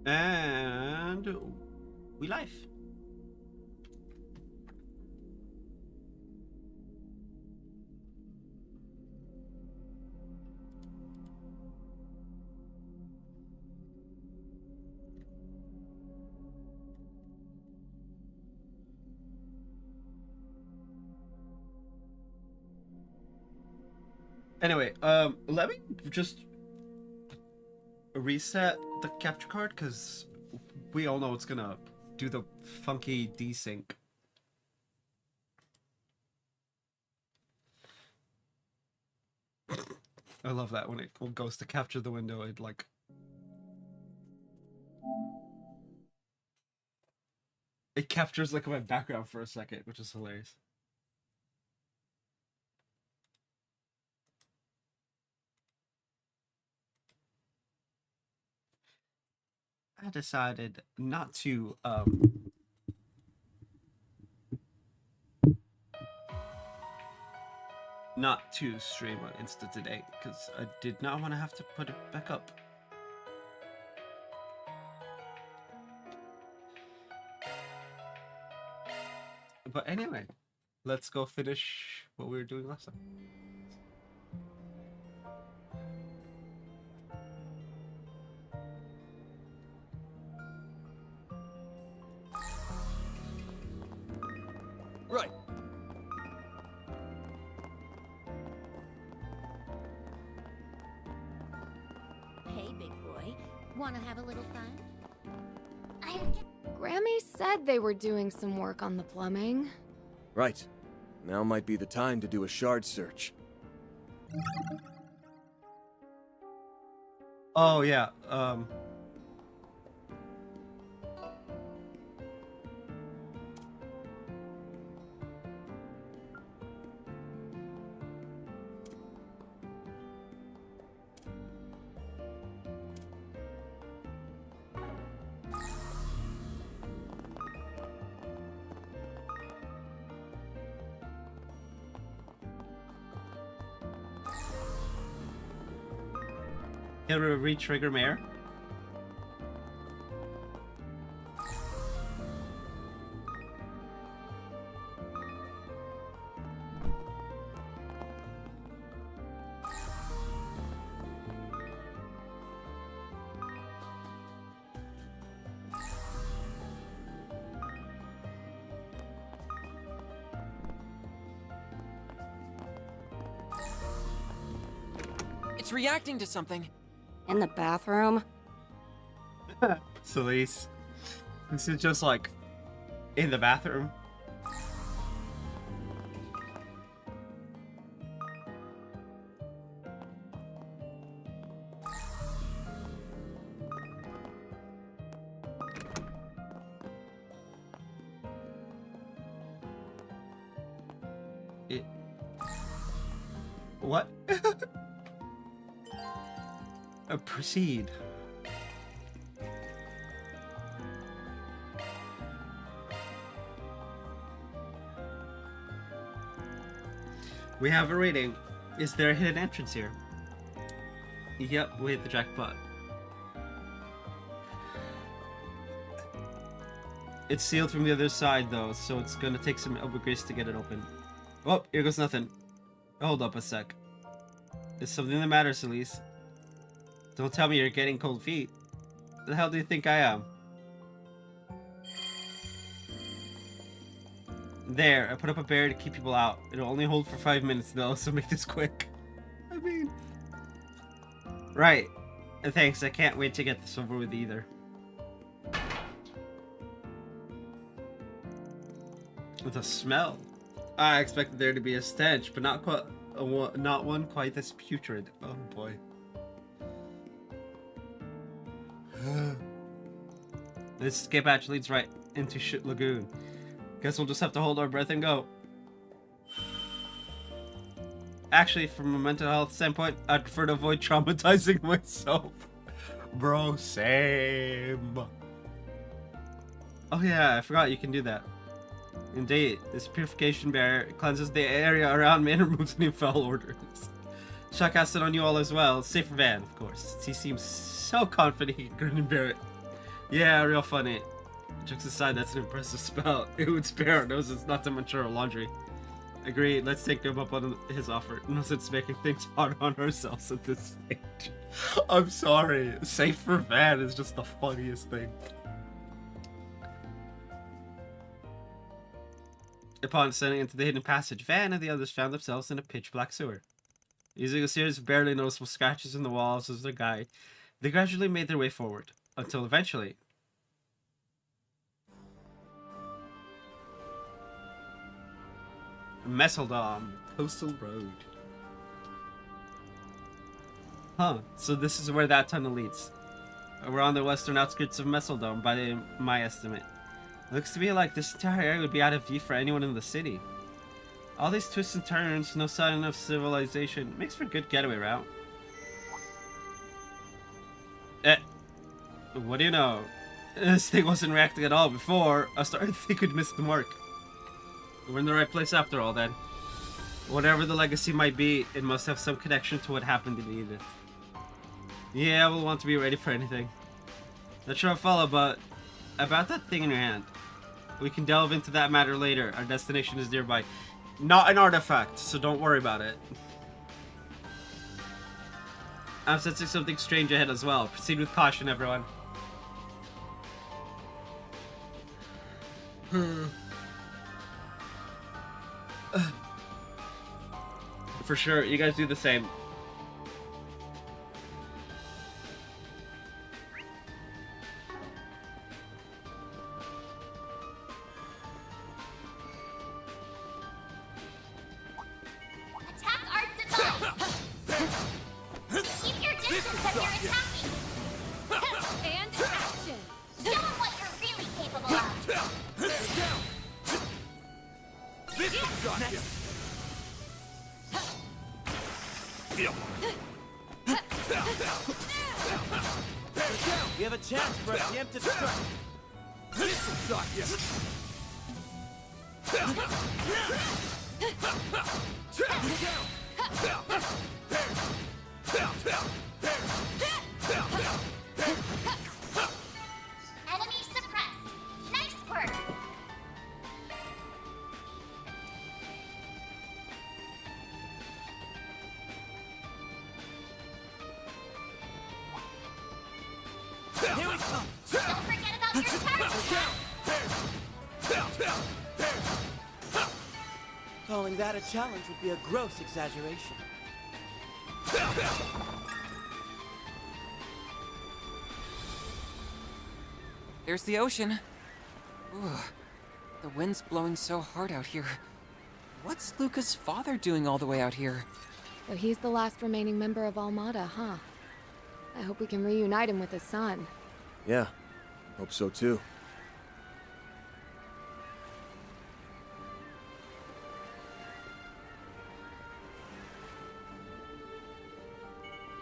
And we live. Anyway, let me just reset the capture card because we all know it's gonna do the funky desync. I love that when it goes to capture the window, it like. It captures like my background for a second, which is hilarious. I decided not to stream on Insta today because I did not want to have to put it back up. But anyway, let's go finish what we were doing last time. Right. Hey, big boy. Wanna have a little fun? Grammy said they were doing some work on the plumbing. Right. Now might be the time to do a shard search. Oh yeah, can we re-trigger Mayor? It's reacting to something. In the bathroom? Celise, this is just like in the bathroom. What? Proceed. We have a rating. Is there a hidden entrance here? Yep, we hit the jackpot. It's sealed from the other side though, so it's gonna take some elbow grease to get it open. Oh, here goes nothing. Hold up a sec. Is something the matter, Celise? Don't tell me you're getting cold feet. What the hell do you think I am? There, I put up a barrier to keep people out. It'll only hold for 5 minutes though, so make this quick. I mean... Right. Thanks, I can't wait to get this over with either. The smell. I expected there to be a stench, but not one quite this putrid. Oh boy. This escape hatch leads right into Shit Lagoon. Guess we'll just have to hold our breath and go. Actually, from a mental health standpoint, I'd prefer to avoid traumatizing myself. Bro, same. Oh yeah, I forgot you can do that. Indeed, this purification barrier cleanses the area around me and removes any foul odors. Chuck has it on you all as well. Safer Van, of course. He seems so confident he couldn't bear it. Yeah, real funny. Jokes aside, that's an impressive spell. It would spare our noses not to mature laundry. Agreed, let's take him up on his offer. No sense making things hard on ourselves at this stage. I'm sorry. Safe for Van is just the funniest thing. Upon descending into the hidden passage, Van and the others found themselves in a pitch-black sewer. Using a series of barely noticeable scratches in the walls as their guide, they gradually made their way forward, until eventually... Messeldom, Coastal Road. Huh, so this is where that tunnel leads. We're on the western outskirts of Messeldom, by my estimate. Looks to me like this entire area would be out of view for anyone in the city. All these twists and turns, no sign of civilization, makes for a good getaway route. What do you know? This thing wasn't reacting at all before. I started to think we'd missed the mark. We're in the right place after all, then. Whatever the legacy might be, it must have some connection to what happened to Edith. Yeah, we'll want to be ready for anything. Not sure I'll follow, but about that thing in your hand. We can delve into that matter later. Our destination is nearby. Not an artifact, so don't worry about it. I'm sensing something strange ahead as well. Proceed with caution, everyone. For sure, you guys do the same. Attack arts advised! Keep your distance as you're attacking! And action! Show them what you're really capable of! You have a chance for a preemptive strike. Enemy suppressed! Nice work! Here we come. Don't forget about your charge attack! Calling that a challenge would be a gross exaggeration. There's the ocean. Ooh, the wind's blowing so hard out here. What's Luca's father doing all the way out here? So he's the last remaining member of Almada, huh? I hope we can reunite him with his son. Yeah, hope so too.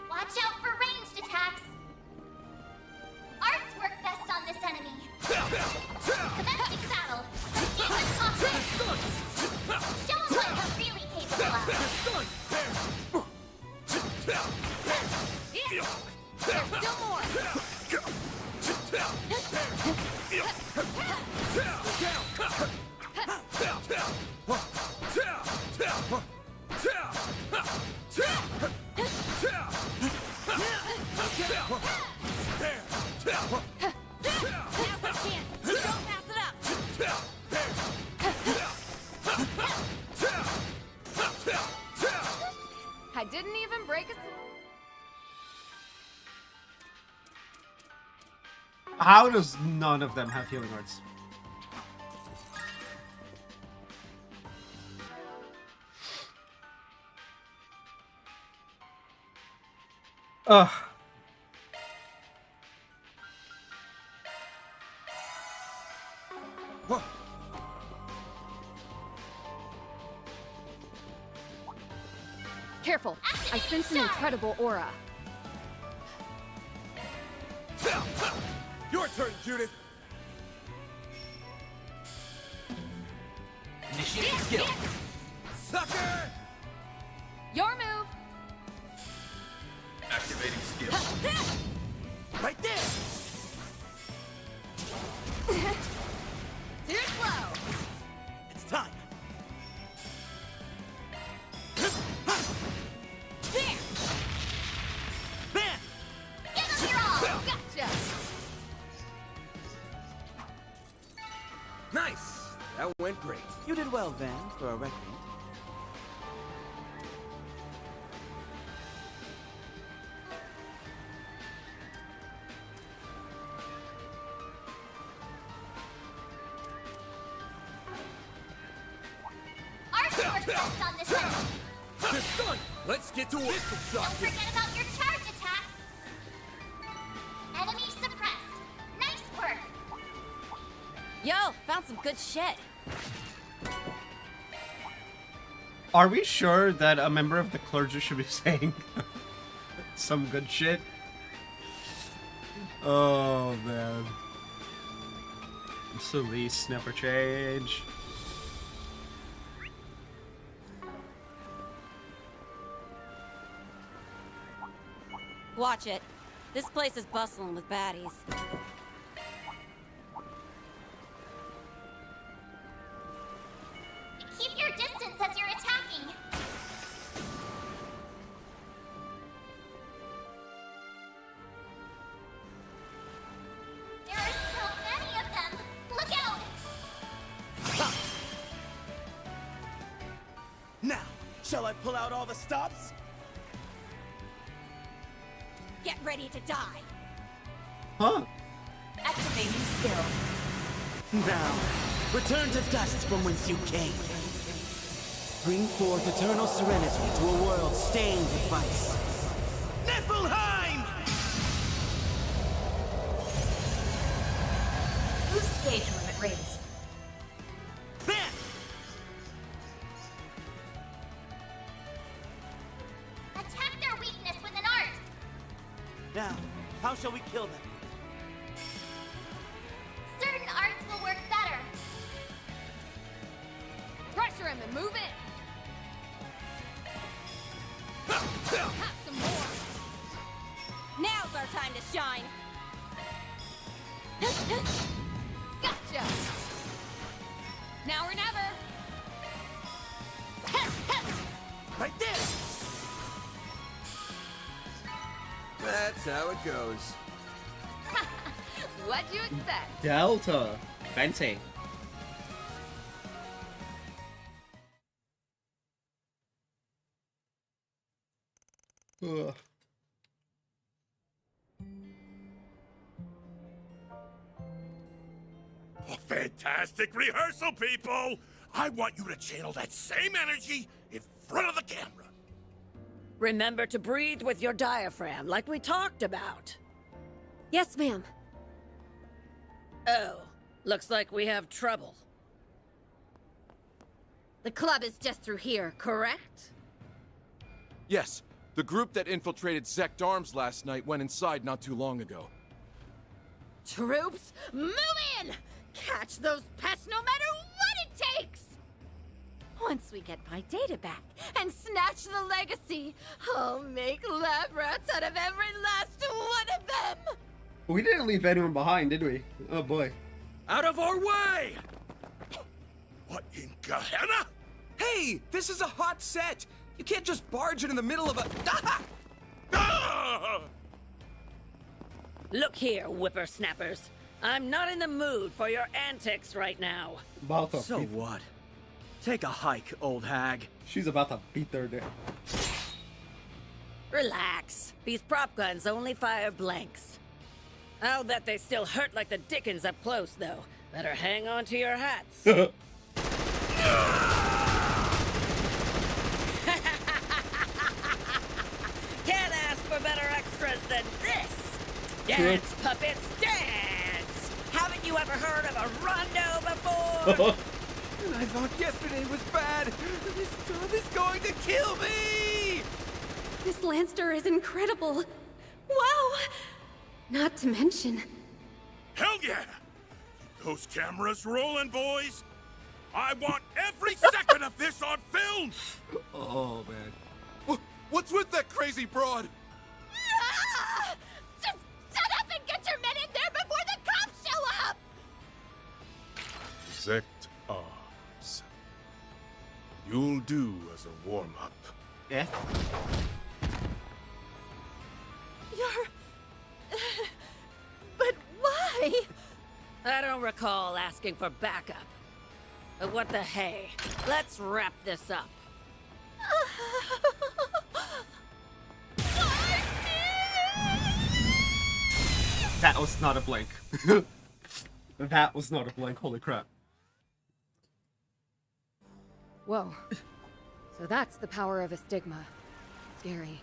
Watch out for ranged attacks! Arts work best on this enemy! Commencing battle! Proceed with caution! Show them what you're really capable of! There's still more! I didn't even break a... How does none of them have healing arts? Ugh. Careful! I sense an incredible aura. Your turn, Judith! Initiating skill. Sucker! Your move! Activating skill. Right there! That went great. You did well, Van, for a recruit. Our sword rests on this enemy. It's done! Let's get to work! Don't forget about your charge attack. Enemy suppressed. Nice work. Yo, found some good shit. Are we sure that a member of the clergy should be saying some good shit? Oh man. Celeste never change. Watch it. This place is bustling with baddies. Keep your distance as you're attacking. There are so many of them. Look out! Now, shall I pull out all the stops? Get ready to die. Huh? Activating skill. Now, return to dust from whence you came. Bring forth eternal serenity to a world stained with vice. Niflheim! Boost gauge limit raised. There! Attack their weakness with an art. Now, how shall we kill them? Certain arts will work better. Pressure him and move in. Have some more. Now's our time to shine. Gotcha. Now or never. Right there! That's how it goes. What'd you expect? Delta. Fancy. Ugh. A fantastic rehearsal, people! I want you to channel that same energy in front of the camera. Remember to breathe with your diaphragm, like we talked about. Yes, ma'am. Oh, looks like we have trouble. The club is just through here, correct? Yes, the group that infiltrated Zect Arms last night went inside not too long ago. Troops, move in! Catch those pests no matter what it takes! Once we get my data back and snatch the legacy, I'll make lab rats out of every last one of them! We didn't leave anyone behind, did we? Oh boy. Out of our way! What in Gehenna? Hey, this is a hot set! You can't just barge in the middle of a... Ah! Look here, whippersnappers. I'm not in the mood for your antics right now. About to So beat- what? Take a hike, old hag. She's about to beat their dick. Relax. These prop guns only fire blanks. I'll bet they still hurt like the dickens up close, though. Better hang on to your hats. Can't ask for better extras than this! Dance, puppets, dance! Haven't you ever heard of a rondo before? I thought yesterday was bad. This job is going to kill me! This Lancer is incredible. Wow! Not to mention, Hell yeah! Those cameras rolling, boys! I want every second of this on film! Oh man. What's with that crazy broad? Ah! Just shut up and get your men in there before the cops show up! Zect Arms. You'll do as a warm-up. Yeah. But why? I don't recall asking for backup. But what the hey? Let's wrap this up. That was not a blink. That was not a blink, holy crap. Whoa. So that's the power of a stigma. Scary.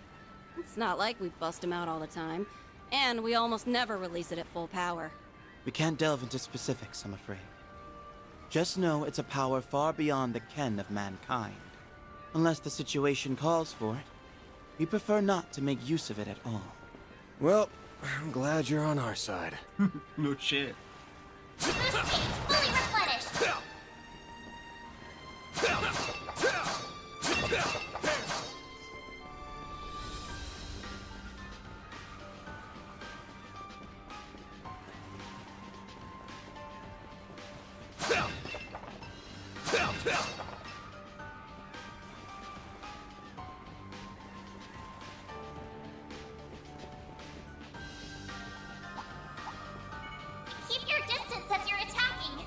It's not like we bust him out all the time. And we almost never release it at full power. We can't delve into specifics, I'm afraid. Just know it's a power far beyond the ken of mankind. Unless the situation calls for it, we prefer not to make use of it at all. Well, I'm glad you're on our side. No shit. Boost gauge fully replenished. Keep your distance as you're attacking.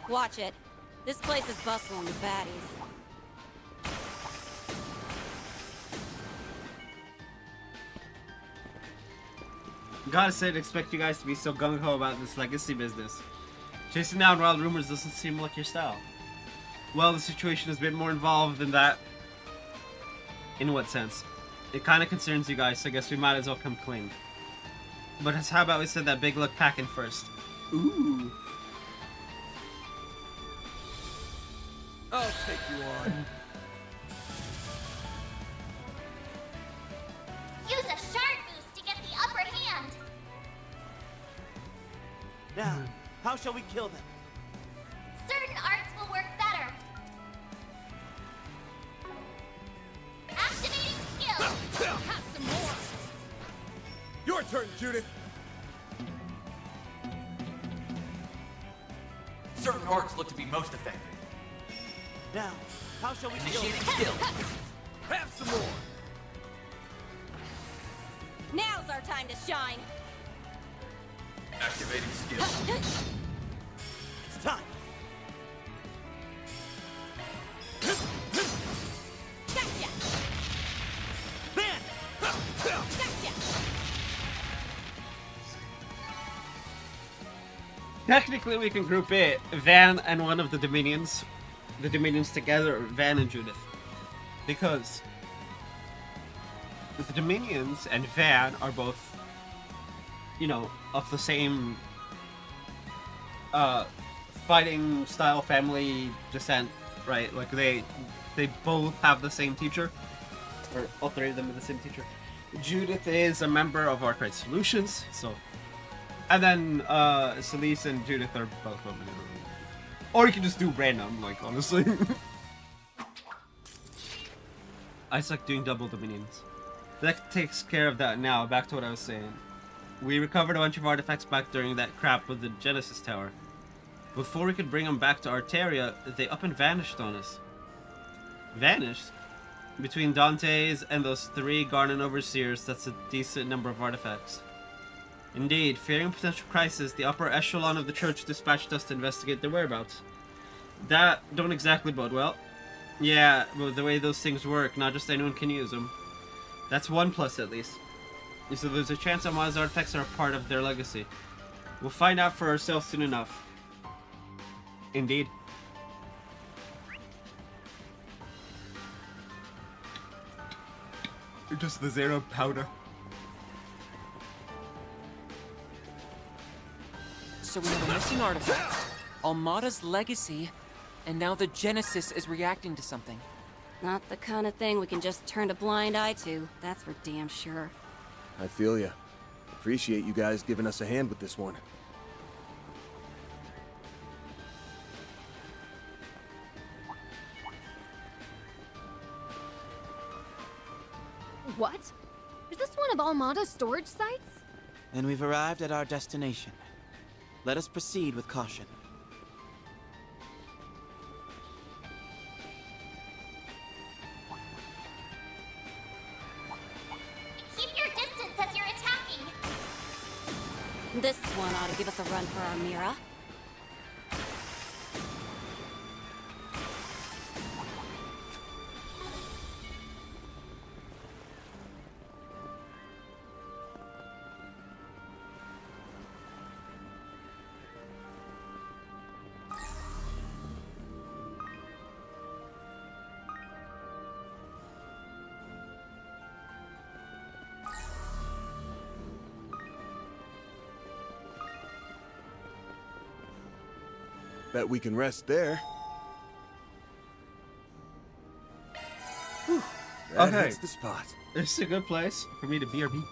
Watch it. This place is bustling with baddies. Gotta say, I'd expect you guys to be so gung-ho about this legacy business. Chasing down wild rumors doesn't seem like your style. Well, the situation is a bit more involved than that. In what sense? It kinda concerns you guys, so I guess we might as well come clean. But how about we send that big look packing first? Ooh. I'll take you on. Use a shard boost to get the upper hand. Now, how shall we kill them? Certain arts will work better. Activating skill. Have some more. Your turn, Judith. Certain arts look to be most effective. Now, how shall we kill them? Initiating skill. Have some more. Now's our time to shine. Activating skill. It's time. Gotcha! Ban! Gotcha! Technically, we can group it Van and one of the Dominions. The Dominions together, or Van and Judith. Because the Dominions and Van are both, you know, of the same fighting style, family descent, right? Like they both have the same teacher, or all three of them are the same teacher. Judith is a member of Arkwright Solutions, so, and then Celise and Judith are both women. Or you can just do random, like, honestly. I just like doing double Dominions. That takes care of that now. Back to what I was saying. We recovered a bunch of artifacts back during that crap with the Genesis Tower. Before we could bring them back to Arteria, they up and vanished on us. Vanished? Between Dante's and those 3 Garden Overseers, that's a decent number of artifacts. Indeed, fearing a potential crisis, the upper echelon of the church dispatched us to investigate their whereabouts. That don't exactly bode well. Yeah, but the way those things work, not just anyone can use them. That's one plus at least. So there's a chance Ama's artifacts are a part of their legacy. We'll find out for ourselves soon enough. Indeed. Just the zero powder. So we have a missing artifact, Almada's legacy, and now the Genesis is reacting to something. Not the kind of thing we can just turn a blind eye to, that's for damn sure. I feel ya. Appreciate you guys giving us a hand with this one. What? Is this one of Almada's storage sites? Then we've arrived at our destination. Let us proceed with caution. This one ought to give us a run for our Mira. Bet we can rest there. Whew, that Okay. hits the spot. This is a good place for me to BRB.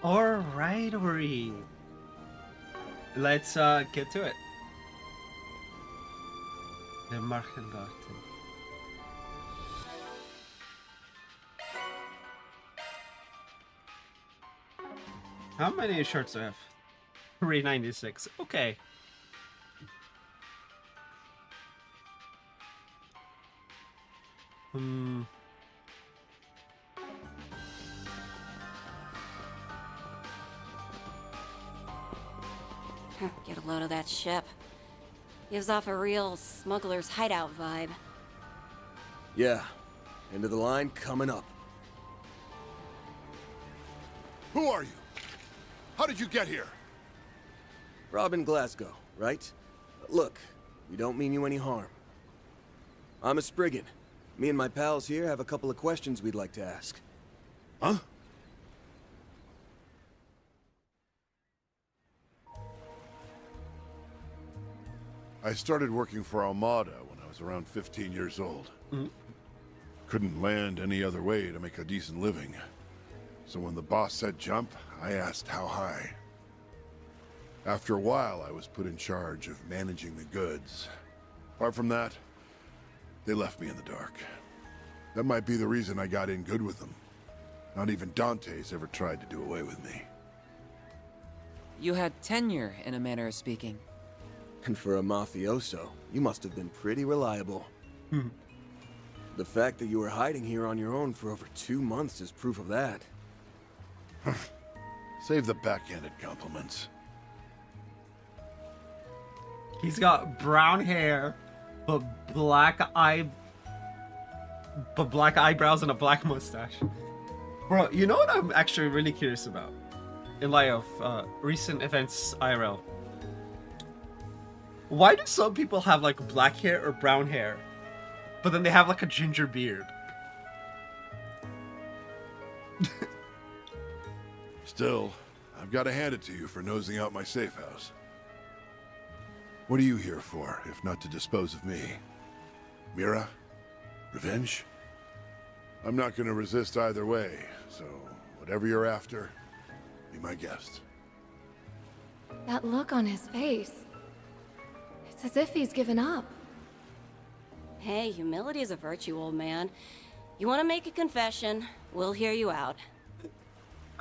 Alright, Ori. Let's get to it. The Markengarten. How many shorts do I have? 396. Okay. Get a load of that ship. Gives off a real smuggler's hideout vibe. Yeah. End of the line coming up. Who are you? How did you get here? Robin Glasgow, right? Look, we don't mean you any harm. I'm a Spriggan. Me and my pals here have a couple of questions we'd like to ask. Huh? I started working for Armada when I was around 15 years old. Couldn't land any other way to make a decent living. So when the boss said jump, I asked how high. After a while, I was put in charge of managing the goods. Apart from that, they left me in the dark. That might be the reason I got in good with them. Not even Dante's ever tried to do away with me. You had tenure, in a manner of speaking. And for a mafioso, you must have been pretty reliable. The fact that you were hiding here on your own for over 2 months is proof of that. Save the backhanded compliments. He's got brown hair, but black eyebrows and a black mustache. Bro, you know what I'm actually really curious about? In light of recent events IRL. Why do some people have like black hair or brown hair, but then they have like a ginger beard? Still, I've got to hand it to you for nosing out my safe house. What are you here for, if not to dispose of me? Mira? Revenge? I'm not going to resist either way, so whatever you're after, be my guest. That look on his face. It's as if he's given up. Hey, humility is a virtue, old man. You want to make a confession, we'll hear you out.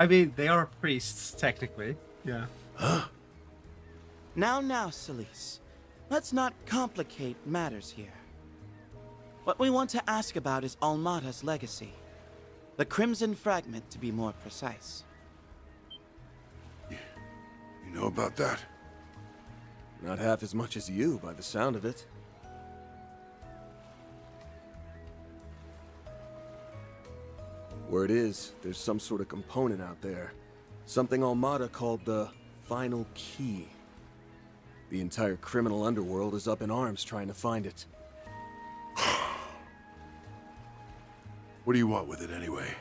I mean, they are priests, technically. Yeah. Huh? Now, Celise. Let's not complicate matters here. What we want to ask about is Almada's legacy. The Crimson Fragment, to be more precise. You know about that? Not half as much as you, by the sound of it. Word is, there's some sort of component out there. Something Almada called the Final Key. The entire criminal underworld is up in arms trying to find it. What do you want with it anyway?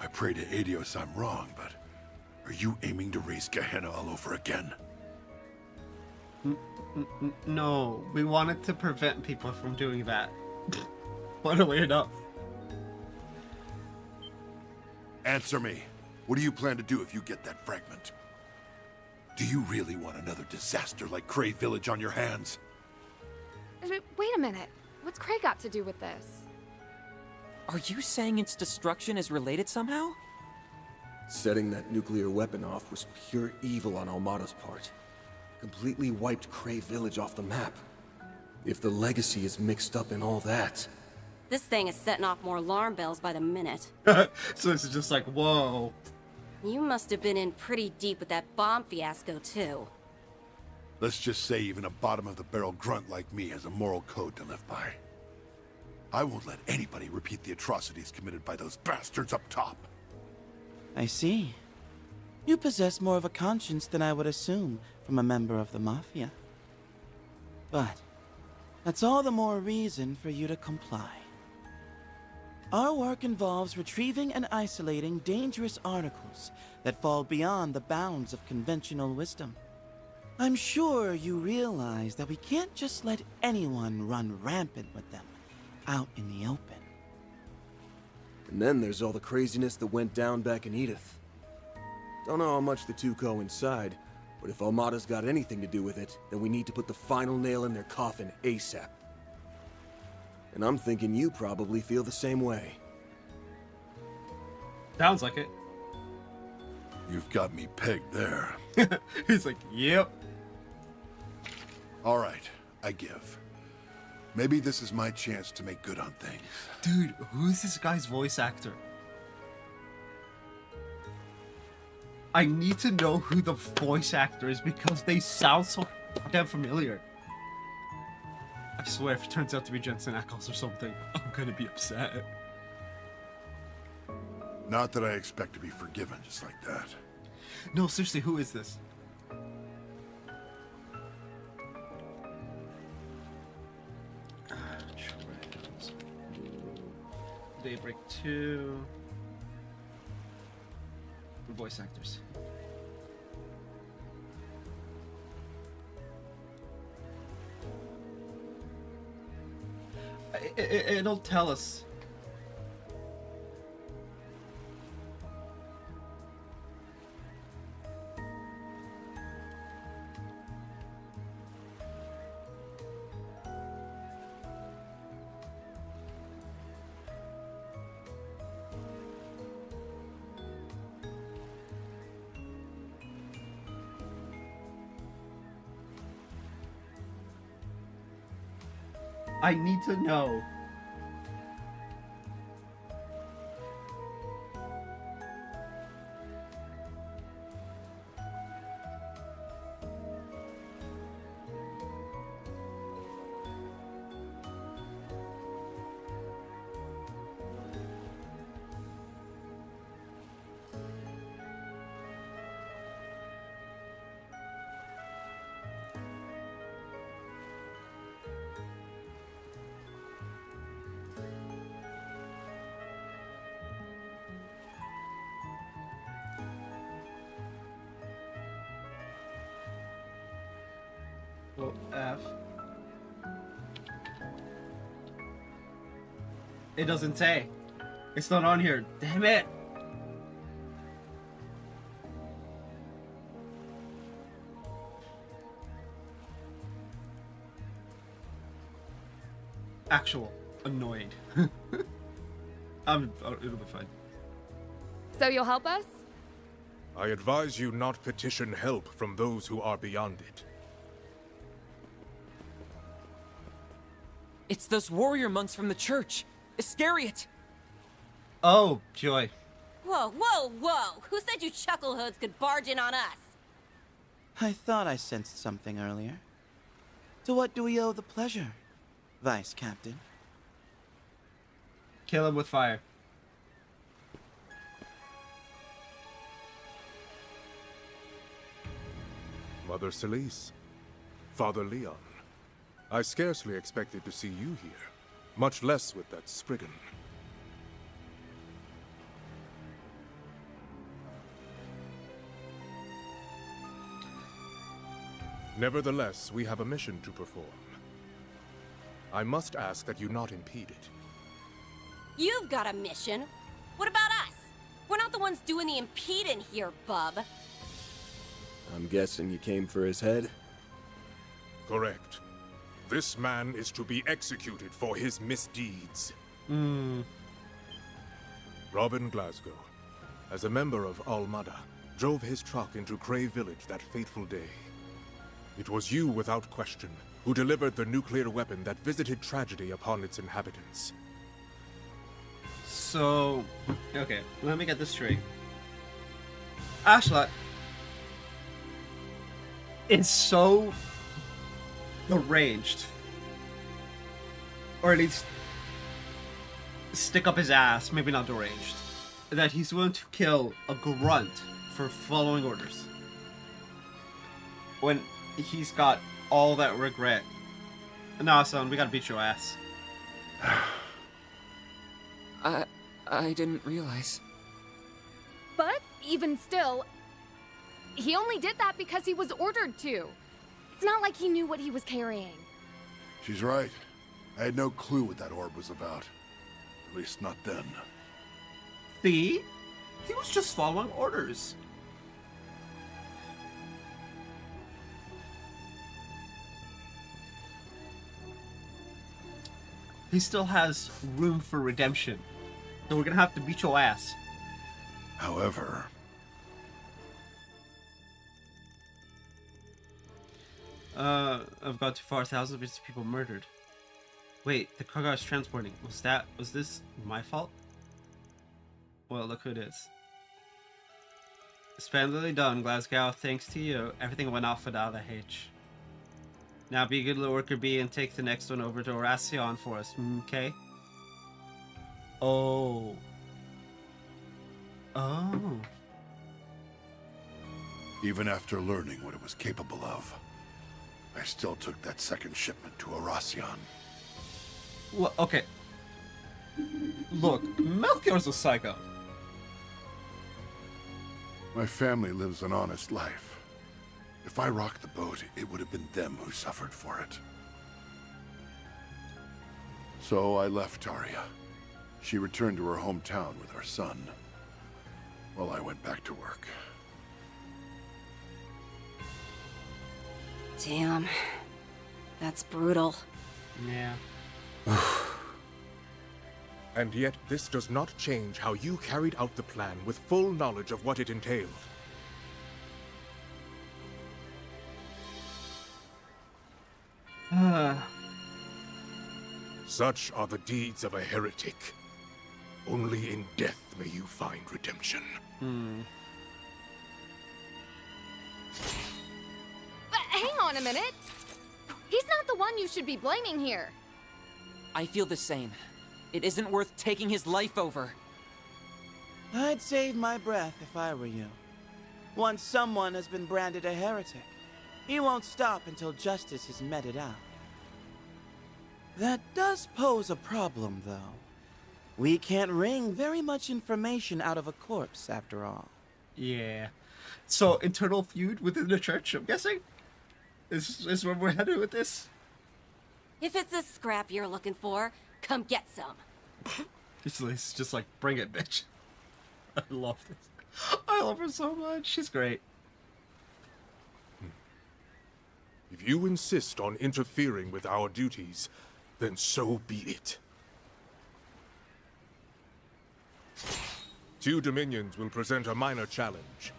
I pray to Adios I'm wrong, but are you aiming to raise Gehenna all over again? No, we wanted to prevent people from doing that. Funnily enough. Answer me. What do you plan to do if you get that fragment? Do you really want another disaster like Cray Village on your hands? Wait a minute. What's Cray got to do with this? Are you saying its destruction is related somehow? Setting that nuclear weapon off was pure evil on Almada's part. Completely wiped Cray Village off the map. If the legacy is mixed up in all that... This thing is setting off more alarm bells by the minute. So this is just like, whoa. You must have been in pretty deep with that bomb fiasco, too. Let's just say even a bottom-of-the-barrel grunt like me has a moral code to live by. I won't let anybody repeat the atrocities committed by those bastards up top. I see. You possess more of a conscience than I would assume from a member of the Mafia. But that's all the more reason for you to comply. Our work involves retrieving and isolating dangerous articles that fall beyond the bounds of conventional wisdom. I'm sure you realize that we can't just let anyone run rampant with them out in the open. And then there's all the craziness that went down back in Edith. Don't know how much the two coincide, but if Almada's got anything to do with it, then we need to put the final nail in their coffin ASAP. And I'm thinking you probably feel the same way. Sounds like it. You've got me pegged there. He's like, yep. All right, I give. Maybe this is my chance to make good on things. Dude, who's this guy's voice actor? I need to know who the voice actor is because they sound so damn familiar. I swear if it turns out to be Jensen Ackles or something, I'm gonna be upset. Not that I expect to be forgiven just like that. No, seriously, who is this? Daybreak 2. Voice actors. It'll tell us. I need to know. Well, F. It doesn't say. It's not on here. Damn it. Actual annoyed. It'll be fine. So you'll help us? I advise you not petition help from those who are beyond it. It's those warrior monks from the church. Iscariot! Oh, joy. Whoa, whoa, whoa! Who said you chucklehoods could barge in on us? I thought I sensed something earlier. To what do we owe the pleasure, Vice Captain? Kill him with fire. Mother Celise, Father Leon, I scarcely expected to see you here, much less with that Spriggan. Nevertheless, we have a mission to perform. I must ask that you not impede it. You've got a mission. What about us? We're not the ones doing the impeding here, bub. I'm guessing you came for his head? Correct. This man is to be executed for his misdeeds. Robin Glasgow, as a member of Almada, drove his truck into Cray Village that fateful day. It was you, without question, who delivered the nuclear weapon that visited tragedy upon its inhabitants. So, okay, let me get this straight. Ashlat is so deranged, or at least stick up his ass, maybe not deranged, that he's willing to kill a grunt for following orders when he's got all that regret. Nah, son, we gotta beat your ass. I didn't realize. But even still, he only did that because he was ordered to. It's not like he knew what he was carrying. She's right. I had no clue what that orb was about. At least not then. See? He was just following orders. he still has room for redemption. So we're gonna have to beat your ass. However, I've got too far. Thousands of innocent people murdered. Wait, the cargo I was transporting, was this my fault? Well, look who it is. Splendidly done, Glasgow. Thanks to you, everything went off without a hitch. Now be a good little worker bee and take the next one over to Horacion for us, okay? Oh. Oh. even after learning what it was capable of, I still took that second shipment to Horacion. Well, okay. Look, Melchior's a psycho. My family lives an honest life. If I rocked the boat, it would have been them who suffered for it. So I left Taria. She returned to her hometown with her son, while I went back to work. Damn. That's brutal. Yeah. And yet, this does not change how you carried out the plan with full knowledge of what it entailed. Such are the deeds of a heretic. Only in death may you find redemption. But hang on a minute. He's not the one you should be blaming here. I feel the same. It isn't worth taking his life over. I'd save my breath if I were you. Once someone has been branded a heretic, he won't stop until justice is meted out. That does pose a problem, though. We can't wring very much information out of a corpse, after all. Yeah. So, internal feud within the church, I'm guessing? Is where we're headed with this? If it's a scrap you're looking for, come get some. It's just like, bring it, bitch. I love this. I love her so much. She's great. If you insist on interfering with our duties, then so be it. Two Dominions will present a minor challenge.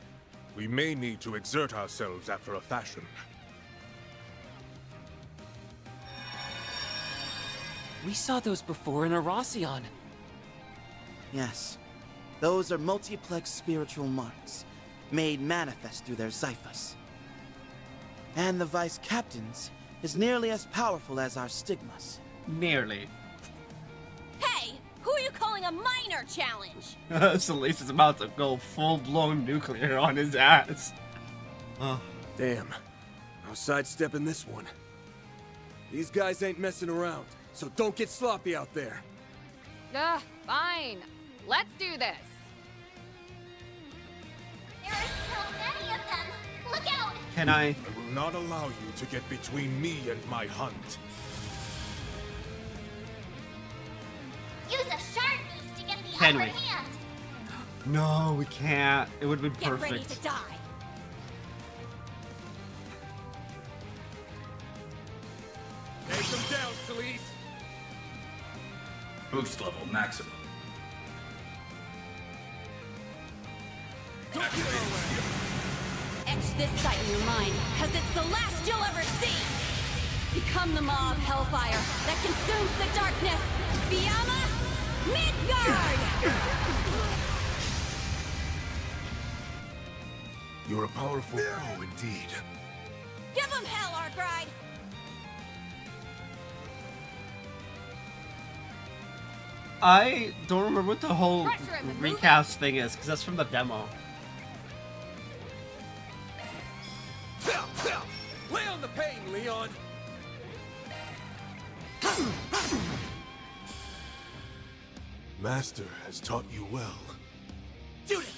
We may need to exert ourselves after a fashion. We saw those before in Horacion. Yes, those are multiplex spiritual marks, made manifest through their Xiphas. And the Vice Captain's is nearly as powerful as our stigmas. Nearly. Hey, who are you calling a minor challenge? Celeste is about to go full-blown nuclear on his ass. Oh. Damn. No sidestepping this one. These guys ain't messing around, so don't get sloppy out there. Ugh, fine. Let's do this. There are so many of them. Look out! Can I? I will not allow you to get between me and my hunt. Use a shard boost to get the Can upper we? hand. No, we can't. It would have been Get perfect. ready to die. Take them down, Celeste. Boost level maximum. Etch this sight in your mind, cause it's the last you'll ever see! Become the maw of hellfire that consumes the darkness! Fiamma Midgard! You're a powerful foe indeed. Give him hell, Arkride! I don't remember what the whole Pressure him and move recast thing is, because that's from the demo. Lay on the pain, Leon! Master has taught you well. Judith!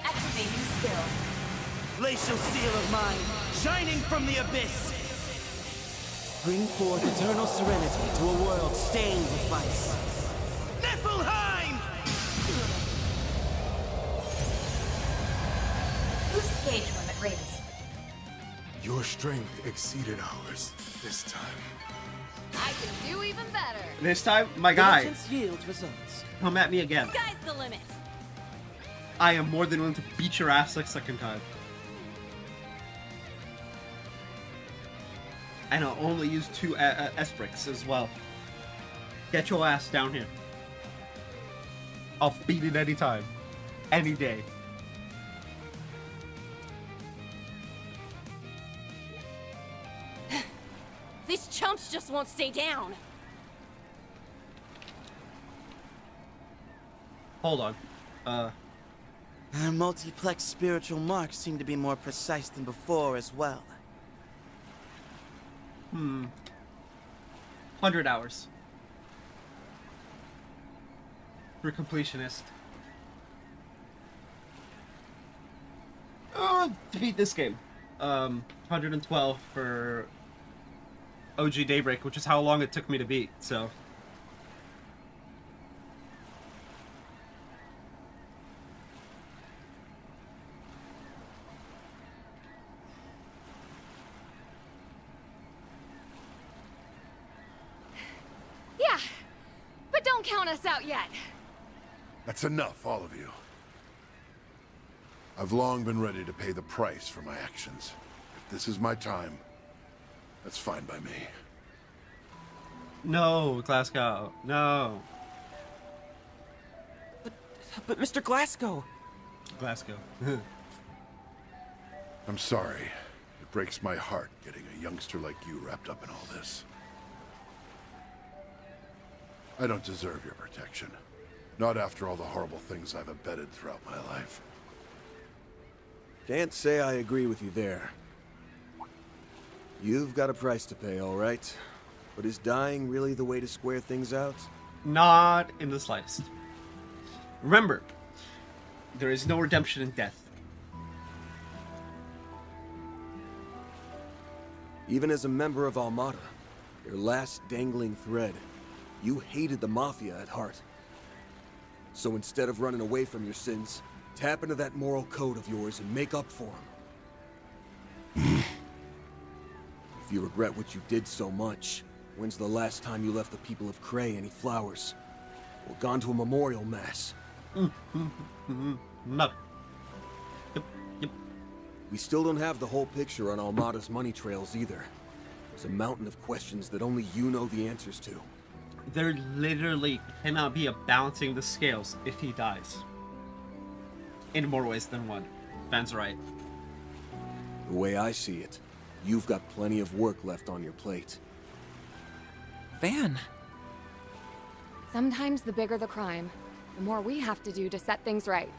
Activating skill. Glacial seal of mine, shining from the abyss! Bring forth eternal serenity to a world stained with vice. Niflheim! Boost gauge limit raised. Your strength exceeded ours this time. I can do even better. This time, my guy, Diligence yields results. come at me again. Sky's the limit. I am more than willing to beat your ass like second time. And I'll only use 2 S-bricks as well. Get your ass down here. I'll beat it any time. Any day. These chumps just won't stay down. Hold on. Our multiplex spiritual marks seem to be more precise than before as well. 100 hours. For completionist. To beat this game. 112 for OG Daybreak, which is how long it took me to beat, so. Yeah, but don't count us out yet. That's enough, all of you. I've long been ready to pay the price for my actions. If this is my time, that's fine by me. No, Glasgow. No. But Mr. Glasgow. Glasgow. I'm sorry. It breaks my heart getting a youngster like you wrapped up in all this. I don't deserve your protection. Not after all the horrible things I've abetted throughout my life. Can't say I agree with you there. You've got a price to pay, all right? But is dying really the way to square things out? Not in the slightest. Remember, there is no redemption in death. Even as a member of Armada, your last dangling thread, you hated the Mafia at heart. So instead of running away from your sins, tap into that moral code of yours and make up for them. If you regret what you did so much, when's the last time you left the people of Cray any flowers? Or gone to a memorial mass? No. Yep. We still don't have the whole picture on Armada's money trails either. There's a mountain of questions that only you know the answers to. There literally cannot be a balancing the scales if he dies. In more ways than one. Van's right. The way I see it, you've got plenty of work left on your plate. Van. Sometimes the bigger the crime, the more we have to do to set things right.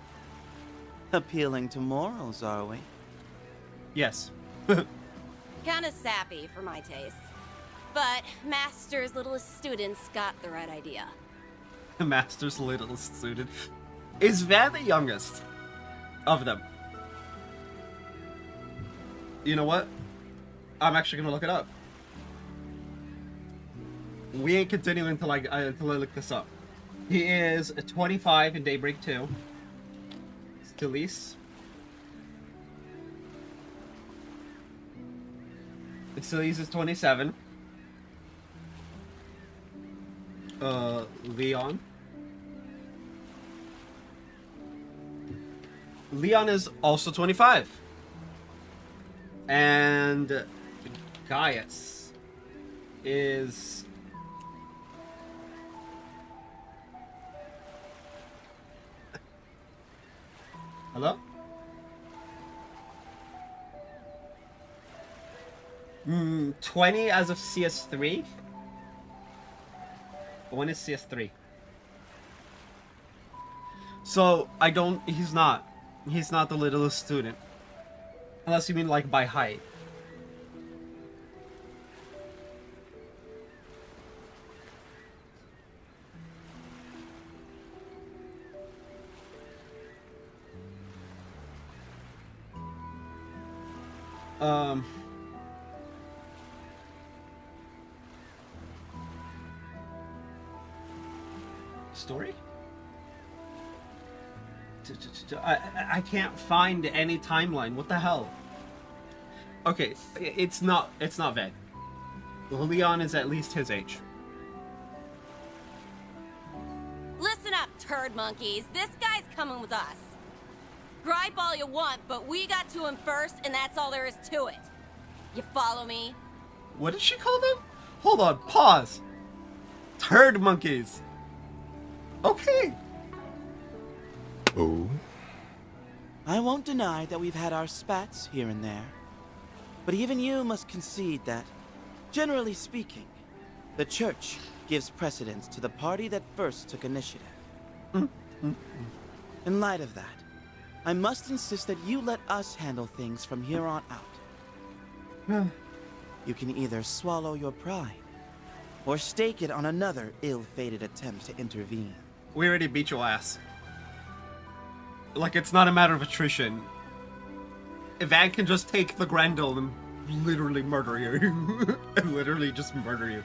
Appealing to morals, are we? Yes. Kinda sappy for my taste. But Master's littlest students got the right idea. The Master's littlest student. Is Van the youngest of them? You know what? I'm actually gonna look it up. We ain't continuing until I look this up. He is 25 in Daybreak 2. Stilise. Stilise is 27. Leon. Leon is also 25. And Gaius is... Hello? 20 as of CS3? When is CS3? So, he's not the littlest student. Unless you mean like by height. Story? I can't find any timeline. What the hell? Okay, it's not Van. Leon is at least his age. Listen up, turd monkeys. This guy's coming with us. Gripe all you want, but we got to him first, and that's all there is to it. You follow me? What did she call them? Hold on, pause. Turd monkeys. Okay. Oh? I won't deny that we've had our spats here and there. But even you must concede that, generally speaking, the Church gives precedence to the party that first took initiative. In light of that, I must insist that you let us handle things from here on out. You can either swallow your pride, or stake it on another ill-fated attempt to intervene. We already beat your ass. Like, it's not a matter of attrition. Van can just take the Grendel and literally murder you. And literally just murder you.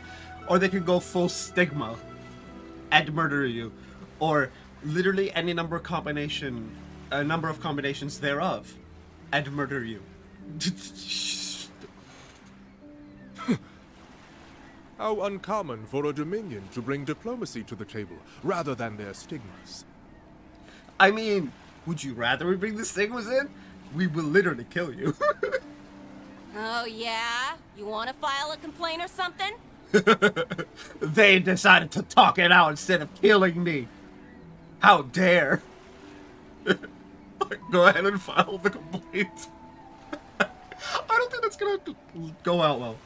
Or they can go full stigma and murder you. Or literally any number of combinations thereof and murder you. How uncommon for a Dominion to bring diplomacy to the table, rather than their stigmas. I mean, would you rather we bring the stigmas in? We will literally kill you. Oh, yeah? You want to file a complaint or something? They decided to talk it out instead of killing me. How dare. Go ahead and file the complaint. I don't think that's gonna go out well.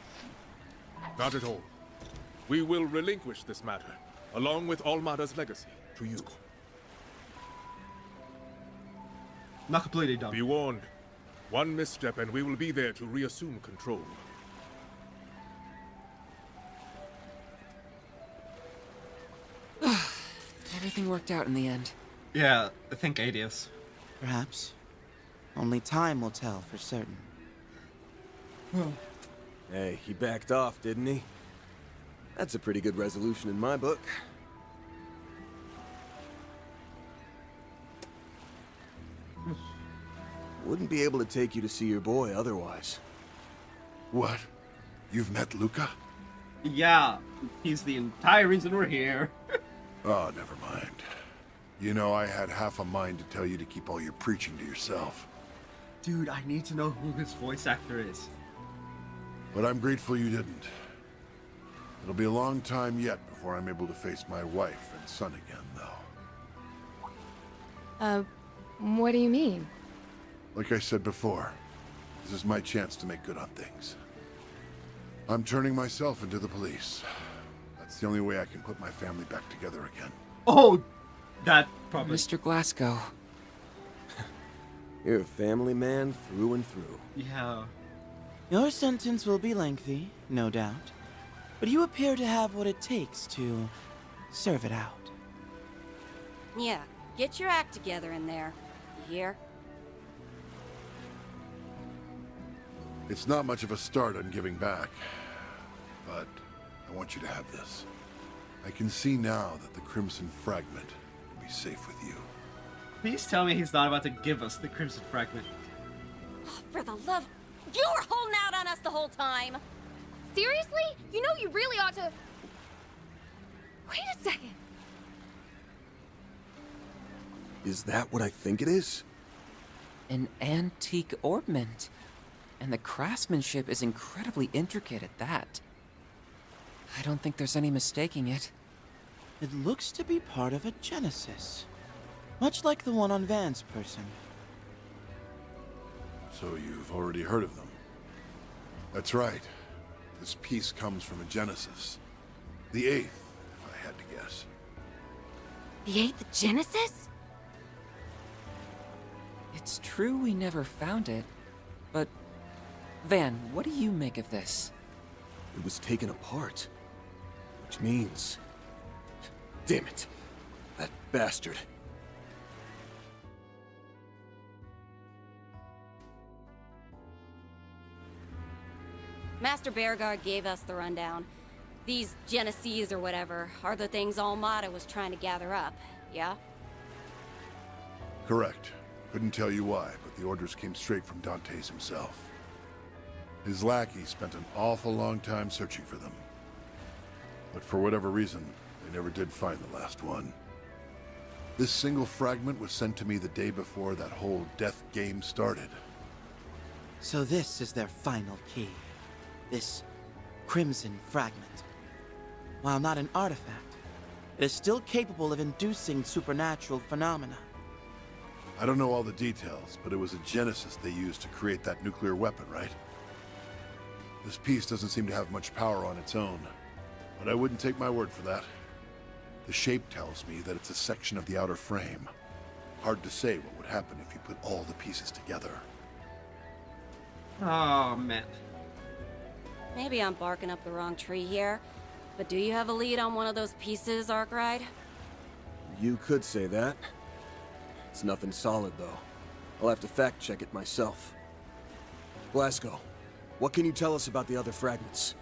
Not at all. We will relinquish this matter, along with Almada's legacy, to you. Not completely done. Be warned. One misstep and we will be there to reassume control. Everything worked out in the end. Yeah, I think Adius. Perhaps. Only time will tell for certain. Hey, he backed off, didn't he? That's a pretty good resolution in my book. Wouldn't be able to take you to see your boy otherwise. What? You've met Luca? Yeah, he's the entire reason we're here. Oh, never mind. You know, I had half a mind to tell you to keep all your preaching to yourself. Dude, I need to know who his voice actor is. But I'm grateful you didn't. It'll be a long time yet before I'm able to face my wife and son again, though. What do you mean? Like I said before, this is my chance to make good on things. I'm turning myself into the police. That's the only way I can put my family back together again. Oh, that probably. Mr. Glasgow. You're a family man through and through. Yeah. Your sentence will be lengthy, no doubt. But you appear to have what it takes to serve it out. Yeah, get your act together in there. You hear? It's not much of a start on giving back, but I want you to have this. I can see now that the Crimson Fragment will be safe with you. Please tell me he's not about to give us the Crimson Fragment. For the love... You were holding out on us the whole time! Seriously? You know you really ought to... Wait a second. Is that what I think it is? An antique ornament. And the craftsmanship is incredibly intricate at that. I don't think there's any mistaking it. It looks to be part of a Genesis. Much like the one on Van's person. So you've already heard of them? That's right. This piece comes from a Genesis. The 8th, if I had to guess. The 8th Genesis? It's true we never found it, but... Van, what do you make of this? It was taken apart. Which means... Damn it. That bastard. Master Bearguard gave us the rundown. These Genesees or whatever are the things Almada was trying to gather up, yeah? Correct. Couldn't tell you why, but the orders came straight from Dante's himself. His lackey spent an awful long time searching for them. But for whatever reason, they never did find the last one. This single fragment was sent to me the day before that whole death game started. So this is their final key. This crimson fragment. While not an artifact, it is still capable of inducing supernatural phenomena. I don't know all the details, but it was a genesis they used to create that nuclear weapon, right? This piece doesn't seem to have much power on its own, but I wouldn't take my word for that. The shape tells me that it's a section of the outer frame. Hard to say what would happen if you put all the pieces together. Oh, man. Maybe I'm barking up the wrong tree here, but do you have a lead on one of those pieces, Arkwright? You could say that. It's nothing solid, though. I'll have to fact-check it myself. Glasgow, what can you tell us about the other fragments?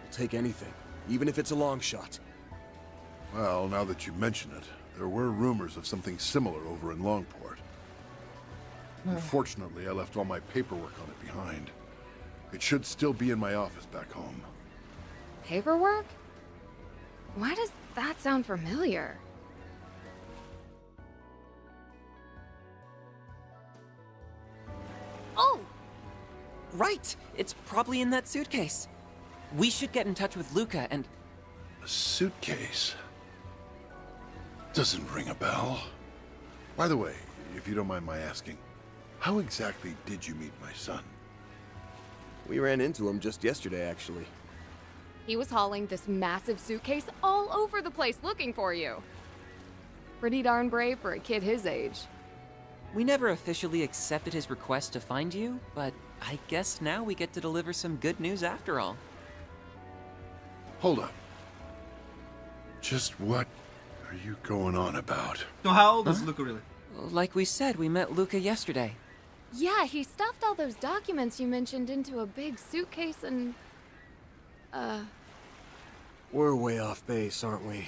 I'll take anything, even if it's a long shot. Well, now that you mention it, there were rumors of something similar over in Longport. Unfortunately, I left all my paperwork on it behind. It should still be in my office back home. Paperwork? Why does that sound familiar? Oh! Right! It's probably in that suitcase. We should get in touch with Luca and... A suitcase? Doesn't ring a bell. By the way, if you don't mind my asking, how exactly did you meet my son? We ran into him just yesterday, actually. He was hauling this massive suitcase all over the place looking for you. Pretty darn brave for a kid his age. We never officially accepted his request to find you, but I guess now we get to deliver some good news after all. Hold up. Just what are you going on about? So how old is Luca really? Like we said, we met Luca yesterday. Yeah, he stuffed all those documents you mentioned into a big suitcase and... We're way off base, aren't we?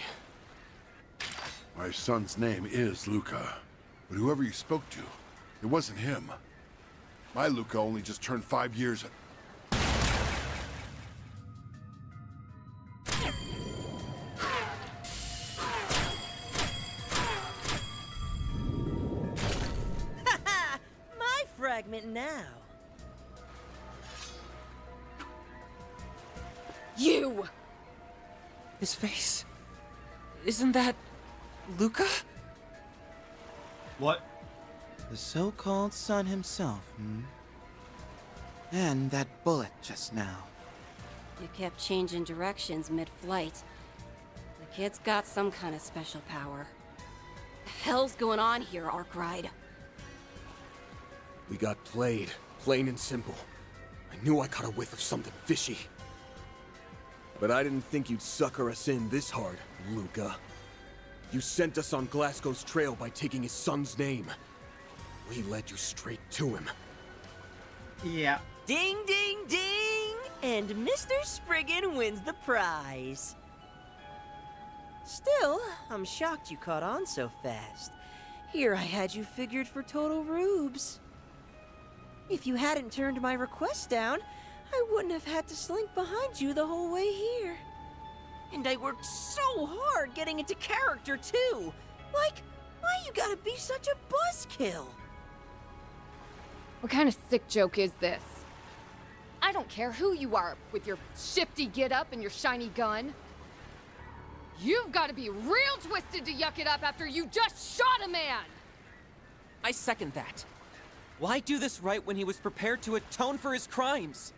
My son's name is Luca, but whoever you spoke to, it wasn't him. My Luca only just turned 5 years. My fragment now. You! His face. Isn't that... Luca? What? The so-called son himself, hmm? And that bullet just now. You kept changing directions mid-flight. The kid's got some kind of special power. The hell's going on here, Arkwright? We got played, plain and simple. I knew I caught a whiff of something fishy. But I didn't think you'd sucker us in this hard, Luca. You sent us on Glasgow's trail by taking his son's name. We led you straight to him. Yeah. Ding, ding, ding! And Mr. Spriggan wins the prize. Still, I'm shocked you caught on so fast. Here I had you figured for total rubes. If you hadn't turned my request down, I wouldn't have had to slink behind you the whole way here. And I worked so hard getting into character, too. Like, why you gotta be such a buzzkill? What kind of sick joke is this? I don't care who you are with your shifty get-up and your shiny gun. You've got to be real twisted to yuck it up after you just shot a man! I second that. Why do this right when he was prepared to atone for his crimes?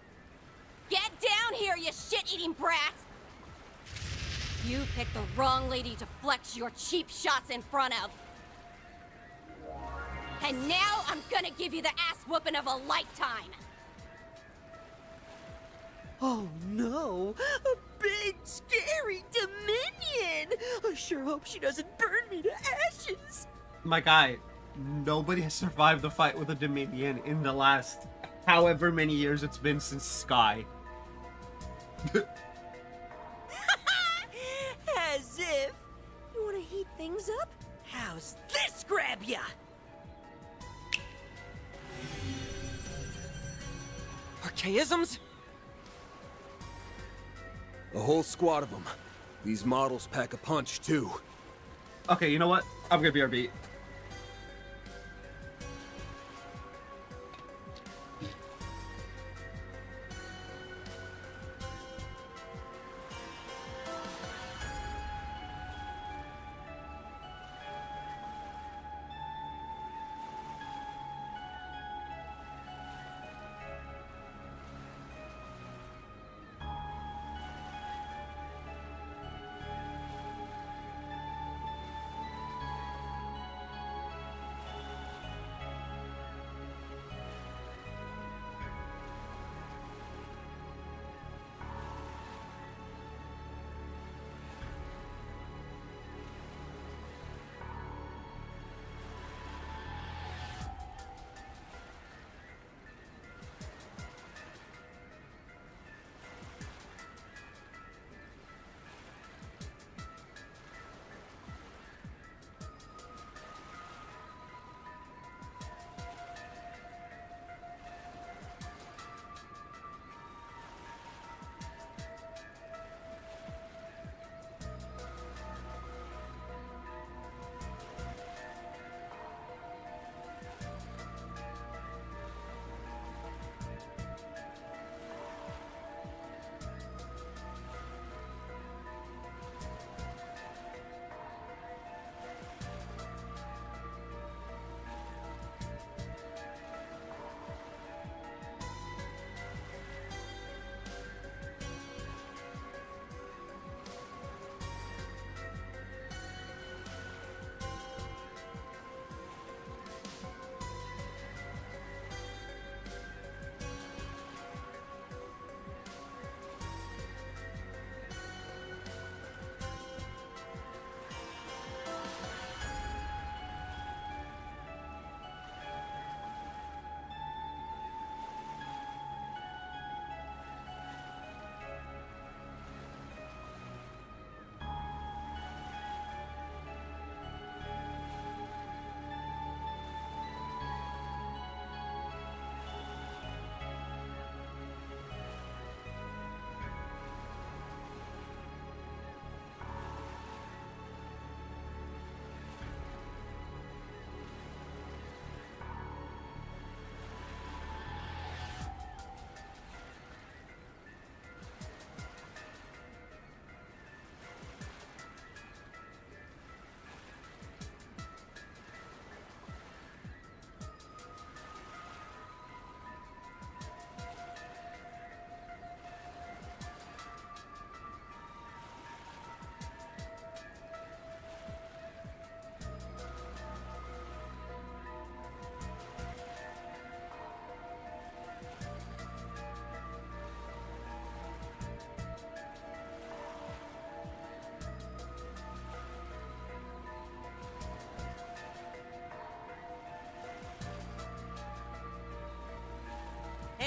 Get down here, you shit-eating brat! You picked the wrong lady to flex your cheap shots in front of. And now I'm gonna give you the ass whooping of a lifetime! Oh no! A big, scary Dominion! I sure hope she doesn't burn me to ashes! My guy, nobody has survived the fight with a Dominion in the last however many years it's been since Sky. As if! You wanna heat things up? How's this grab ya? Archaisms? A whole squad of them. These models pack a punch, too. Okay, you know what? I'm gonna BRB.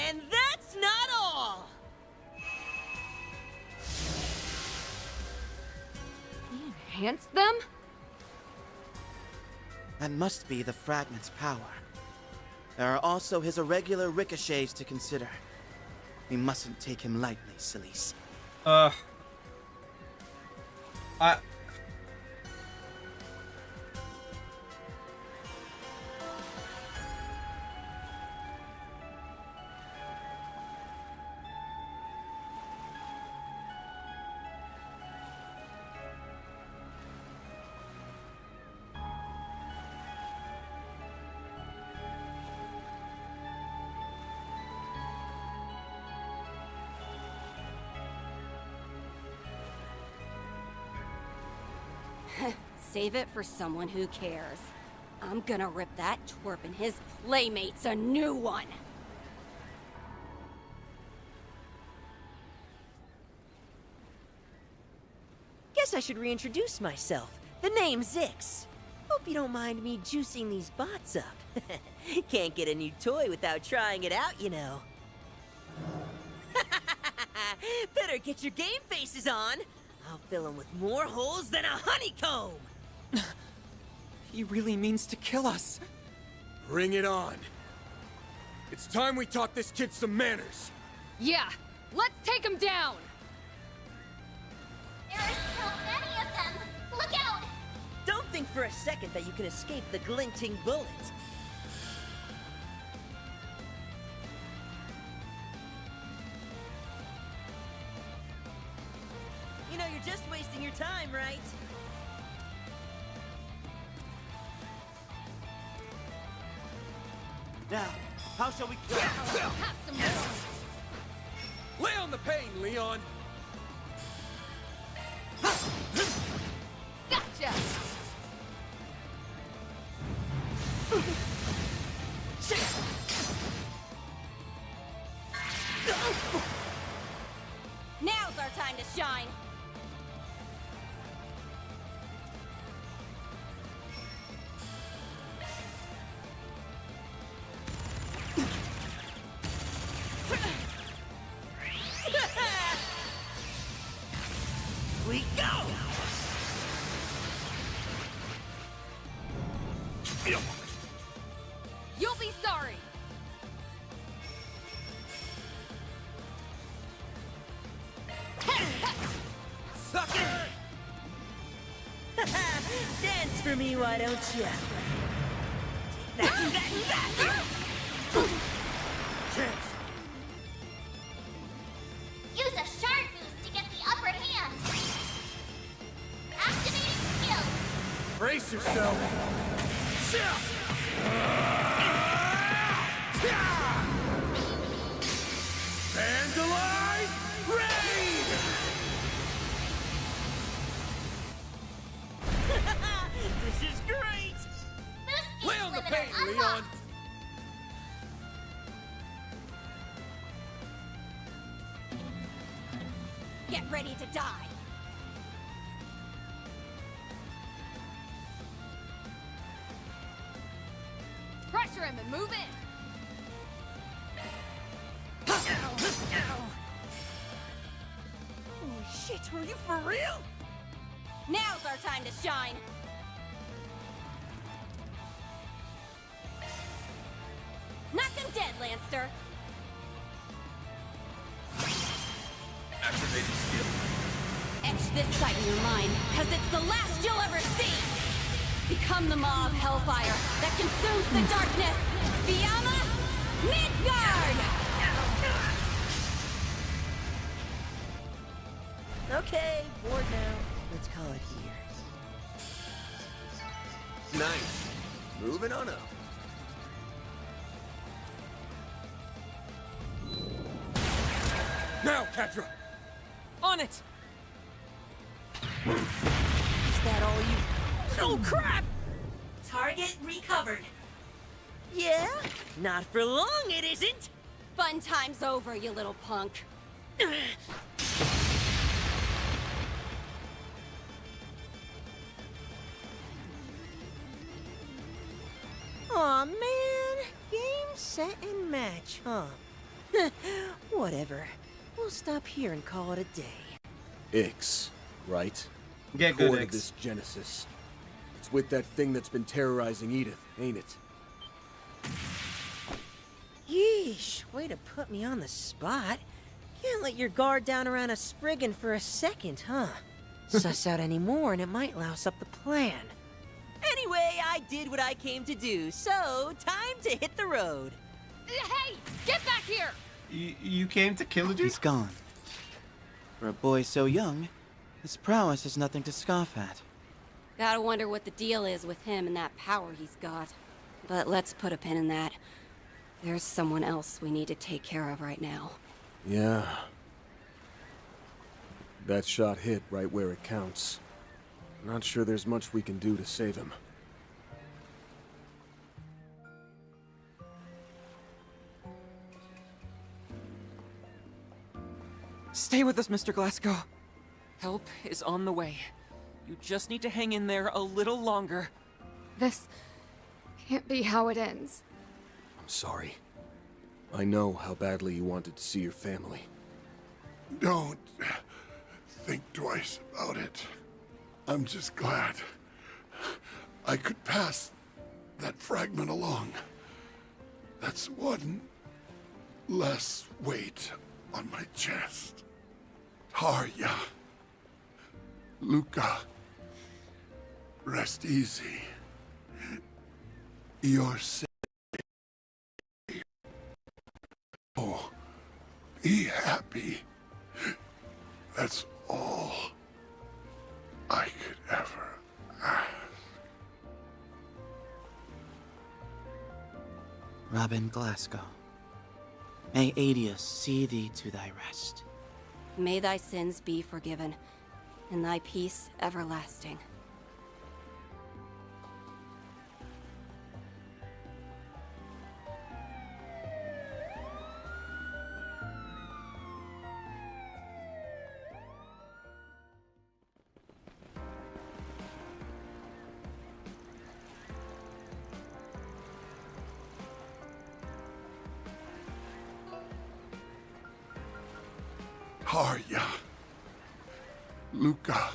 And that's not all! He enhanced them? That must be the fragment's power. There are also his irregular ricochets to consider. We mustn't take him lightly, Celise. Save it for someone who cares. I'm gonna rip that twerp and his playmates a new one. Guess I should reintroduce myself. The name's Zix. Hope you don't mind me juicing these bots up. Can't get a new toy without trying it out, you know. Better get your game faces on. I'll fill them with more holes than a honeycomb. He really means to kill us. Bring it on. It's time we taught this kid some manners. Yeah, let's take him down! There are so many of them! Look out! Don't think for a second that you can escape the glinting bullets. You know, you're just wasting your time, right? Now, how shall we kill him? Have some more. Lay on the pain, Leon! Gotcha. Now's our time to shine. We go! You'll be sorry. Sucker! Dance for me, why don't you? Use a shard boost to get the upper hand! Activating skill! Brace yourself! Vandalize! Raid! This is great! Boost Lay gauge on the limiter pain, Leon! unlocked! Get ready to die. Pressure him and move in. Holy shit, are you for real? Now's our time to shine. Knock him dead, Lancer. Activating skill. Etch this sight in your mind, because it's the last you'll ever see! Become the maw of Hellfire that consumes the darkness! Fiamma Midgard! Okay, bored now. Let's call it here. Nice. Moving on up. Now, Catra! On it! Is that all you... Oh, crap! Target recovered. Yeah? Not for long, it isn't! Fun time's over, you little punk. Aw, man. Game, set, and match, huh? Whatever. We'll stop here and call it a day. Ix, right? Get good, Core to Ix. this Genesis. It's with that thing that's been terrorizing Edith, ain't it? Yeesh, way to put me on the spot. Can't let your guard down around a Spriggan for a second, huh? Suss out any more and it might louse up the plan. Anyway, I did what I came to do, so time to hit the road. Hey, get back here. You came to kill a dude? He's gone. For a boy so young, his prowess is nothing to scoff at. Gotta wonder what the deal is with him and that power he's got. But let's put a pin in that. There's someone else we need to take care of right now. Yeah. That shot hit right where it counts. Not sure there's much we can do to save him. Stay with us, Mr. Glasgow. Help is on the way. You just need to hang in there a little longer. This can't be how it ends. I'm sorry. I know how badly you wanted to see your family. Don't think twice about it. I'm just glad I could pass that fragment along. That's one less weight on my chest. Tarja. Luca, rest easy. You're safe. Oh, be happy. That's all I could ever ask. Robin Glasgow, may Adius see thee to thy rest. May thy sins be forgiven, and thy peace everlasting. Arya. Luca,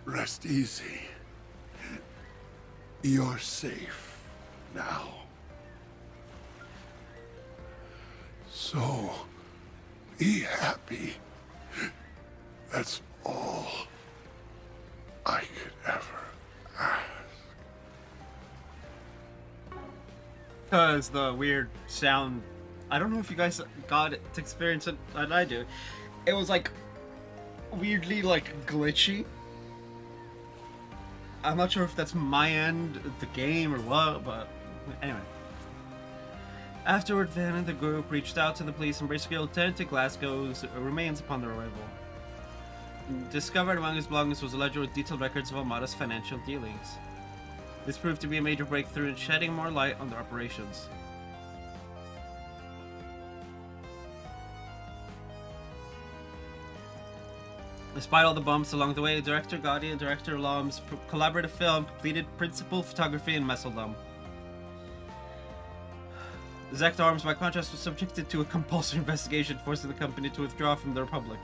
rest easy. You're safe now. So, be happy. That's all I could ever ask. Because the weird sound, I don't know if you guys got to experience it, and I do. It was like weirdly like glitchy. I'm not sure if that's my end of the game or what, but anyway. Afterward, Van and the group reached out to the police and basically returned to Glasgow's remains upon their arrival. Discovered among his belongings was a ledger with detailed records of Almada's financial dealings. This proved to be a major breakthrough in shedding more light on their operations. Despite all the bumps along the way, Director Gotti and Director Lom's collaborative film completed principal photography in Messeldom. Zect Arms, by contrast, was subjected to a compulsory investigation, forcing the company to withdraw from the Republic.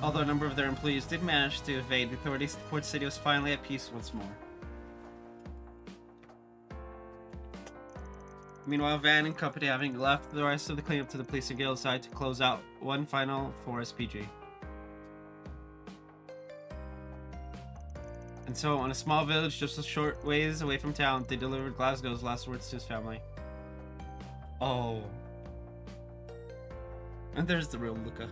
Although a number of their employees did manage to evade, the authorities, the port city was finally at peace once more. Meanwhile, Van and company, having left the rest of the cleanup to the police and guild side to close out one final Forest PG. And so, on a small village just a short ways away from town, they delivered Glasgow's last words to his family. Oh. And there's the real Luca.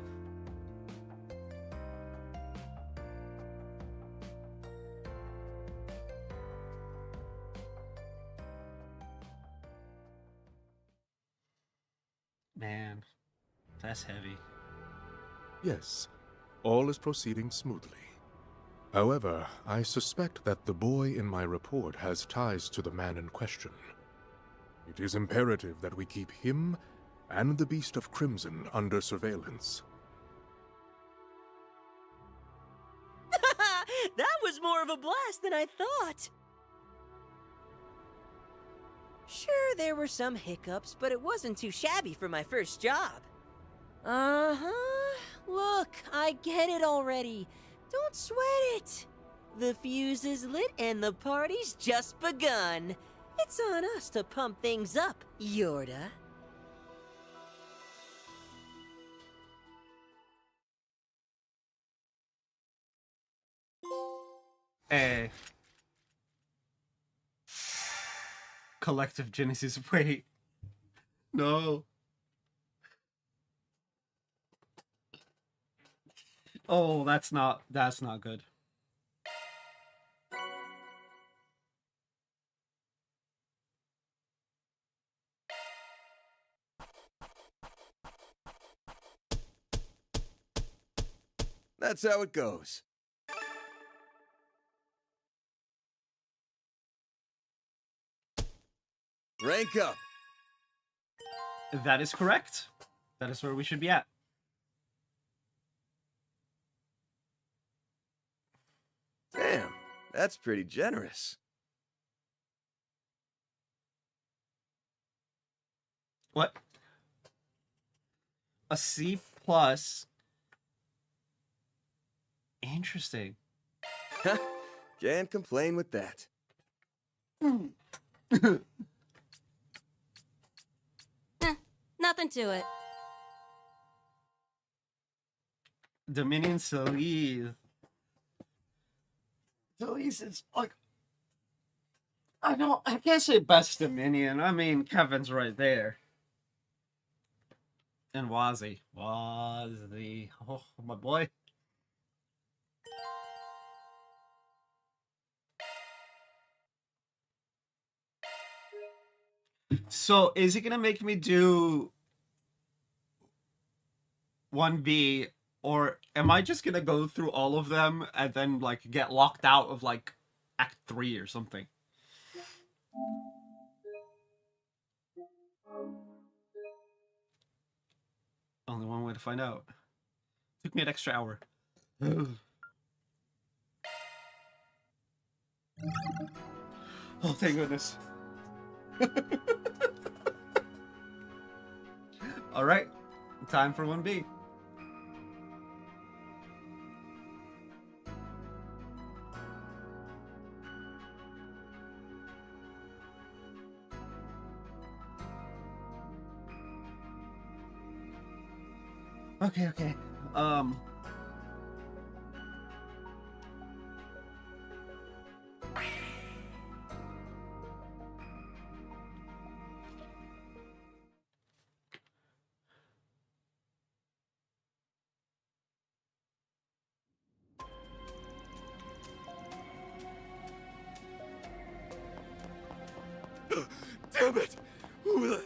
Man, that's heavy. Yes, all is proceeding smoothly. However, I suspect that the boy in my report has ties to the man in question. It is imperative that we keep him and the Beast of Crimson under surveillance. That was more of a blast than I thought. Sure, there were some hiccups, but it wasn't too shabby for my first job. Uh-huh. Look, I get it already. Don't sweat it. The fuse is lit and the party's just begun. It's on us to pump things up, Yorda. Hey. Collective Genesis. Wait. No. Oh, that's not good. That's how it goes. Rank up. That is correct. That is where we should be at. Damn, that's pretty generous. What? A C plus. Interesting. Can't complain with that. nothing to it. Dominion Celise. Celise is like, I can't say best Dominion. I mean, Kevin's right there. And Wazzy. Wazzy. Oh, my boy. So, is he gonna make me do 1B, or am I just gonna go through all of them and then, like, get locked out of, like, Act 3 or something? Only one way to find out. Took me an extra hour. Oh, thank goodness. Alright, time for 1B. Okay. Damn it! Who the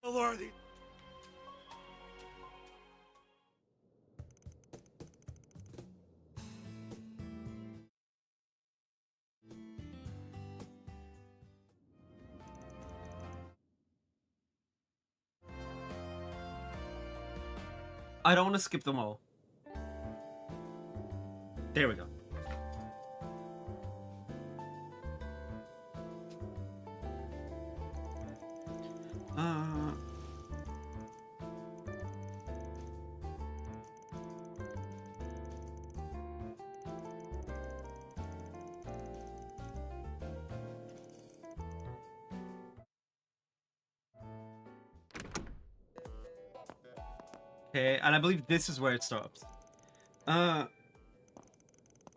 hell are these? I don't want to skip them all. There we go. Okay, and I believe this is where it stops.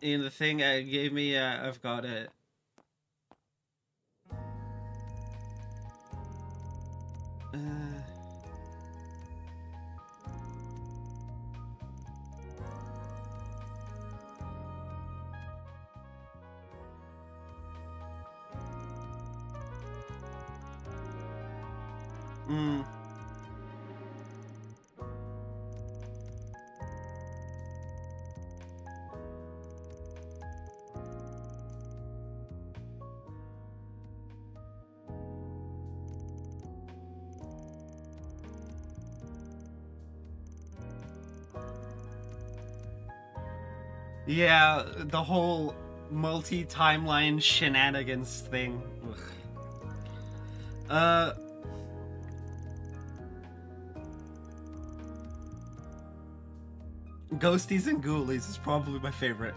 In the thing it gave me, I've got it. Yeah, the whole multi-timeline shenanigans thing. Ugh. Ghosties and Ghoulies is probably my favorite.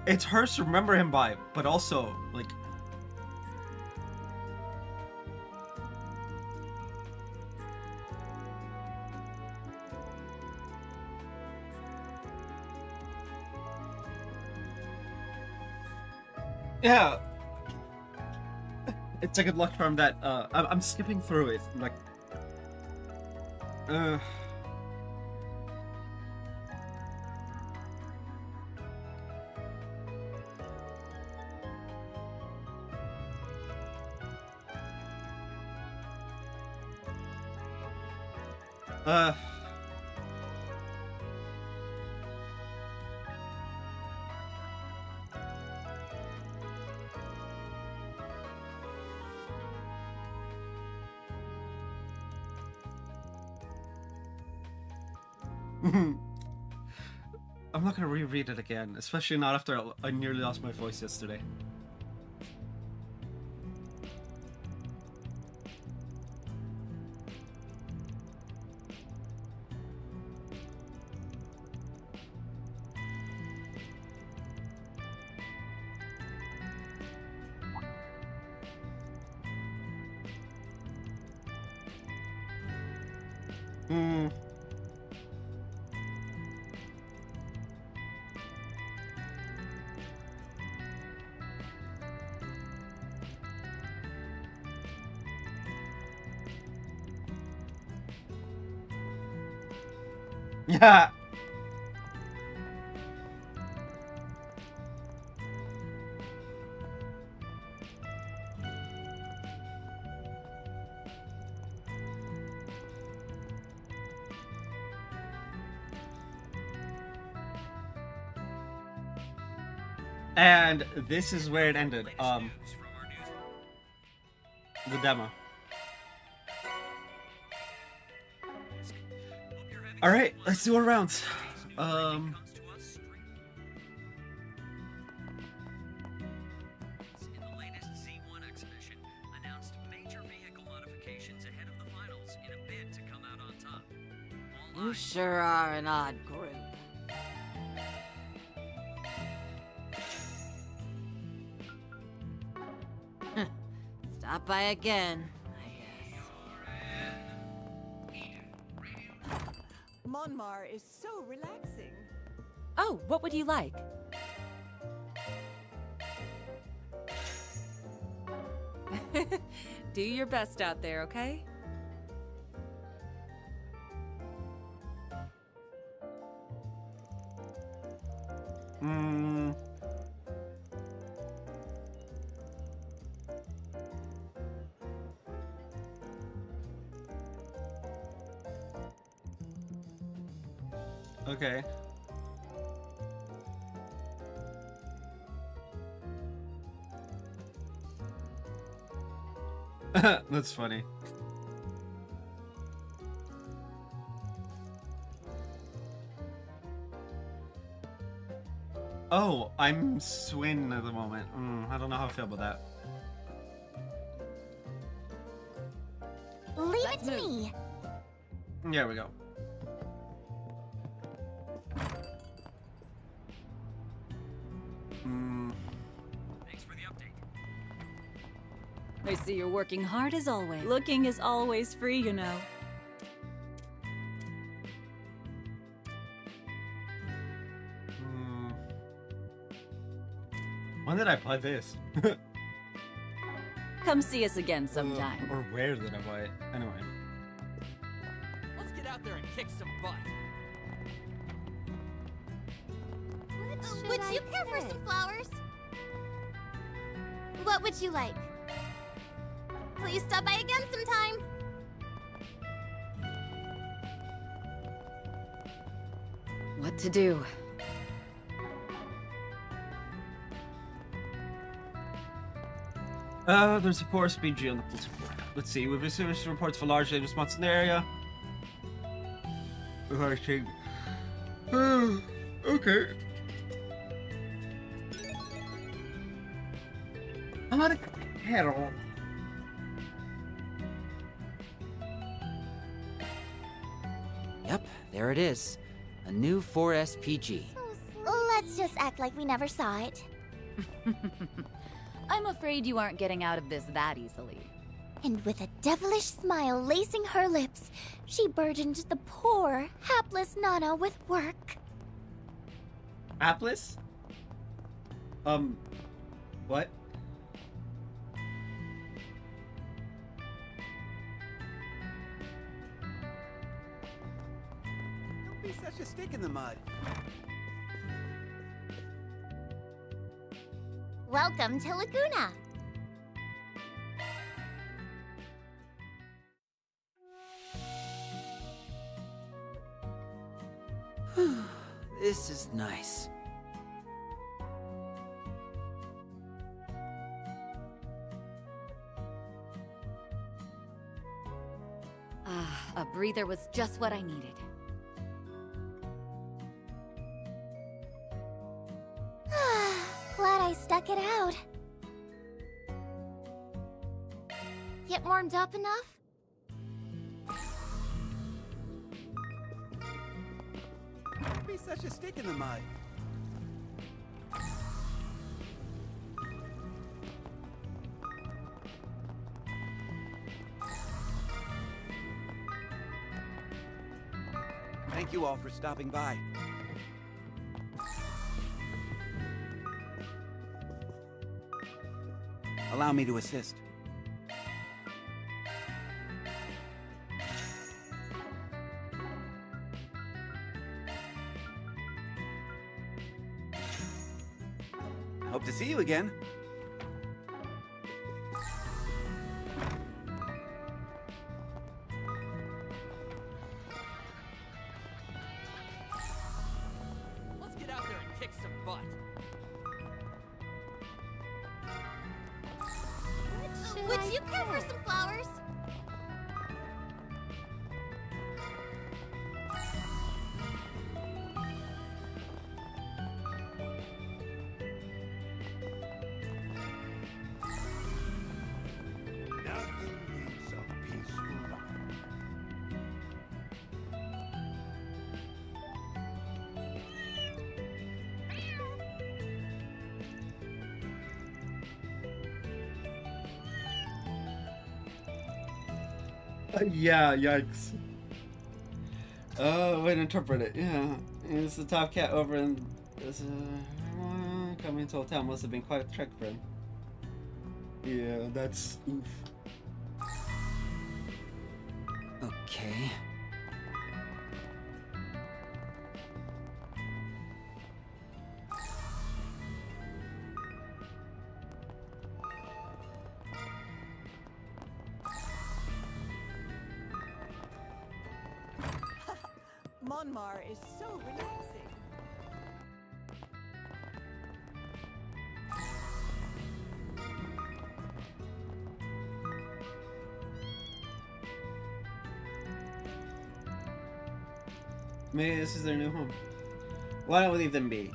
It's hers to remember him by, but also, like... Yeah. It's a good luck charm that, I'm skipping through it, like... I'm not gonna reread it again, especially not after I nearly lost my voice yesterday. Hmm. Yeah. And this is where it ended. The demo. All right, let's do our rounds. In the latest Z1 exhibition, announced major vehicle modifications ahead of the finals in a bid to come out on top. You sure are an odd group. Stop by again, I guess. Monmar is so relaxing. Oh, what would you like? Do your best out there, okay? Hmm. Okay. That's funny. Oh, I'm Swin at the moment. I don't know how I feel about that. Leave it to me. There we go. Thanks for the update. I see you're working hard as always. Looking is always free, you know. When did I play this? Come see us again sometime. Or where did I play it? Anyway. Let's get out there and kick some butt. Would you care for some flowers? What would you like? Please stop by again sometime. What to do? There's a forest BG on the police report. Let's see, we've received reports for large dangerous spots in the area. Okay. I'm out of kettle. Yep, there it is. A new 4S PG. Let's just act like we never saw it. I'm afraid you aren't getting out of this that easily. And with a devilish smile lacing her lips, she burdened the poor, hapless Nana with work. Hapless? What? Don't be such a stick in the mud. Welcome to Laguna. This is nice. A breather was just what I needed. Glad I stuck it out. Get warmed up enough? Don't be such a stick in the mud. Thank you all for stopping by. Allow me to assist. Hope to see you again. Let's get out there and kick some butt. Would you care for some flowers? Nothing is a peaceful life. Yeah, yikes. Oh, way to interpret it. Yeah, it's the top cat over in this. Coming to Old Town must have been quite a trek for him. Yeah, that's oof. Okay. Monmar is so relaxing. Maybe this is their new home. Why don't we leave them be?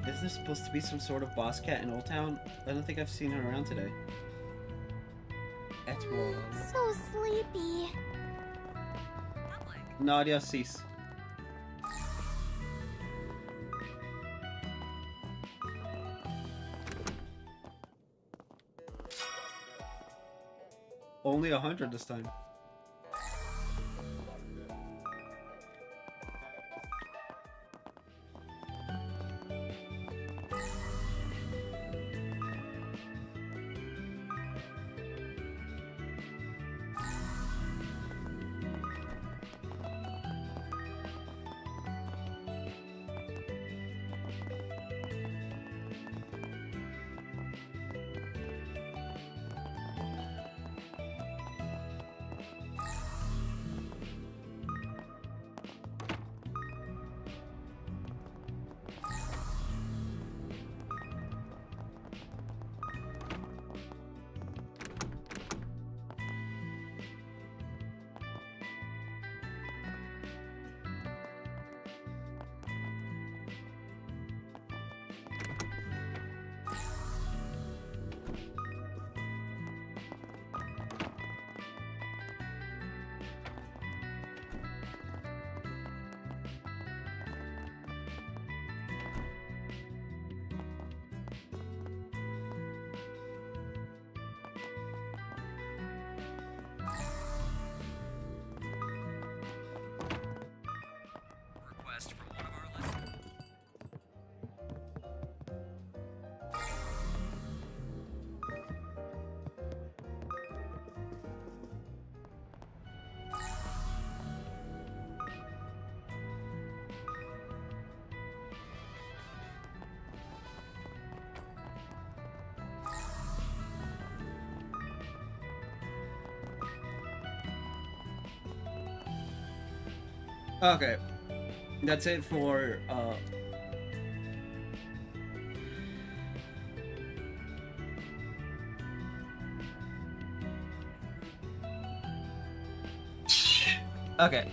Is there supposed to be some sort of boss cat in Old Town? I don't think I've seen her around today. At all. So sleepy. No, adios, cease. Only 100 this time. Request from one of our listeners. Okay. That's it for okay.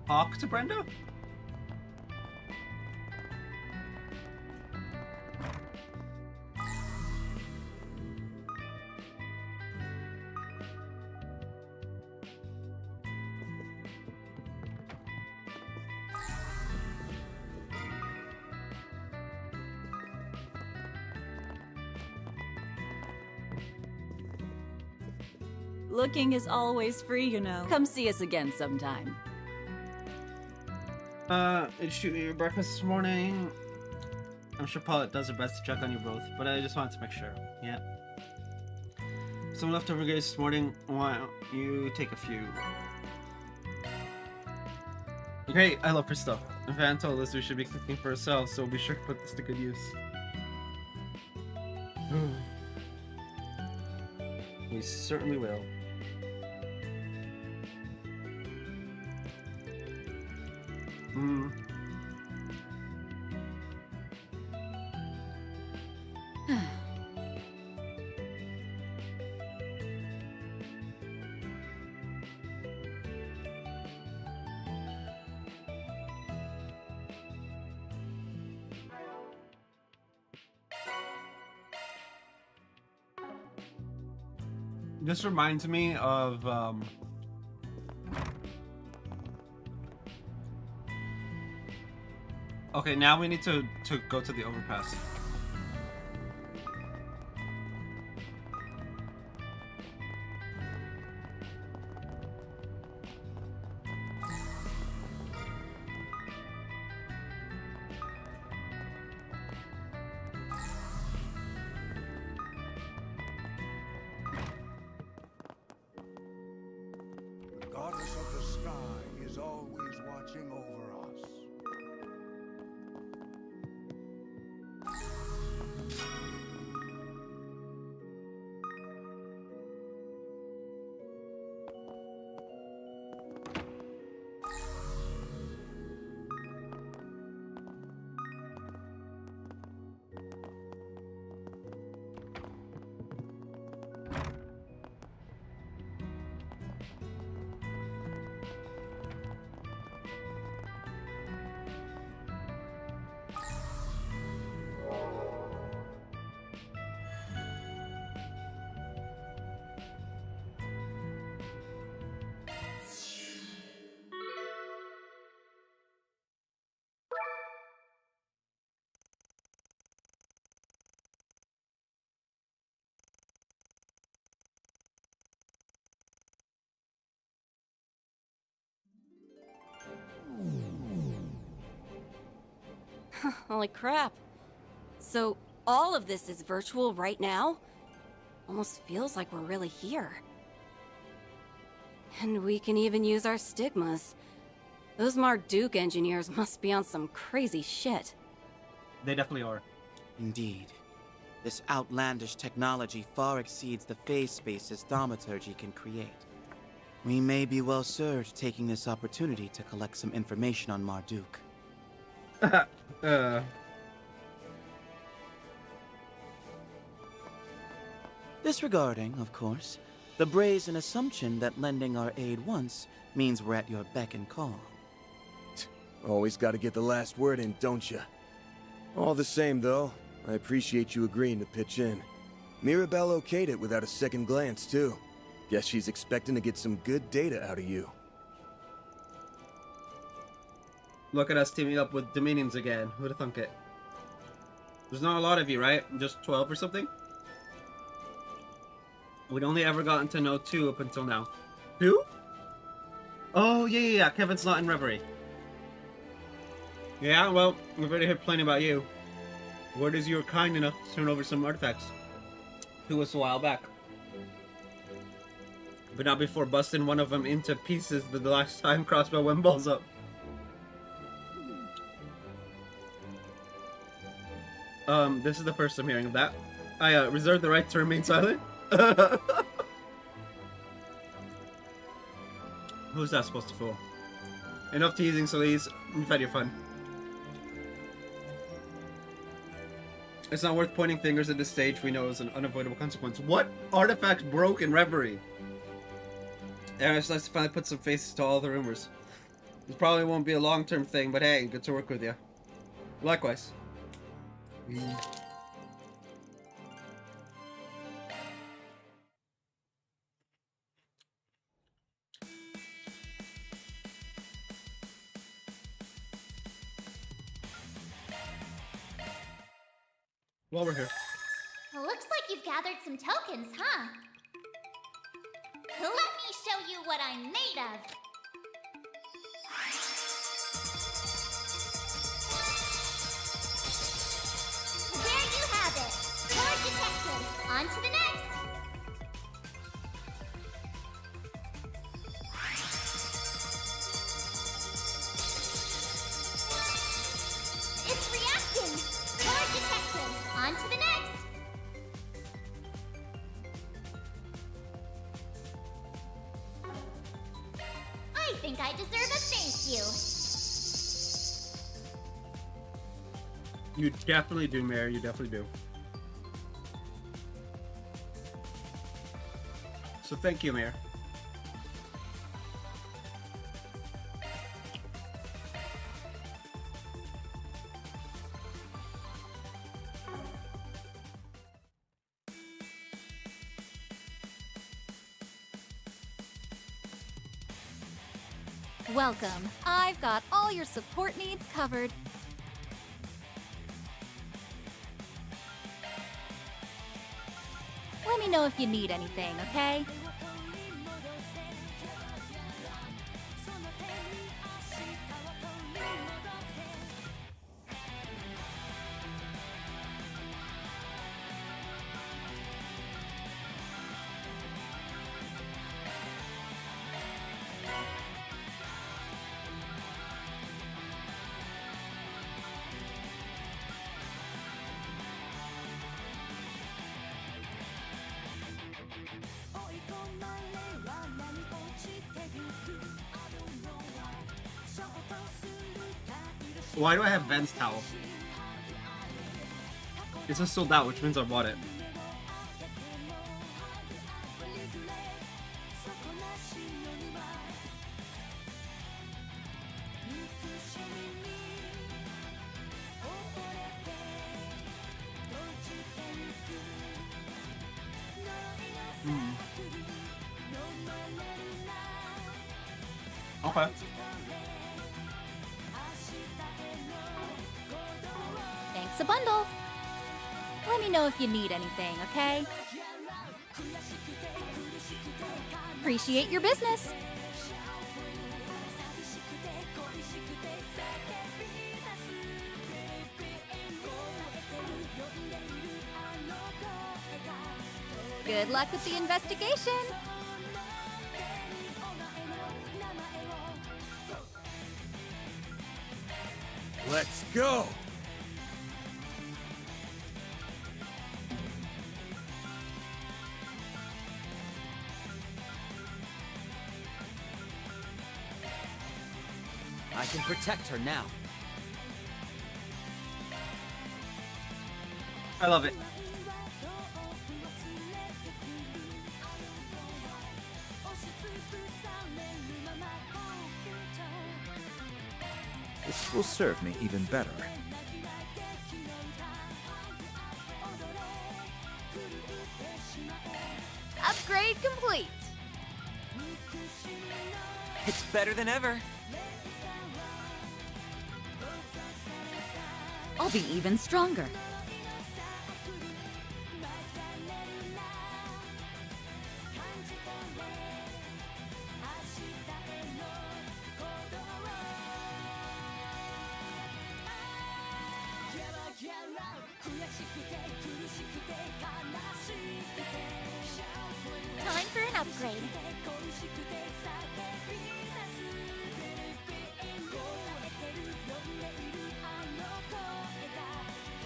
Talk to Brenda? Looking is always free, you know. Come see us again sometime. Did you eat your breakfast this morning? I'm sure Paulette does her best to check on you both, but I just wanted to make sure. Yeah. Some leftover goodies this morning. Why don't you take a few? Great, I love her stuff. Van told us we should be cooking for ourselves, so we'll be sure to put this to good use. We certainly will. This reminds me of okay, now we need to go to the overpass. The goddess of the sky is always watching over us. Holy crap. So, all of this is virtual right now? Almost feels like we're really here. And we can even use our stigmas. Those Marduk engineers must be on some crazy shit. They definitely are. Indeed. This outlandish technology far exceeds the phase spaces thaumaturgy can create. We may be well served taking this opportunity to collect some information on Marduk. Disregarding, of course, the brazen assumption that lending our aid once means we're at your beck and call. Always gotta get the last word in, don't ya? All the same, though, I appreciate you agreeing to pitch in. Mirabelle okayed it without a second glance, too. Guess she's expecting to get some good data out of you. Look at us teaming up with Dominions again. Who'd have thunk it? There's not a lot of you, right? Just 12 or something? We'd only ever gotten to know 2 up until now. 2? Oh, yeah. Kevin's not in Reverie. Yeah, well, we've already heard plenty about you. Word is you were kind enough to turn over some artifacts to us a while back. But not before busting one of them into pieces the last time Crossbow went balls up. This is the first I'm hearing of that. I reserve the right to remain silent. Who's that supposed to fool? Enough teasing, Solis. You've had your fun. It's not worth pointing fingers at this stage. We know is an unavoidable consequence. What artifacts broke in Reverie? Yeah, it's nice to finally put some faces to all the rumors. This probably won't be a long-term thing, but hey, good to work with you. Likewise. While we're here. Looks like you've gathered some tokens, huh? Let me show you what I'm made of. There you have it. Core detected. On to the next. It's reacting. Core detected. On to the next. I think I deserve a thank you. You definitely do, Mary. You definitely do. So thank you, Mayor. Welcome. I've got all your support needs covered. Let me know if you need anything, okay? Why do I have Ben's towel? It's just sold out, which means I bought it. Okay. Thanks a bundle. Let me know if you need anything, okay? Appreciate your business. Good luck with the investigation. Let's go! I can protect her now. I love it. This will serve me even better. Upgrade complete. It's better than ever. I'll be even stronger. Time for an upgrade.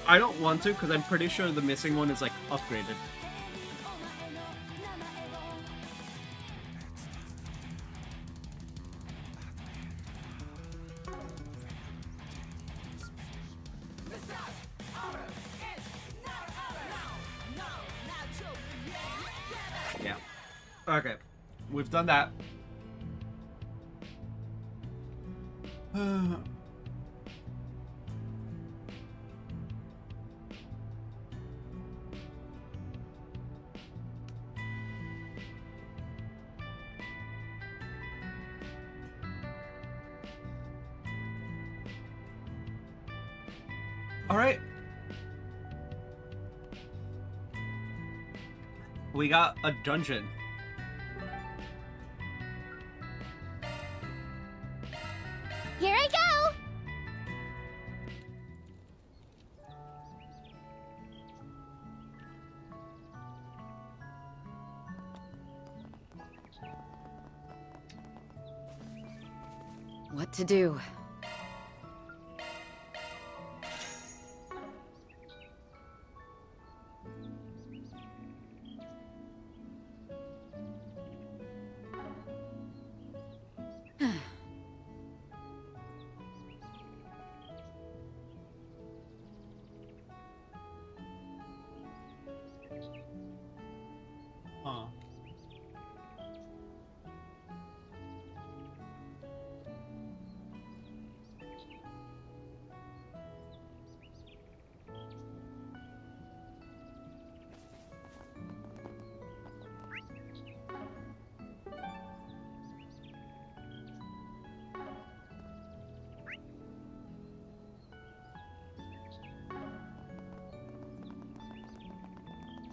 I don't want to because I'm pretty sure the missing one is like upgraded. Yeah. Okay. We've done that. All right. We got a dungeon. What to do? Huh.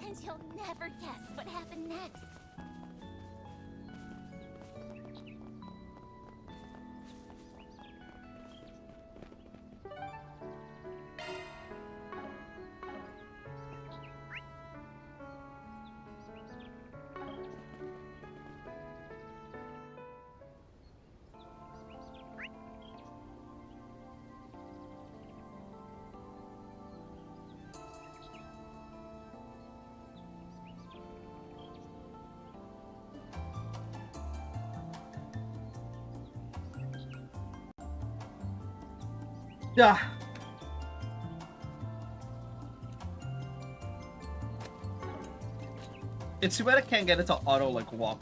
And you'll never guess what happened next. Yeah. It's too bad I can't get it to auto like walk.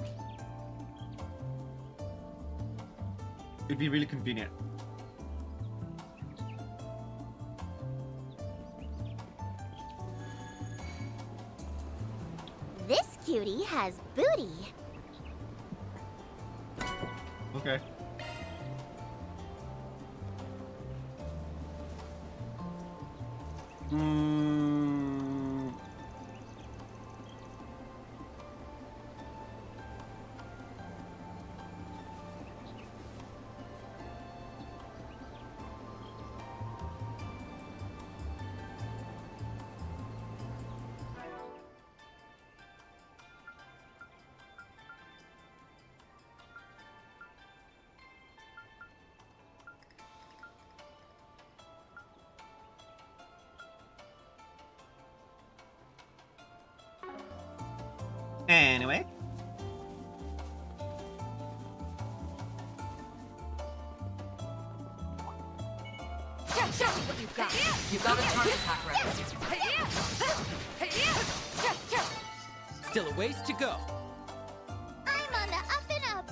It'd be really convenient. This cutie has booty. Okay. Anyway. Show me what you've got. You've got a charge attack ready. Still a ways to go. I'm on the up and up.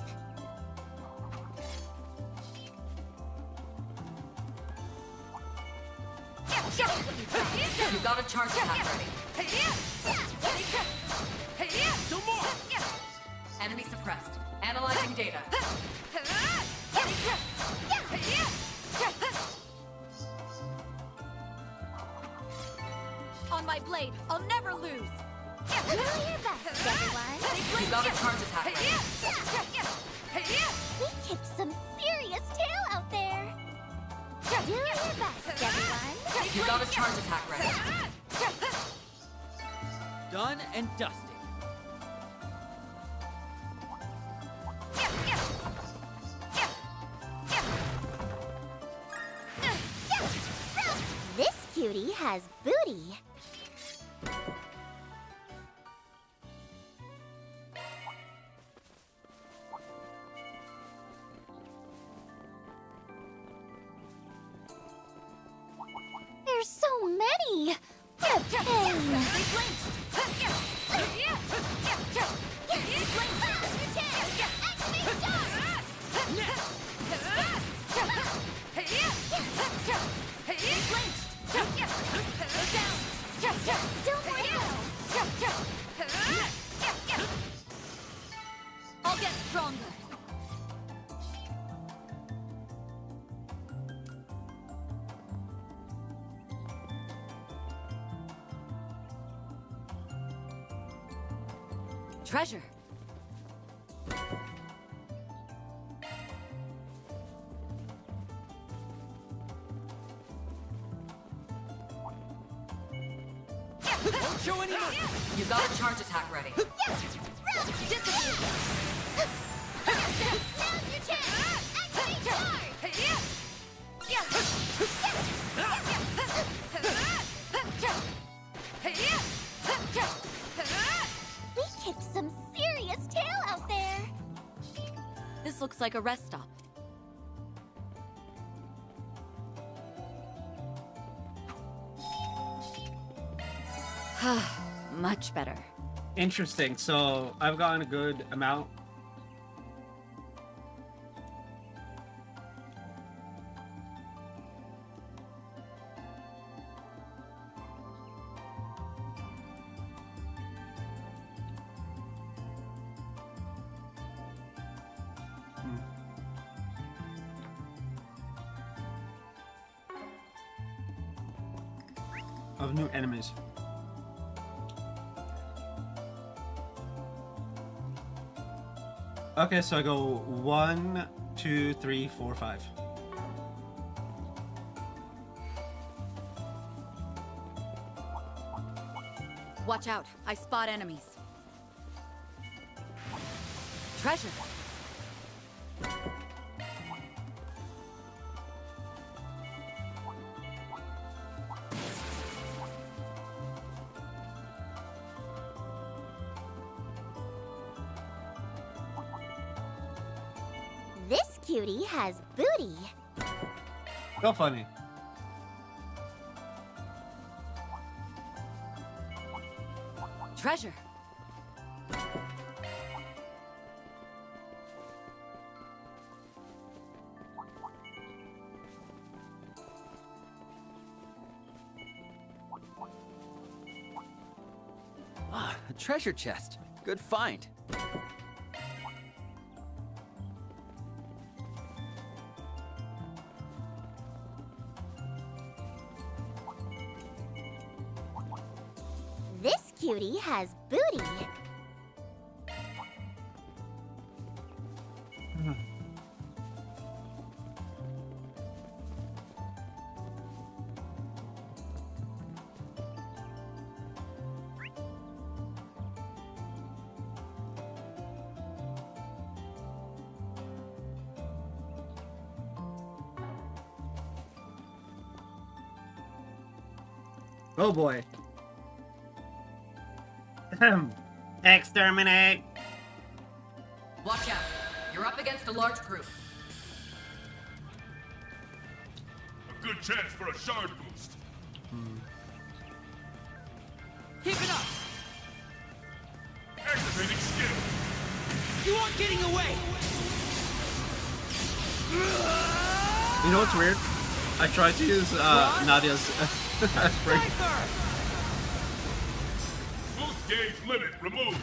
Show me what you've got. You've got a charge attack ready. Still more. Enemy suppressed. Analyzing data. On my blade, I'll never lose. Do your best, everyone. You've got a charge attack ready. We kicked some serious tail out there. Do your best, everyone. You've got a charge attack ready. Done and dusted. This cutie has booty. There's so many. What a pain. Still more to go. I'll get stronger. Treasure. Won't show any mercy. You've got a charge attack ready. Now's your chance! Activate charge! We kicked some serious tail out there! This looks like a rest stop. Much better. Interesting. So I've gotten a good amount. Of new enemies. Okay, so I go 1, 2, 3, 4, 5. Watch out. I spot enemies. Treasure. This cutie has booty. So funny. Treasure. Ah, a treasure chest. Good find. This cutie has booty. Oh boy. Exterminate! Watch out. You're up against a large group. A good chance for a shard boost. Keep it up! Activating skill. You aren't getting away! You know what's weird? I tried to use Nadia's spring. Boost gauge limit removed.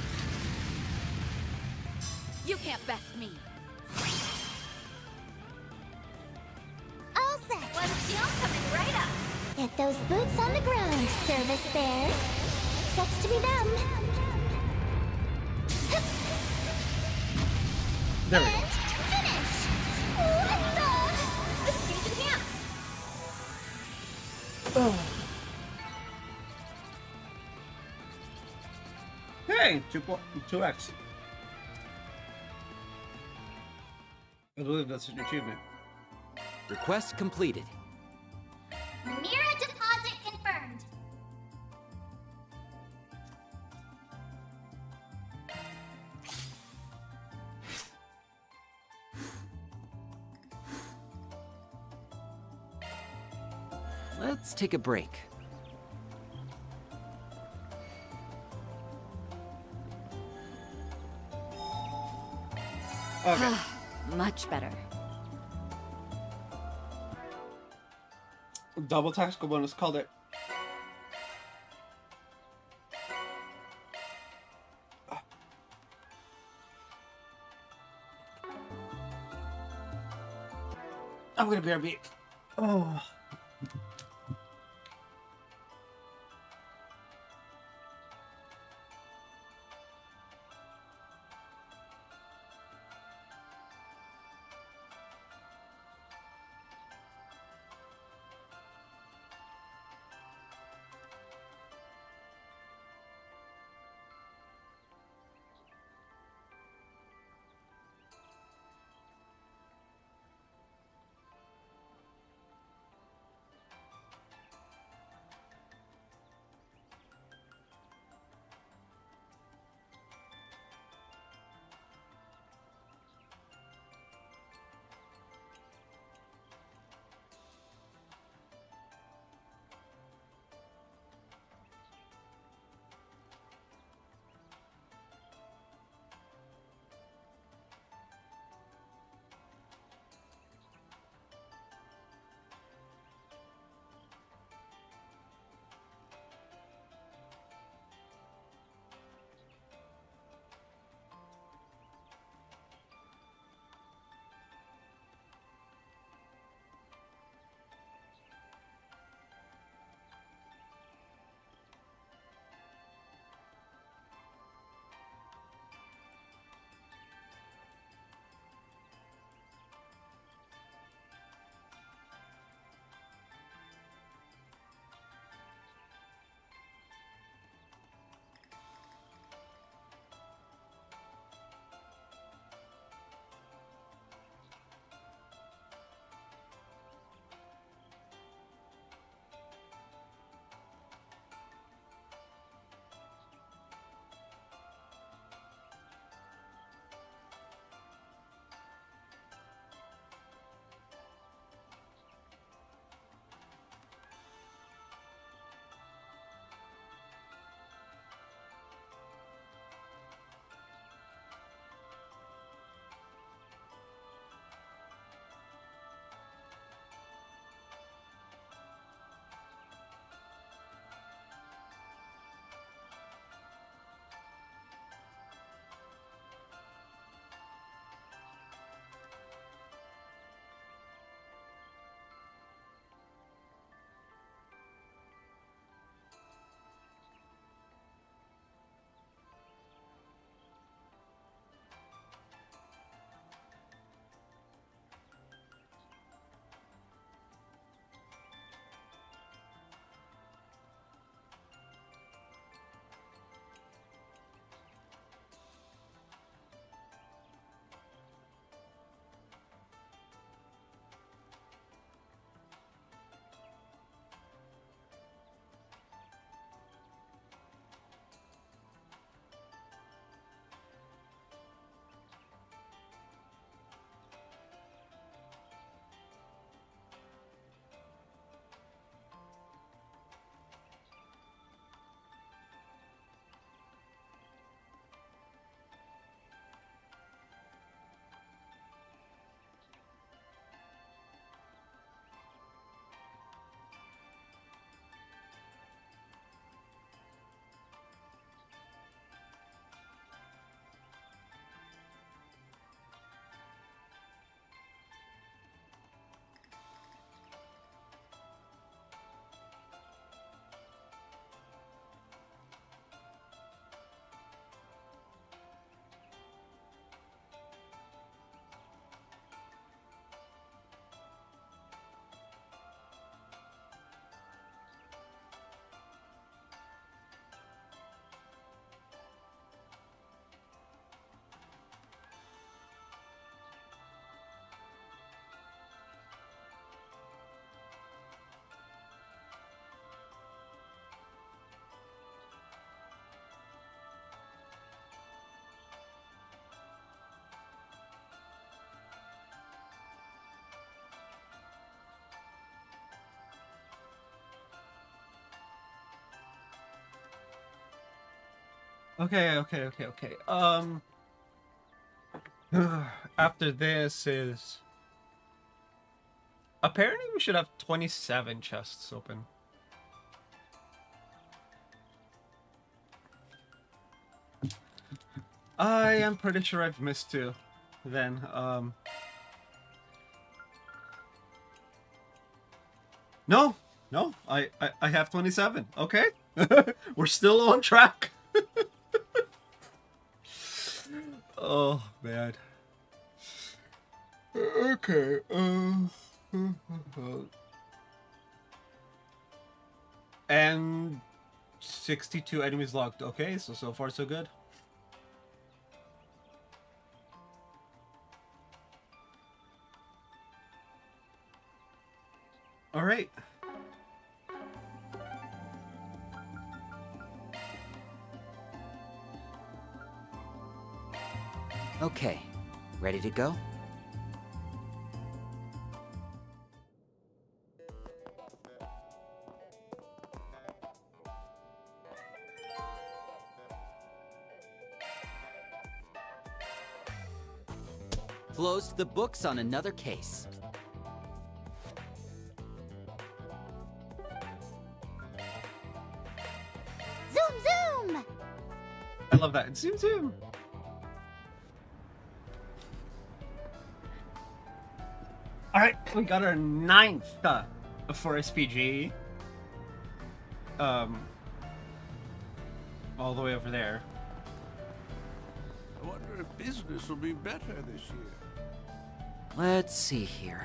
You can't best me. All set. One shield coming right up. Get those boots on the ground, service bears. Sucks to be them. There we go. And finish. What the? This gauge enhanced. Oh. Hey, 2x. I believe that's an achievement. Request completed. Mira deposit confirmed. Let's take a break. Okay. Much better. Double tactical bonus, called it. I'm gonna BRB. Oh. Okay. After this is... Apparently we should have 27 chests open. I am pretty sure I've missed 2. Then, No, I have 27. Okay. We're still on track. Oh, man. Okay. And 62 enemies locked. Okay, so far so good. All right. Okay, ready to go? Closed the books on another case. Zoom, zoom! I love that. Zoom, zoom. All right, we got our 9th for SPG. All the way over there. I wonder if business will be better this year. Let's see here.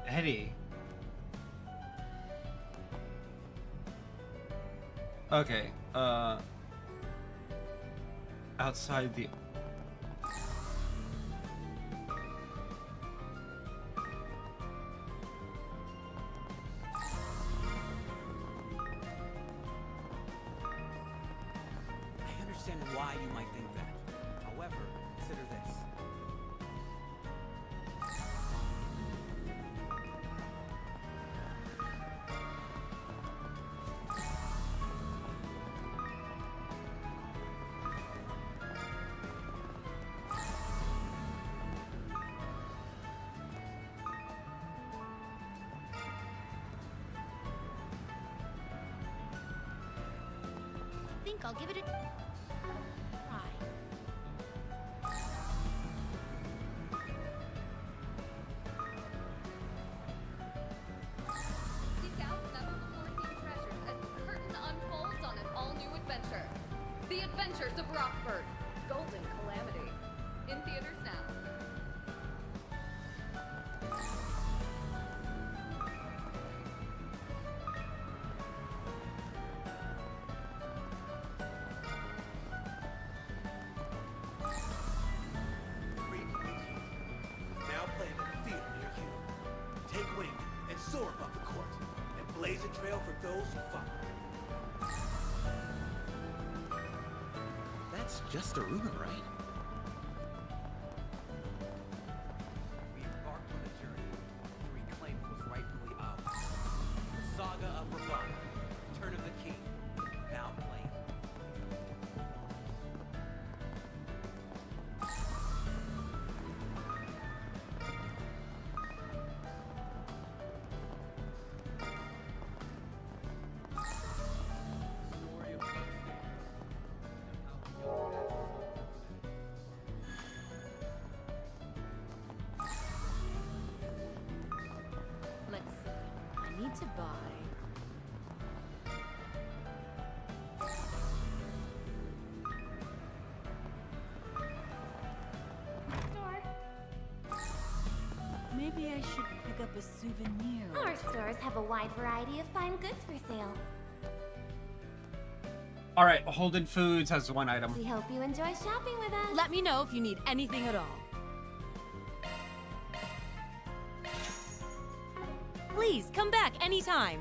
Eddie. Okay, outside the... I understand why you might think that. However, consider this. I think I'll give it a try. Seek out never-before-seen treasures as the curtain unfolds on an all-new adventure. The Adventures of Rockford. Golden Calamity. In theaters now. Now playing at a theater near you. Take wing and soar above the court, and blaze a trail for those who follow. That's just a rumor, right? We embarked on a journey to reclaim what was rightfully ours. The saga of Ravana, Turn of the Key, now playing. Story of Let's see. I need to buy. Maybe I should pick up a souvenir. Our stores have a wide variety of fine goods for sale. All right, Holden Foods has 1 item. We hope you enjoy shopping with us. Let me know if you need anything at all. Please come back anytime.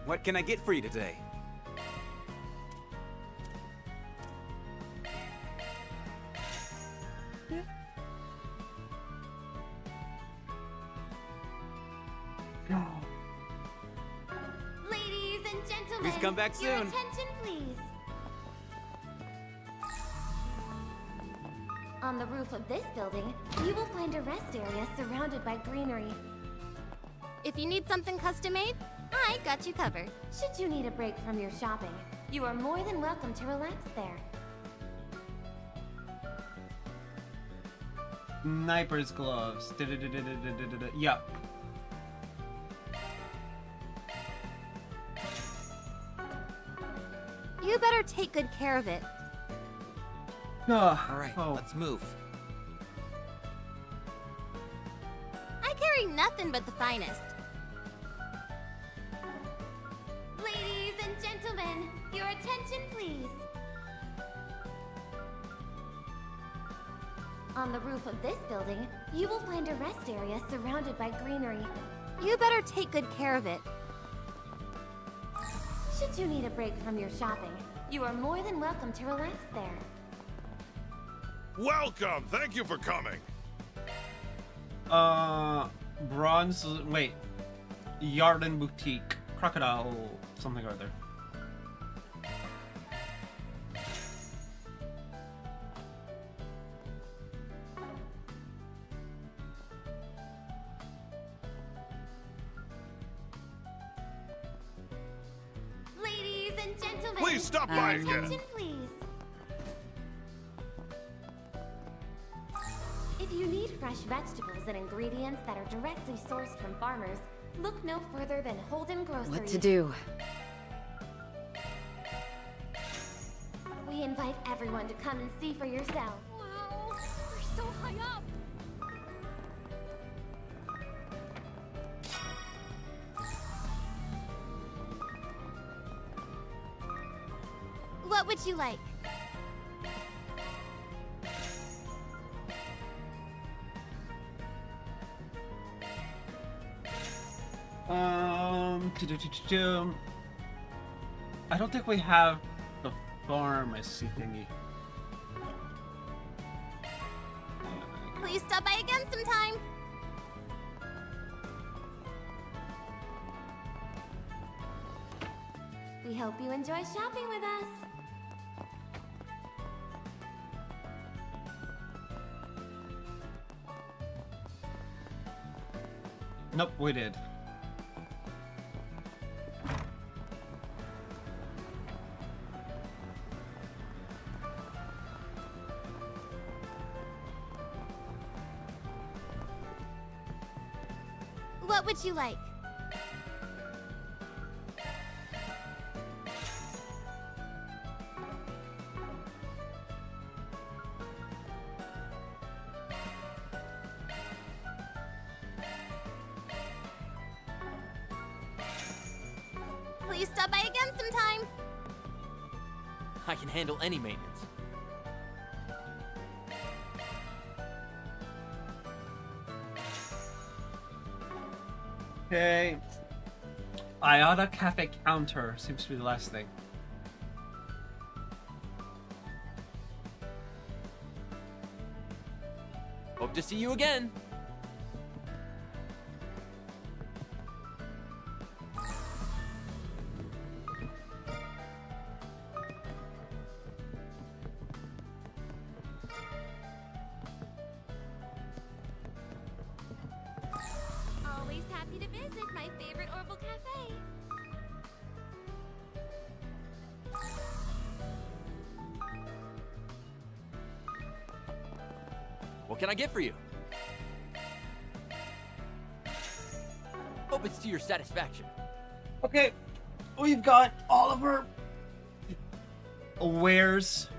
What can I get for you today? Ladies and gentlemen, Please come back your soon. attention, please. On the roof of this building, you will find a rest area surrounded by greenery. If you need something custom made, I got you covered. Should you need a break from your shopping, you are more than welcome to relax there. Sniper's gloves. Da-da-da-da-da-da-da-da. Yeah. You better take good care of it. All right, let's move. I carry nothing but the finest. Ladies and gentlemen, your attention, please. On the roof of this building, you will find a rest area surrounded by greenery. You better take good care of it. Should you need a break from your shopping, you are more than welcome to relax there. Welcome! Thank you for coming! Bronze. Wait. Yarden Boutique. Crocodile. Something or other. Ladies and gentlemen, Please stop by again. attention, please. If you need fresh vegetables and ingredients that are directly sourced from farmers, look no further than Holden Grocery. What to do? We invite everyone to come and see for yourself. Wow, we're so high up. What would you like? I don't think we have the pharmacy thingy. Please stop by again sometime. We hope you enjoy shopping with us. Nope, we did. What would you like? Please stop by again sometime. I can handle any maintenance. Okay. Iota Cafe counter seems to be the last thing. Hope to see you again. Always happy to visit my favorite Orbital Cafe. What can I get for you? Hope it's to your satisfaction. Okay, we've got all of our wares.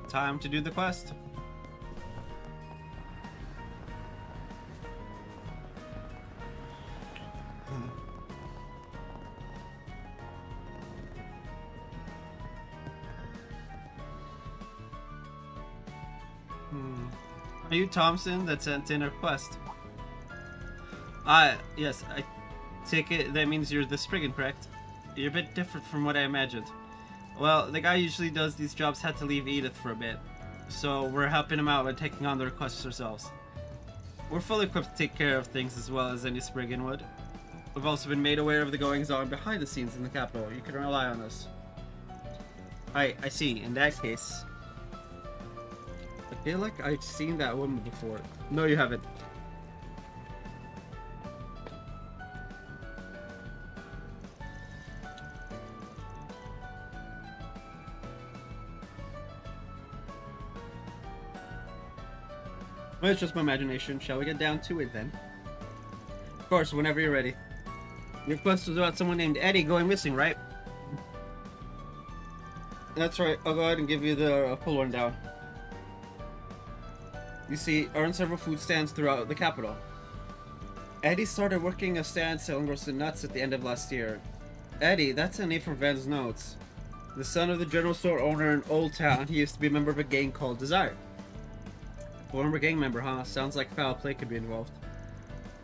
Time to do the quest. Are you Thompson that sent in a request? Yes, I take it that means you're the Spriggan, correct? You're a bit different from what I imagined. Well, the guy who usually does these jobs had to leave Edith for a bit, so we're helping him out by taking on the requests ourselves. We're fully equipped to take care of things as well as any Spriggan would. We've also been made aware of the goings-on behind the scenes in the capital. You can rely on us. I see. In that case, I feel like I've seen that woman before. No, you haven't. Well, it's just my imagination. Shall we get down to it then? Of course, whenever you're ready. Your quest was about someone named Eddie going missing, right? That's right. I'll go ahead and give you the full rundown. You see, I run several food stands throughout the capital. Eddie started working a stand selling roasted nuts at the end of last year. Eddie, that's a name from Van's notes. The son of the general store owner in Old Town, he used to be a member of a gang called Desire. Former gang member, huh? Sounds like foul play could be involved.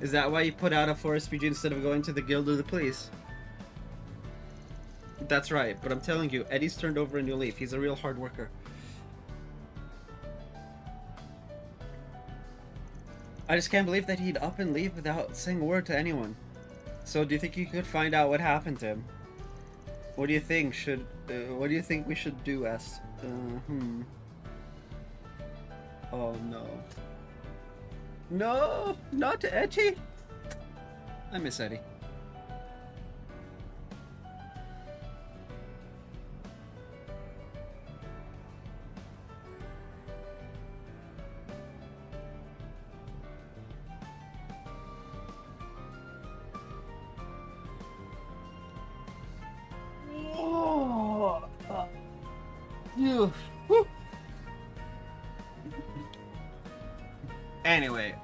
Is that why you put out a forest PG instead of going to the Guild of the Police? That's right, but I'm telling you, Eddie's turned over a new leaf. He's a real hard worker. I just can't believe that he'd up and leave without saying a word to anyone. So, do you think you could find out what happened to him? What do you think what do you think we should do, S? Oh no. No, not Eddie. I miss Eddie. Anyway,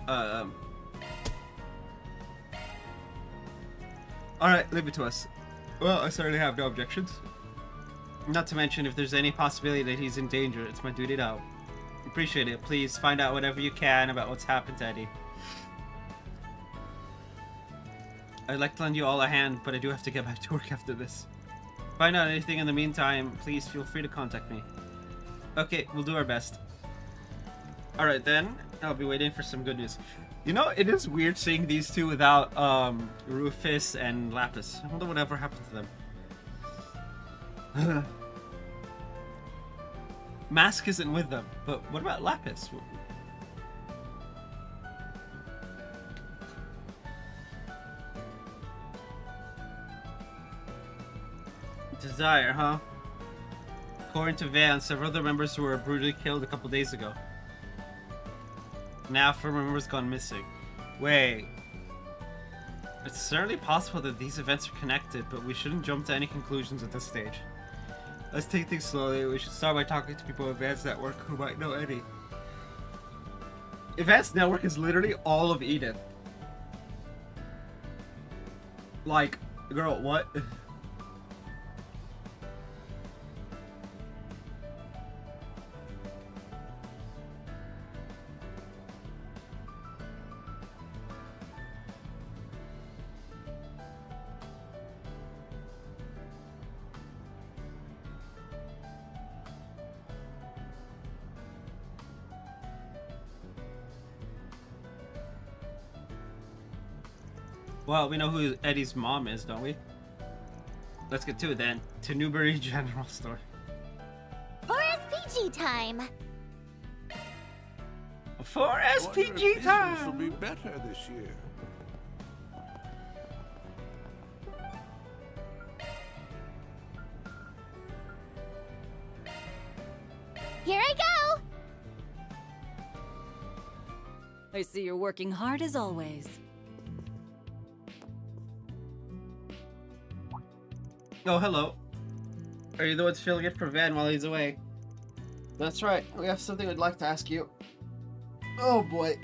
alright, leave it to us. Well, I certainly have no objections. Not to mention, if there's any possibility that he's in danger, it's my duty to help. Appreciate it. Please find out whatever you can about what's happened to Eddie. I'd like to lend you all a hand, but I do have to get back to work after this. Find out anything in the meantime, please feel free to contact me. Okay, we'll do our best. Alright then, I'll be waiting for some good news. You know, it is weird seeing these two without Rufus and Lapis. I wonder whatever happened to them. Mask isn't with them, but what about Lapis? Desire, huh? According to Van, several other members were brutally killed a couple days ago. Now 4 members gone missing. Wait. It's certainly possible that these events are connected, but we shouldn't jump to any conclusions at this stage. Let's take things slowly. We should start by talking to people at Advanced Network who might know Eddie. Advanced Network is literally all of Edith. Like, girl, what? Well, we know who Eddie's mom is, don't we? Let's get to it then. To Newbury General Store. For SPG time! For SPG Business time! will be better this year. Here I go! I see you're working hard as always. Oh, hello. Are you the ones filling it for Van while he's away? That's right. We have something we'd like to ask you. Oh, boy.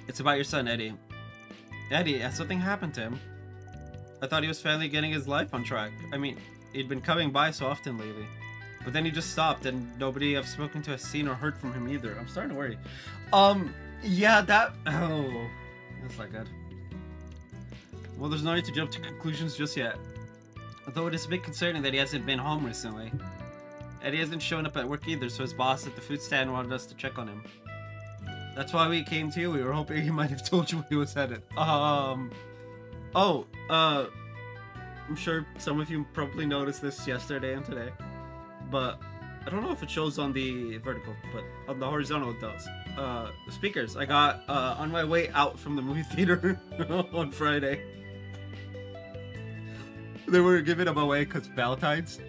It's about your son, Eddie. Eddie, has something happened to him? I thought he was finally getting his life on track. I mean, He'd been coming by so often lately. But then he just stopped, and nobody I've spoken to has seen or heard from him either. I'm starting to worry. Yeah, that... Oh, that's not good. Well, there's no need to jump to conclusions just yet. Although it is a bit concerning that he hasn't been home recently. And he hasn't shown up at work either, so his boss at the food stand wanted us to check on him. That's why we came to you. We were hoping he might have told you where he was headed. I'm sure some of you probably noticed this yesterday and today. But I don't know if it shows on the vertical, but on the horizontal it does. Speakers. I got on my way out from the movie theater on Friday. They were giving them away because Valentine's.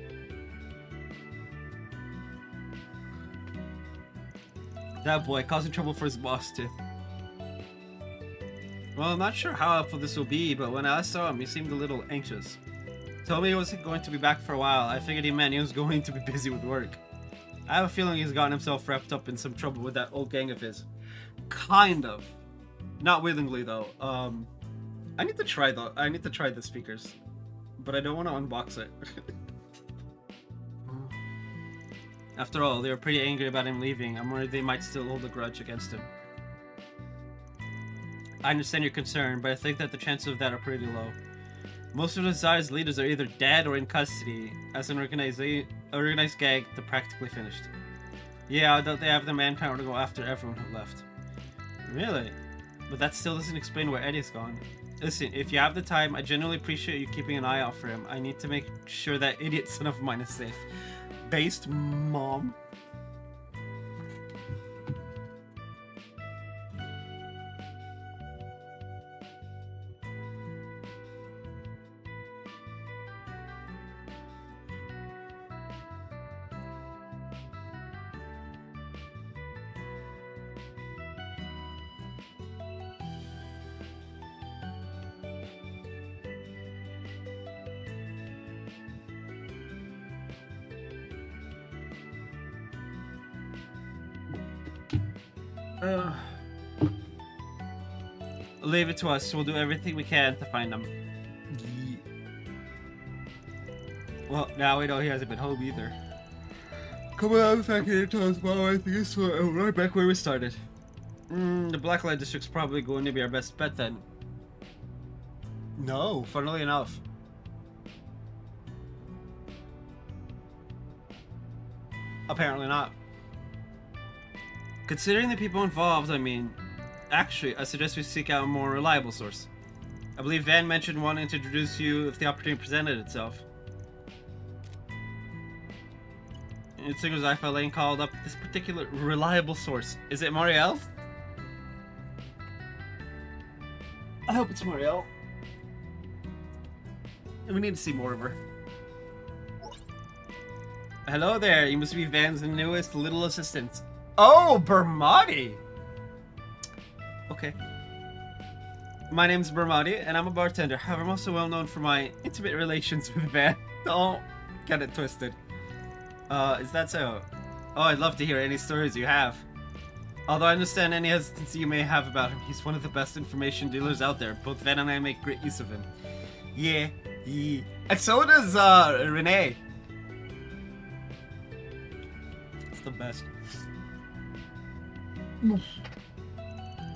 That boy causing trouble for his boss too. Well, I'm not sure how helpful this will be, but when I saw him, he seemed a little anxious. Told me he wasn't going to be back for a while. I figured he meant he was going to be busy with work. I have a feeling he's gotten himself wrapped up in some trouble with that old gang of his. Kind of. Not willingly though. I need to try the speakers. But I don't want to unbox it. After all, they were pretty angry about him leaving. I'm worried they might still hold a grudge against him. I understand your concern, but I think that the chances of that are pretty low. Most of the Zai's leaders are either dead or in custody, as an organized gang they're practically finished. Yeah, I doubt they have the manpower to go after everyone who left. Really? But that still doesn't explain where Eddie's gone. Listen, if you have the time, I genuinely appreciate you keeping an eye out for him. I need to make sure that idiot son of mine is safe. Based, Mom. Leave it to us. We'll do everything we can to find him. Well, now we know he hasn't been home either. Come on, back here and tell us about I think it's right back where we started. The Blacklight District's probably going to be our best bet then. No, funnily enough. Apparently not. Considering the people involved, I mean, actually, I suggest we seek out a more reliable source. I believe Van mentioned wanting to introduce you if the opportunity presented itself. It seems I Lane called up this particular reliable source. Is it Marielle? I hope it's Marielle. We need to see more of her. Hello there, you must be Van's newest little assistant. Oh, Bermati! Okay. My name's Bermati, and I'm a bartender. However, I'm also well known for my intimate relations with Van. Don't get it twisted. Is that so? Oh, I'd love to hear any stories you have. Although I understand any hesitancy you may have about him, he's one of the best information dealers out there. Both Van and I make great use of him. Yeah. And so does, Renee. It's the best.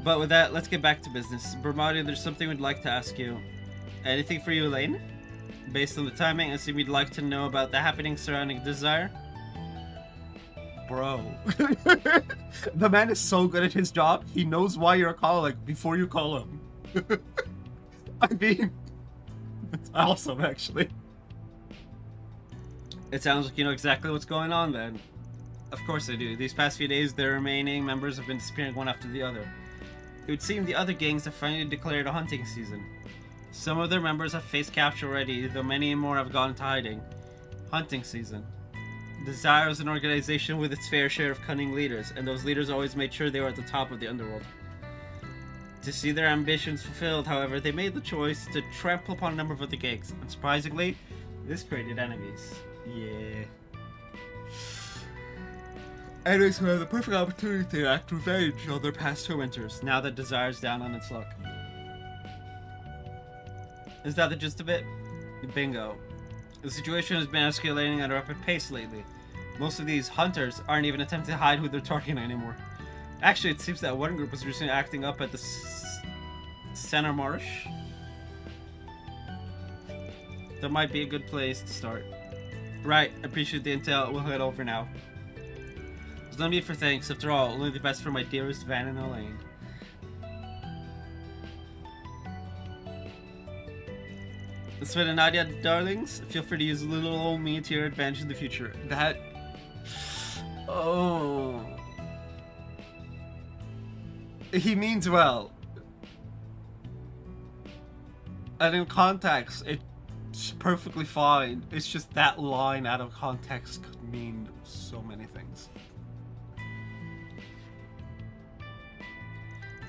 But with that, let's get back to business. Bermati, there's something we'd like to ask you. Anything for you, Elaine? Based on the timing, I assume you'd like to know about the happenings surrounding Desire? Bro. The man is so good at his job, he knows why you're calling before you call him. I mean, it's awesome, actually. It sounds like you know exactly what's going on, then. Of course I do. These past few days, the remaining members have been disappearing one after the other. It would seem the other gangs have finally declared a hunting season. Some of their members have faced capture already, though many more have gone into hiding. Hunting season. Desire is an organization with its fair share of cunning leaders, and those leaders always made sure they were at the top of the underworld. To see their ambitions fulfilled, however, they made the choice to trample upon a number of other gangs. Unsurprisingly, this created enemies. Yeah. Enemies who have the perfect opportunity to act revenge on their past tormentors, now that Desire's down on its luck. Is that the gist of it? Bingo. The situation has been escalating at a rapid pace lately. Most of these hunters aren't even attempting to hide who they're targeting anymore. Actually, it seems that one group was recently acting up at the Center Marsh. That might be a good place to start. Right, appreciate the intel. We'll head over now. There's no need for thanks. After all, only the best for my dearest Van and Elaine. Sven and Nadia, darlings, feel free to use little old me to your advantage in the future. That... Oh... He means well. And in context, it's perfectly fine. It's just that line out of context could mean so many things.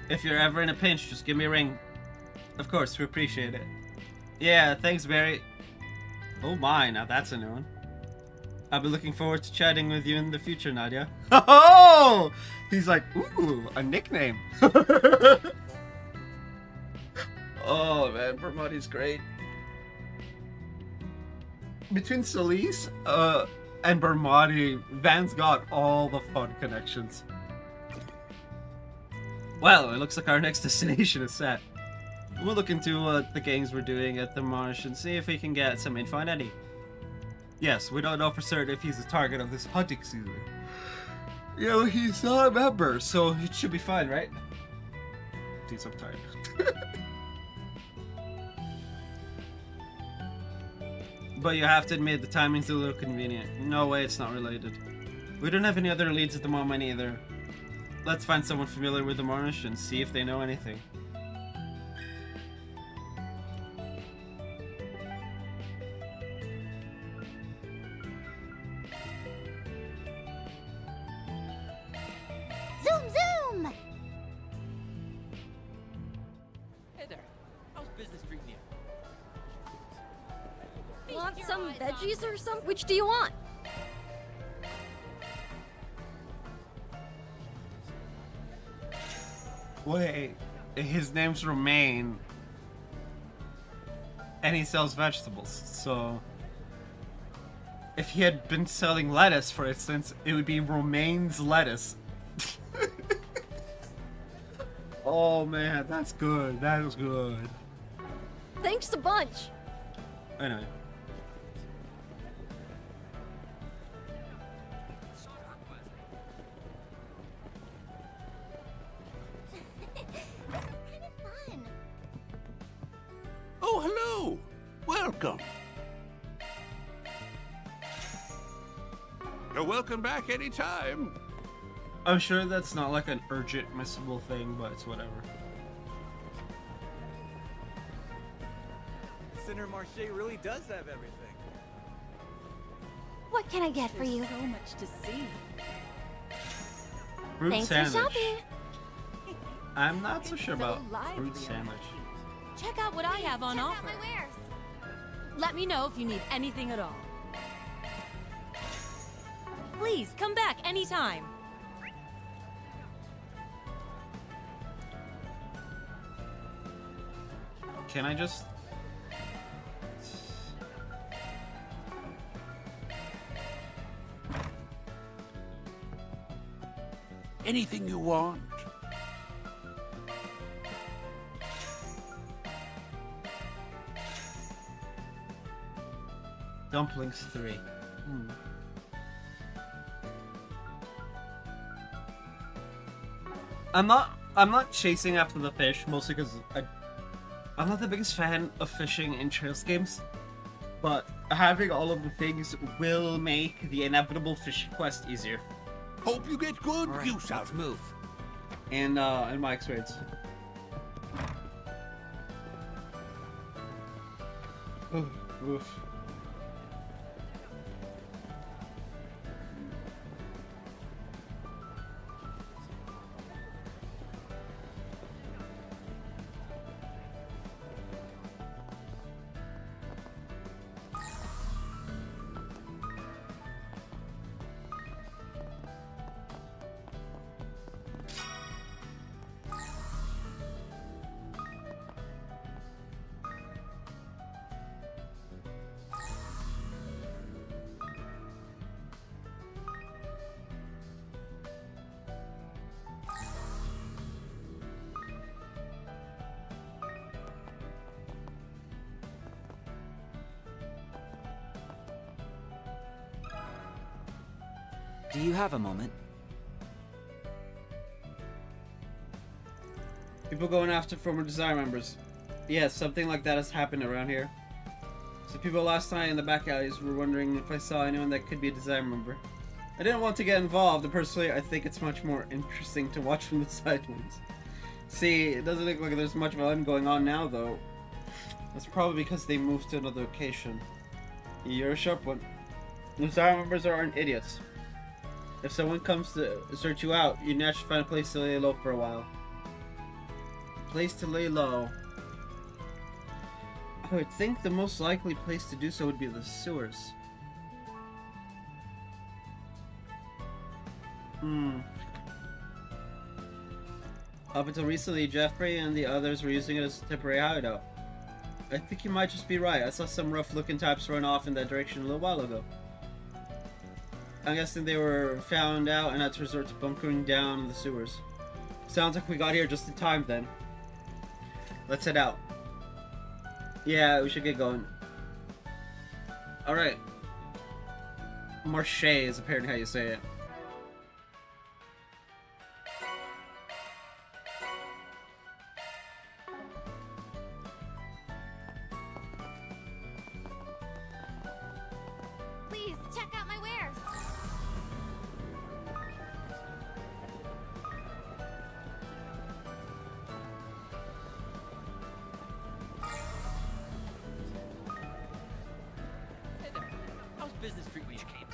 If you're ever in a pinch, just give me a ring. Of course, we appreciate it. Yeah, thanks, Barry. Oh my, now that's a new one. I'll be looking forward to chatting with you in the future, Nadia. Oh! He's like, ooh, a nickname. Oh man, Bermati's great. Between Solis and Bermati, Van's got all the fun connections. Well, it looks like our next destination is set. We'll look into what the gangs were doing at the marsh and see if we can get some info on Eddie. Yes, we don't know for certain if he's the target of this hunting season. Yeah, well, he's not a member, so it should be fine, right? Jeez, I'm tired. But you have to admit, the timing's a little convenient. No way it's not related. We don't have any other leads at the moment either. Let's find someone familiar with the marsh and see if they know anything. Zoom, zoom! Hey there. How's business treating you? Want some veggies or something? Which do you want? Wait, his name's Romain. And he sells vegetables, so... If he had been selling lettuce, for instance, it would be Romain's lettuce. Oh man, that's good. That was good. Thanks a bunch. I know. Oh, hello. Welcome. You're welcome back anytime. I'm sure that's not like an urgent missable thing, but it's whatever. Center Marche really does have everything. What can I get for you? So much to see. Fruit Thanks sandwich. for shopping. I'm not so sure about fruit sandwich. Check out what I have on Check out offer. my wares. Let me know if you need anything at all. Please come back anytime. Can I just... Anything you want. Dumplings 3. I'm not chasing after the fish, mostly because I'm not the biggest fan of fishing in Trails games, but having all of the things will make the inevitable fishing quest easier. Hope you get good use out of it. Move. In my experience. Oof. Do you have a moment? People going after former Desire members. Yes, something like that has happened around here. So people last night in the back alleys were wondering if I saw anyone that could be a Desire member. I didn't want to get involved, and personally I think it's much more interesting to watch from the sidelines. See, it doesn't look like there's much of fun going on now, though. That's probably because they moved to another location. You're a sharp one. Desire members aren't idiots. If someone comes to search you out, you naturally find a place to lay low for a while. Place to lay low. I would think the most likely place to do so would be the sewers. Up until recently, Jeffrey and the others were using it as a temporary hideout. I think you might just be right. I saw some rough-looking types run off in that direction a little while ago. I'm guessing they were found out and had to resort to bunkering down in the sewers. Sounds like we got here just in time then. Let's head out. Yeah, we should get going. Alright. Marche is apparently how you say it. Please, check out my wares. Hey there. How's business treating you, Kate?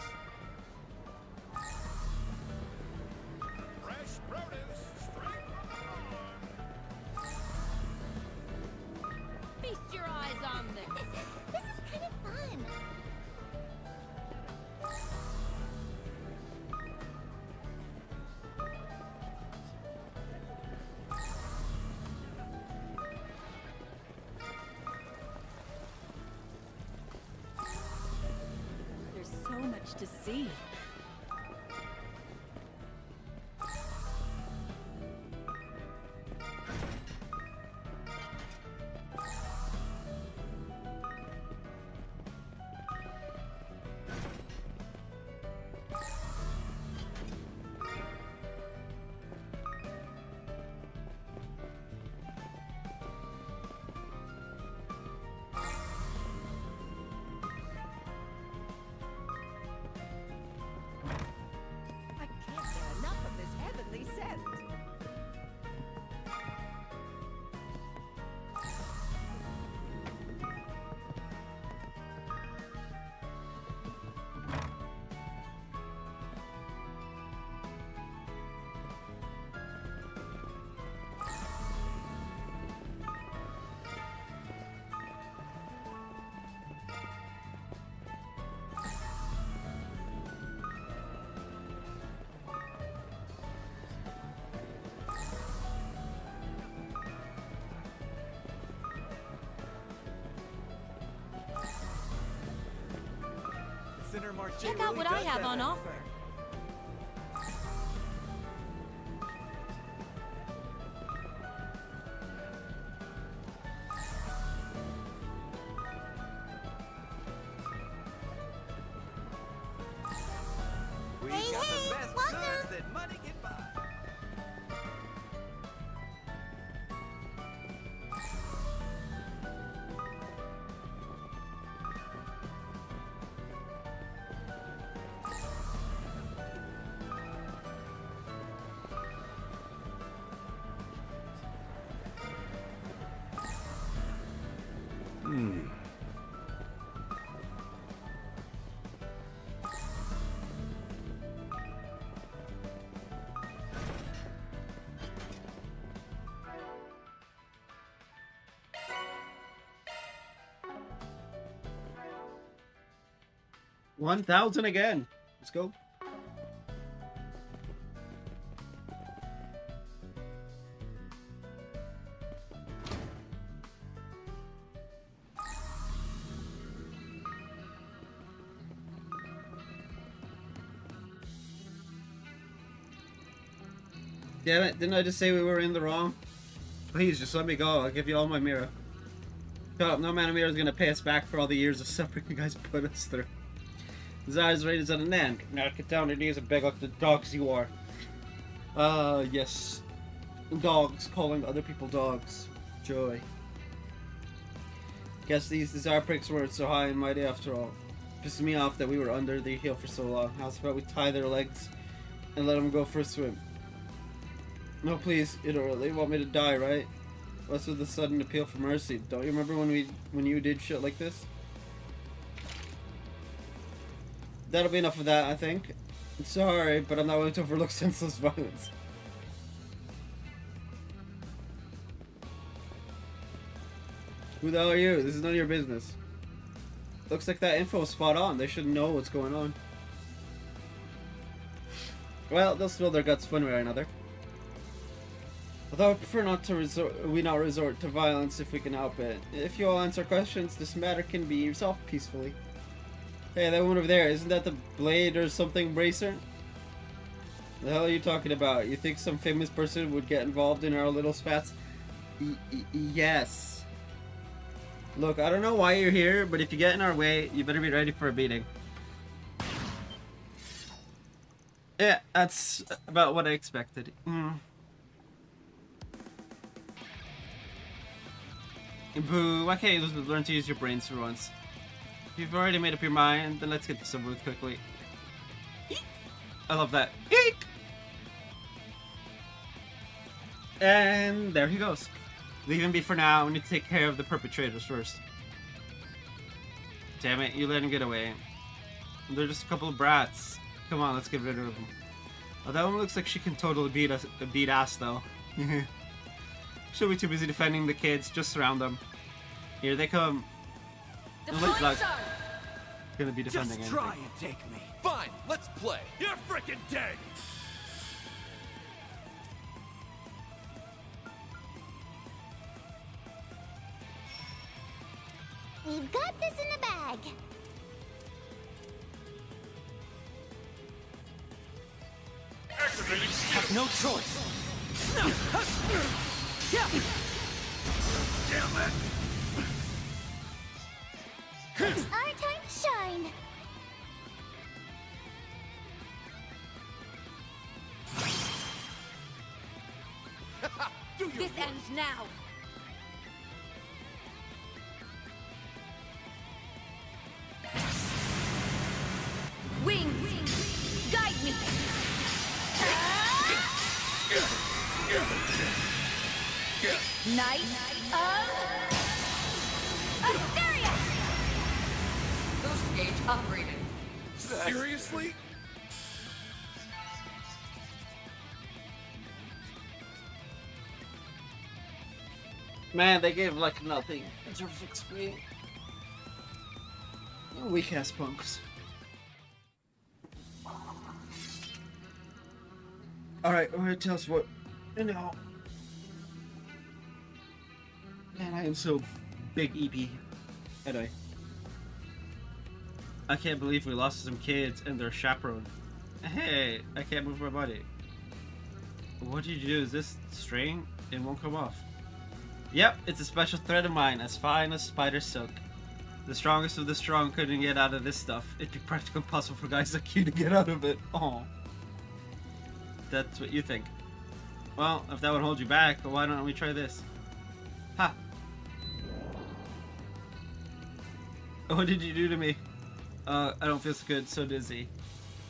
Fresh produce straight from the farm. Feast your eyes on this. This is kind of fun. There's so much to see. I can't get enough of this heavenly scent. Check out what I have on offer. We Hey, got hey, the best welcome. goods that money can buy. $1,000 again. Let's go. Damn it, didn't I just say we were in the wrong? Please, just let me go. I'll give you all my mirror. Shut up, no amount of mirror is gonna pay us back for all the years of suffering you guys put us through. His eyes raised at an end. Now get down on your knees and beg like the dogs you are. Yes. Dogs calling other people dogs. Joy. Guess these desire pricks weren't so high and mighty after all. Pissed me off that we were under their heel for so long. How's about we tie their legs and let them go for a swim? No, please, you don't really want me to die, right? What's with the sudden appeal for mercy? Don't you remember when you did shit like this? That'll be enough of that, I think. I'm sorry, but I'm not willing to overlook senseless violence. Who the hell are you? This is none of your business. Looks like that info is spot on. They should know what's going on. Well, they'll spill their guts one way or another. Although I prefer not to resort to violence if we can help it. If you all answer questions, this matter can be resolved peacefully. Hey, that one over there, isn't that the Blade or something bracer? The hell are you talking about? You think some famous person would get involved in our little spats? Yes. Look, I don't know why you're here, but if you get in our way, you better be ready for a beating. Yeah, that's about what I expected. Boo, why can't you just learn to use your brains for once? If you've already made up your mind, then let's get this over with quickly. Eek. I love that. Eek. And there he goes. Leave him be for now. We need to take care of the perpetrators first. Damn it, you let him get away. They're just a couple of brats. Come on, let's get rid of them. Oh, that one looks like she can totally beat ass though. She'll be too busy defending the kids. Just surround them. Here they come. It looks like gonna be defending Just try and take me. Fine, let's play. You're freaking dead! We've got this in the bag. Have no choice. Damn it! It's our time to shine. This ends now. Wings, guide me. Knight of Asteria. Boost gauge upgraded. Seriously? Man, they gave like nothing in terms of XP. Weak ass punks. Alright, tell us what. No. Man, I am so big EP. Anyway. I can't believe we lost some kids and their chaperone. Hey, I can't move my body. What did you do? Is this string? It won't come off. Yep, it's a special thread of mine, as fine as spider silk. The strongest of the strong couldn't get out of this stuff. It'd be practically impossible for guys like you to get out of it. Oh, that's what you think. Well, if that would hold you back, why don't we try this? Ha! What did you do to me? I don't feel so good, so dizzy.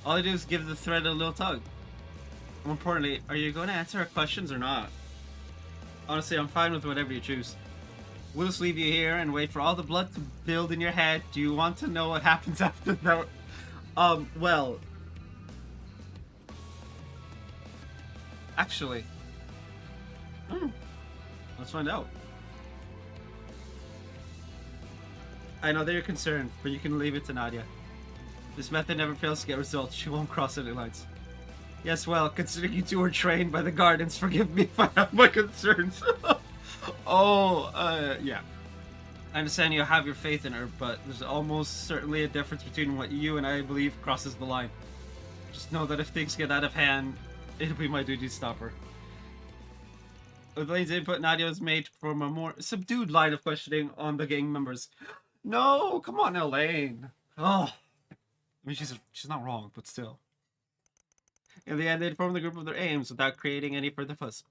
All I do is give the thread a little tug. More importantly, are you going to answer our questions or not? Honestly, I'm fine with whatever you choose. We'll just leave you here and wait for all the blood to build in your head. Do you want to know what happens after that? Well... Actually... let's find out. I know that you're concerned, but you can leave it to Nadia. This method never fails to get results. She won't cross any lines. Yes, well, considering you two were trained by the Guardians, forgive me if I have my concerns. Yeah. I understand you have your faith in her, but there's almost certainly a difference between what you and I believe crosses the line. Just know that if things get out of hand, it'll be my duty to stop her. With Elaine's input, Nadia was made to perform a more subdued line of questioning on the gang members. No, come on, Elaine. Oh. I mean, she's not wrong, but still. In the end, they'd form the group of their aims without creating any further fuss.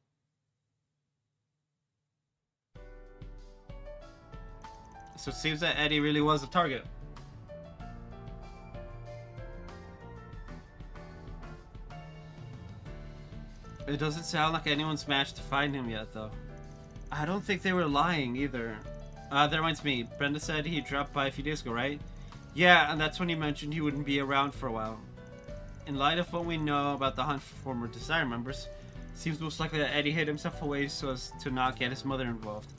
So it seems that Eddie really was a target. It doesn't sound like anyone's managed to find him yet, though. I don't think they were lying, either. That reminds me. Brenda said he dropped by a few days ago, right? Yeah, and that's when he mentioned he wouldn't be around for a while. In light of what we know about the hunt for former Desire members, it seems most likely that Eddie hid himself away so as to not get his mother involved.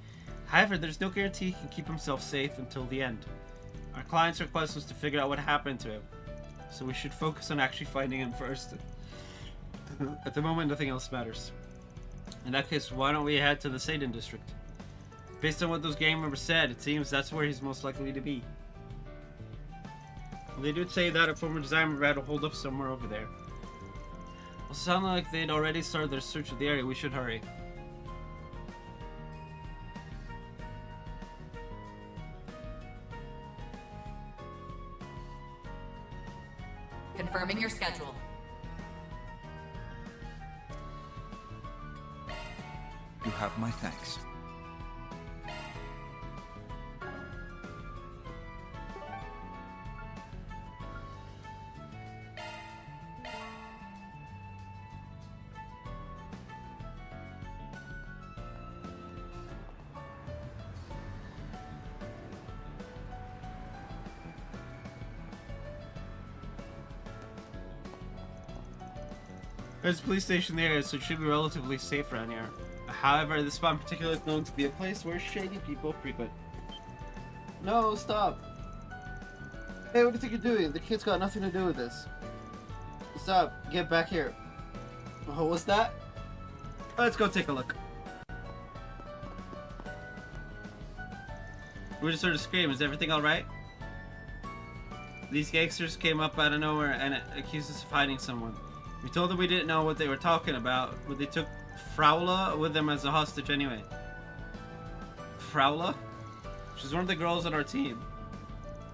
However, there's no guarantee he can keep himself safe until the end. Our client's request was to figure out what happened to him, so we should focus on actually finding him first. At the moment, nothing else matters. In that case, why don't we head to the Satan district? Based on what those gang members said, it seems that's where he's most likely to be. They did say that a former Desire member had a hold up somewhere over there. Well, it sounded like they'd already started their search of the area. We should hurry. Confirming your schedule. You have my thanks. There's a police station there, so it should be relatively safe around here. However, this spot in particular is known to be a place where shady people frequent. No, stop! Hey, what do you think you're doing? The kid's got nothing to do with this. Stop, get back here. Oh, what's that? Let's go take a look. We just heard a scream. Is everything alright? These gangsters came up out of nowhere and accused us of hiding someone. We told them we didn't know what they were talking about, but they took Fraula with them as a hostage anyway. Fraula? She's one of the girls on our team.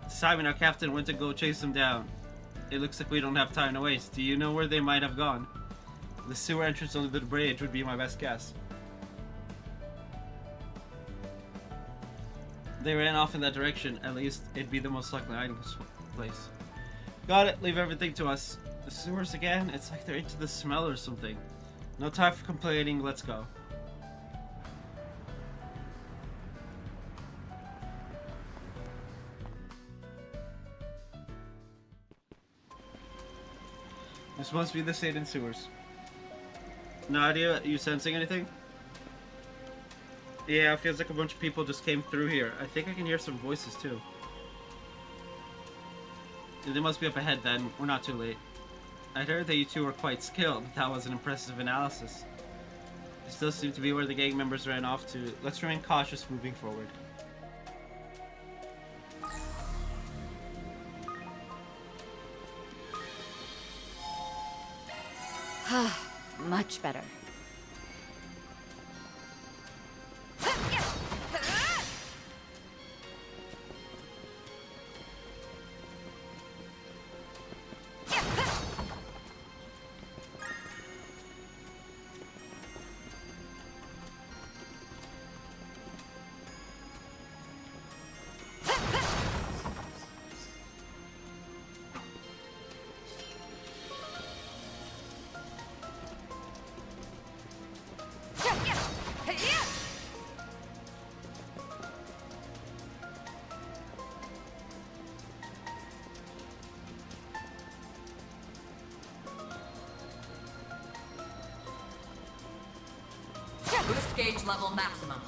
Simon, our captain, went to go chase them down. It looks like we don't have time to waste. Do you know where they might have gone? The sewer entrance under the bridge would be my best guess. They ran off in that direction. At least, it'd be the most likely hiding place. Got it. Leave everything to us. The sewers again? It's like they're into the smell or something. No time for complaining. Let's go. This must be the Satan sewers. Nadia, you sensing anything? Yeah, it feels like a bunch of people just came through here. I think I can hear some voices too. They must be up ahead then. We're not too late. I heard that you two were quite skilled. That was an impressive analysis. It still seemed to be where the gang members ran off to. Let's remain cautious moving forward. Much better. Boost gauge level maximum.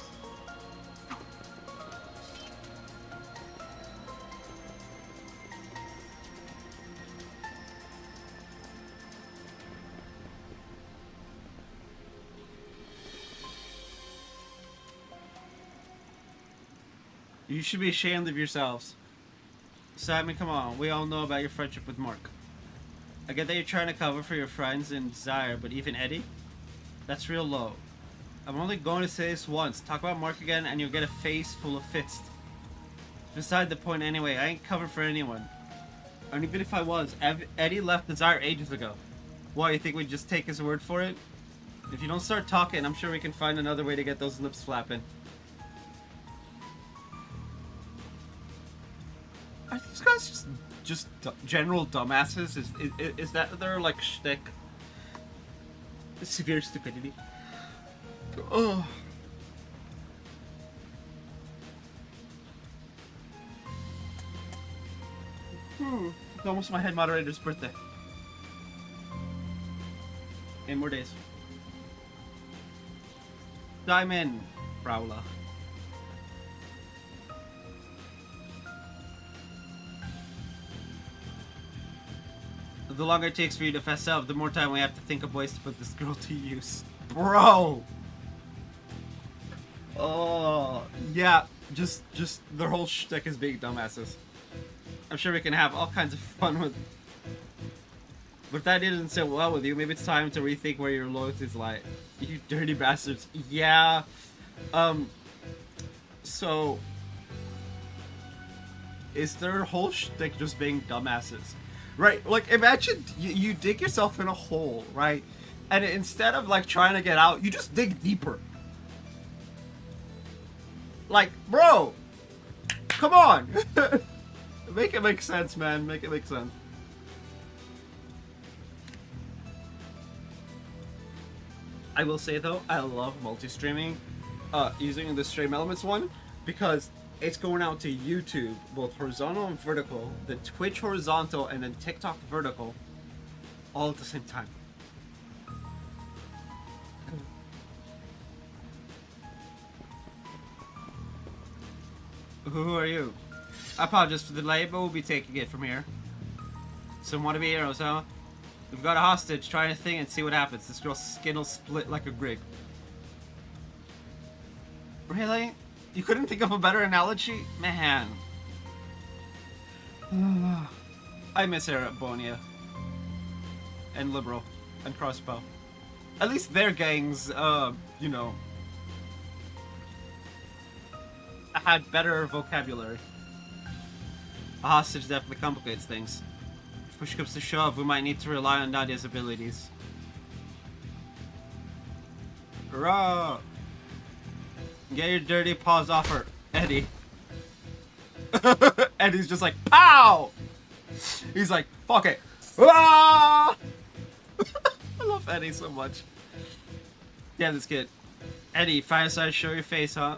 You should be ashamed of yourselves. Simon, come on. We all know about your friendship with Mark. I get that you're trying to cover for your friends in Desire, but even Eddie? That's real low. I'm only going to say this once. Talk about Mark again and you'll get a face full of fists. It's beside the point anyway. I ain't covering for anyone. And even if I was, Eddie left Desire ages ago. Why, you think we'd just take his word for it? If you don't start talking, I'm sure we can find another way to get those lips flapping. Are these guys just general dumbasses? Is that their, like, shtick? Severe stupidity. Oh. It's almost my head moderator's birthday. 8 more days. Diamond Prowler. The longer it takes for you to fess up, the more time we have to think of ways to put this girl to use. Bro! Oh, yeah. Just their whole shtick is being dumbasses. I'm sure we can have all kinds of fun with. But if that didn't sit well with you, maybe it's time to rethink where your loyalties lie. You dirty bastards. Yeah. So is their whole shtick just being dumbasses? Right? Like, imagine you dig yourself in a hole, right? And instead of, like, trying to get out, you just dig deeper. Like, bro! Come on! Make it make sense, man. Make it make sense. I will say, though, I love multi-streaming using the Stream Elements one because it's going out to YouTube, both horizontal and vertical, then Twitch horizontal, and then TikTok vertical, all at the same time. Who are you? I apologize for the delay, but we'll be taking it from here. Some wannabe heroes, huh? We've got a hostage. Try a thing and see what happens. This girl's skin will split like a grape. Really? You couldn't think of a better analogy? Man. I miss her at Bonia. And Liberal. And Crossbow. At least their gangs, you know, had better vocabulary. A hostage definitely complicates things. If push comes to shove, we might need to rely on Nadia's abilities. Hurrah! Get your dirty paws off her, Eddie. Eddie's just like, pow! He's like, fuck it. Ah! I love Eddie so much. Yeah, this kid. Eddie, fireside, show your face, huh?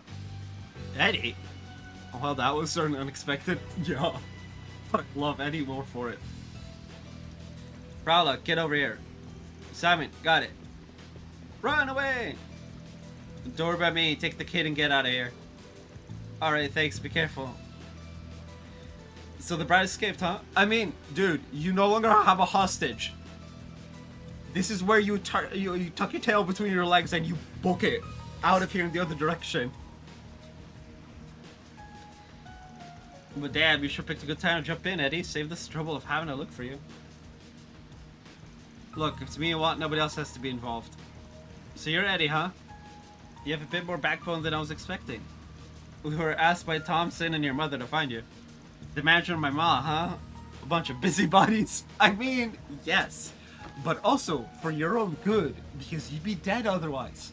Eddie? Well, that was certainly unexpected. Yeah. I love Eddie more for it. Prowler, get over here. Simon, got it. Run away! Door by me. Take the kid and get out of here. Alright, thanks. Be careful. So the bride escaped, huh? I mean, dude, you no longer have a hostage. This is where you tuck your tail between your legs and you book it out of here in the other direction. But damn, you sure picked a good time to jump in, Eddie. Save us the trouble of having to look for you. Look, if it's me you want, nobody else has to be involved. So you're Eddie, huh? You have a bit more backbone than I was expecting. We were asked by Thompson and your mother to find you. The manager and my ma, huh? A bunch of busybodies. I mean, yes. But also, for your own good, because you'd be dead otherwise.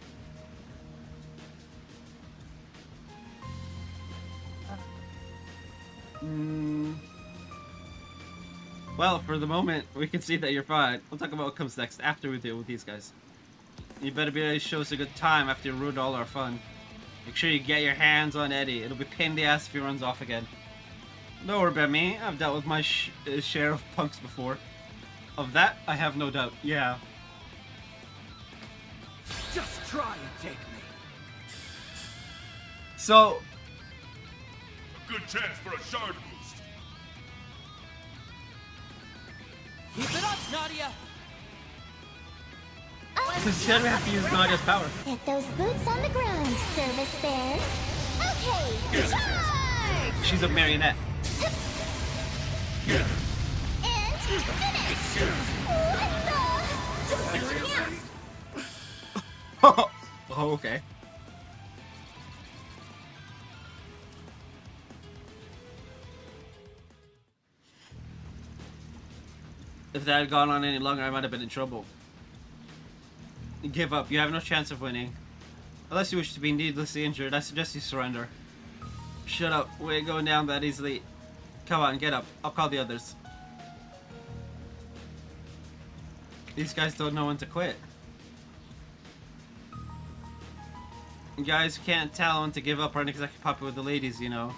Well, for the moment, we can see that you're fine. We'll talk about what comes next after we deal with these guys. You better be ready to show us a good time after you ruined all our fun. Make sure you get your hands on Eddie. It'll be a pain in the ass if he runs off again. Don't worry about me. I've dealt with my share of punks before. Of that, I have no doubt. Yeah. Just try and take me. So... a good chance for a shard boost. Keep it up, Nadia! Because you have to use Nadia's power. Get those boots on the ground, service bears. Okay, charge! She's a marionette. And finish! What the? Oh, okay. If that had gone on any longer, I might have been in trouble. Give up. You have no chance of winning. Unless you wish to be needlessly injured, I suggest you surrender. Shut up. We ain't going down that easily. Come on, get up. I'll call the others. These guys don't know when to quit. Guys who can't tell when to give up aren't exactly popular with the ladies, you know.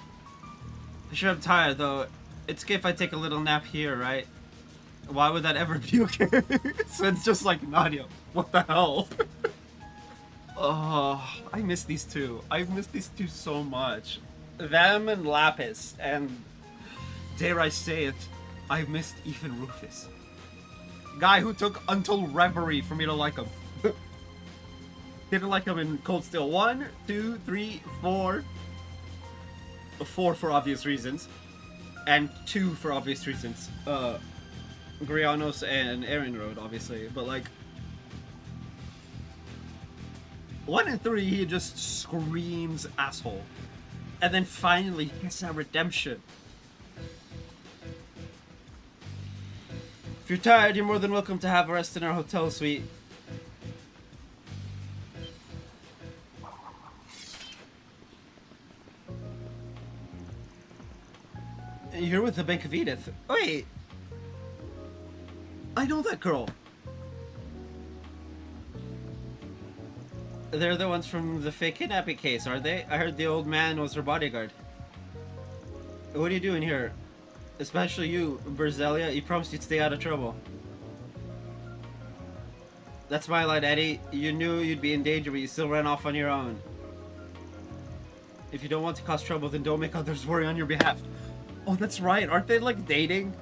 Sure, I'm tired, though. It's okay if I take a little nap here, right? Why would that ever be okay? So it's just like, Nadia, what the hell? Oh, I miss these two. I've missed these two so much. Them and Lapis, and dare I say it, I've missed even Rufus. Guy who took until Reverie for me to like him. Didn't like him in Cold Steel 1, 2, 3, 4. 4 for obvious reasons. And 2 for obvious reasons. Grianos and Aaron Road, obviously. But like 1 and 3, he just screams asshole. And then finally he gets that redemption. If you're tired, you're more than welcome to have a rest in our hotel suite. You're with the Bank of Edith. Wait. I know that girl. They're the ones from the fake kidnapping case, are they? I heard the old man was her bodyguard. What are you doing here? Especially you, Berzelia. You promised you'd stay out of trouble. That's my line, Eddie. You knew you'd be in danger, but you still ran off on your own. If you don't want to cause trouble, then don't make others worry on your behalf. Oh, that's right. Aren't they, like, dating?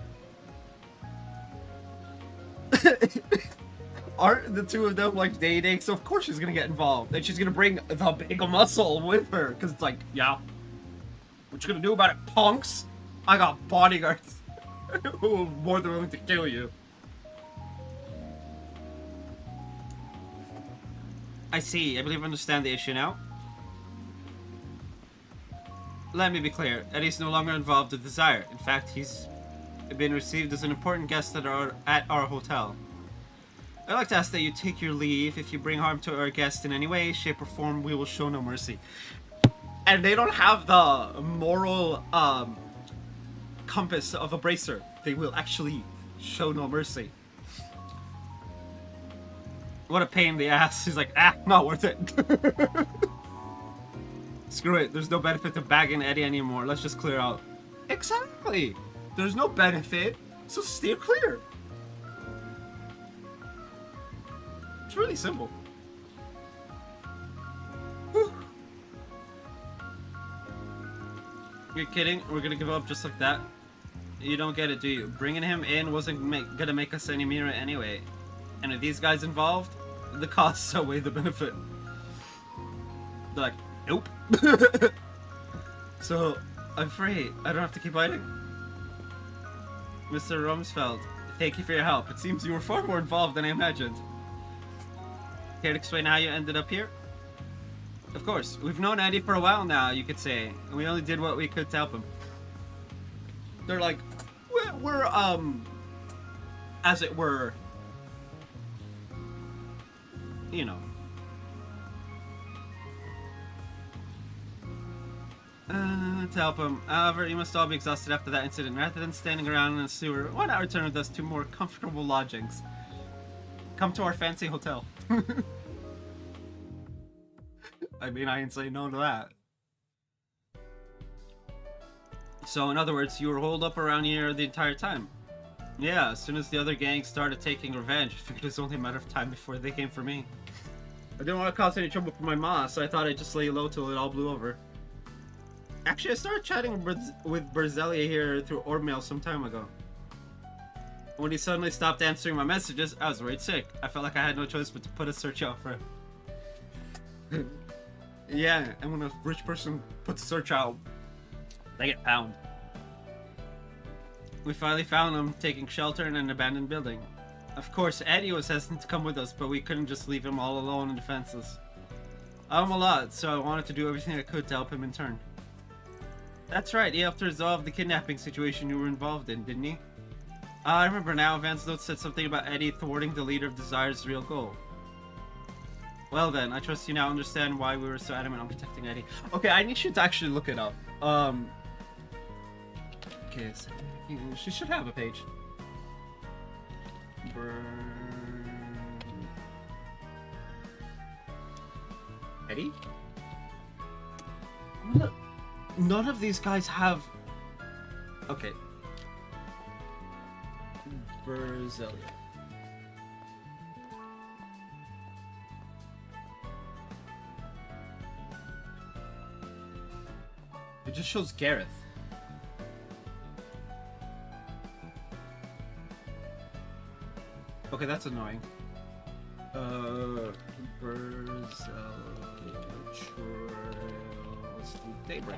Aren't the two of them, like, dating? So, of course she's gonna get involved. And she's gonna bring the big muscle with her. Because it's like, yeah. What you gonna do about it, punks? I got bodyguards who are more than willing to kill you. I see. I believe I understand the issue now. Let me be clear. Eddie's no longer involved with Desire. In fact, he's been received as an important guest at our hotel. I'd like to ask that you take your leave. If you bring harm to our guest in any way, shape, or form, we will show no mercy. And they don't have the moral compass of a bracer. They will actually show no mercy. What a pain in the ass. He's like, not worth it. Screw it. There's no benefit to bagging Eddie anymore. Let's just clear out. Exactly. There's no benefit, so steer clear. It's really simple. Whew. You're kidding? We're gonna give up just like that? You don't get it, do you? Bringing him in wasn't gonna make us any nearer anyway. And with these guys involved, the costs outweigh the benefit. They're like, nope. So, I'm free. I don't have to keep fighting. Mr. Rumsfeld, thank you for your help. It seems you were far more involved than I imagined. Care to explain how you ended up here? Of course. We've known Eddie for a while now, you could say. And we only did what we could to help him. They're like, we're as it were, you know. To help him. However, you must all be exhausted after that incident. Rather than standing around in a sewer, why not return with us to more comfortable lodgings? Come to our fancy hotel. I mean, I ain't say no to that. So, in other words, you were holed up around here the entire time. Yeah, as soon as the other gang started taking revenge, I figured it was only a matter of time before they came for me. I didn't want to cause any trouble for my ma, so I thought I'd just lay low till it all blew over. Actually, I started chatting with Berzelia here through Orbmail some time ago. When he suddenly stopped answering my messages, I was worried sick. I felt like I had no choice but to put a search out for him. Yeah, and when a rich person puts a search out, they get found. We finally found him taking shelter in an abandoned building. Of course, Eddie was hesitant to come with us, but we couldn't just leave him all alone and defenseless. I owe him a lot, so I wanted to do everything I could to help him in turn. That's right, he helped to resolve the kidnapping situation you were involved in, didn't he? I remember now. Van's note said something about Eddie thwarting the leader of Desire's real goal. Well then, I trust you now understand why we were so adamant on protecting Eddie. Okay, I need you to actually look it up. Okay, so she should have a page. Eddie? None of these guys have... Okay. Berzelia. It just shows Gareth. Okay, that's annoying. Berzelia Trails to Daybreak.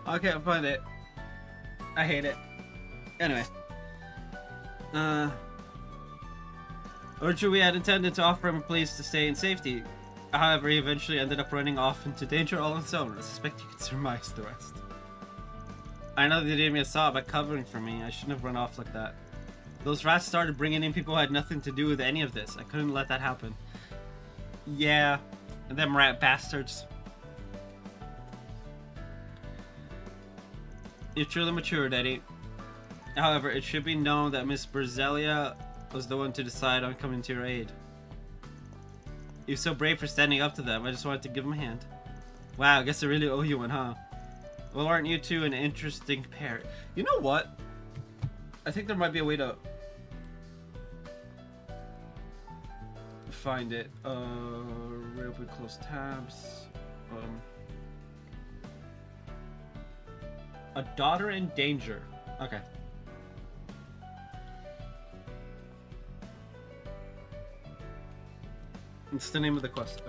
I can't find it. I hate it. Anyway. Originally we had intended to offer him a place to stay in safety. However, he eventually ended up running off into danger all on his own. I suspect you can surmise the rest. I know they did me a solid by covering for me. I shouldn't have run off like that. Those rats started bringing in people who had nothing to do with any of this. I couldn't let that happen. Yeah. And them rat bastards. You've truly matured, Eddie. However, it should be known that Miss Berzelia was the one to decide on coming to your aid. You're so brave for standing up to them. I just wanted to give them a hand. Wow, I guess I really owe you one, huh? Well, aren't you two an interesting pair? You know what? I think there might be a way to find it. Real quick, close tabs. A daughter in danger. Okay. What's the name of the quest?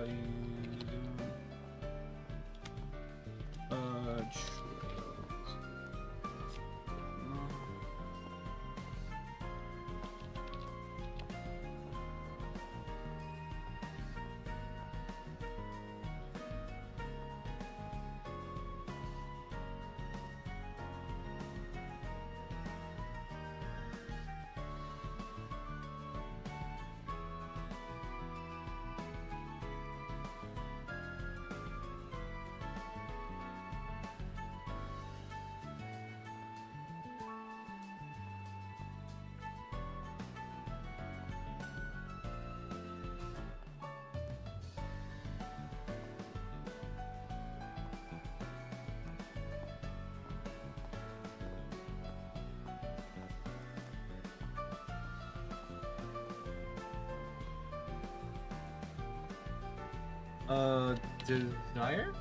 Desire?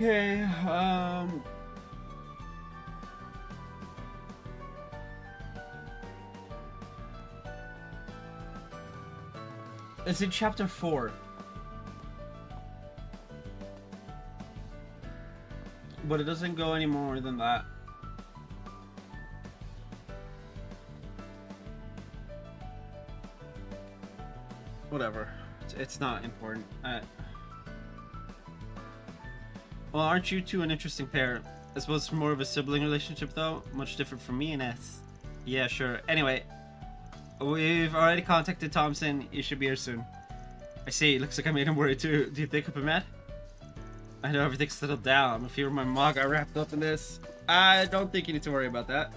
Okay, it's in chapter 4. But it doesn't go any more than that. Whatever. It's not important. Well, aren't you two an interesting pair? I suppose it's more of a sibling relationship, though. Much different from me and S. Yeah, sure. Anyway, we've already contacted Thompson. He should be here soon. I see. Looks like I made him worry too. Do you think I'll be mad? I know everything's settled down. If you were my mom got wrapped up in this, I don't think you need to worry about that.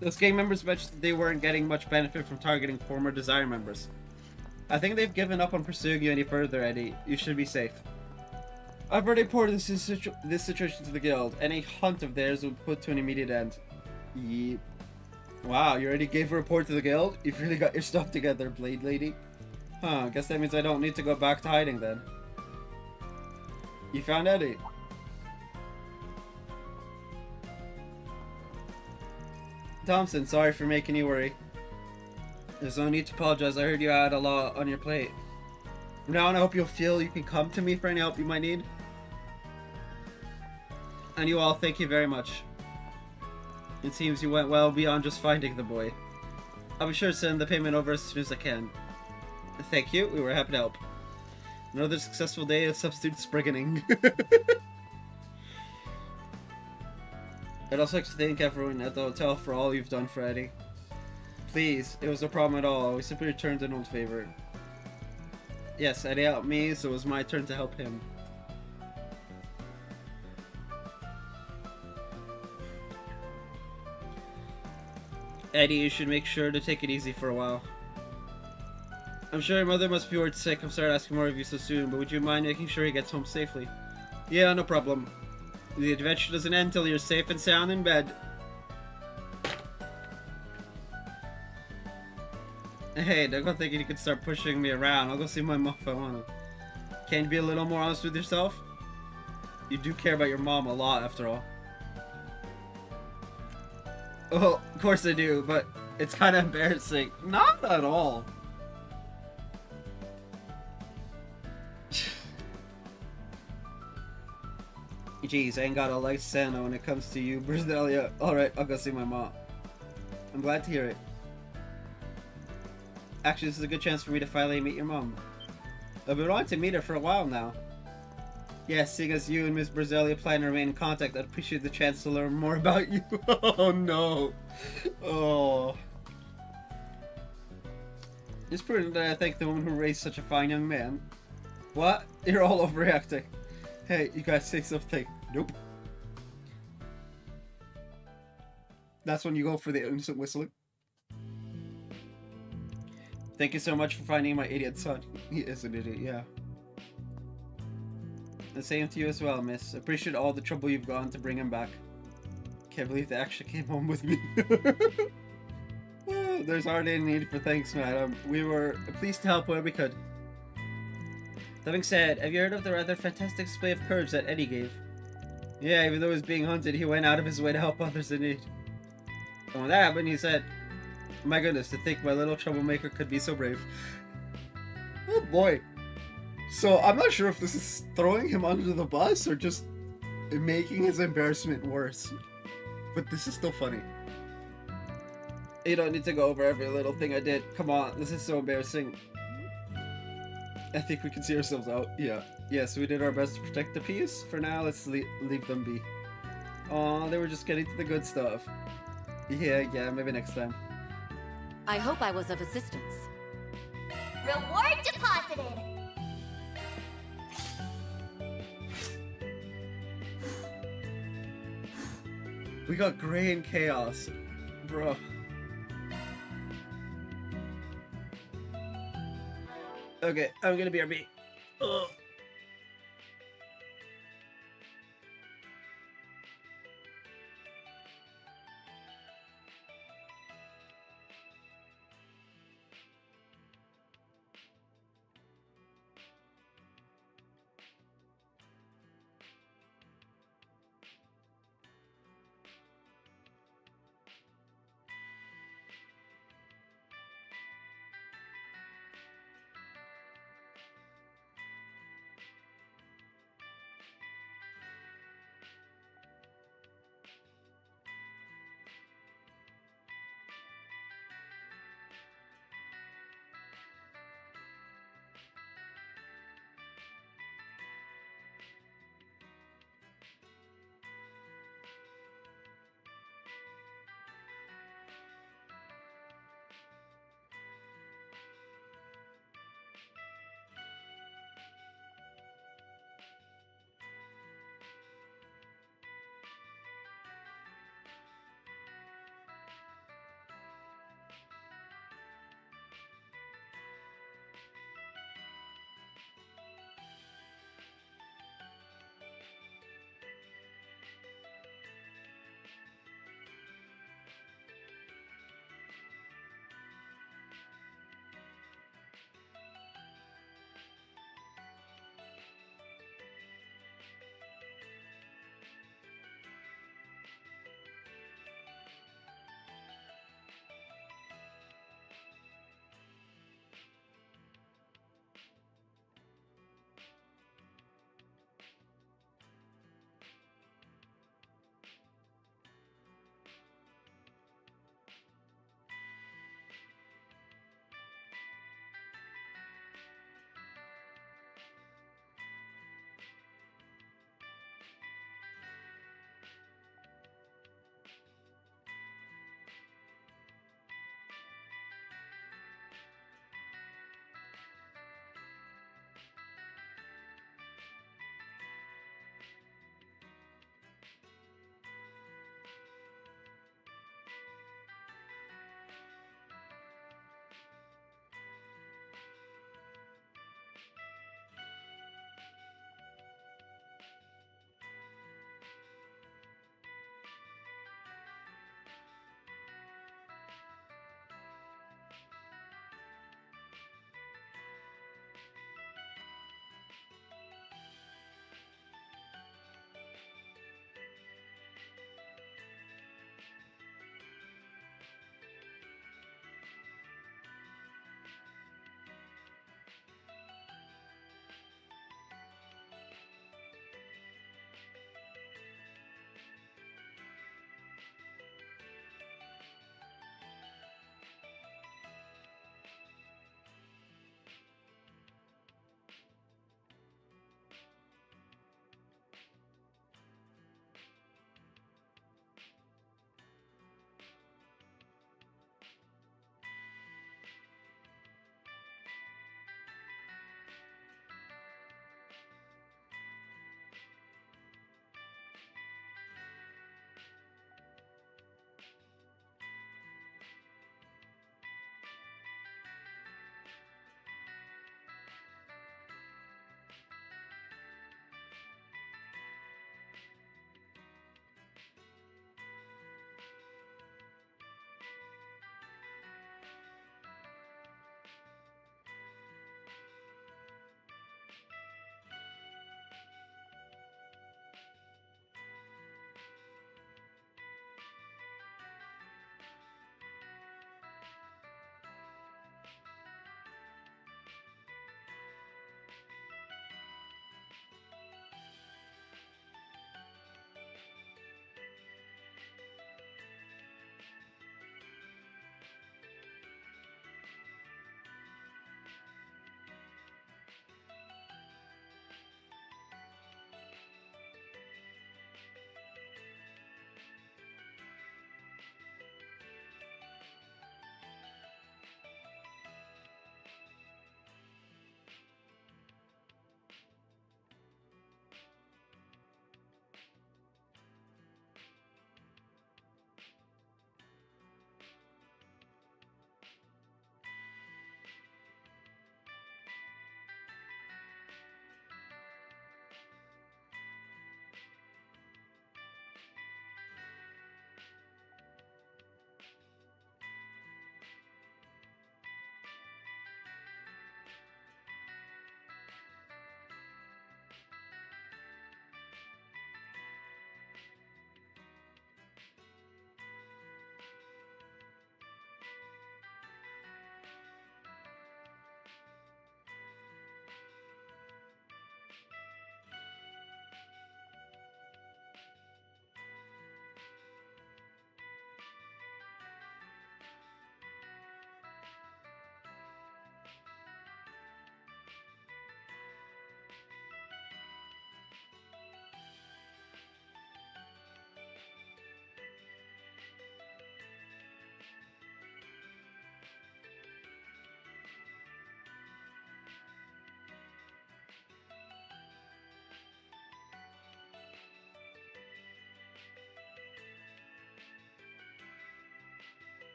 Those gang members mentioned that they weren't getting much benefit from targeting former Desire members. I think they've given up on pursuing you any further, Eddie. You should be safe. I've already reported this situation to the guild. Any hunt of theirs will put to an immediate end. Yep. Wow, you already gave a report to the guild? You've really got your stuff together, Blade Lady. Huh, guess that means I don't need to go back to hiding then. You found Eddie. Thompson, sorry for making you worry. There's no need to apologize. I heard you had a lot on your plate. From now on, I hope you'll feel you can come to me for any help you might need. And you all, thank you very much. It seems you went well beyond just finding the boy. I'll be sure to send the payment over as soon as I can. Thank you, we were happy to help. Another successful day of substitute sprigging. I'd also like to thank everyone at the hotel for all you've done for Eddie. Please, it was no problem at all. We simply returned an old favor. Yes, Eddie helped me, so it was my turn to help him. Eddie, you should make sure to take it easy for a while. I'm sure your mother must be worried sick. I'm sorry to ask more of you so soon, but would you mind making sure he gets home safely? Yeah, no problem. The adventure doesn't end until you're safe and sound in bed. Hey, don't go thinking you can start pushing me around. I'll go see my mom if I wanna. Can you be a little more honest with yourself? You do care about your mom a lot, after all. Oh, of course I do, but it's kind of embarrassing. Not at all. Jeez, I ain't got a light Santa when it comes to you, Brisdelia. Alright, I'll go see my mom. I'm glad to hear it. Actually, this is a good chance for me to finally meet your mom. I've been wanting to meet her for a while now. Yes, seeing as you and Miss Brisdelia plan to remain in contact, I'd appreciate the chance to learn more about you. Oh no. Oh. It's prudent that I thank the woman who raised such a fine young man. What? You're all overreacting. Hey, you guys say something. Nope. That's when you go for the innocent whistling. Thank you so much for finding my idiot son. He is an idiot, yeah. The same to you as well, miss. Appreciate all the trouble you've gone to bring him back. Can't believe they actually came home with me. Oh, there's hardly any need for thanks, madam. We were pleased to help where we could. That being said, have you heard of the rather fantastic display of courage that Eddie gave? Yeah, even though he was being hunted, he went out of his way to help others in need. And when that happened, he said, my goodness, to think my little troublemaker could be so brave. Oh boy. So, I'm not sure if this is throwing him under the bus or just making his embarrassment worse. But this is still funny. You don't need to go over every little thing I did. Come on, this is so embarrassing. I think we can see ourselves out. Yeah. Yes, we did our best to protect the peace. For now, let's leave them be. Aw, they were just getting to the good stuff. Yeah, maybe next time. I hope I was of assistance. Reward deposited! We got Gray and Chaos. Bro. Okay, I'm gonna BRB. Ugh.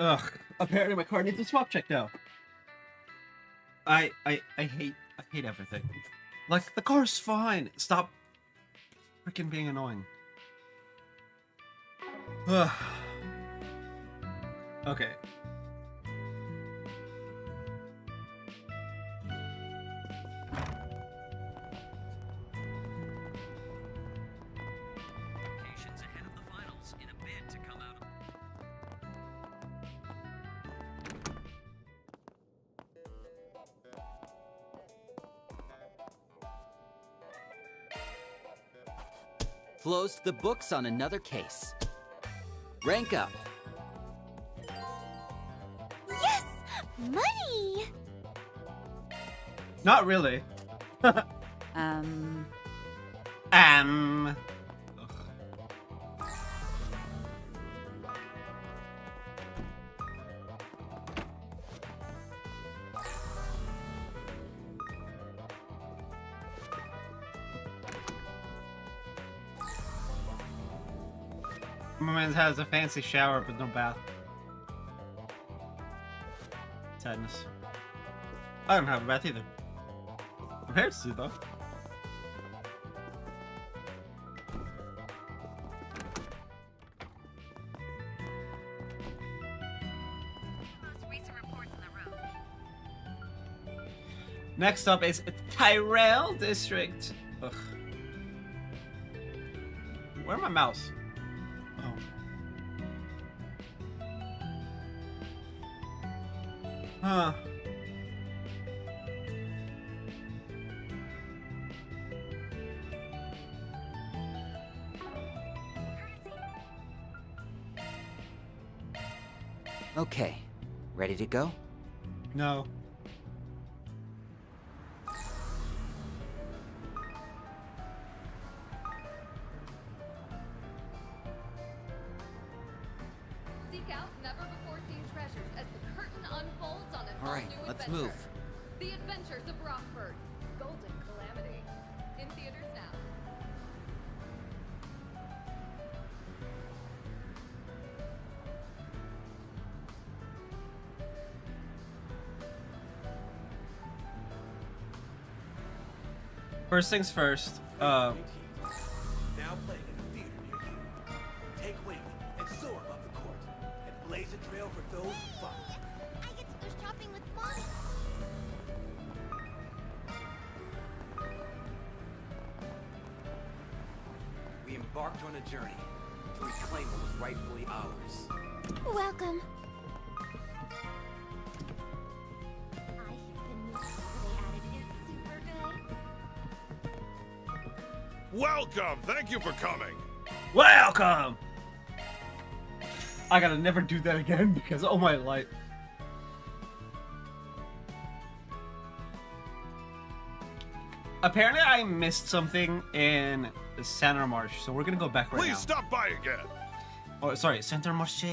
Ugh. Apparently my car needs a swap check now. I hate everything. Like, the car's fine. Stop freaking being annoying. Ugh. Okay. Locations ahead of the finals in a bid to come out of... Closed the books on another case. Rank up. Yes! Money! Not really. Um. My man has a fancy shower, but no bath. Sadness. I don't have a bath either. My parents do, though. Most recent reports in the room. Next up is Tyrell District. Ugh. Where's my mouse? Huh. Okay, ready to go? No. Seek out never-before-seen treasures as the curtain unfolds on an All right, all-new let's adventure. move. The Adventures of Rockford. Golden Calamity. In theaters now. First things first. Now playing in a theater near you. Take wing and soar above the court, and blaze a trail for those who follow. I get to go shopping with Mommy. We embarked on a journey to reclaim what was rightfully ours. Welcome. I hear the new flavor they added is super good. Welcome! Thank you for coming! Welcome! I gotta never do that again because oh my life. Apparently I missed something in Center Marsh, so we're gonna go back right now. Please stop by again! Oh, sorry, Center Marche.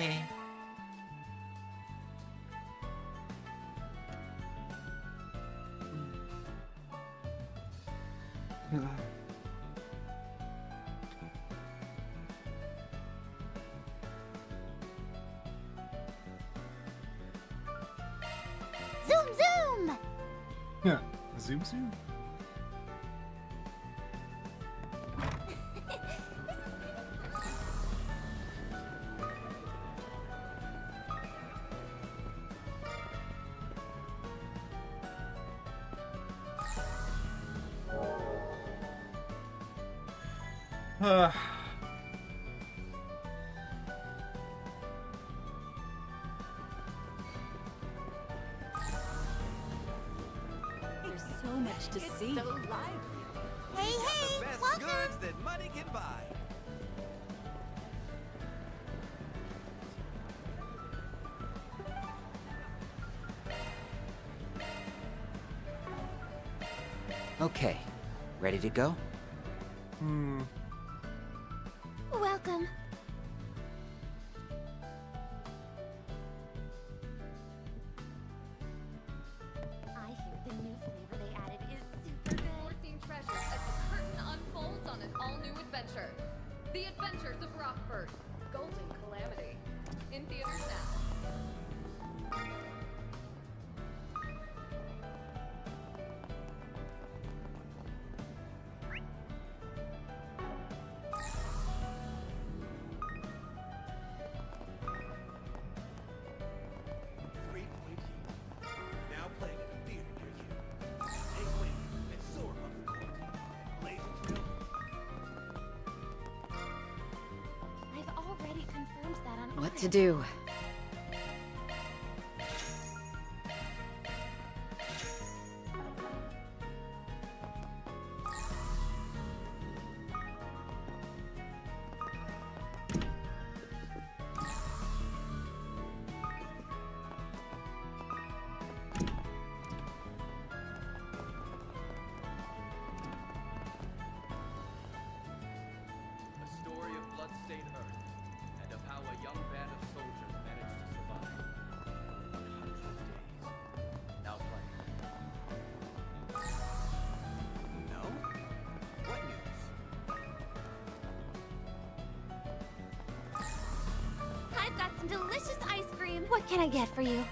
Zoom, zoom! Yeah, zoom, zoom. There's so much to see. So lively. Hey, The hey, best welcome! goods that money can buy. Okay, ready to go? Welcome. I hear the new flavor they added is super good. Foreseen treasures as the curtain unfolds on an all-new adventure. The Adventures of Rockford. Golden Calamity. In theaters now. Now playing in a theater near you. Take wing and soar above the court and blaze a trail. I've already confirmed that on What Aria. to do? A story of blood-stained Earth, and of how a young band of soldiers managed to survive 100 days. Now play. No? What news? I've got some delicious ice cream. What can I get for you?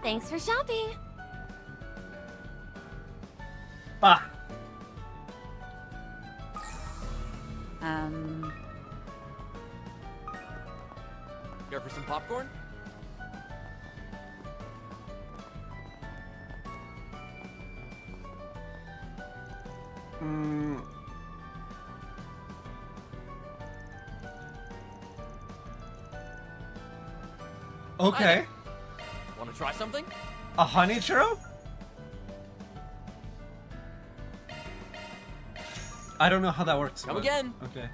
Thanks for shopping. Ah. Care for some popcorn? Okay. Want to try something? A honey churro? I don't know how that works. Come but- again. Okay.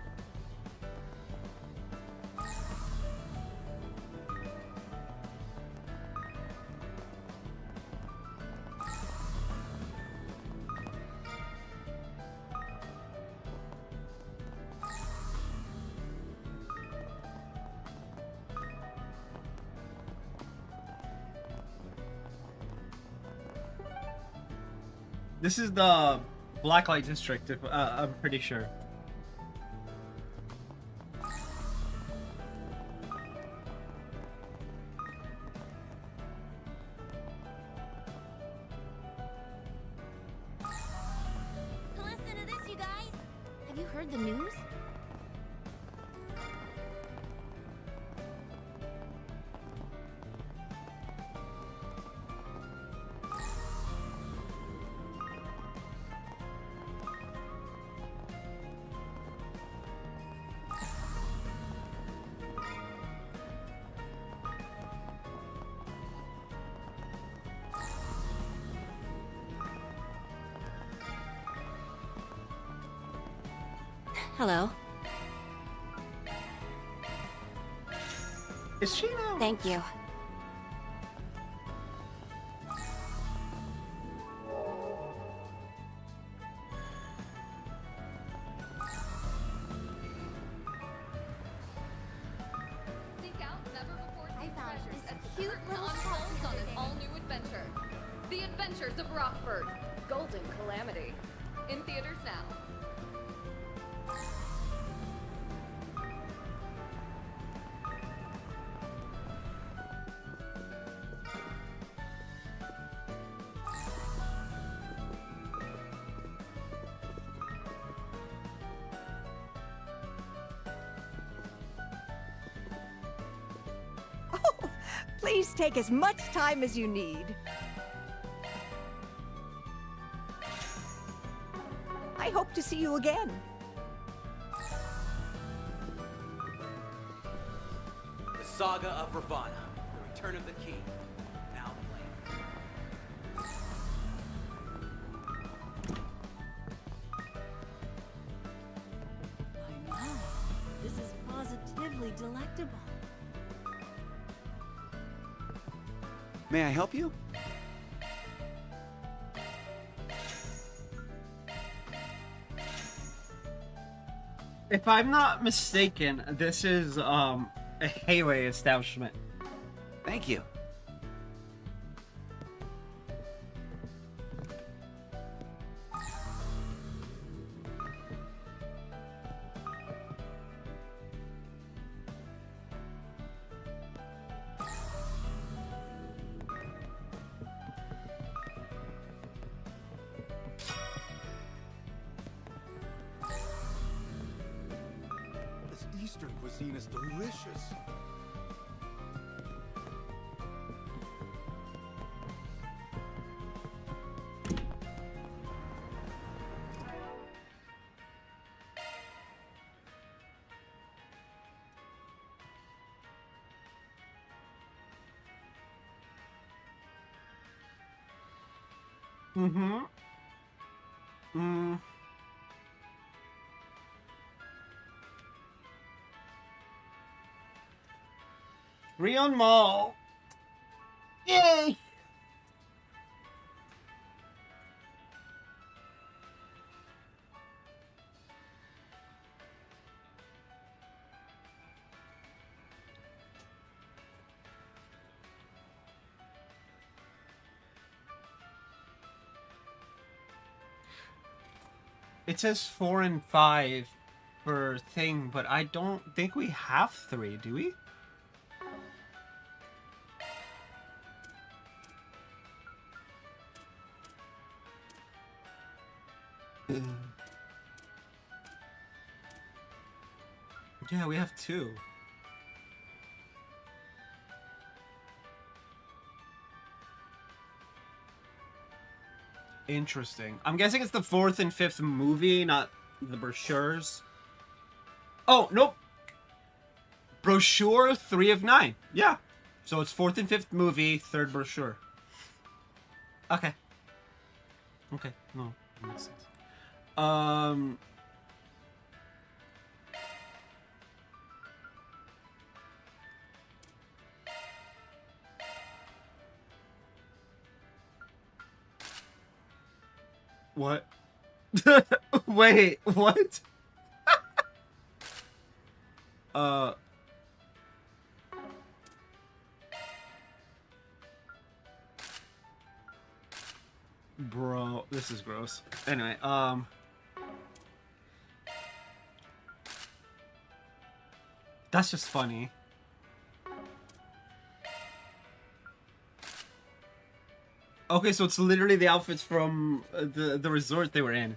This is the Blacklight District, if, I'm pretty sure. Listen to this, you guys. Have you heard the news? Hello. Is she now? Thank you. Seek out never-before-seen I found treasures this as the cute curtain little unfolds shop on an today. all-new adventure. The Adventures of Rockford. Golden Calamity. In theaters now. Please take as much time as you need. I hope to see you again. The Saga of Ravana, The Return of the King. Now playing. I know. This is positively delectable. May I help you? If I'm not mistaken, this is a Hayway establishment. Thank you. Western cuisine is delicious. Mm-hmm. Mm. Rion Mall. Yay! It says 4 and 5 per thing, but I don't think we have 3, do we? Yeah, we have 2. Interesting. I'm guessing it's the 4th and 5th movie, not the brochures. Oh, nope. Brochure 3 of 9. Yeah. So it's 4th and 5th movie, 3rd brochure. Okay. Okay. No, that makes sense. What? Wait, what? Bro, this is gross. Anyway, that's just funny. Okay, so it's literally the outfits from the resort they were in.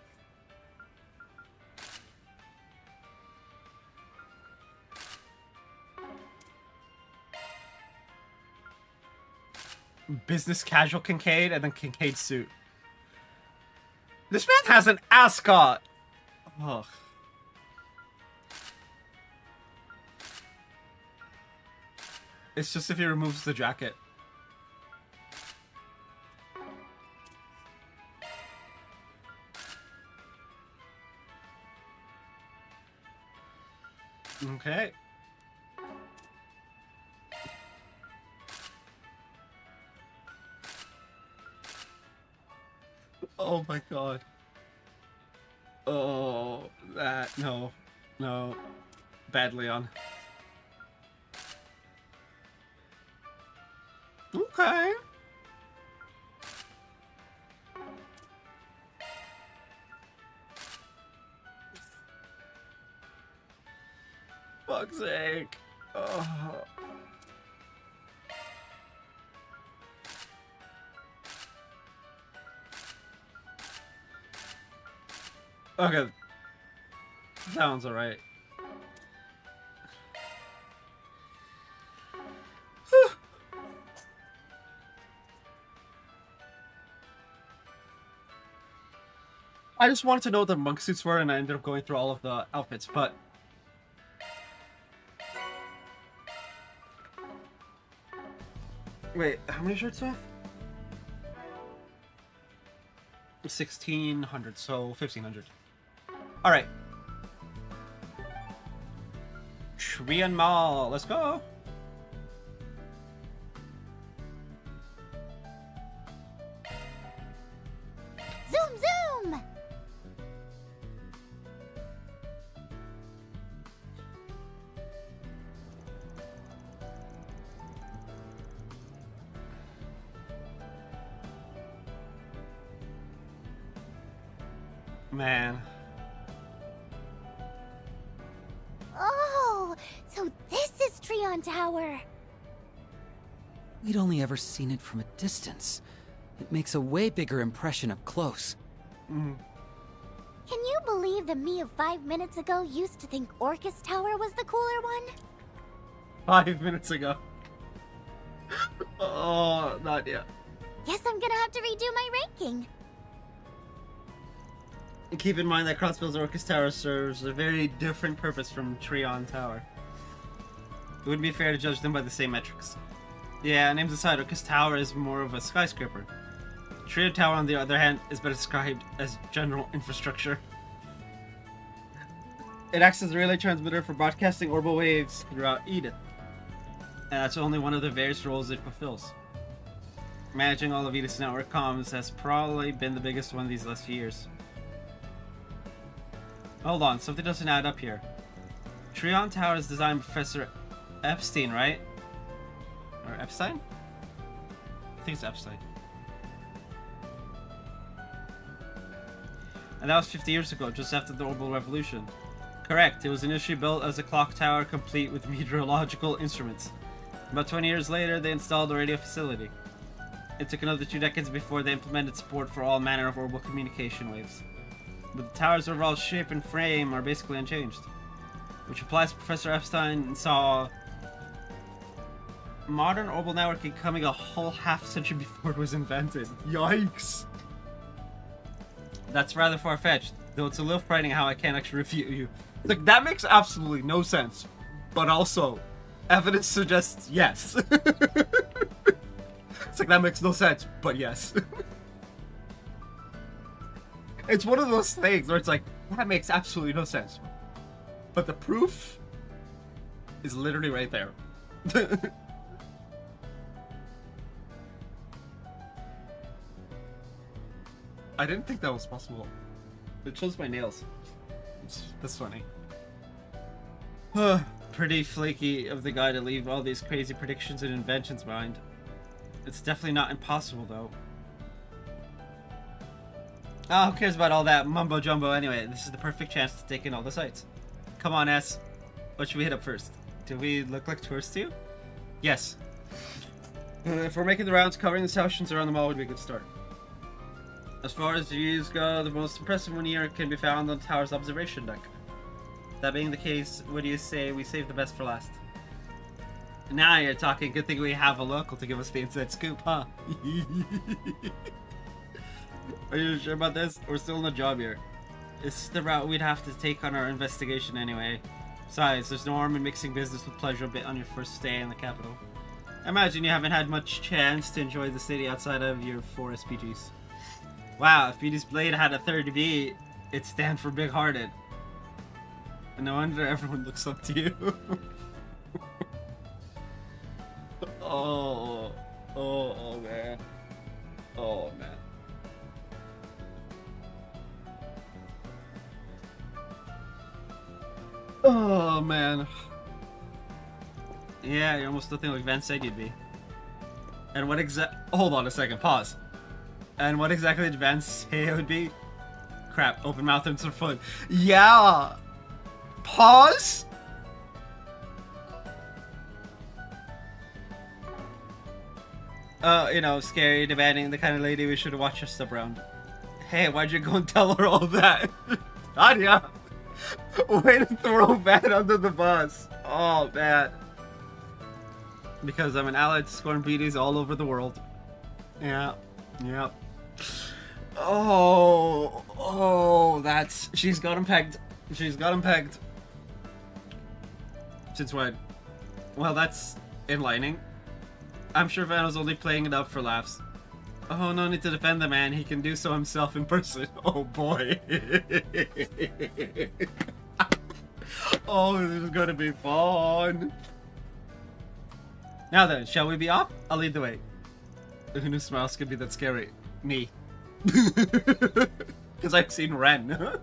Business casual Kincaid and then Kincaid suit. This man has an ascot. Ugh. It's just if he removes the jacket. Okay. Oh my god. Oh, that, no. No. Bad Leon. Okay. Fuck's sake. Oh. Okay. That one's alright. I just wanted to know what the monk suits were, and I ended up going through all of the outfits, but... Wait, how many shirts do I have? 1,600, so 1,500. Alright. Trian Mall, let's go! Zoom, zoom! Man. Oh, so this is Treon Tower. We'd only ever seen it from a distance. It makes a way bigger impression up close. Can you believe the me of 5 minutes ago used to think Orcus Tower was the cooler one? 5 minutes ago. Oh, not yet. Guess I'm gonna have to redo my ranking. Keep in mind that Crossbill's Orcus Tower serves a very different purpose from Trion Tower. It wouldn't be fair to judge them by the same metrics. Yeah, names aside, Orcus Tower is more of a skyscraper. Trion Tower, on the other hand, is better described as general infrastructure. It acts as a relay transmitter for broadcasting orbital waves throughout Eden. And that's only one of the various roles it fulfills. Managing all of Edith's network comms has probably been the biggest one these last few years. Hold on, something doesn't add up here. Trion Tower is designed by Professor Epstein, right? Or Epstein? I think it's Epstein. And that was 50 years ago, just after the Orbital Revolution. Correct, it was initially built as a clock tower complete with meteorological instruments. About 20 years later, they installed a radio facility. It took another 2 decades before they implemented support for all manner of orbital communication waves. But the tower's overall shape and frame are basically unchanged. Which implies Professor Epstein saw modern orbital networking coming a whole half-century before it was invented. Yikes! That's rather far-fetched, though it's a little frightening how I can't actually refute you. Like, that makes absolutely no sense. But also, evidence suggests yes. It's like, that makes no sense, but yes. It's one of those things where it's like, that makes absolutely no sense. But the proof is literally right there. I didn't think that was possible. It shows my nails. That's funny. Pretty flaky of the guy to leave all these crazy predictions and inventions behind. It's definitely not impossible, though. Oh, who cares about all that mumbo jumbo anyway? This is the perfect chance to take in all the sights. Come on, S. What should we hit up first? Do we look like tourists to you? Yes. If we're making the rounds, covering the sections around the mall would be a good start. As far as views go, the most impressive one here can be found on the tower's observation deck. That being the case, what do you say we save the best for last? Now you're talking. Good thing we have a local to give us the inside scoop, huh? Are you sure about this? We're still on the job here. This is the route we'd have to take on our investigation anyway. Besides, there's no harm in mixing business with pleasure a bit on your first stay in the capital. I imagine you haven't had much chance to enjoy the city outside of your 4 SPGs. Wow, if Beauty's Blade had a third B, it'd stand for big-hearted. And no wonder everyone looks up to you. Oh man. Oh man. Oh man. Yeah, you're almost nothing like Van said you'd be. And what hold on a second, pause. And what exactly did Van say it would be? Crap, open mouth and some foot. Yeah! Pause? You know, scary, demanding, the kind of lady we should watch her step around. Hey, why'd you go and tell her all that? Nadia! Way to throw Van under the bus. Oh, man. Because I'm an ally to scorn beauties all over the world. Yeah. Yep. Oh, that's... She's got him pegged. She's got him pegged. Since when? Well, that's enlightening. I'm sure Van was only playing it up for laughs. Oh, no need to defend the man. He can do so himself in person. Oh, boy. Oh, this is gonna be fun. Now then, shall we be off? I'll lead the way. Who knew smiles could be that scary? Me. Because I've seen Ren.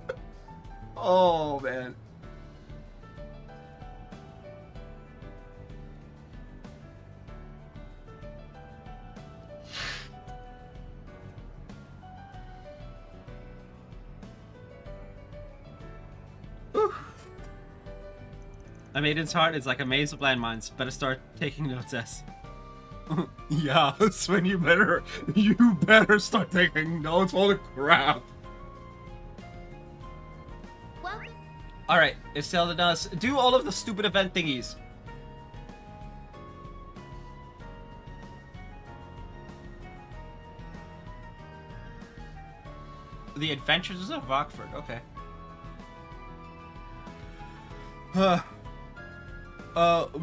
Oh, man. A maiden's heart is like a maze of landmines. Better start taking notes, S. Yeah, Sven, you better start taking notes. Holy crap. Alright, it's telling us, do all of the stupid event thingies. The Adventures of Rockford, okay.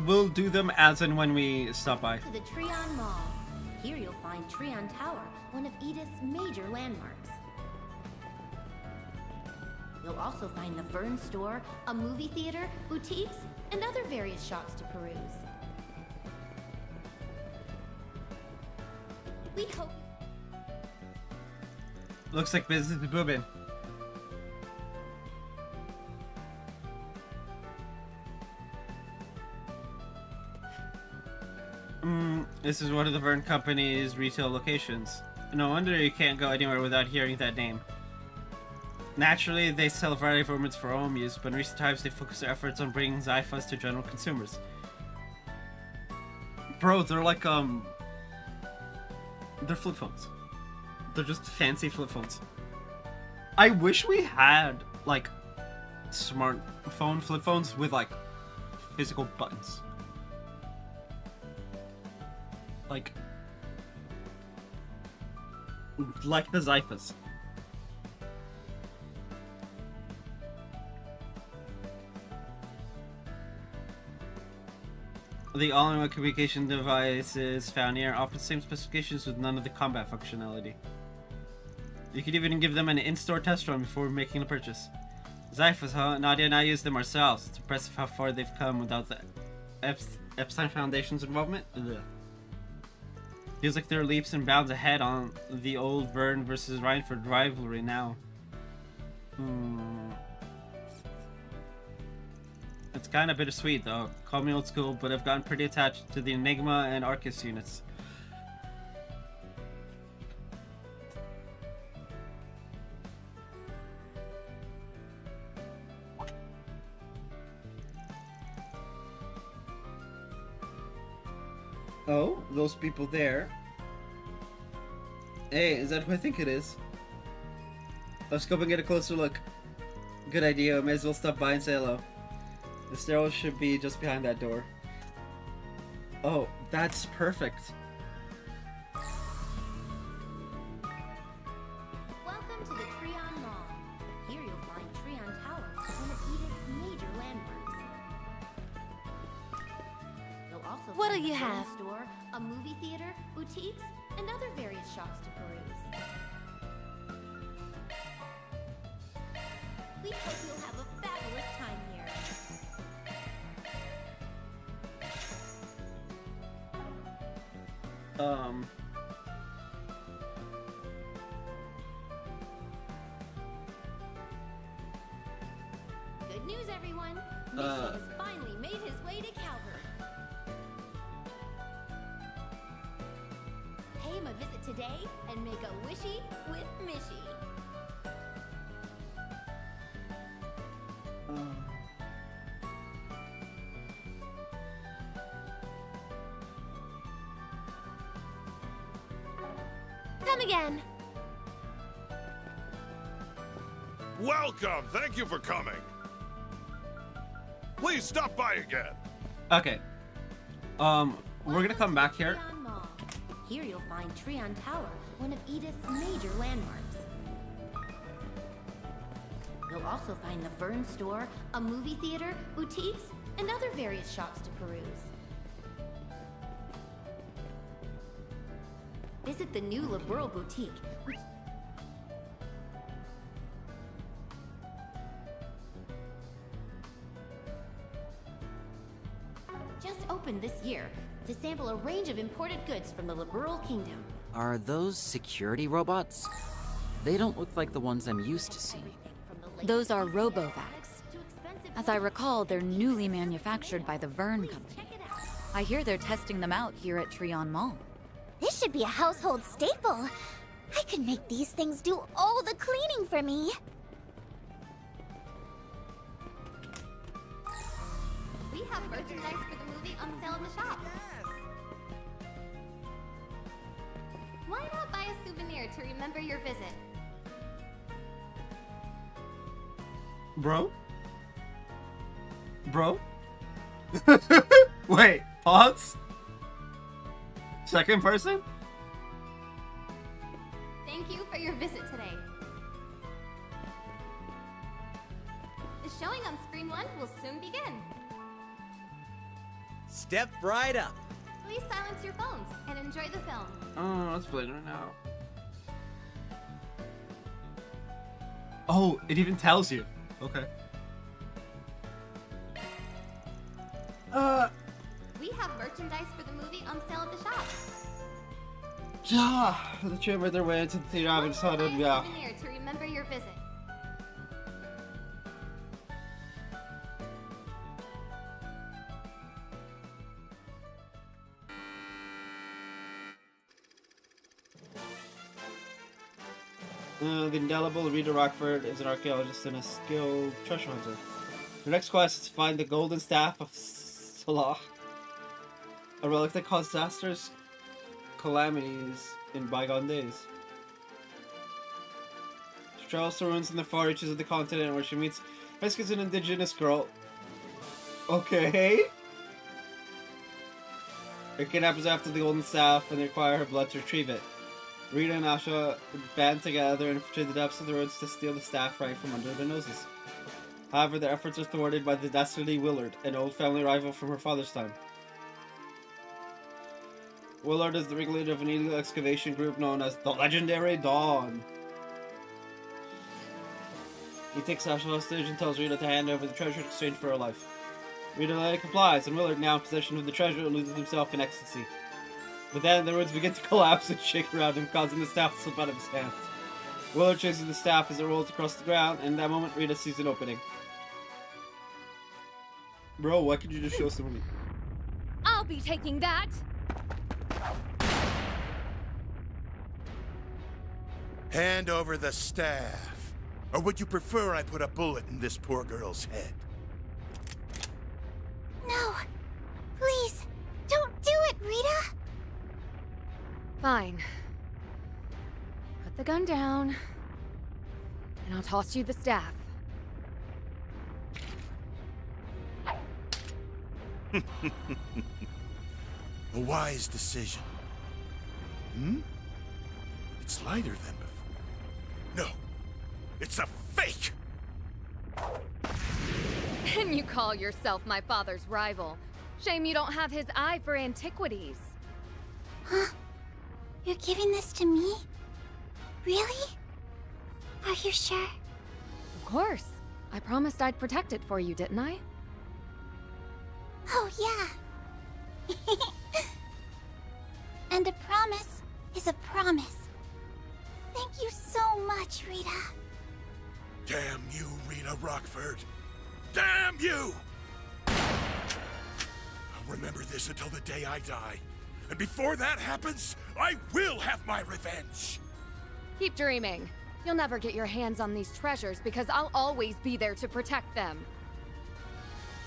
We'll do them as and when we stop by. To the Treon Mall. Here you'll find Treon Tower, one of Edith's major landmarks. You'll also find the Vern store, a movie theater, boutiques, and other various shops to peruse. We hope... Looks like business is booming. This is one of the Vern Company's retail locations. No wonder you can't go anywhere without hearing that name. Naturally, they sell a variety of ornaments for home use, but in recent times they focus their efforts on bringing Zyphas to general consumers. Bro, they're like, they're flip phones. They're just fancy flip phones. I wish we had, like, smartphone flip phones with, like, physical buttons. Like the Zyphas. The all-in-one communication devices found here offer the same specifications with none of the combat functionality. You could even give them an in-store test run before making a purchase. Zyphas, huh? Nadia and I use them ourselves. It's impressive how far they've come without the Epstein Foundation's involvement. Ugh. Feels like they're leaps and bounds ahead on the old Vern versus Rhineford rivalry now. It's kind of bittersweet though. Call me old school, but I've gotten pretty attached to the Enigma and Arcus units. Oh, those people there. Hey, is that who I think it is? Let's go and get a closer look. Good idea, may as well stop by and say hello. The stairwell should be just behind that door. Oh, that's perfect. Welcome to the Treon Mall. Here you'll find Treon Tower, one of Edith's major landmarks. You'll also What'll find you a have? store, a movie theater, boutiques, and other various shops to peruse. We hope you'll have a fabulous time here. Good news, everyone. Mishy has finally made his way to Calvert. Pay him a visit today and make a wishy with Mishy. Come again. Welcome! Thank you for coming. Please stop by again. Okay. We're gonna come back here. Treon Mall. Here you'll find Treon Tower, one of Edith's major landmarks. You'll also find the Vern store, a movie theater, boutiques, and other various shops to peruse. Visit the new Liberal Boutique, which just opened this year to sample a range of imported goods from the Liberal Kingdom. Are those security robots? They don't look like the ones I'm used to seeing. Those are Robovacs. As I recall, they're newly manufactured by the Vern Company. I hear they're testing them out here at Treon Mall. This should be a household staple. I could make these things do all the cleaning for me. We have merchandise for the movie on sale in the shop. Why not buy a souvenir to remember your visit? Bro? Bro? Wait, pause? Second person? Thank you for your visit today. The showing on Screen 1 will soon begin. Step right up. Please silence your phones and enjoy the film. Oh, let's play it right now. Oh, it even tells you. Okay. We have merchandise for the movie on sale at the shop. The trio made their way into the theater and saw it. Yeah. Souvenir to remember your visit. The indelible Rita Rockford is an archaeologist and a skilled treasure hunter. Her next quest is to find the golden staff of Salah, a relic that caused disasters, calamities in bygone days. She travels to ruins in the far reaches of the continent where she meets rescues an indigenous girl. Okay. Her kidnappers after the golden staff and they require her blood to retrieve it. Rita and Asha band together and infiltrate the depths of the ruins to steal the staff right from under their noses. However, their efforts are thwarted by the dastardly Willard, an old family rival from her father's time. Willard is the ringleader of an illegal excavation group known as the Legendary Dawn. He takes Asha hostage and tells Rita to hand over the treasure in exchange for her life. Rita later complies, and Willard, now in possession of the treasure, loses himself in ecstasy. But then the ruins begin to collapse and shake around him, causing the staff to slip out of his hands. Willard chases the staff as it rolls across the ground, and in that moment, Rita sees an opening. Bro, why could you just show someone? I'll be taking that! Hand over the staff. Or would you prefer I put a bullet in this poor girl's head? No. Please, don't do it, Rita! Fine. Put the gun down, and I'll toss you the staff. A wise decision. It's lighter than before. No, it's a fake! And you call yourself my father's rival. Shame you don't have his eye for antiquities. Huh? You're giving this to me? Really? Are you sure? Of course. I promised I'd protect it for you, didn't I? Oh, yeah. And a promise is a promise. Thank you so much, Rita. Damn you, Rita Rockford. Damn you! I'll remember this until the day I die. And before that happens, I will have my revenge! Keep dreaming. You'll never get your hands on these treasures because I'll always be there to protect them.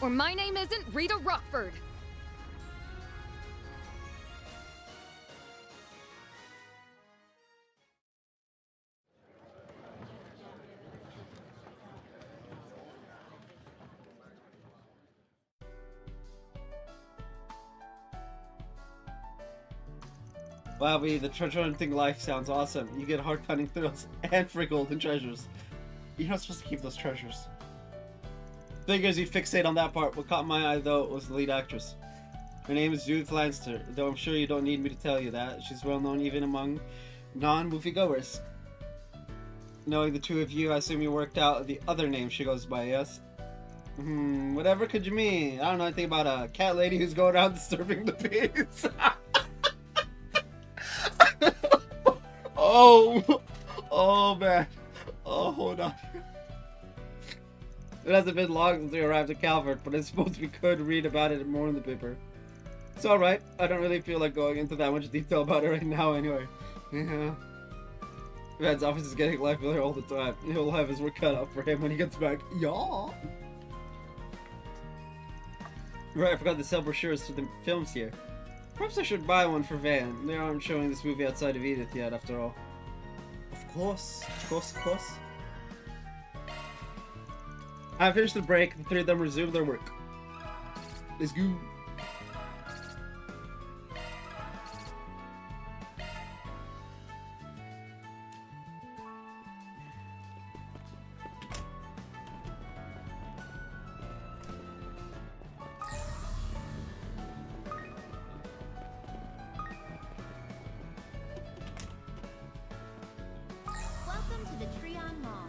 Or my name isn't Rita Rockford. Wow, the treasure hunting life sounds awesome. You get heart hunting thrills and free golden treasures. You're not supposed to keep those treasures. Figures you'd fixate on that part. What caught my eye, though, was the lead actress. Her name is Judith Lannister, though I'm sure you don't need me to tell you that. She's well known even among non-moviegoers. Knowing the two of you, I assume you worked out the other name she goes by, yes? Whatever could you mean? I don't know anything about a cat lady who's going around disturbing the peace. Oh man. Oh, hold on. It hasn't been long since we arrived at Calvert, but I suppose we could read about it more in the paper. It's alright. I don't really feel like going into that much detail about it right now anyway. Yeah. Van's office is getting livelier all the time. He'll have his work cut out for him when he gets back. Yeah. Right, I forgot to sell brochures to the films here. Perhaps I should buy one for Van. They aren't showing this movie outside of Edith yet, after all. Of course. I finished the break. The three of them resumed their work. Let's go. Welcome to the Treon Mall.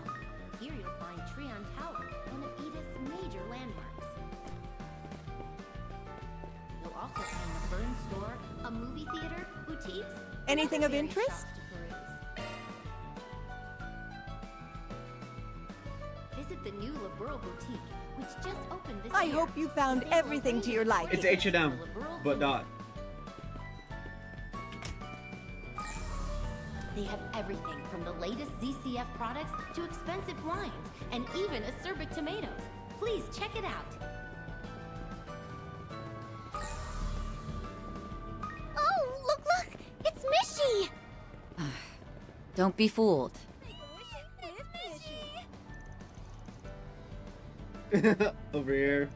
Here you'll find Treon Tower, one of Edith's major landmarks. You'll also find the Burn Store, a movie theater, boutiques, and Anything other of various interest? shops to peruse. Visit the new Liberal Boutique, which just opened this I year. hope you found everything to your liking. It's H&M, but not. They have everything from the latest ZCF products to expensive wines and even acerbic tomatoes. Please check it out. Oh, look! It's Mishy! Don't be fooled. Over here.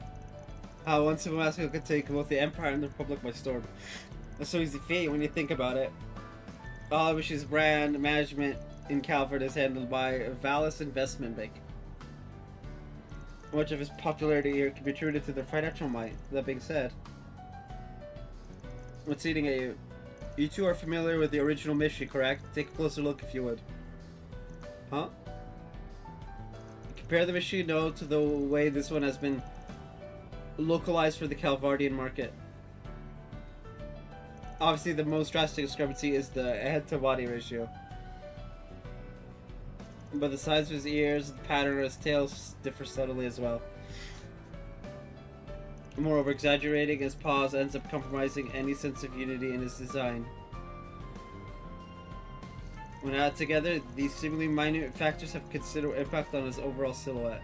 How one simple massacre could take both the Empire and the Republic by storm. That's so easy fate when you think about it. All of Mishy's brand management in Calvert is handled by Valis Investment Bank. Much of his popularity here can be attributed to their financial might. That being said, what's eating at you? You two are familiar with the original Mishy, correct? Take a closer look if you would. Huh? Compare the Mishy no to the way this one has been localized for the Calvardian market. Obviously, the most drastic discrepancy is the head-to-body ratio. But the size of his ears, the pattern of his tail differ subtly as well. Moreover, exaggerating his paws ends up compromising any sense of unity in his design. When added together, these seemingly minute factors have considerable impact on his overall silhouette.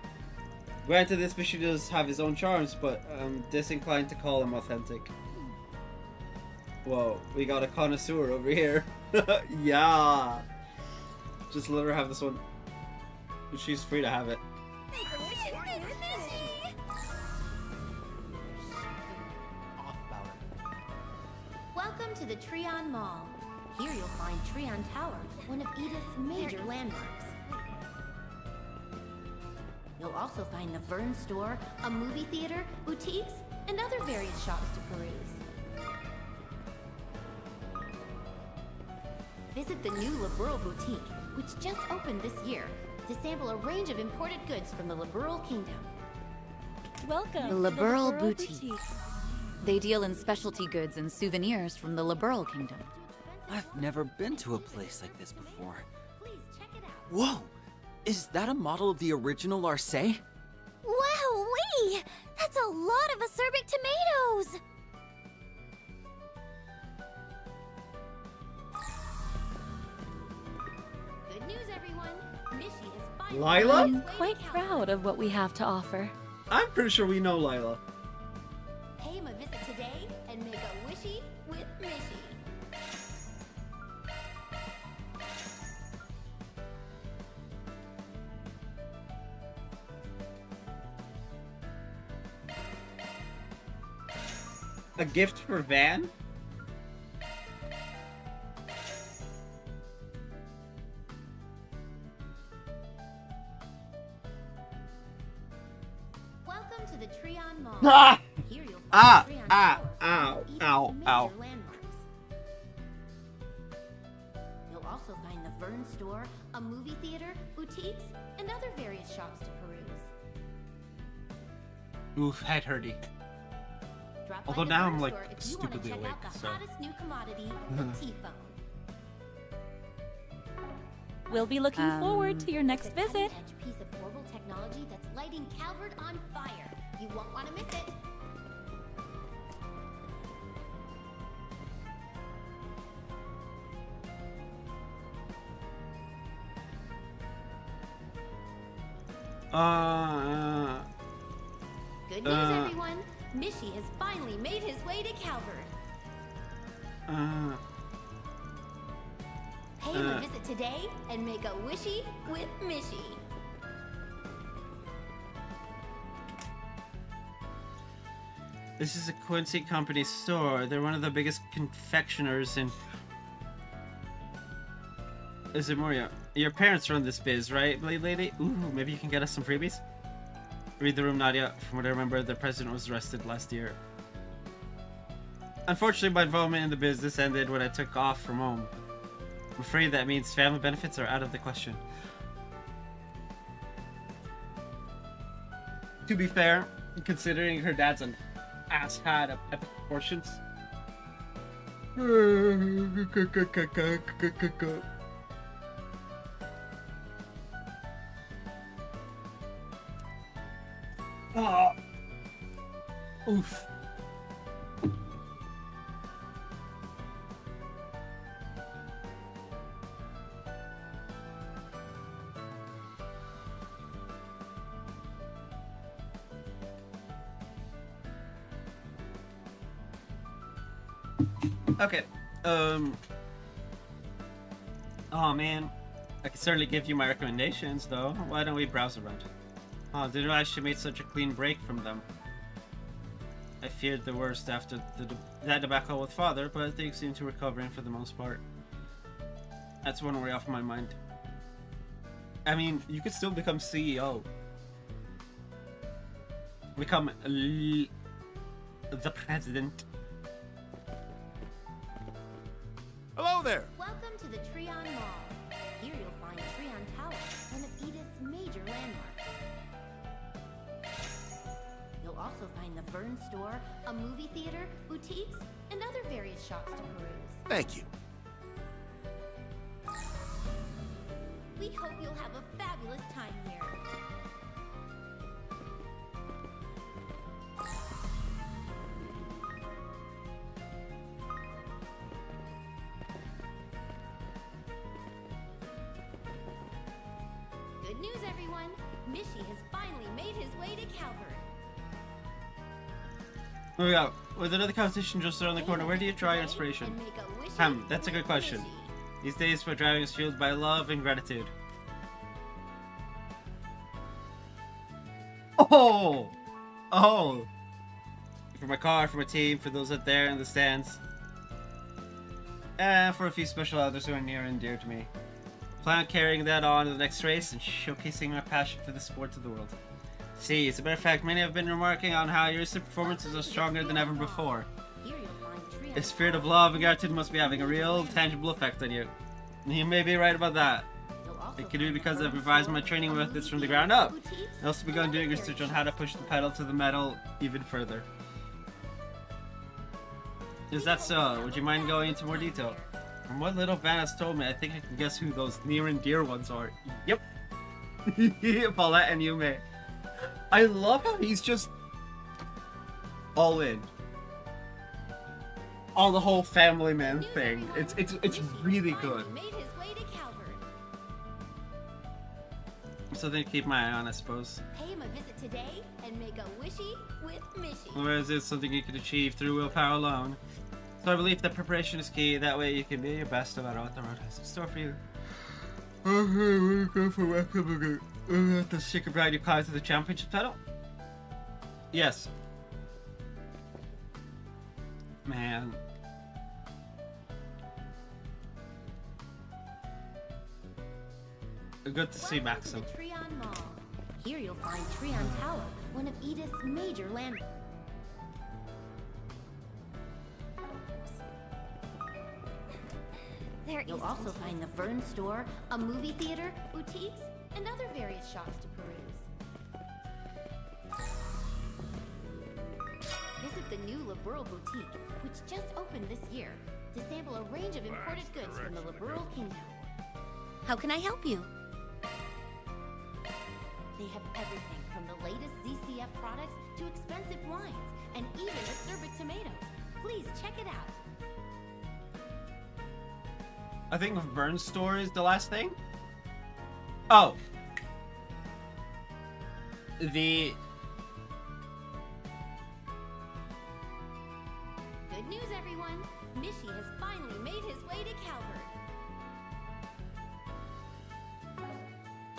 Granted, this Mishy does have his own charms, but I'm disinclined to call him authentic. Whoa, we got a connoisseur over here. Yeah. Just let her have this one. She's free to have it. Welcome to the Treon Mall. Here you'll find Treon Tower, one of Edith's major landmarks. You'll also find the Vern Store, a movie theater, boutiques, and other various shops to peruse. Visit the new Liberal Boutique, which just opened this year, to sample a range of imported goods from the Liberal Kingdom. The Welcome to Liberal the Boutique. They deal in specialty goods and souvenirs from the Liberal Kingdom. I've never been to a place like this before. Whoa! Is that a model of the original Arcee? Wow-wee! That's a lot of acerbic tomatoes! Good news, everyone. Mishy is finally Lila? on its way to Quite Calvert. proud of what we have to offer. I'm pretty sure we know Lila. Pay him a visit today and make a wishy with Mishy. A gift for Van? Welcome to the Treon Mall. Ah! Here you'll find Ah! Treon Ah! Tower, Ow! Edith's Ow! major Ow! landmarks. You'll also find the Vern Store, a movie theater, boutiques, and other various shops to peruse. Oof, head hurty. Drop by Although the now Vern I'm like Store if you stupidly wanna check awake, out the so. hottest new commodity, the T-phone. We'll be looking forward to your next It's a visit. cutting-edge piece of portable technology that's lighting Calvert on fire. You won't want to miss it. Good news, everyone. Mishy has finally made his way to Calvert. Pay him a visit today and make a wishy with Mishy. This is a Quincy Company store. They're one of the biggest confectioners in... Is it Moria? Your parents run this biz, right, Blade Lady? Ooh, maybe you can get us some freebies? Read the room, Nadia. From what I remember, the president was arrested last year. Unfortunately, my involvement in the business ended when I took off from home. I'm afraid that means family benefits are out of the question. To be fair, considering her dad's an asshat of epic proportions. Oh. Oof. Okay, oh man, I can certainly give you my recommendations though. Why don't we browse around? Oh, didn't know I should made such a clean break from them. I feared the worst after that debacle with father, but things seem to be recovering for the most part. That's one worry off my mind. I mean, you could still become CEO. Become the president. Hello there! Welcome to the Treon Mall. Here you'll find Treon Tower, one of Edith's major landmarks. You'll also find the Vern Store, a movie theater, boutiques, and other various shops to peruse. Thank you. We hope you'll have a fabulous time here. Good news, everyone! Mishy has finally made his way to Calvert. Here we go. With another competition just around the corner, where do you draw your inspiration? That's a good question. These days, my driving is fueled by love and gratitude. Oh! Oh! For my car, for my team, for those out there in the stands. And for a few special others who are near and dear to me. Plan on carrying that on to the next race and showcasing my passion for the sport of the world. See, as a matter of fact, many have been remarking on how your recent performances are stronger than ever before. The spirit of love and gratitude must be having a real, tangible effect on you. And you may be right about that. It could be because I've revised my training methods from the ground up. I've also begun doing research on how to push the pedal to the metal even further. Is that so? Would you mind going into more detail? From what little Van has told me, I think I can guess who those near and dear ones are. Yep. Paulette and Yume. I love how he's just all in on the whole family man thing. It's really good. Something to keep my eye on, I suppose. Pay him a visit today and make a wishy with Mishy. Or is it something you can achieve through willpower alone? So I believe that preparation is key. That way you can be your best no matter what the road has in store for you. Okay, we'll go for welcome again. We'll have to stick around your car to the championship title? Yes. Man. Good to see Maxim. To the Treon Mall. Here you'll find Treon Tower, one of Edith's major landmarks. You'll also find the Vern Store, a movie theater, boutiques, and other various shops to peruse. Visit the new Liberal Boutique, which just opened this year, to sample a range of imported goods from the Liberal Kingdom. How can I help you? They have everything from the latest ZCF products to expensive wines, and even acerbic tomatoes. Please check it out. I think Vern's Store is the last thing. Oh. The... Good news, everyone. Mishy has finally made his way to Calvert.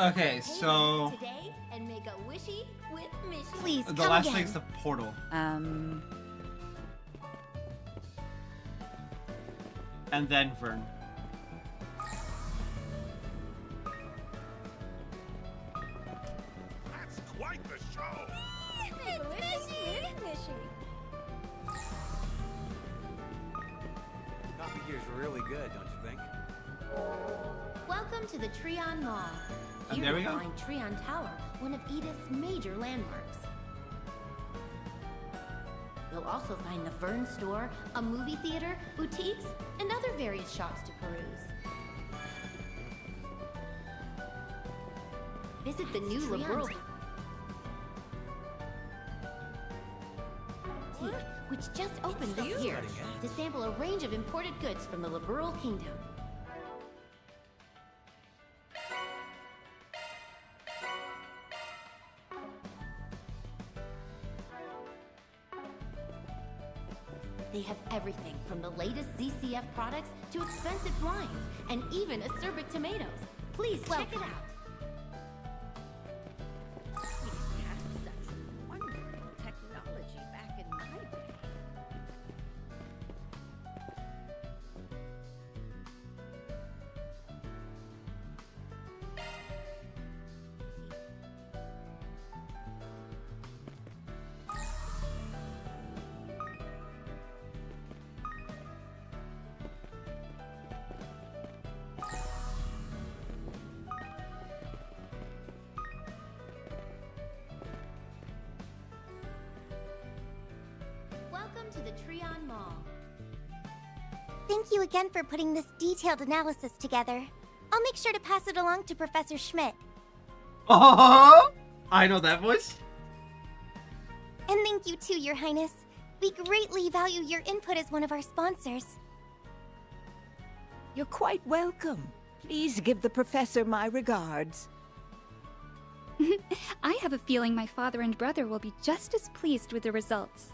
Okay, so... Today and make a wishy with Mishy. Please the last thing's the portal. and then Vern. That's quite the show. Coffee here's really good, don't you think? Welcome to the Treon Mall. And Here there we you'll go. find Treon Tower, one of Edith's major landmarks. You'll also find the Vern store, a movie theater, boutiques, and other various shops to peruse. Visit the new liberal boutique, which just opened this year, to sample a range of imported goods from the liberal kingdom. They have everything from the latest ZCF products to expensive wines and even acerbic tomatoes. Please check it out. We didn't have such wonderful technology back in my day. Welcome to the Treon Mall. Thank you again for putting this detailed analysis together. I'll make sure to pass it along to Professor Schmidt. Oh, I know that voice. And thank you too, Your Highness. We greatly value your input as one of our sponsors. You're quite welcome. Please give the professor my regards. I have a feeling my father and brother will be just as pleased with the results.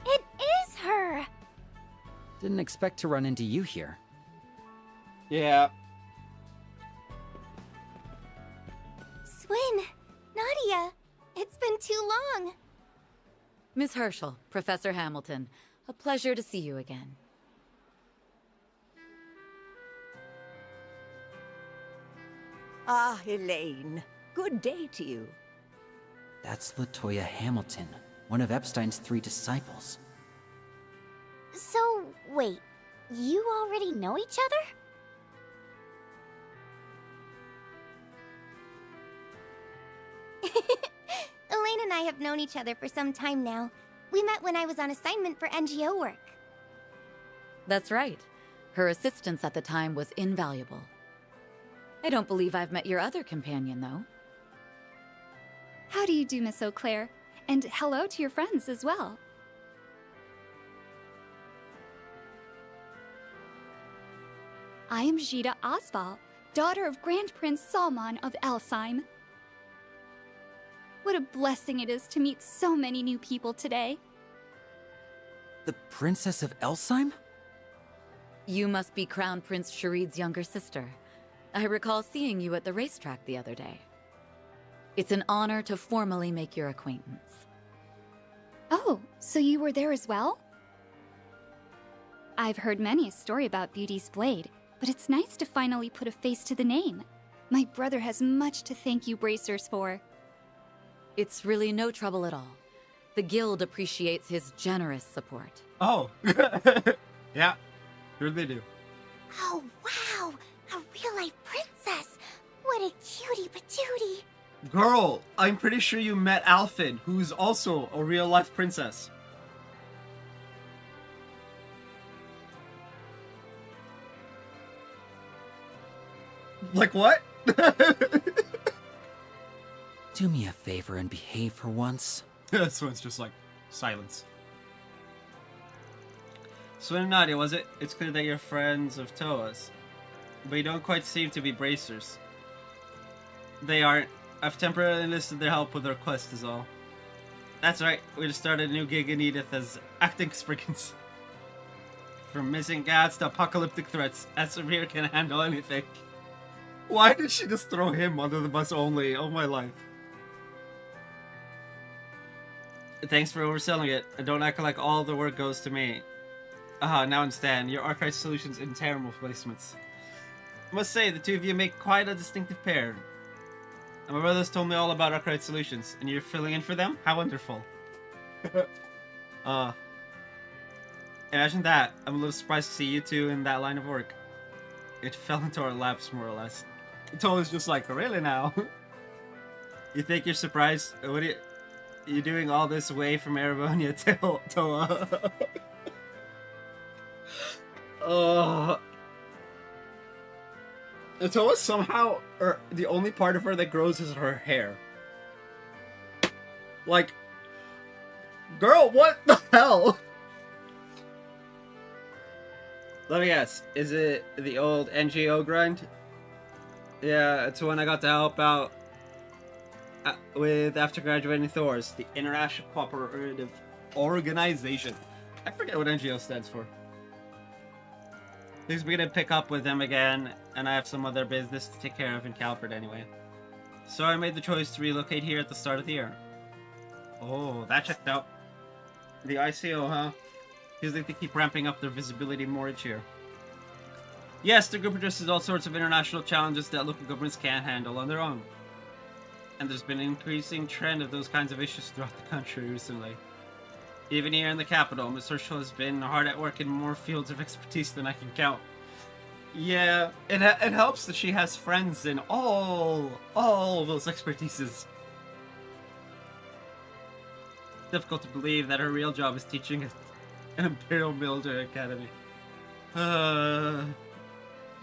It is her! Didn't expect to run into you here. Yeah. Swin, Nadia, it's been too long. Miss Herschel, Professor Hamilton, a pleasure to see you again. Ah, Elaine. Good day to you. That's Latoya Hamilton, one of Epstein's 3 disciples. So, wait, you already know each other? Elaine and I have known each other for some time now. We met when I was on assignment for NGO work. That's right. Her assistance at the time was invaluable. I don't believe I've met your other companion, though. How do you do, Miss Eau Claire? And hello to your friends as well. I am Jita Osval, daughter of Grand Prince Salman of Elsheim. What a blessing it is to meet so many new people today. The Princess of Elsheim? You must be Crown Prince Sharid's younger sister. I recall seeing you at the racetrack the other day. It's an honor to formally make your acquaintance. Oh, so you were there as well? I've heard many a story about Beauty's Blade, but it's nice to finally put a face to the name. My brother has much to thank you Bracers for. It's really no trouble at all. The Guild appreciates his generous support. Oh. Yeah, sure they do. Oh, wow! A real-life princess! What a cutie patootie! Girl, I'm pretty sure you met Alfin, who's also a real-life princess. Like what? Do me a favor and behave for once. This one's just like silence. Swin and Nadia, was it? It's clear that you're friends of Toa's, but you don't quite seem to be bracers. They aren't. I've temporarily enlisted their help with their quest is all. That's right, we just started a new gig in Edith as acting Spriggans. From missing cats to apocalyptic threats, Severe can handle anything. Why did she just throw him under the bus only? Oh my life. Thanks for overselling it, and don't act like all the work goes to me. Ah, now I understand. Your Archive solutions in terrible placements. I must say, the two of you make quite a distinctive pair. And my brothers told me all about Archive solutions, and you're filling in for them? How wonderful. Imagine that. I'm a little surprised to see you two in that line of work. It fell into our laps, more or less. Toa's just like, really now? You think you're surprised? What are you doing all this way from Erebonia to Toa? Toa somehow, the only part of her that grows is her hair. Like, girl, what the hell? Let me guess, is it the old NGO grind? Yeah, it's when I got to help out with after graduating Thor's, the International Cooperative Organization. I forget what NGO stands for. Things begin to pick up with them again, and I have some other business to take care of in Calford anyway. So I made the choice to relocate here at the start of the year. Oh, that checked out. The ICO, huh? Feels like they keep ramping up their visibility more each year. Yes, the group addresses all sorts of international challenges that local governments can't handle on their own. And there's been an increasing trend of those kinds of issues throughout the country recently. Even here in the capital, Ms. Herschel has been hard at work in more fields of expertise than I can count. Yeah, it helps that she has friends in all those expertises. Difficult to believe that her real job is teaching at an Imperial Military Academy.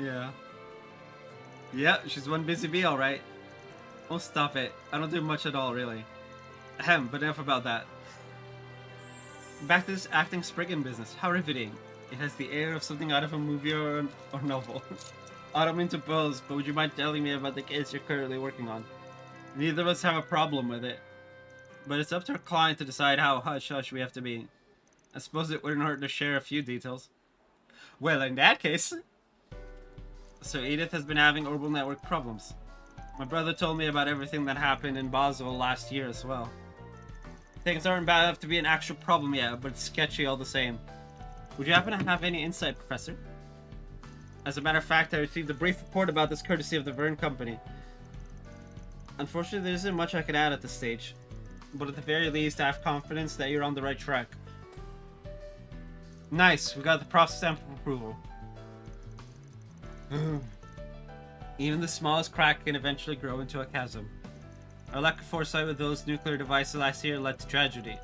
Yeah. Yeah, she's one busy bee, alright. Oh, stop it. I don't do much at all, really. Ahem, but enough about that. Back to this acting Spriggan business. How riveting. It has the air of something out of a movie or novel. I don't mean to boast, but would you mind telling me about the case you're currently working on? Neither of us have a problem with it. But it's up to our client to decide how hush-hush we have to be. I suppose it wouldn't hurt to share a few details. Well, in that case... So Edith has been having orbital network problems. My brother told me about everything that happened in Basel last year as well. Things aren't bad enough to be an actual problem yet, but it's sketchy all the same. Would you happen to have any insight, Professor? As a matter of fact, I received a brief report about this courtesy of the Verne Company. Unfortunately, there isn't much I can add at this stage. But at the very least, I have confidence that you're on the right track. Nice, we got the process stamp of approval. Even the smallest crack can eventually grow into a chasm. Our lack of foresight with those nuclear devices last year led to tragedy.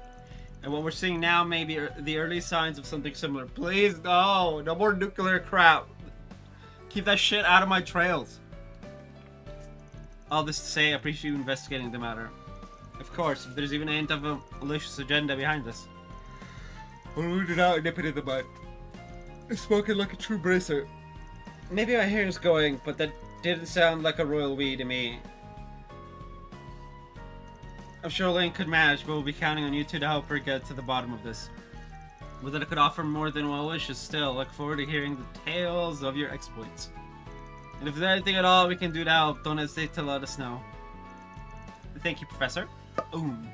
And what we're seeing now may be the early signs of something similar. Please, no! No more nuclear crap! Keep that shit out of my trails! All this to say, I appreciate you investigating the matter. Of course, if there's even a hint of a malicious agenda behind this. We'll root it out and nip it in the bud. It's spoken like a true bracer. Maybe my hair's going, but that didn't sound like a royal we to me. I'm sure Lane could manage, but we'll be counting on you two to help her get to the bottom of this. Whether I could offer more than well wishes still, look forward to hearing the tales of your exploits. And if there's anything at all we can do to help, don't hesitate to let us know. Thank you, Professor. Boom.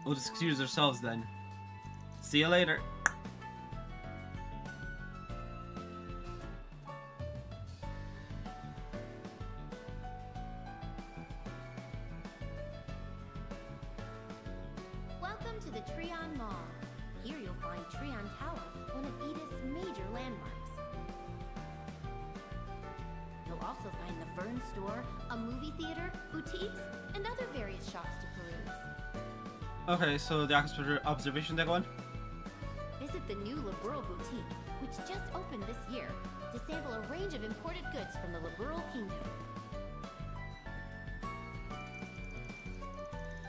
We'll just excuse ourselves then. See you later. Welcome to the Treon Mall. Here you'll find Treon Tower, one of Edith's major landmarks. You'll also find the Verne Store, a movie theater, boutiques, and other various shops to peruse. Okay, so the observation deck one? Visit the new Liberal Boutique, which just opened this year, to sample a range of imported goods from the Liberal Kingdom.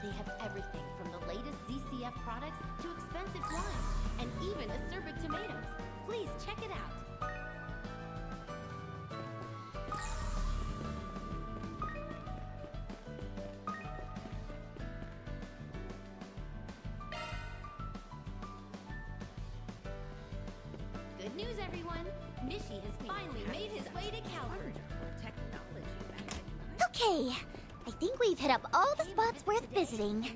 They have everything from the latest ZCF products to expensive wine, and even acerbic tomatoes. Please check it out. Good news, everyone! Mishi has finally made his way to Calvert. Okay, I think we've hit up all the spots worth visiting.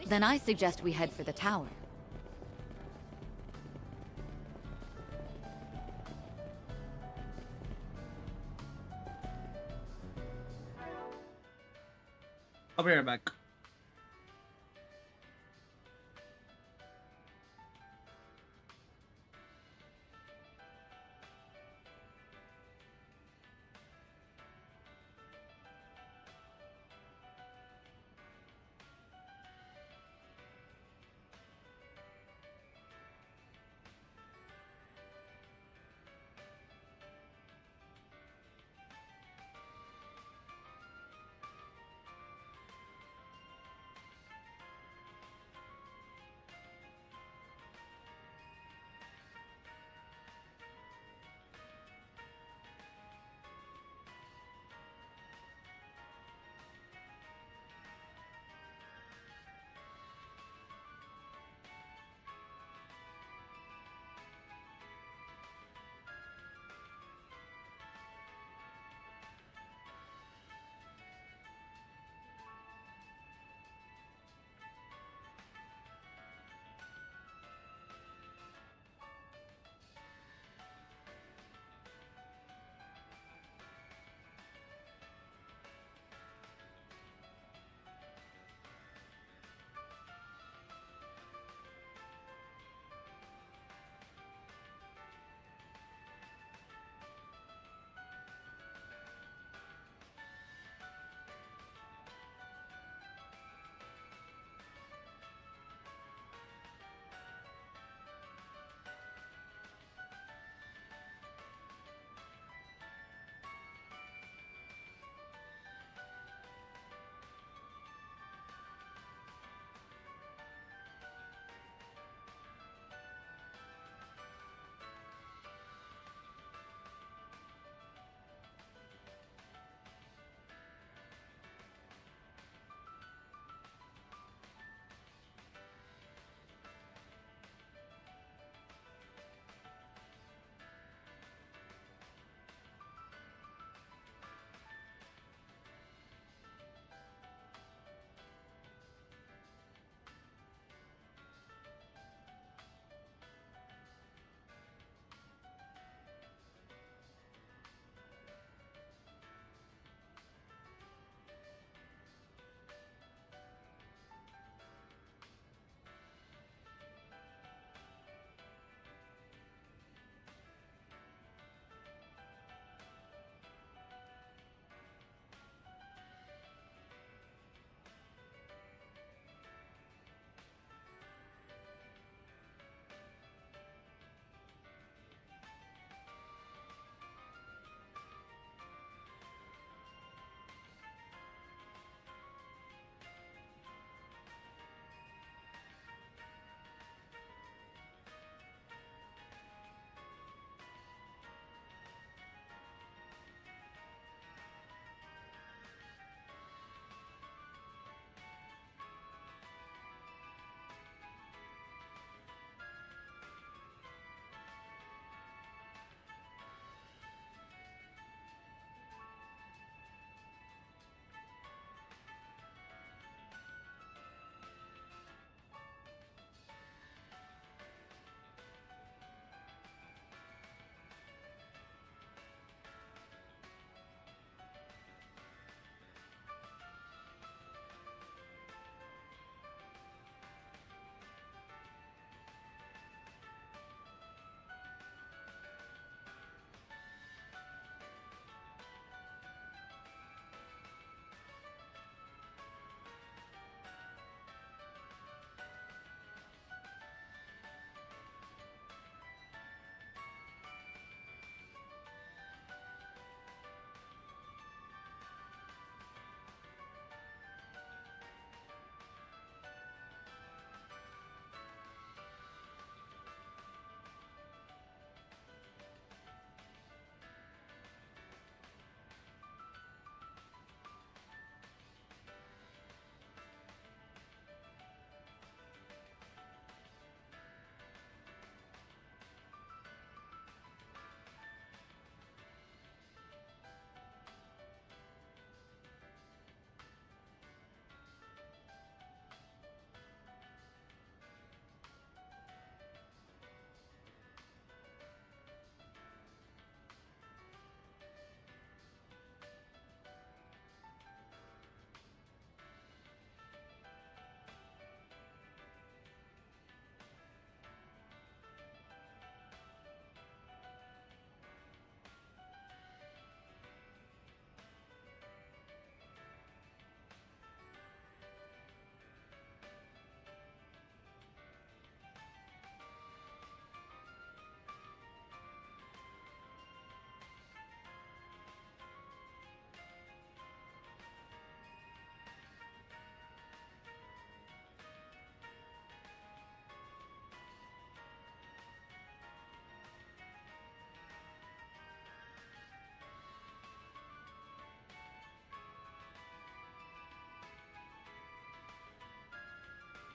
Then I suggest we head for the tower. I'll be right back.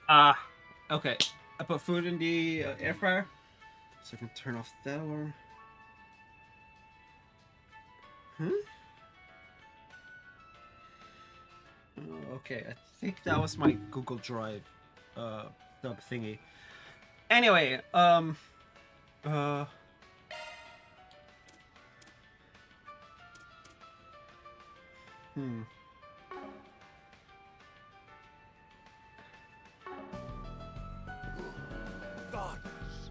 Okay. I put food in the air fryer, so I can turn off that alarm. Okay, I think that was my Google Drive stub thingy. Anyway, Goddess.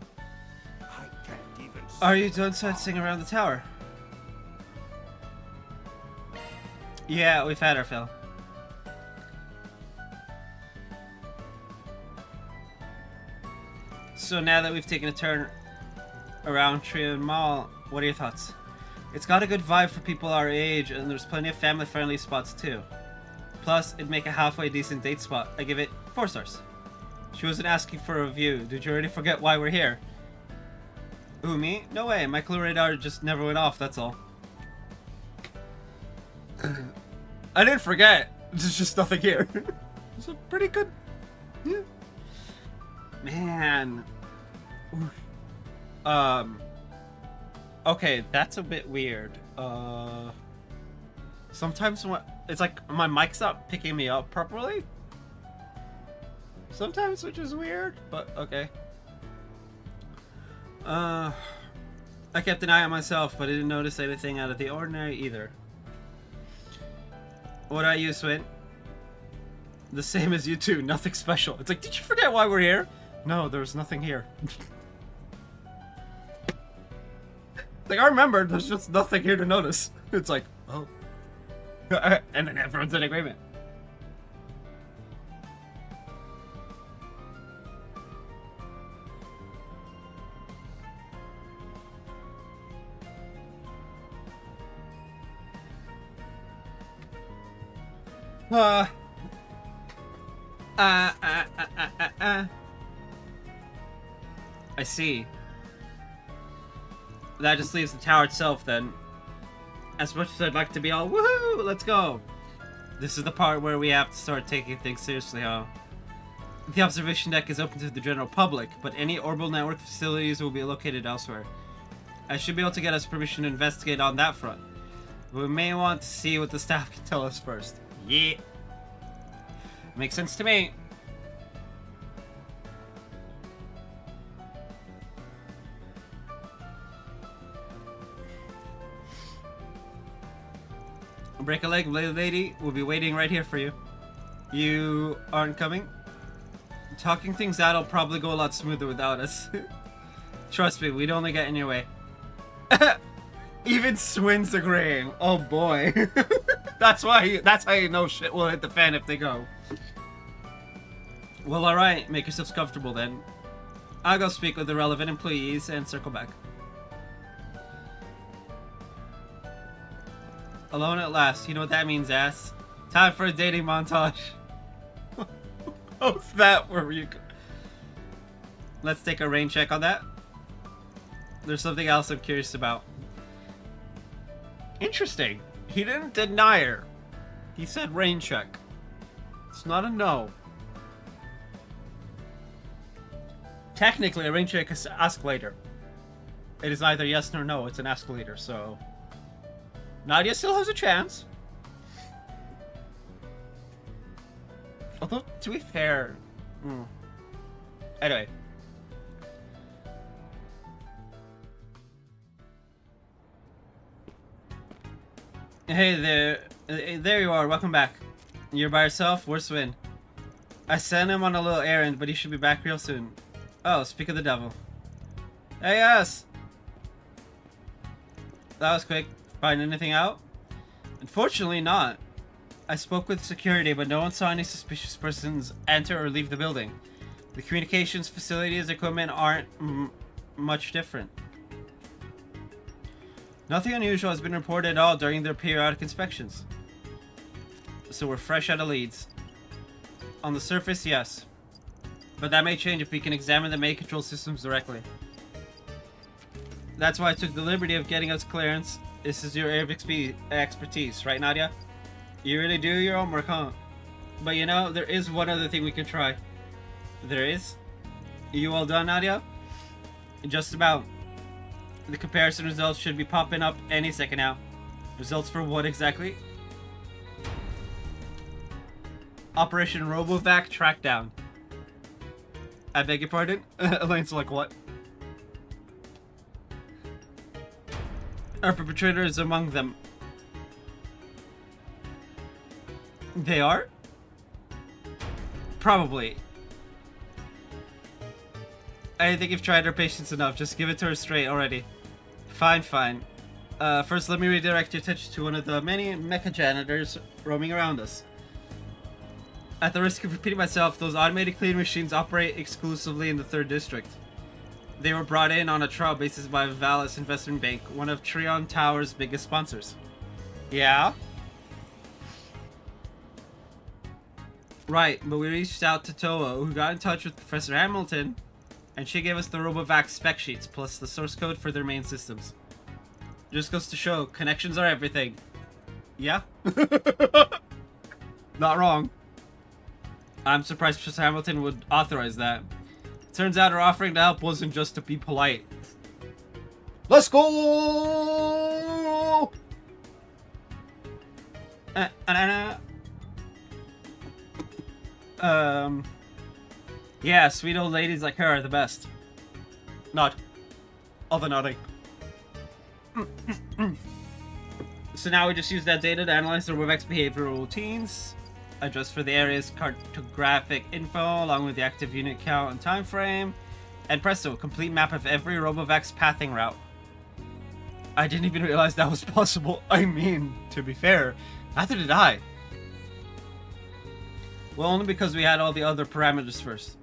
I can't even Are you done sightseeing around the tower? Yeah, we've had our fill. So now that we've taken a turn around Trion Mall, what are your thoughts? It's got a good vibe for people our age, and there's plenty of family-friendly spots too. Plus, it'd make a halfway decent date spot. I give it 4 stars. She wasn't asking for a review. Did you already forget why we're here? Who, me? No way. My clue radar just never went off, that's all. I didn't forget. There's just nothing here. It's a pretty good... Yeah. Man. Okay, that's a bit weird. Sometimes when it's like my mic's not picking me up properly. Sometimes, which is weird, but okay. I kept an eye on myself, but I didn't notice anything out of the ordinary either. What about you, Swin? The same as you two, nothing special. It's like, did you forget why we're here? No, there's nothing here. Like, I remember, there's just nothing here to notice. It's like, oh. And then everyone's in agreement. I see. That just leaves the tower itself then. As much as I'd like to be all woohoo, let's go. This is the part where we have to start taking things seriously, huh? The observation deck is open to the general public, but any orbital network facilities will be located elsewhere. I should be able to get us permission to investigate on that front. But we may want to see what the staff can tell us first. Yeah. Makes sense to me. Break a leg, lady. We'll be waiting right here for you. You aren't coming? Talking things out will probably go a lot smoother without us. Trust me, we'd only get in your way. Even Swin's agreeing. Oh boy. That's how you know shit will hit the fan if they go. Well, alright. Make yourselves comfortable then. I'll go speak with the relevant employees and circle back. Alone at last. You know what that means, ass. Time for a dating montage. How's that where you... Let's take a rain check on that. There's something else I'm curious about. Interesting. He didn't deny her. He said rain check. It's not a no. Technically, a rain check is ask later. It is either yes or no. It's an ask later, so... Nadia still has a chance. Although, to be fair... Anyway. Hey there. There you are. Welcome back. You're by yourself? Where's Swin? I sent him on a little errand, but he should be back real soon. Oh, speak of the devil. Hey, yes! That was quick. Find anything out? Unfortunately not. I spoke with security, but no one saw any suspicious persons enter or leave the building. The communications facilities equipment aren't much different. Nothing unusual has been reported at all during their periodic inspections. So we're fresh out of leads. On the surface, yes. But that may change if we can examine the main control systems directly. That's why I took the liberty of getting us clearance. This is your area of expertise, right, Nadia? You really do your homework, huh? But you know, there is one other thing we can try. There is. You all done, Nadia? Just about. The comparison results should be popping up any second now. Results for what exactly? Operation Robovac Trackdown. I beg your pardon? Elaine's like, what? Our perpetrator is among them. They are? Probably. I think you've tried her patience enough. Just give it to her straight already. Fine, fine. First, let me redirect your attention to one of the many mecha janitors roaming around us. At the risk of repeating myself, those automated cleaning machines operate exclusively in the 3rd District. They were brought in on a trial basis by Valis Investment Bank, one of Trion Tower's biggest sponsors. Yeah? Right, but we reached out to Toa, who got in touch with Professor Hamilton, and she gave us the Robovac spec sheets, plus the source code for their main systems. Just goes to show, connections are everything. Yeah? Not wrong. I'm surprised Professor Hamilton would authorize that. Turns out her offering to help wasn't just to be polite. Let's go! Yeah, sweet old ladies like her are the best. Nod. Other nodding. So now we just use that data to analyze the Robovac's behavioral routines, adjust for the area's cartographic info along with the active unit count and time frame, and presto, complete map of every Robovac's pathing route. I didn't even realize that was possible. I mean, to be fair, neither did I. Well, only because we had all the other parameters first.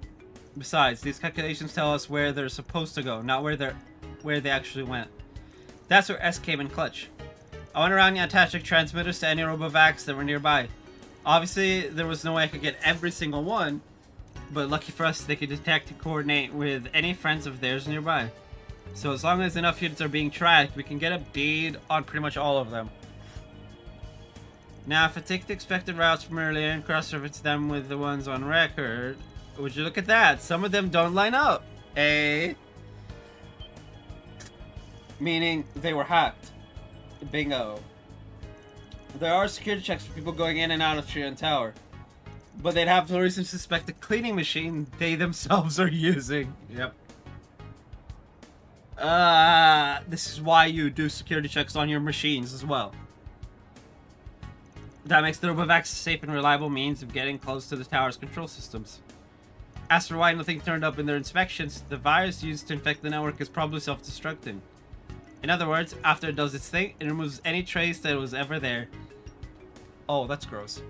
Besides, these calculations tell us where they're supposed to go, not where they actually went. That's where S came in clutch. I went around and attached transmitters to any Robovacs that were nearby. Obviously, there was no way I could get every single one, but lucky for us, they could detect and coordinate with any friends of theirs nearby. So as long as enough units are being tracked, we can get a bead on pretty much all of them. Now, if I take the expected routes from earlier and cross-reference them with the ones on record, would you look at that? Some of them don't line up. Meaning they were hacked. Bingo. There are security checks for people going in and out of Trion Tower, but they'd have no reason to suspect the cleaning machine they themselves are using. Yep. This is why you do security checks on your machines as well. That makes the Robovacs a safe and reliable means of getting close to the tower's control systems. As for why nothing turned up in their inspections, the virus used to infect the network is probably self-destructing. In other words, after it does its thing, it removes any trace that was ever there. Oh, that's gross.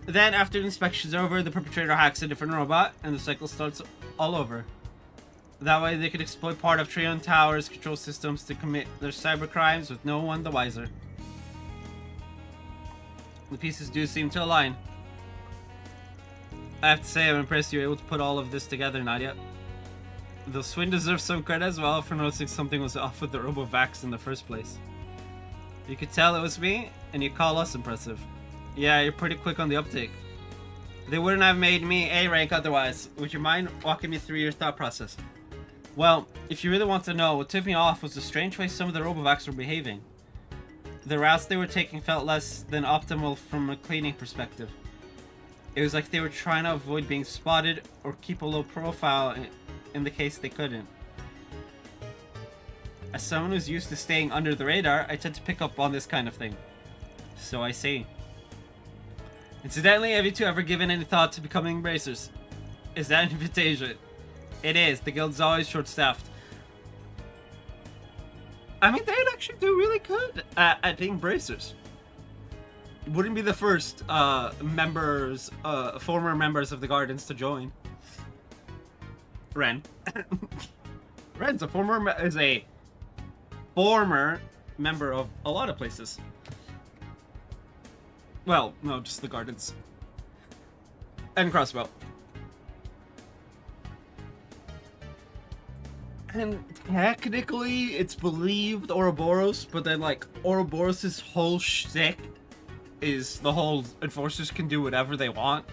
Then, after the inspection's over, the perpetrator hacks a different robot, and the cycle starts all over. That way, they could exploit part of Trion Tower's control systems to commit their cyber crimes with no one the wiser. The pieces do seem to align. I have to say, I'm impressed you were able to put all of this together, Nadia. Though Swin deserves some credit as well for noticing something was off with the Robovacs in the first place. You could tell it was me, and you call us impressive. Yeah, you're pretty quick on the uptake. They wouldn't have made me A rank otherwise. Would you mind walking me through your thought process? Well, if you really want to know, what tipped me off was the strange way some of the Robovacs were behaving. The routes they were taking felt less than optimal from a cleaning perspective. It was like they were trying to avoid being spotted or keep a low profile in the case they couldn't. As someone who's used to staying under the radar, I tend to pick up on this kind of thing. So I see. Incidentally, have you two ever given any thought to becoming bracers? Is that an invitation? It is. The guild's always short-staffed. I mean, they'd actually do really good at being bracers. Wouldn't be the first former members of the Gardens to join. Ren. Ren's a former member of a lot of places. Well, no, just the Gardens. And Crossbow. And technically, it's believed Ouroboros, but then, like, Ouroboros' whole shtick is the whole enforcers can do whatever they want.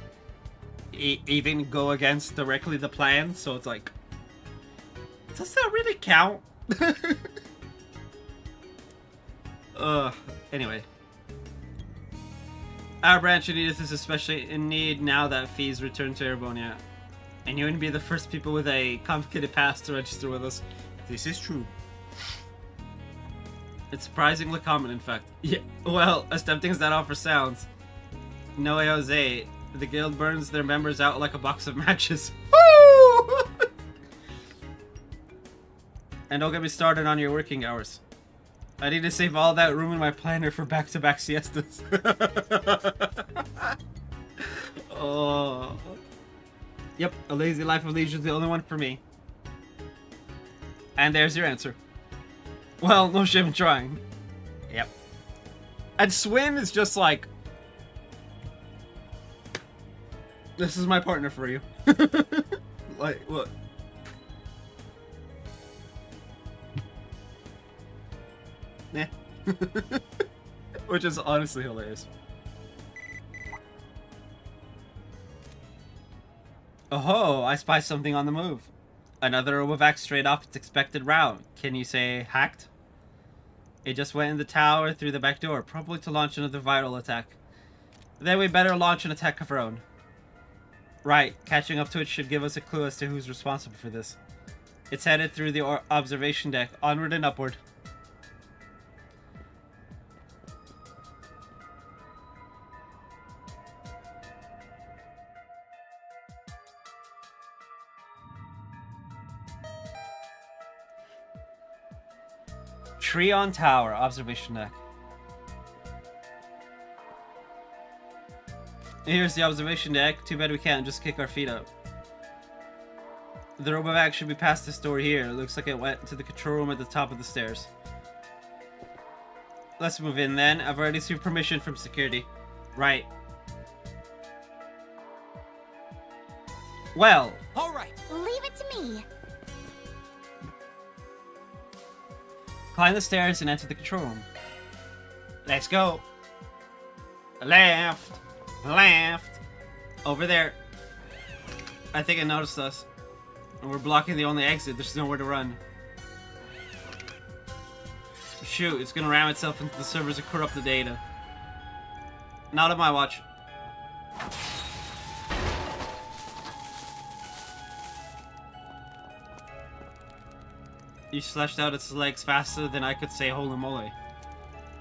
even go against directly the plan, so it's like, does that really count? Anyway. Our branch of Edith is especially in need now that Fee's returned to Erebonia. And you wouldn't be the first people with a complicated past to register with us. This is true. It's surprisingly common, in fact. Yeah, well, as tempting as that offer sounds. No way, Jose. The guild burns their members out like a box of matches. Woo! And don't get me started on your working hours. I need to save all that room in my planner for back-to-back siestas. Oh. Yep, a lazy life of leisure is the only one for me. And there's your answer. Well, no shame in trying. Yep. And Swin is just like, this is my partner for you. Like, what? Nah. Which is honestly hilarious. Oh, I spy something on the move. Another Overvac straight off its expected route. Can you say hacked? It just went in the tower through the back door, probably to launch another viral attack. Then we better launch an attack of our own. Right, catching up to it should give us a clue as to who's responsible for this. It's headed through the observation deck, onward and upward. Treon Tower, observation deck. Here's the observation deck. Too bad we can't just kick our feet up. The Robovac should be past this door here. Looks like it went to the control room at the top of the stairs. Let's move in then. I've already received permission from security. Right. Well. All right. Leave it to me. Climb the stairs and enter the control room. Let's go. Left. Left. Over there. I think it noticed us. And we're blocking the only exit. There's nowhere to run. Shoot, it's gonna ram itself into the servers and corrupt the data. Not on my watch. You slashed out its legs faster than I could say holy moly.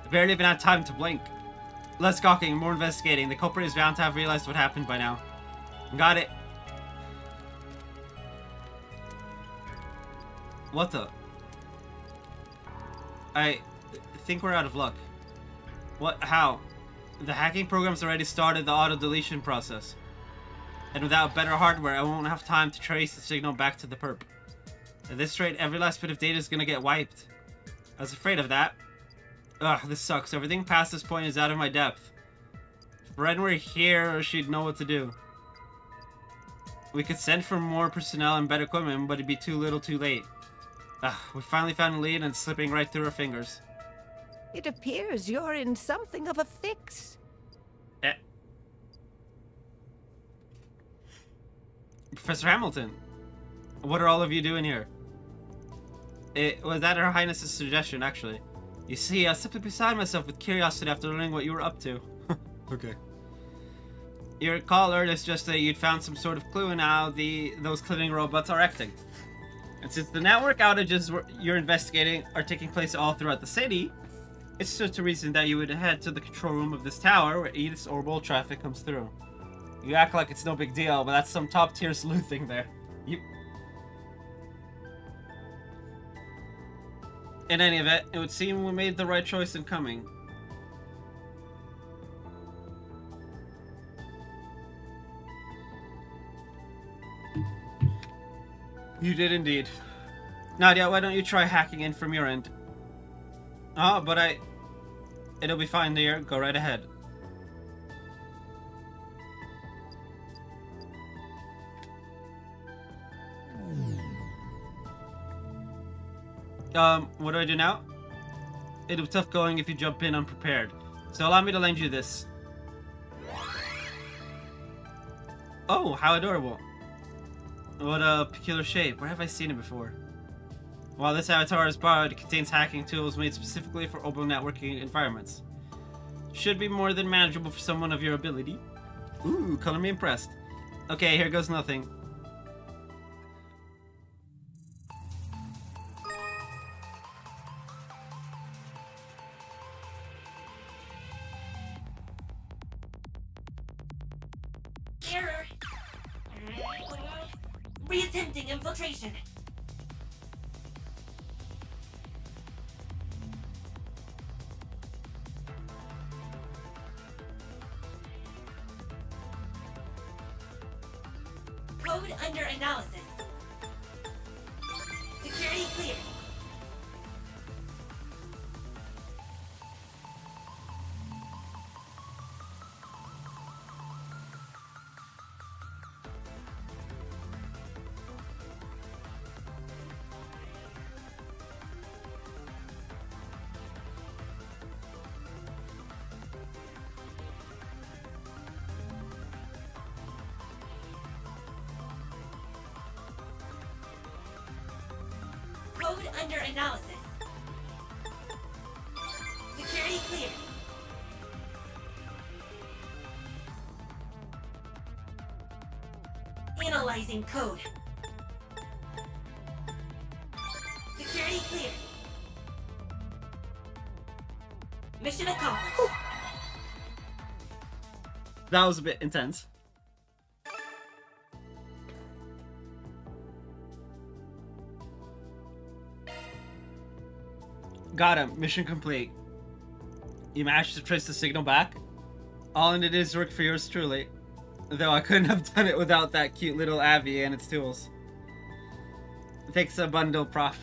I barely even had time to blink. Less gawking, more investigating. The culprit is bound to have realized what happened by now. Got it. What the? I think we're out of luck. What? How? The hacking program's already started the auto-deletion process. And without better hardware, I won't have time to trace the signal back to the perp. At this rate, every last bit of data is gonna get wiped. I was afraid of that. Ugh, this sucks. Everything past this point is out of my depth. If Ren were here, she'd know what to do. We could send for more personnel and better equipment, but it'd be too little too late. We finally found a lead and it's slipping right through our fingers. It appears you're in something of a fix. Professor Hamilton, what are all of you doing here? It was at Her Highness's suggestion, actually. You see, I was simply beside myself with curiosity after learning what you were up to. Okay. Your call earlier suggested that you'd found some sort of clue in how those cleaning robots are acting. And since the network outages you're investigating are taking place all throughout the city, it's just a reason that you would head to the control room of this tower where Edith's orbital traffic comes through. You act like it's no big deal, but that's some top-tier sleuthing there. In any event, it would seem we made the right choice in coming. You did indeed. Nadia, why don't you try hacking in from your end? Oh, but it'll be fine, dear. Go right ahead. What do I do now? It'll be tough going if you jump in unprepared. So allow me to lend you this. Oh, how adorable. What a peculiar shape. Where have I seen it before? While this avatar is borrowed, it contains hacking tools made specifically for open networking environments. Should be more than manageable for someone of your ability. Ooh, color me impressed. Okay, here goes nothing. Error. Reattempting infiltration. Code under analysis. Security clear. Code under analysis. Security clear. Analyzing code. Security clear. Mission accomplished. That was a bit intense. Got him. Mission complete. You managed to trace the signal back? All in it is work for yours truly. Though I couldn't have done it without that cute little Abby and its tools. Thanks a bundle, Prof.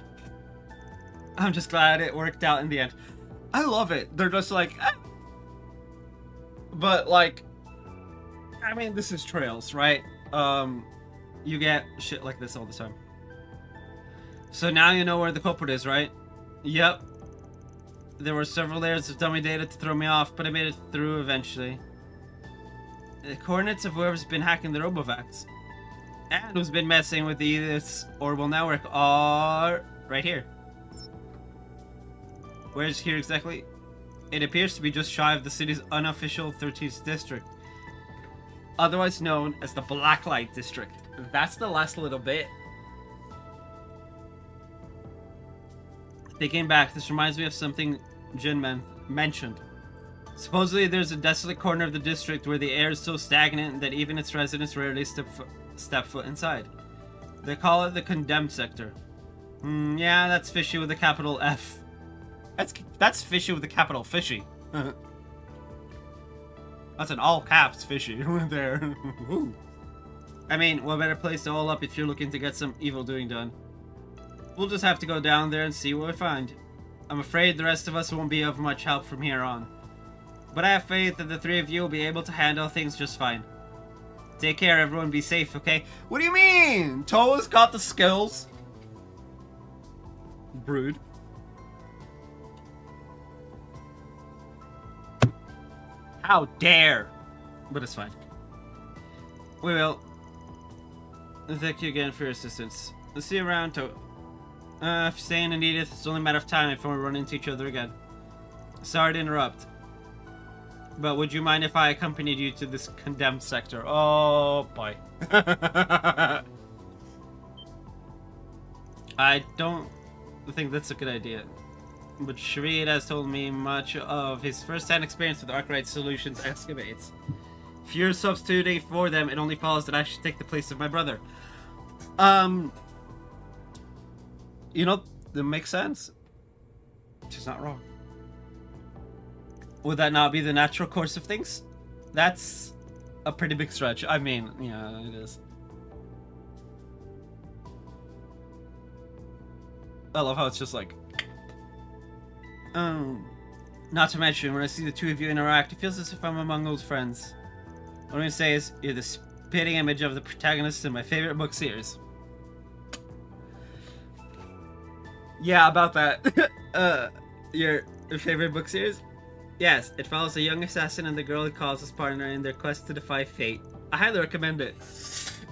I'm just glad it worked out in the end. I love it. They're just like... ah. But, like... I mean, this is Trails, right? You get shit like this all the time. So now you know where the culprit is, right? Yep. There were several layers of dummy data to throw me off, but I made it through eventually. The coordinates of whoever's been hacking the Robovacs and who's been messing with this orbital network are right here. Where's here exactly? It appears to be just shy of the city's unofficial 13th district, otherwise known as the Blacklight District. That's the last little bit. Thinking back, this reminds me of something Jin mentioned. Supposedly there's a desolate corner of the district where the air is so stagnant that even its residents rarely step foot inside. They call it the Condemned Sector. Yeah, that's fishy with a capital F. That's fishy with a capital fishy. That's an all caps fishy there. I mean, what better place to hole up if you're looking to get some evil doing done? We'll just have to go down there and see what we find. I'm afraid the rest of us won't be of much help from here on. But I have faith that the three of you will be able to handle things just fine. Take care, everyone. Be safe, okay? What do you mean? Toa's got the skills. Brood. How dare! But it's fine. We will. Thank you again for your assistance. I'll see you around, Toa. If you're staying in Edith, it's only a matter of time before we run into each other again. Sorry to interrupt. But would you mind if I accompanied you to this condemned sector? Oh, boy. I don't think that's a good idea. But Sharid has told me much of his first-hand experience with Arkwright Solutions excavates. If you're substituting for them, it only follows that I should take the place of my brother. You know, that makes sense. She's not wrong. Would that not be the natural course of things? That's a pretty big stretch. I mean, yeah, it is. I love how it's just like... Not to mention, when I see the two of you interact, it feels as if I'm among old friends. What I'm gonna say is, you're the spitting image of the protagonist in my favorite book series. Yeah, about that. Your favorite book series? Yes, it follows a young assassin and the girl he calls his partner in their quest to defy fate. I highly recommend it.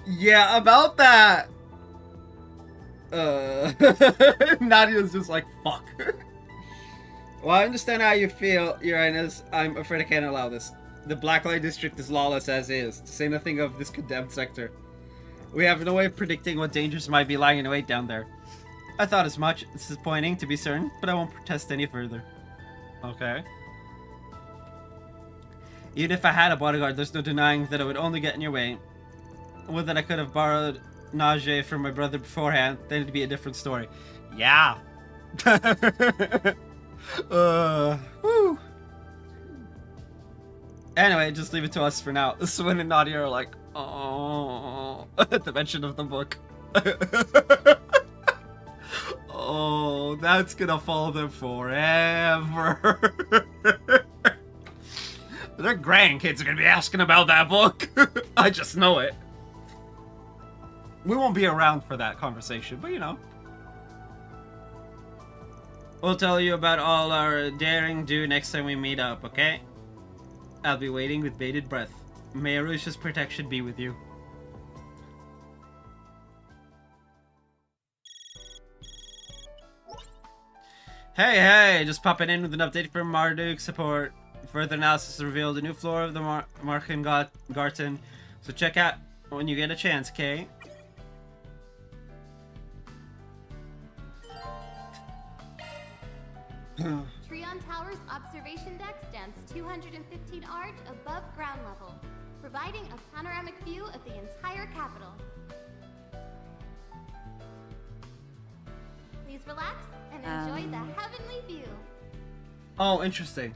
Yeah, about that. Nadia's just like, fuck. Well, I understand how you feel, Your Highness. I'm afraid I can't allow this. The Blacklight District is lawless as is, to say nothing of this condemned sector. We have no way of predicting what dangers might be lying in wait down there. I thought as much. It's disappointing, to be certain, but I won't protest any further. Okay. Even if I had a bodyguard, there's no denying that it would only get in your way. Would that I could have borrowed Najee from my brother beforehand, then it'd be a different story. Yeah. Whew. Anyway, just leave it to us for now. Swin and Nadia are like, oh, at the mention of the book. Oh, that's gonna follow them forever. Their grandkids are gonna be asking about that book. I just know it. We won't be around for that conversation, but you know. We'll tell you about all our daring do next time we meet up, okay? I'll be waiting with bated breath. May Arusha's protection be with you. Hey, just popping in with an update from Marduk support. Further analysis revealed a new floor of the Marken Garten, so check out when you get a chance, okay? Treon Tower's observation deck stands 215 arch above ground level, providing a panoramic view of the entire capital. Please relax and enjoy the heavenly view. Oh, interesting.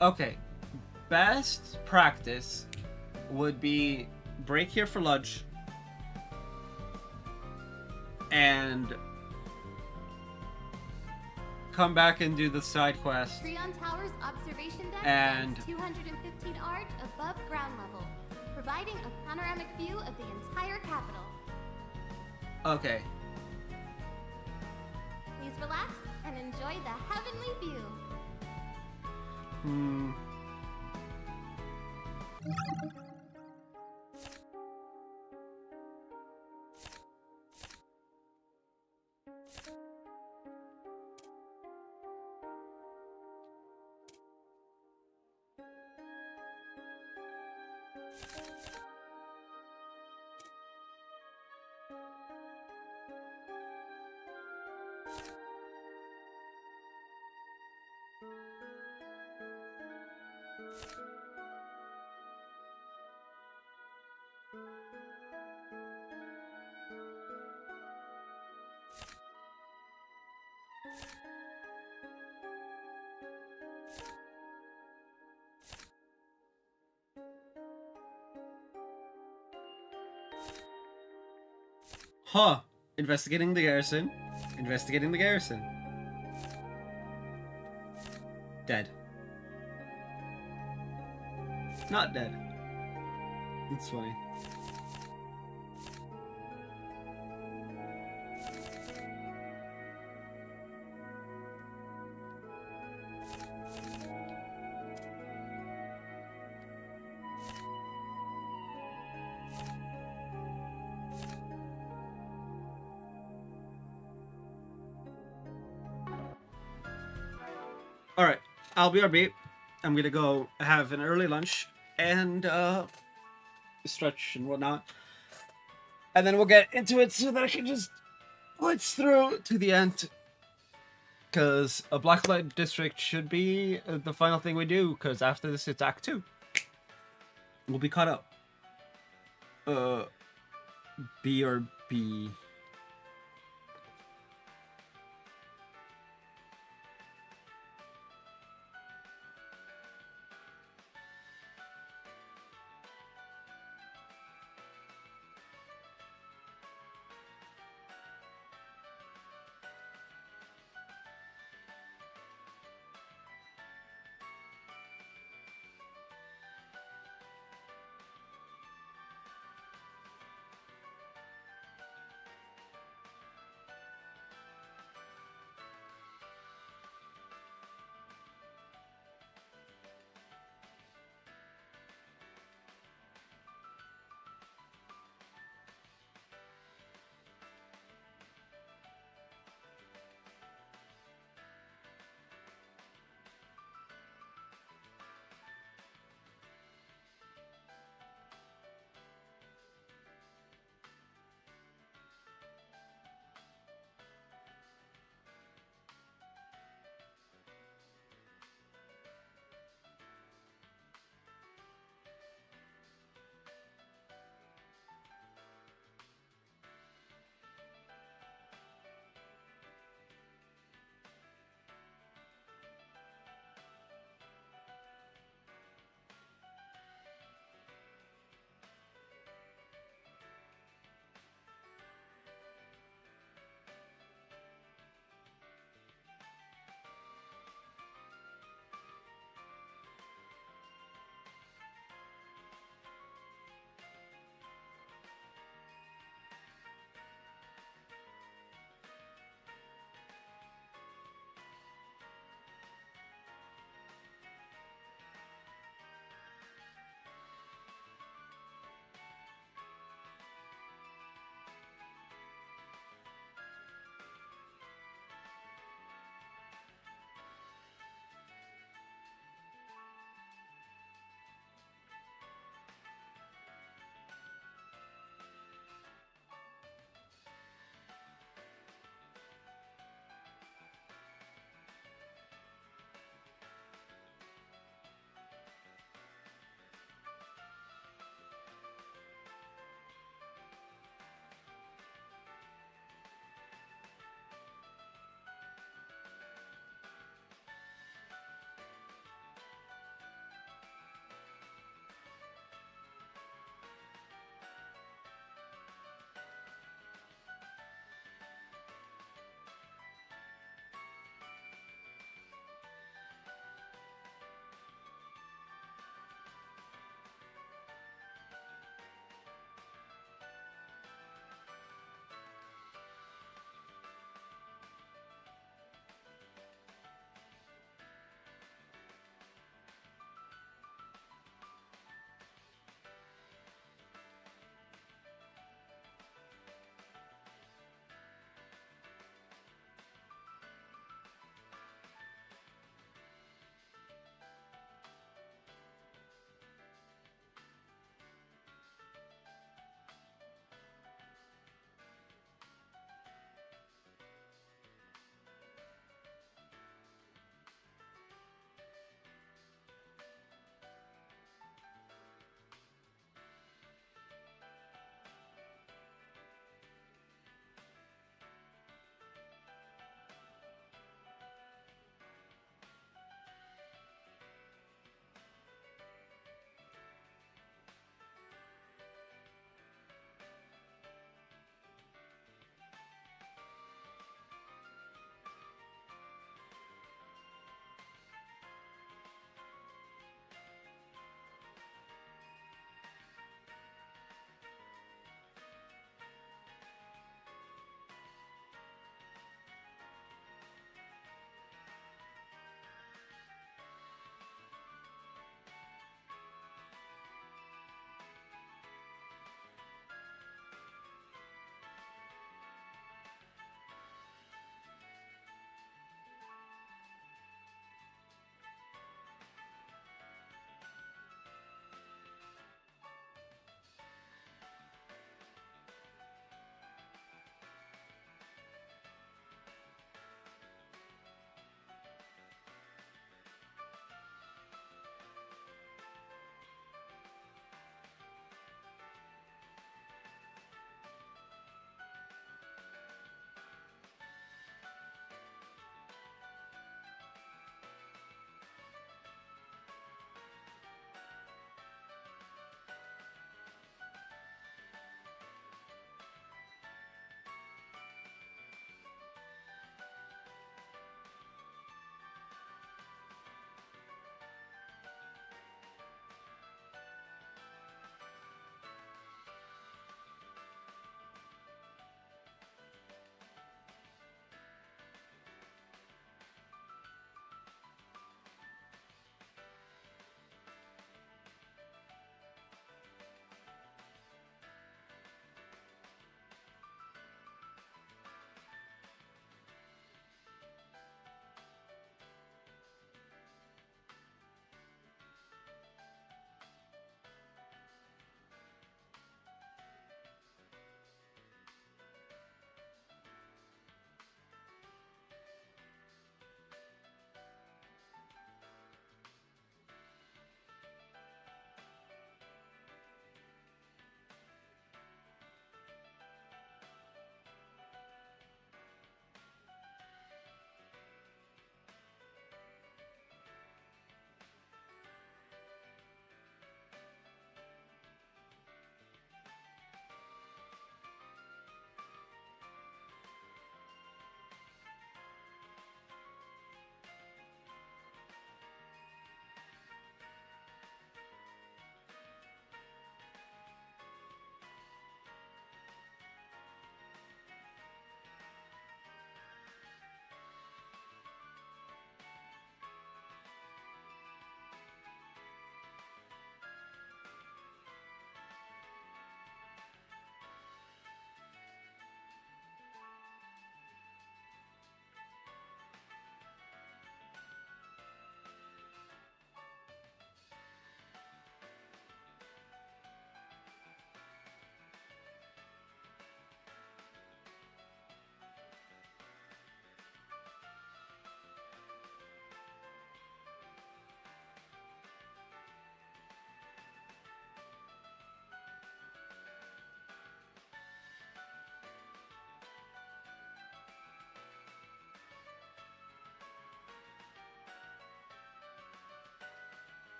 Okay. Best practice would be break here for lunch and come back and do the side quest. Treon Tower's observation deck and stands 215 arch above ground level, providing a panoramic view of the entire capital. Okay. Please relax and enjoy the heavenly view. Huh. Investigating the garrison. Investigating the garrison. Dead. Not dead. It's funny. Alright, I'll be RB. I'm gonna go have an early lunch and stretch and whatnot. And then we'll get into it so that I can just blitz through to the end. Because a Blacklight District should be the final thing we do, because after this it's Act 2. We'll be caught up. B or B.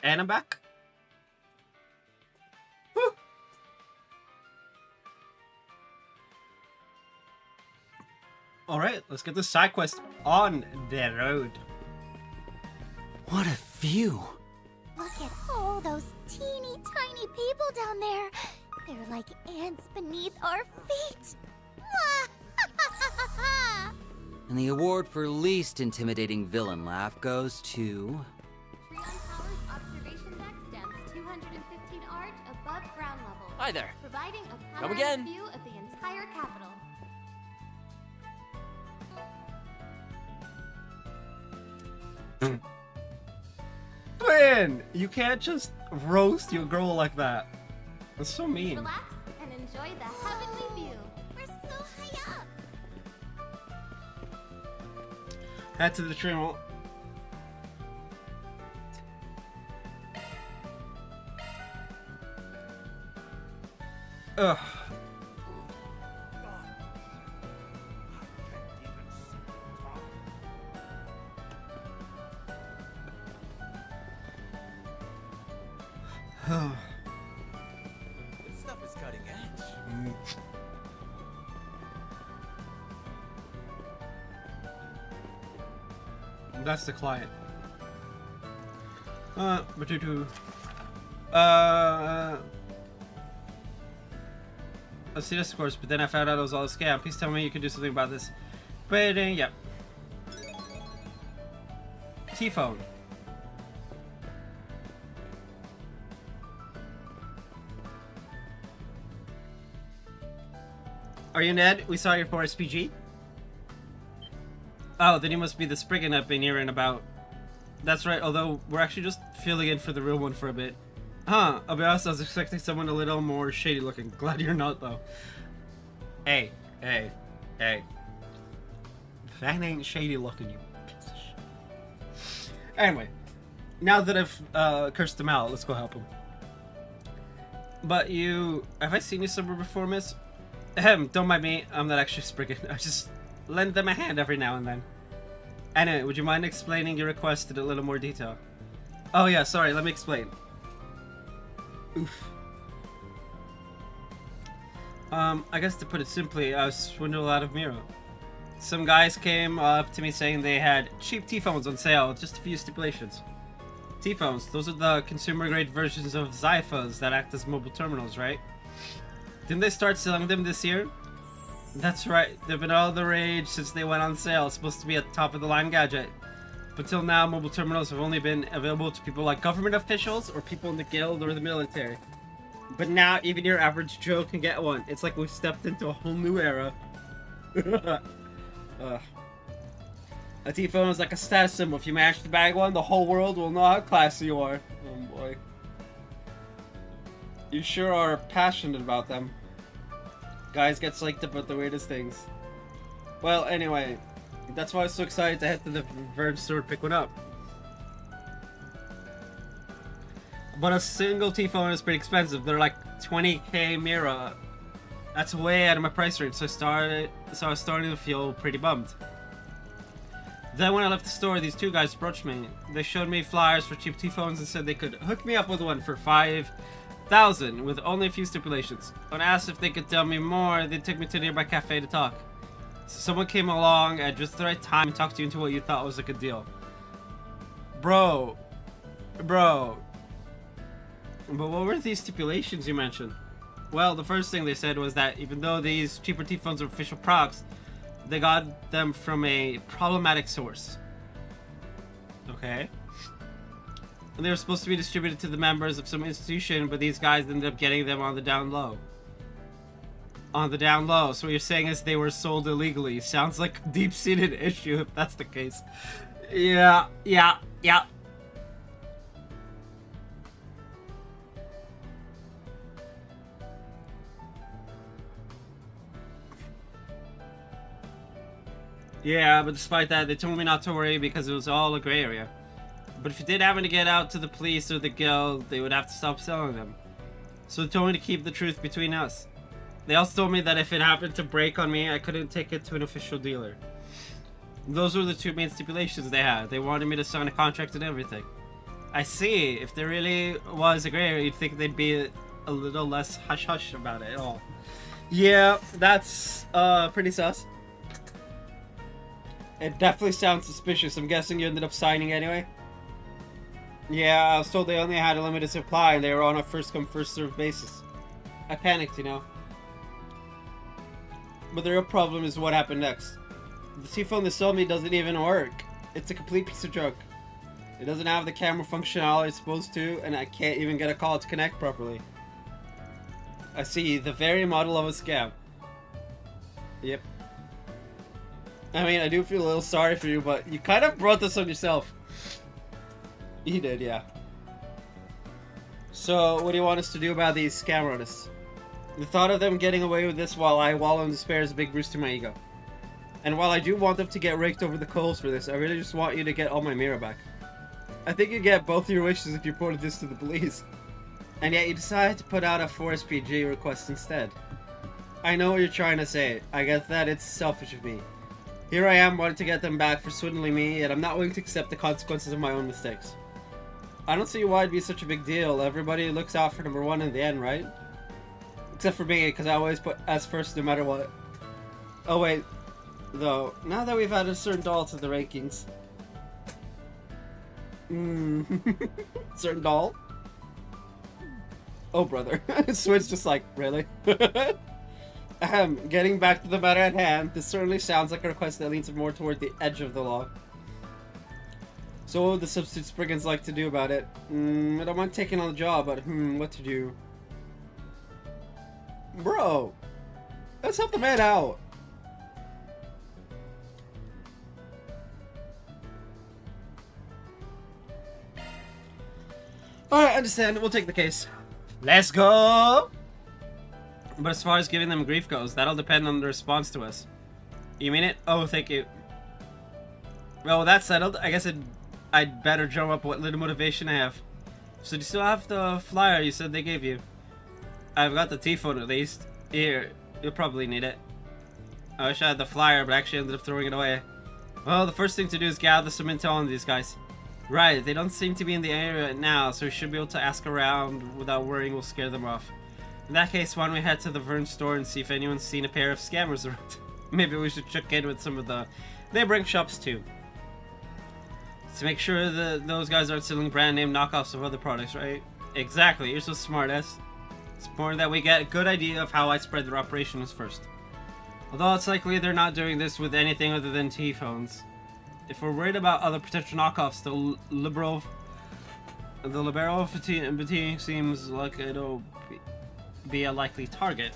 And I'm back. Woo. Alright, let's get this side quest on the road. What a view! Look at all those teeny tiny people down there. They're like ants beneath our feet. And the award for least intimidating villain laugh goes to... Observation deck stands 215 arch above ground level. Hi there. Providing a Come panoramic again. view of the entire capital. Twin! You can't just roast your girl like that. That's so mean. Relax and enjoy the heavenly view. We're so high up. Head to the train. Ugh. This stuff is cutting edge. That's the client. I see this, of course, but then I found out it was all a scam. Please tell me you can do something about this. But, yeah. T-phone. Are you Ned? We saw your for SPG. Oh, then you must be the Spriggan I've been hearing about. That's right, although we're actually just filling in for the real one for a bit. Huh, I'll be honest, I was expecting someone a little more shady looking. Glad you're not, though. Hey. That ain't shady looking, you piece of shit. Anyway, now that I've cursed him out, let's go help him. But you... Have I seen you somewhere before, miss? Ahem, don't mind me, I'm not actually Spriggan. I just lend them a hand every now and then. Anyway, would you mind explaining your request in a little more detail? Oh yeah, sorry, let me explain. Oof. I guess to put it simply, I was swindled out of Miro. Some guys came up to me saying they had cheap T-phones on sale with just a few stipulations. T-phones, those are the consumer-grade versions of Zyphas that act as mobile terminals, right? Didn't they start selling them this year? That's right, they've been all the rage since they went on sale. It's supposed to be a top-of-the-line gadget. But till now, mobile terminals have only been available to people like government officials or people in the guild or the military. But now, even your average Joe can get one. It's like we've stepped into a whole new era. A T-phone is like a status symbol. If you manage to bag one, the whole world will know how classy you are. Oh boy. You sure are passionate about them. Guys get psyched about the weirdest things. Well, anyway, that's why I was so excited to head to the Verge store to pick one up. But a single T-phone is pretty expensive. They're like 20k Mira. That's way out of my price range, so I was starting to feel pretty bummed. Then when I left the store, these two guys approached me. They showed me flyers for cheap T-phones and said they could hook me up with one for 5,000 with only a few stipulations. When I asked if they could tell me more, they took me to a nearby cafe to talk. So someone came along at just the right time and talked you into what you thought was a good deal. Bro. But what were these stipulations you mentioned? Well, the first thing they said was that even though these cheaper T-phones are official products, they got them from a problematic source. Okay. And they were supposed to be distributed to the members of some institution, but these guys ended up getting them on the down low. On the down low. So what you're saying is they were sold illegally. Sounds like a deep-seated issue if that's the case. Yeah. Yeah, but despite that, they told me not to worry because it was all a gray area. But if you did happen to get out to the police or the guild, they would have to stop selling them. So they told me to keep the truth between us. They also told me that if it happened to break on me, I couldn't take it to an official dealer. Those were the two main stipulations they had. They wanted me to sign a contract and everything. I see. If there really was a gray area, you'd think they'd be a little less hush-hush about it at all. Yeah, that's pretty sus. It definitely sounds suspicious. I'm guessing you ended up signing anyway? Yeah, I was told they only had a limited supply and they were on a first-come, first-served basis. I panicked, you know. But the real problem is what happened next. The T-phone they sold me doesn't even work. It's a complete piece of junk. It doesn't have the camera functionality it's supposed to, and I can't even get a call to connect properly. I see, the very model of a scam. Yep. I mean, I do feel a little sorry for you, but you kind of brought this on yourself. You did, yeah. So, what do you want us to do about these scam artists? The thought of them getting away with this while I wallow in despair is a big bruise to my ego. And while I do want them to get raked over the coals for this, I really just want you to get all my mirror back. I think you get both your wishes if you reported this to the police. And yet you decided to put out a 4SPG request instead. I know what you're trying to say. I get that it's selfish of me. Here I am wanting to get them back for swindling me, yet I'm not willing to accept the consequences of my own mistakes. I don't see why it'd be such a big deal. Everybody looks out for number one in the end, right? Except for me, because I always put S first no matter what. Oh wait, though, now that we've added a certain doll to the rankings. Certain doll? Oh brother, Switch just like, really? Getting back to the matter at hand, this certainly sounds like a request that leans more toward the edge of the law. So what would the substitute Spriggans like to do about it? I don't mind taking on the job, but what to do? Bro, let's help the man out. Alright, I understand. We'll take the case. Let's go! But as far as giving them grief goes, that'll depend on the response to us. You mean it? Oh, thank you. Well, that's settled. I guess I'd better drum up what little motivation I have. So do you still have the flyer you said they gave you? I've got the T-phone at least. Here, you'll probably need it. I wish I had the flyer, but I actually ended up throwing it away. Well, the first thing to do is gather some intel on these guys. Right, they don't seem to be in the area now, so we should be able to ask around without worrying we'll scare them off. In that case, why don't we head to the Vern store and see if anyone's seen a pair of scammers around. Maybe we should check in with some of the Daybreak shops too. To make sure that those guys aren't selling brand name knockoffs of other products, right? Exactly, you're so smart, S. It's important that we get a good idea of how widespread their operation is first. Although it's likely they're not doing this with anything other than T-phones. If we're worried about other potential knockoffs, the Libero fatigue seems like it'll be a likely target.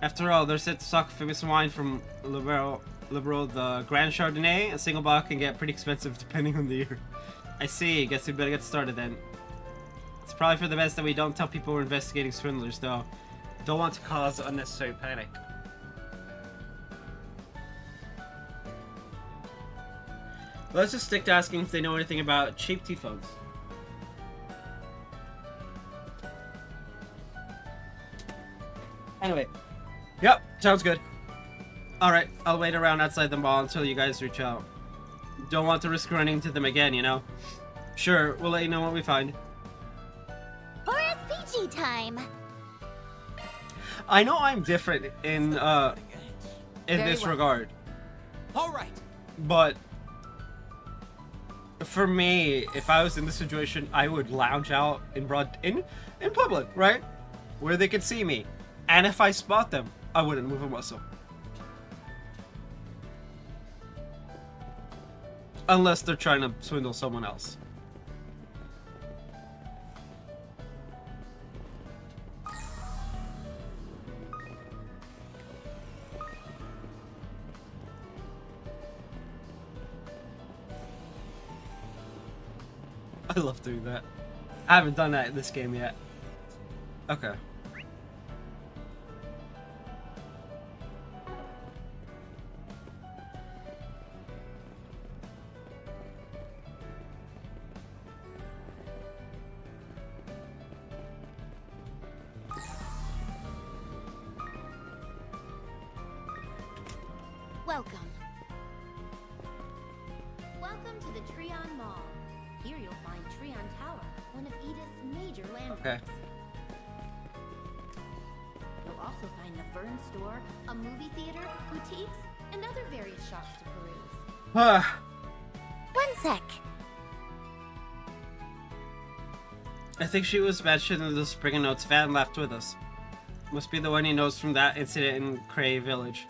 After all, they're said to stock famous wine from Libero, the Grand Chardonnay. A single bottle can get pretty expensive depending on the year. I see. Guess we better get started then. It's probably for the best that we don't tell people we're investigating swindlers, though. Don't want to cause unnecessary panic. Let's just stick to asking if they know anything about cheap T-phones. Anyway. Yep, sounds good. Alright, I'll wait around outside the mall until you guys reach out. Don't want to risk running into them again, you know? Sure, we'll let you know what we find. 4SPG time! I know I'm different in this regard. Alright. But for me, if I was in this situation, I would lounge out in public, right? Where they could see me. And if I spot them, I wouldn't move a muscle. Unless they're trying to swindle someone else. I love doing that. I haven't done that in this game yet. Okay. Welcome. Welcome to the Treon Mall. Here you'll find Treon Tower, one of Edith's major landmarks. Okay. You'll also find the Vern store, a movie theater, boutiques, and other various shops to peruse. One sec. I think she was mentioned in the Spring and Notes van left with us. Must be the one he knows from that incident in Cray Village.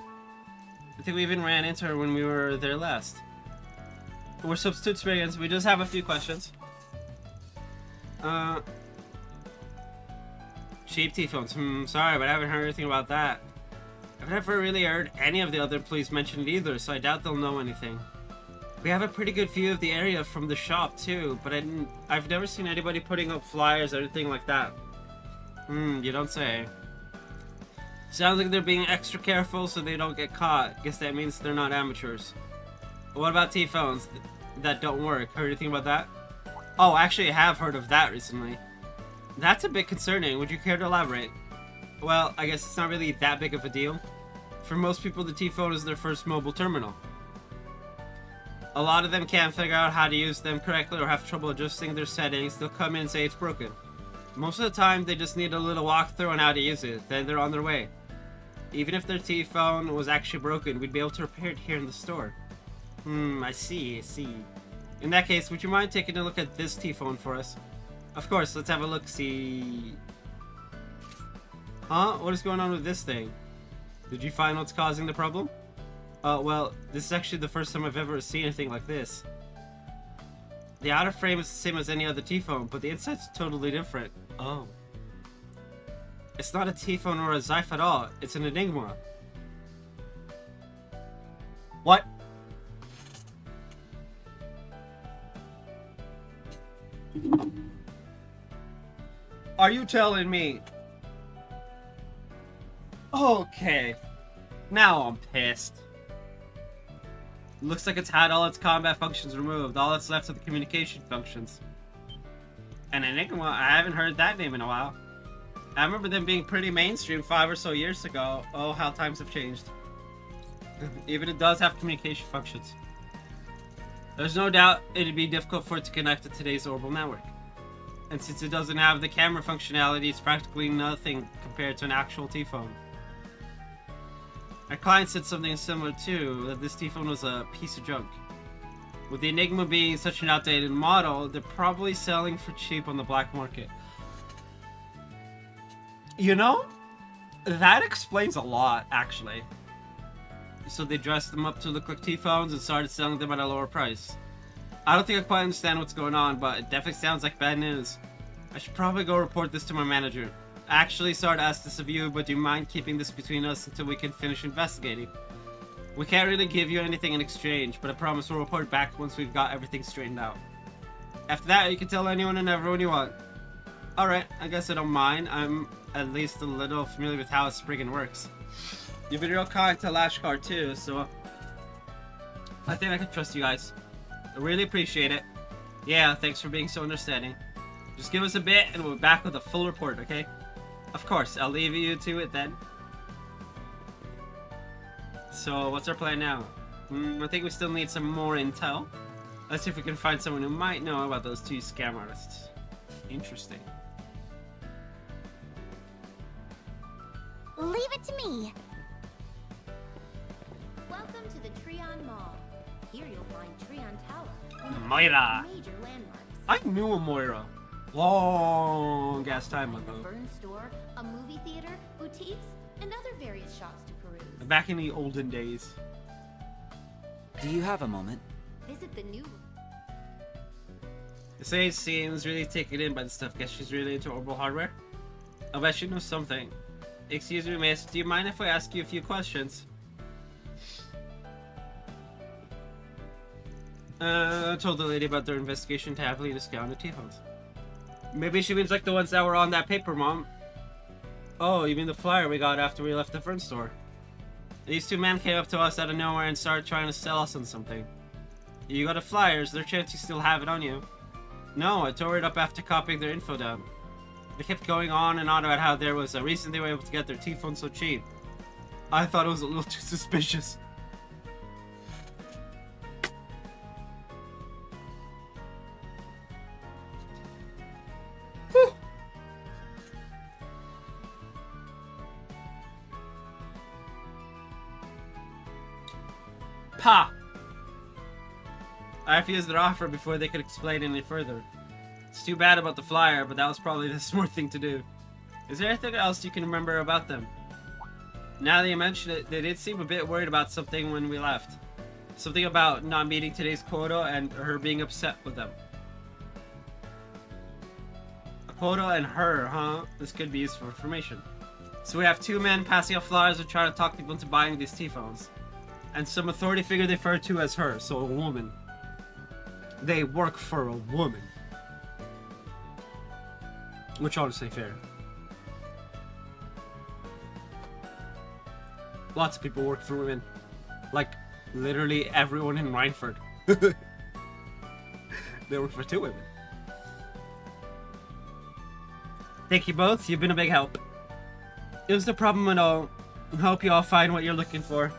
I think we even ran into her when we were there last. We're substitute Spriggans. We just have a few questions. Cheap T-phones. Sorry, but I haven't heard anything about that. I've never really heard any of the other employees mention it either, so I doubt they'll know anything. We have a pretty good view of the area from the shop too, but I've never seen anybody putting up flyers or anything like that. You don't say. Sounds like they're being extra careful so they don't get caught. Guess that means they're not amateurs. What about T-phones that don't work? Heard anything about that? Oh, actually I have heard of that recently. That's a bit concerning. Would you care to elaborate? Well, I guess it's not really that big of a deal. For most people, the T-phone is their first mobile terminal. A lot of them can't figure out how to use them correctly or have trouble adjusting their settings. They'll come in and say it's broken. Most of the time, they just need a little walkthrough on how to use it. Then they're on their way. Even if their T-phone was actually broken, we'd be able to repair it here in the store. I see. In that case, would you mind taking a look at this T-phone for us? Of course, let's have a look-see. Huh? What is going on with this thing? Did you find what's causing the problem? Well, this is actually the first time I've ever seen anything like this. The outer frame is the same as any other T-phone, but the inside's totally different. Oh. It's not a T-phone or a Zyph at all. It's an Enigma. What? Are you telling me? Okay. Now I'm pissed. Looks like it's had all its combat functions removed. All that's left are the communication functions. An Enigma? I haven't heard that name in a while. I remember them being pretty mainstream 5 or so years ago. Oh, how times have changed. Even it does have communication functions. There's no doubt it'd be difficult for it to connect to today's orbital network. And since it doesn't have the camera functionality, it's practically nothing compared to an actual T-phone. Our client said something similar too, that this T-phone was a piece of junk. With the Enigma being such an outdated model, they're probably selling for cheap on the black market. You know, that explains a lot, actually. So they dressed them up to look like T-phones and started selling them at a lower price. I don't think I quite understand what's going on, but it definitely sounds like bad news. I should probably go report this to my manager. Actually, sorry to ask this of you, but do you mind keeping this between us until we can finish investigating? We can't really give you anything in exchange, but I promise we'll report back once we've got everything straightened out. After that, you can tell anyone and everyone you want. Alright, I guess I don't mind. I'm at least a little familiar with how a Spriggan works. You've been real kind to Lashkar too, so I think I can trust you guys. I really appreciate it. Yeah, thanks for being so understanding. Just give us a bit and we'll be back with a full report, okay? Of course, I'll leave you to it then. So, what's our plan now? I think we still need some more intel. Let's see if we can find someone who might know about those 2 scam artists. Interesting. Leave it to me. Welcome to the Treon Mall. Here you'll find Treon Tower, one of Moira. the major landmarks. I knew a Moira. Long ass time The ago. Vern store, a movie theater, boutiques, and other various shops to peruse. Back in the olden days. Do you have a moment? Visit the new. This age seems really taken in by the stuff. Guess she's really into orbital hardware. I bet she knows something. Excuse me, miss. Do you mind if I ask you a few questions? I told the lady about their investigation to heavily discounted T-phones. Maybe she means like the ones that were on that paper, Mom. Oh, you mean the flyer we got after we left the Fern store? These 2 men came up to us out of nowhere and started trying to sell us on something. You got the flyers, there's a chance you still have it on you. No, I tore it up after copying their info down. They kept going on and on about how there was a reason they were able to get their T-phone so cheap. I thought it was a little too suspicious. Pa! I refused their offer before they could explain any further. It's too bad about the flyer, but that was probably the smart thing to do. Is there anything else you can remember about them? Now that you mention it, they did seem a bit worried about something when we left. Something about not meeting today's quota and her being upset with them. A quota and her, huh? This could be useful information. So we have two men passing out flyers and trying to talk people into buying these T-phones. And some authority figure they refer to as her, so a woman. They work for a woman. Which ought to say fair. Lots of people work for women. Like, literally everyone in Rhineford. They work for two women. Thank you both, you've been a big help. It was no problem at all. I hope you all find what you're looking for.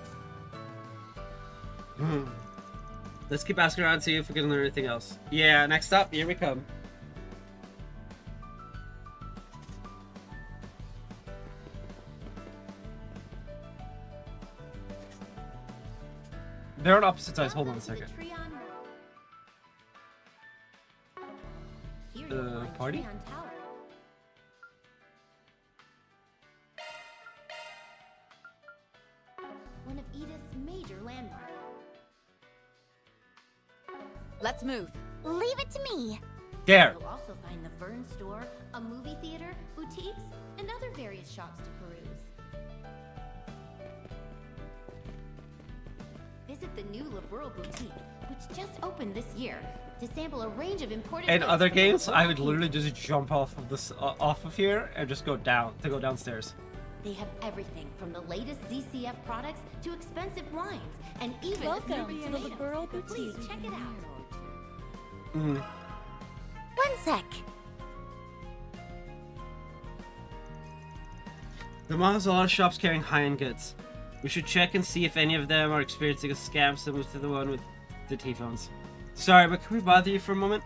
Let's keep asking around and see if we can learn anything else. Yeah, next up, here we come. They're on opposite sides. Hold on a second. Party? One of Edith's major landmarks. Let's move. Leave it to me. There. You'll also find the Vern store, a movie theater, boutiques, and other various shops to peruse. Visit the new Liberal Boutique, which just opened this year, to sample a range of imported In goods other from the games, whole I would kingdom. literally just jump off of this, off of here, and just go downstairs. They have everything from the latest ZCF products to expensive wines, and even Welcome new to the tomatoes. Liberal Please Boutique. check it out. One sec. The mall has a lot of shops carrying high-end goods. We should check and see if any of them are experiencing a scam similar to the one with the T-phones. Sorry, but can we bother you for a moment?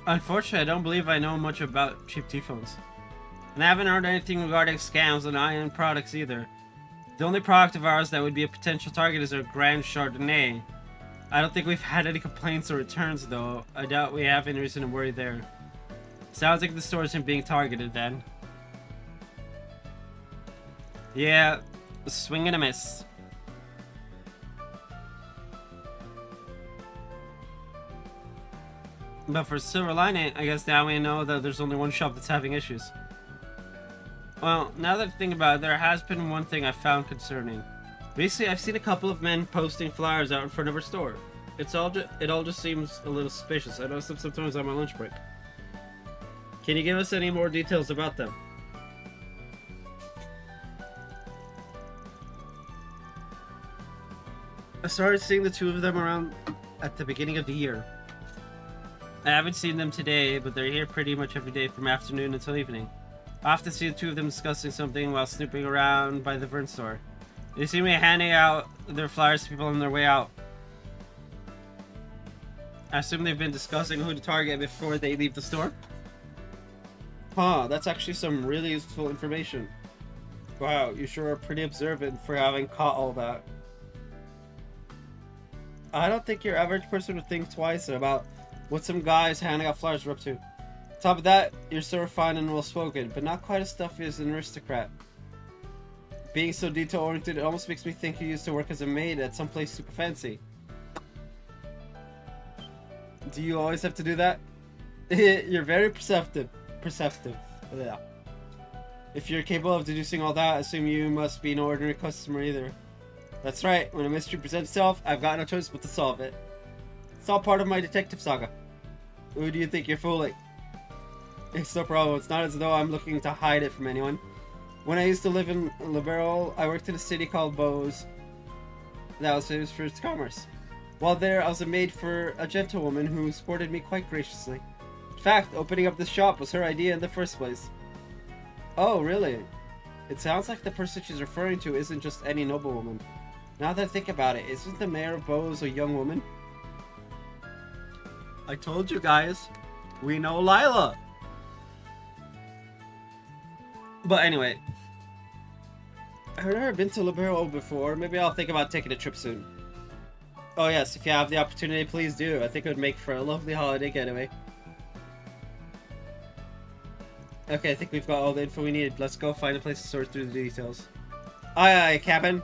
Unfortunately, I don't believe I know much about cheap T-phones. And I haven't heard anything regarding scams on high-end products either. The only product of ours that would be a potential target is our Grand Chardonnay. I don't think we've had any complaints or returns though. I doubt we have any reason to worry there. Sounds like the store isn't being targeted then. Yeah, a swing and a miss. But for Silver Lining, I guess now we know that there's only one shop that's having issues. Well, now that I think about it, there has been one thing I found concerning. Recently, I've seen a couple of men posting flyers out in front of our store. It all just seems a little suspicious. I notice them sometimes on my lunch break. Can you give us any more details about them? I started seeing the two of them around at the beginning of the year. I haven't seen them today, but they're here pretty much every day from afternoon until evening. I often see the two of them discussing something while snooping around by the Vern store. They seem to be handing out their flyers to people on their way out. I assume they've been discussing who to target before they leave the store. Huh, that's actually some really useful information. Wow, you sure are pretty observant for having caught all that. I don't think your average person would think twice about what some guys handing out flyers are up to. Top of that, you're so refined and well-spoken, but not quite as stuffy as an aristocrat. Being so detail-oriented, it almost makes me think you used to work as a maid at some place super fancy. Do you always have to do that? You're very perceptive. Yeah. If you're capable of deducing all that, I assume you must be no ordinary customer either. That's right, when a mystery presents itself, I've got no choice but to solve it. It's all part of my detective saga. Who do you think you're fooling? It's no problem, it's not as though I'm looking to hide it from anyone. When I used to live in Liberal, I worked in a city called Bose that was famous for its commerce. While there, I was a maid for a gentlewoman who supported me quite graciously. In fact, opening up this shop was her idea in the first place. Oh, really? It sounds like the person she's referring to isn't just any noblewoman. Now that I think about it, isn't the mayor of Bose a young woman? I told you guys, we know Lila. But anyway, I've never been to Libero before. Maybe I'll think about taking a trip soon. Oh yes, if you have the opportunity, please do. I think it would make for a lovely holiday getaway. Okay, I think we've got all the info we need. Let's go find a place to sort through the details. Aye, aye, cabin.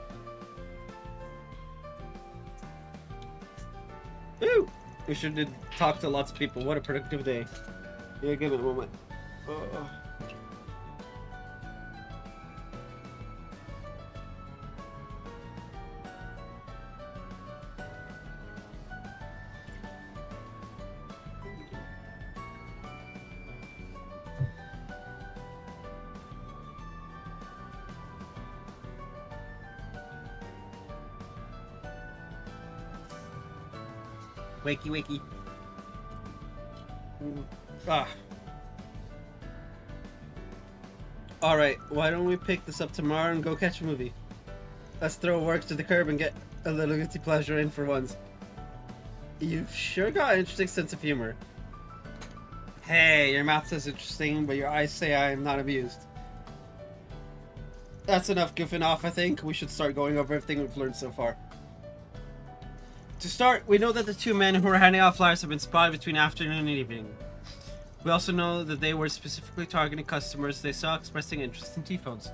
Woo! We should talk to lots of people. What a productive day. Yeah, give it a moment. Oh. Wakey, wakey. Ah. Alright, why don't we pick this up tomorrow and go catch a movie? Let's throw work to the curb and get a little guilty pleasure in for once. You've sure got an interesting sense of humor. Hey, your mouth says interesting, but your eyes say I am not amused. That's enough goofing off, I think. We should start going over everything we've learned so far. To start, we know that the two men who were handing out flyers have been spotted between afternoon and evening. We also know that they were specifically targeting customers they saw expressing interest in T-phones.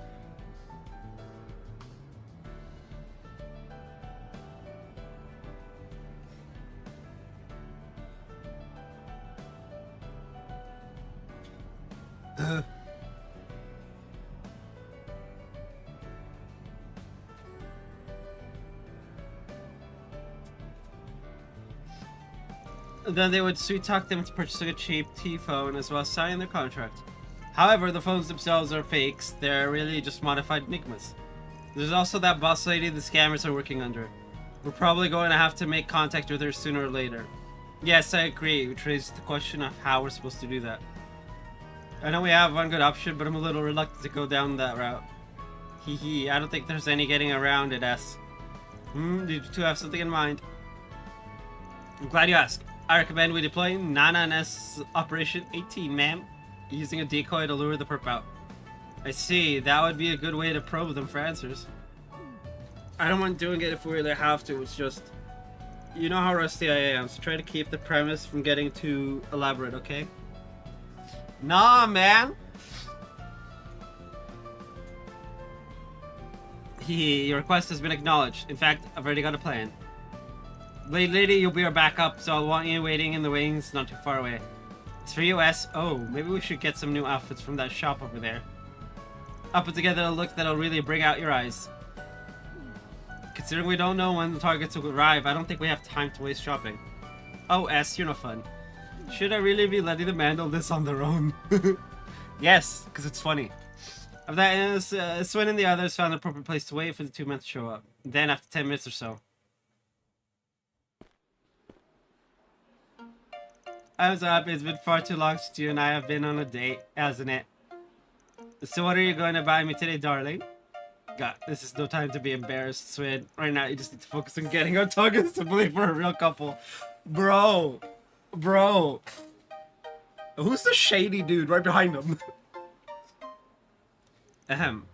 Then they would sweet talk them into purchasing a cheap T-phone as well as signing their contract. However, the phones themselves are fakes. They're really just modified enigmas. There's also that boss lady the scammers are working under. We're probably going to have to make contact with her sooner or later. Yes, I agree, which raises the question of how we're supposed to do that. I know we have one good option, but I'm a little reluctant to go down that route. Hee, I don't think there's any getting around it, S. Did you two have something in mind? I'm glad you asked. I recommend we deploy Nana and S Operation 18, ma'am, using a decoy to lure the perp out. I see, that would be a good way to probe them for answers. I don't mind doing it if we really have to, it's just... You know how rusty I am, so try to keep the premise from getting too elaborate, okay? Nah, man! Your request has been acknowledged. In fact, I've already got a plan. Lady, you'll be our backup, so I'll want you waiting in the wings not too far away. It's for you, S. Oh, maybe we should get some new outfits from that shop over there. I'll put together a look that'll really bring out your eyes. Considering we don't know when the targets will arrive, I don't think we have time to waste shopping. Oh, S, you're no fun. Should I really be letting them handle this on their own? Yes, because it's funny. After that, Swin and the others found the appropriate place to wait for the two men to show up. Then, after 10 minutes or so, I'm so happy. It's been far too long since you and I have been on a date, hasn't it? So what are you going to buy me today, darling? God, this is no time to be embarrassed, Swin. Right now, you just need to focus on getting our targets to believe we're a real couple. Bro. Who's the shady dude right behind him? Ahem.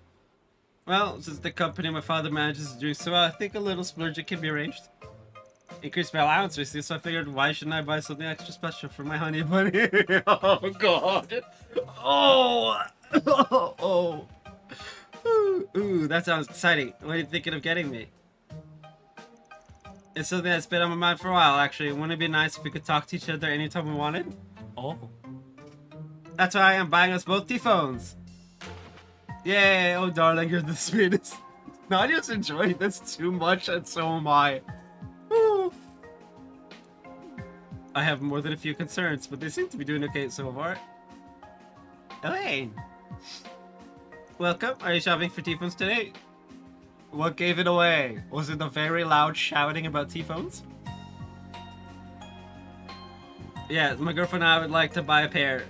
Well, since the company my father manages is doing so well, I think a little splurge can be arranged. Increased my allowance recently, so I figured why shouldn't I buy something extra special for my honey bunny? Oh god. Oh. Ooh, that sounds exciting. What are you thinking of getting me? It's something that's been on my mind for a while, actually. Wouldn't it be nice if we could talk to each other anytime we wanted? Oh. That's why I'm buying us both T-phones. Yay! Oh darling, you're the sweetest. Nadia's enjoying this too much, and so am I. I have more than a few concerns, but they seem to be doing okay so far. Elaine! Welcome. Are you shopping for T-phones today? What gave it away? Was it the very loud shouting about T-phones? Yeah, my girlfriend and I would like to buy a pair.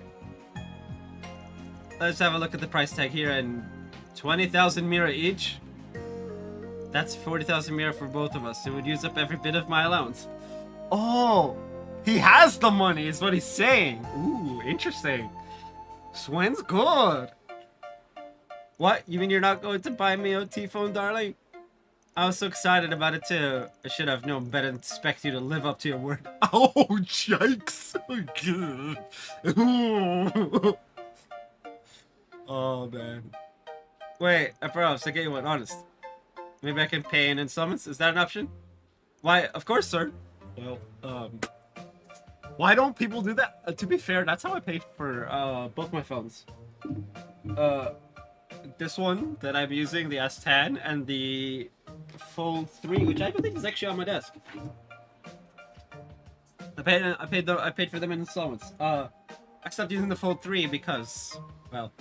Let's have a look at the price tag here, and 20,000 mira each? That's 40,000 mira for both of us. It would use up every bit of my allowance. Oh! He has the money, is what he's saying. Ooh, interesting. Swin's good. What? You mean you're not going to buy me a T-phone, darling? I was so excited about it too. I should have known better than to expect you to live up to your word. Oh, yikes. Oh, man. Wait, perhaps I get you one, honest. Maybe I can pay in installments? Is that an option? Why, of course, sir. Well, why don't people do that? To be fair, that's how I paid for, both my phones. This one that I'm using, the S10, and the Fold 3, which I believe is actually on my desk. I paid for them in installments. I stopped using the Fold 3 because, well...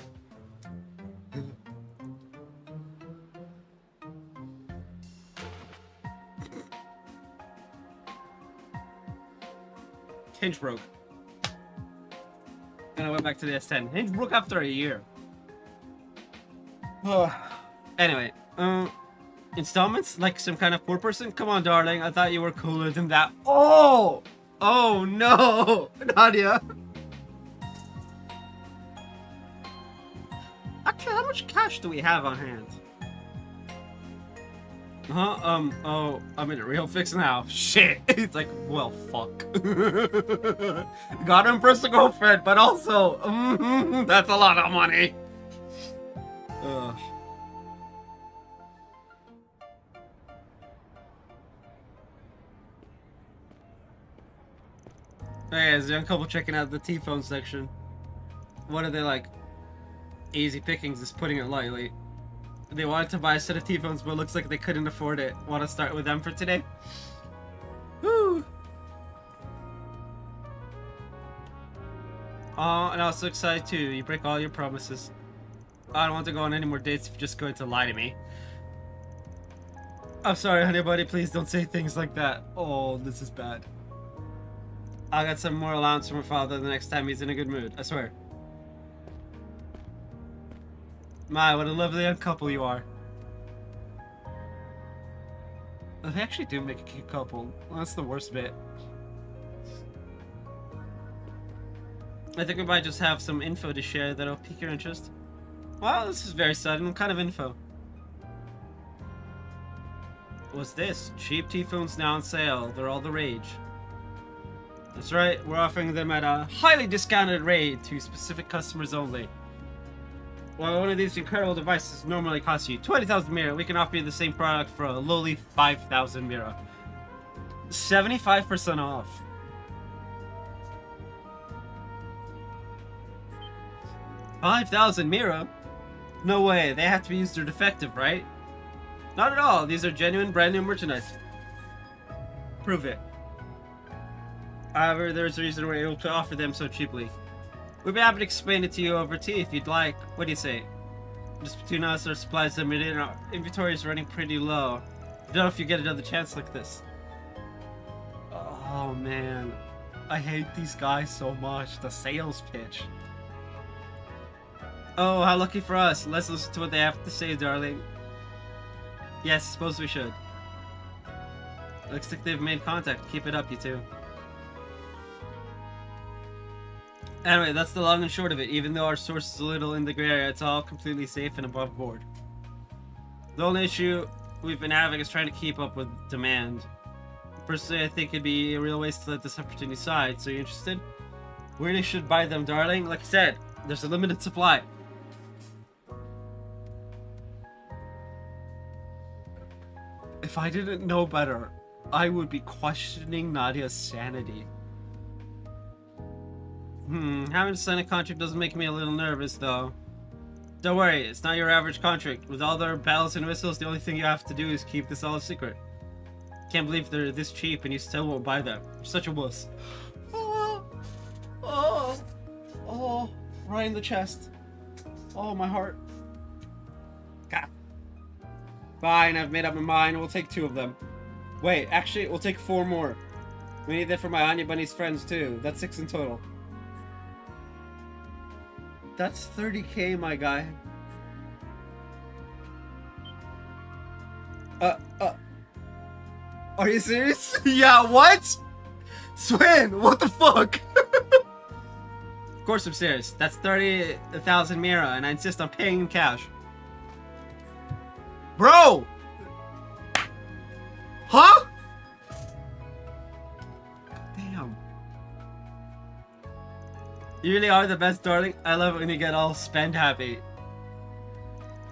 Hinge broke. And I went back to the S10. Hinge broke after a year. Anyway, installments? Like some kind of poor person? Come on, darling. I thought you were cooler than that. Oh! Oh, no! Nadia! Actually, how much cash do we have on hand? Oh, I'm in a real fix now. Shit! It's like, well, fuck. Gotta impress the girlfriend, but also, that's a lot of money. Ugh. Hey, there's a young couple checking out the T-phone section. What are they like? Easy pickings, is putting it lightly. They wanted to buy a set of T-phones, but it looks like they couldn't afford it. Want to start with them for today? Woo! Oh, and I was so excited too. You break all your promises. I don't want to go on any more dates if you're just going to lie to me. I'm sorry, honey buddy. Please don't say things like that. Oh, this is bad. I'll get some more allowance from my father the next time he's in a good mood. I swear. My, what a lovely young couple you are. They actually do make a cute couple. Well, that's the worst bit. I think we might just have some info to share that'll pique your interest. Well, this is very sudden. What kind of info? What's this? Cheap T-phones now on sale. They're all the rage. That's right. We're offering them at a highly discounted rate to specific customers only. While one of these incredible devices normally costs you 20,000 mira, we can offer you the same product for a lowly 5,000 mira. 75% off. $5,000 mira? No way, they have to be used or defective, right? Not at all, these are genuine brand new merchandise. Prove it. However, there's a reason we're able to offer them so cheaply. We'd be happy to explain it to you over tea if you'd like. What do you say? Just between us, our supplies are limited and our inventory is running pretty low. I don't know if you get another chance like this. Oh man, I hate these guys so much. The sales pitch. Oh, how lucky for us. Let's listen to what they have to say, darling. Yes, suppose we should. Looks like they've made contact. Keep it up, you two. Anyway, that's the long and short of it. Even though our source is a little in the gray area, it's all completely safe and above board. The only issue we've been having is trying to keep up with demand. Personally, I think it'd be a real waste to let this opportunity slide. So you interested? We really should buy them, darling. Like I said, there's a limited supply. If I didn't know better, I would be questioning Nadia's sanity. Having to sign a contract doesn't make me a little nervous, though. Don't worry, it's not your average contract. With all their bells and whistles, the only thing you have to do is keep this all a secret. Can't believe they're this cheap and you still won't buy them. You're such a wuss. Oh, right in the chest. Oh, my heart. God. Fine, I've made up my mind. We'll take 2 of them. Wait, actually, we'll take 4 more. We need that for my Anya Bunny's friends, too. That's 6 in total. That's 30k, my guy. Are you serious? Yeah, what? Swin, what the fuck? Of course I'm serious. That's 30,000 mira, and I insist on paying in cash. Bro! Huh? Damn. You really are the best, darling. I love it when you get all spend happy.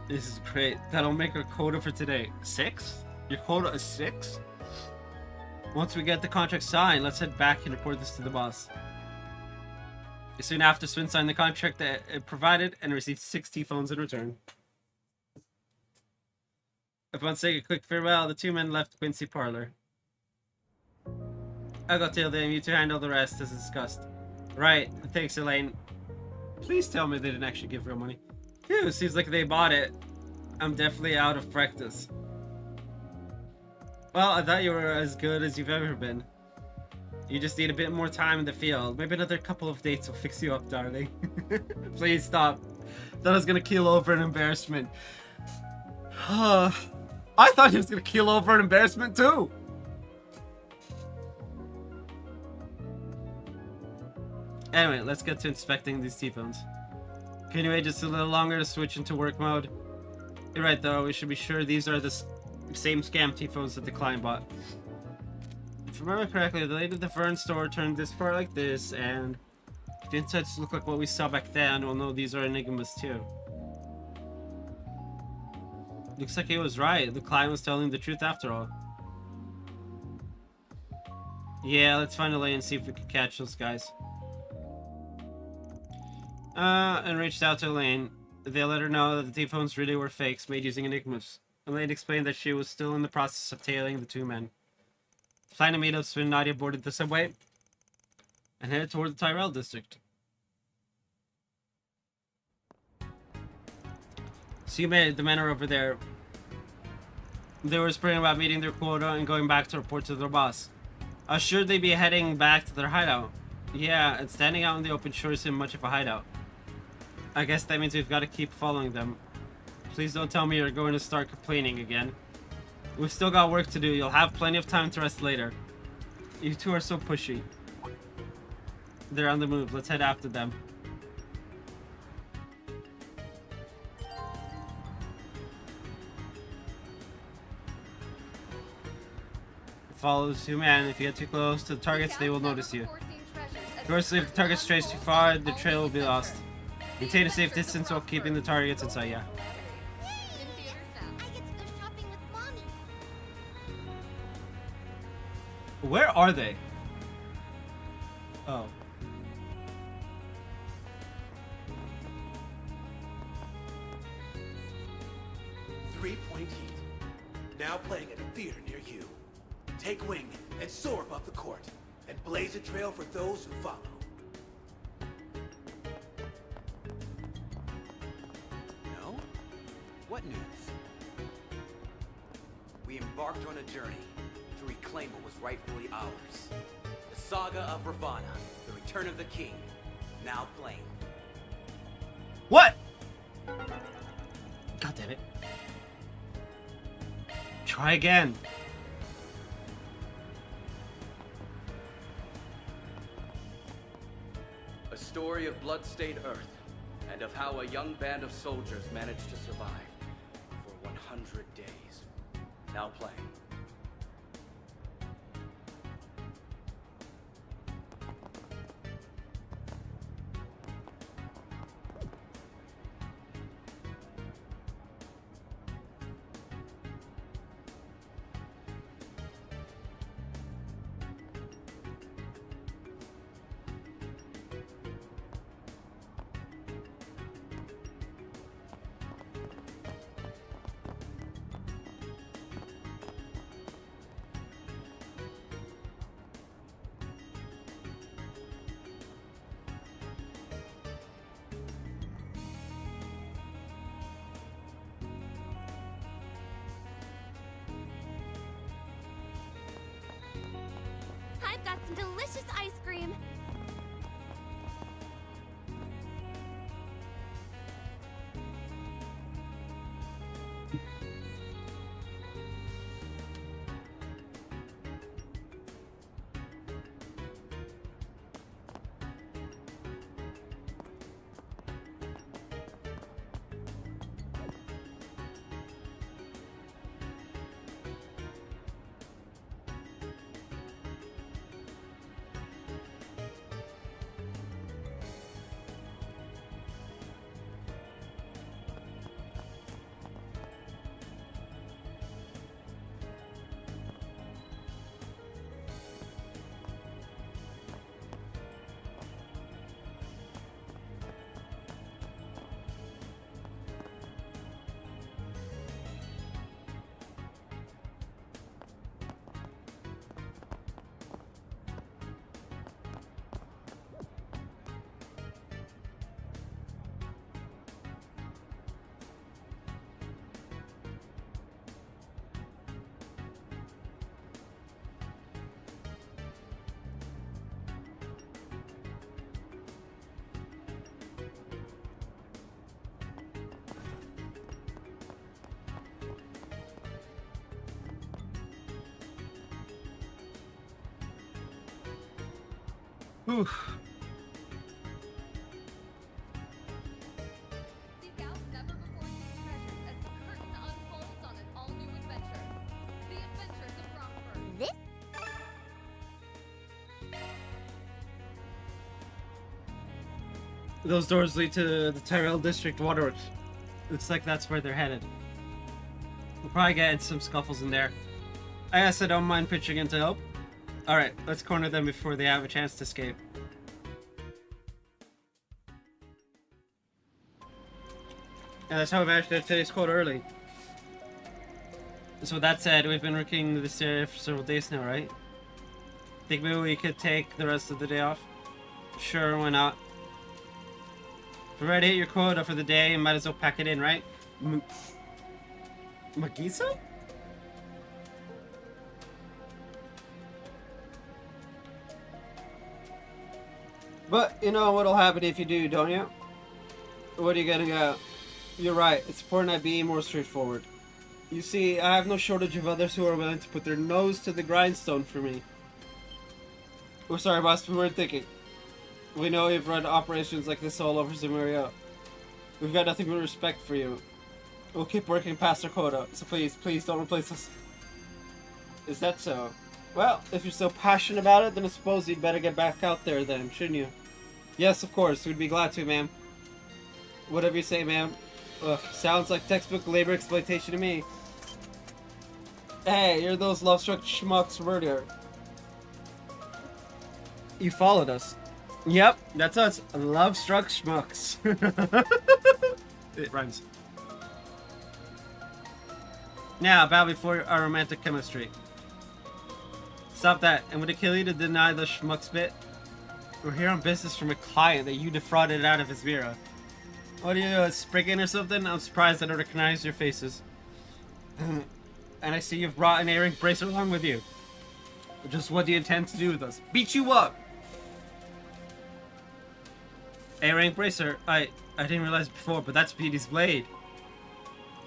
This is great. That'll make our quota for today. 6? Your quota is 6? Once we get the contract signed, let's head back and report this to the boss. Soon after, Swin signed the contract that it provided and received 6 T-phones in return. Upon saying a quick farewell, the two men left Quincy Parlor. I'll go tell them, you two handle the rest as discussed. Right, thanks Elaine. Please tell me they didn't actually give real money. Phew, seems like they bought it. I'm definitely out of practice. Well, I thought you were as good as you've ever been. You just need a bit more time in the field. Maybe another couple of dates will fix you up, darling. Please stop. Thought I was gonna keel over in embarrassment. I thought he was gonna keel over in embarrassment too. Anyway, let's get to inspecting these T-phones. Can you wait just a little longer to switch into work mode? You're right though, we should be sure these are the same scam T-phones that the client bought. If I remember correctly, the lady at the Fern store turned this part like this, and if the insides look like what we saw back then, we'll know these are enigmas too. Looks like he was right, the client was telling the truth after all. Yeah, let's find a lane and see if we can catch those guys. And reached out to Elaine. They let her know that the T-phones really were fakes made using enigmas. Elaine explained that she was still in the process of tailing the two men. Plan to meet up when Nadia boarded the subway and headed toward the Tyrell district. So you made it, the men are over there. They were spring about meeting their quota and going back to report to their boss. I was sure they'd be heading back to their hideout. Yeah, and standing out in the open sure isn't much of a hideout. I guess that means we've got to keep following them. Please don't tell me you're going to start complaining again. We've still got work to do. You'll have plenty of time to rest later. You two are so pushy. They're on the move. Let's head after them. Follow the two men. If you get too close to the targets, they will notice you. Of course, if the target strays too far, the trail will be lost. Maintain a safe distance while keeping the targets in sight, yeah. Where are they? Oh. Three-point heat. Now playing at a theater near you. Take wing and soar above the court, and blaze a trail for those who follow. No? What news? We embarked on a journey to reclaim what was rightfully ours. The saga of Ravana, the return of the king, now playing. What? God damn it. Try again. A story of blood-stained Earth, and of how a young band of soldiers managed to survive for 100 days. Now playing. I've got some delicious ice cream. Whew. Seek out never-before-seen treasures as the curtain unfolds on an all-new adventure. The Adventures of Rockford. This? Those doors lead to the Tyrell District Waterworks. Looks like that's where they're headed. We'll probably get in some scuffles in there. I guess I don't mind pitching in to help. Alright, let's corner them before they have a chance to escape. And that's how we managed to get today's quote early. So with that said, we've been working this area for several days now, right? Think maybe we could take the rest of the day off? Sure, why not? If you're ready to hit your quota for the day, you might as well pack it in, right? Magisa? But you know what'll happen if you do, don't you? What are you getting at? You're right, it's important I be more straightforward. You see, I have no shortage of others who are willing to put their nose to the grindstone for me. We're sorry, boss, we weren't thinking. We know you've run operations like this all over Zemuria. We've got nothing but respect for you. We'll keep working past our quota, so please don't replace us. Is that so? Well, if you're so passionate about it, then I suppose you'd better get back out there then, shouldn't you? Yes, of course, we'd be glad to, ma'am. Whatever you say, ma'am. Ugh, sounds like textbook labor exploitation to me. Hey, you're those love-struck schmucks from earlier. You followed us. Yep, that's us. Love-struck schmucks. It rhymes. Now, bow before our romantic chemistry. Stop that. And would it kill you to deny the schmucks bit? We're here on business from a client that you defrauded out of his mirror. What are you, Spriggan or something? I'm surprised I don't recognize your faces. And I see you've brought an A-Rank bracer along with you. Just what do you intend to do with us? Beat you up! A-Rank bracer? I didn't realize before, but that's Beauty's blade.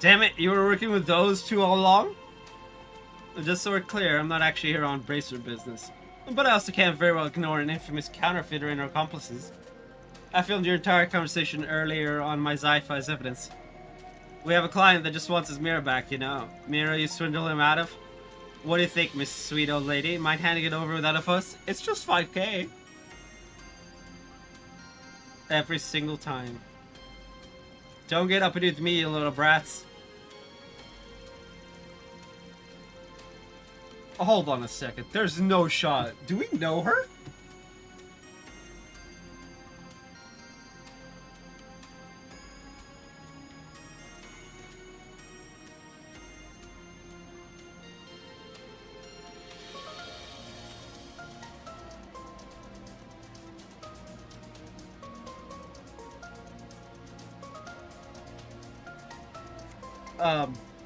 Damn it, you were working with those two all along? Just so we're clear, I'm not actually here on bracer business. But I also can't very well ignore an infamous counterfeiter and her accomplices. I filmed your entire conversation earlier on my Zypha as evidence. We have a client that just wants his mirror back, you know. Mirror you swindle him out of? What do you think, Miss Sweet Old Lady? Mind handing it over without a fuss? It's just 5k. Every single time. Don't get uppity with me, you little brats. Hold on a second. There's no shot. Do we know her?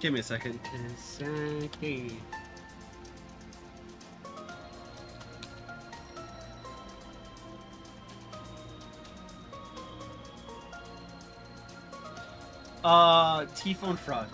Give me a second. T-phone fraud.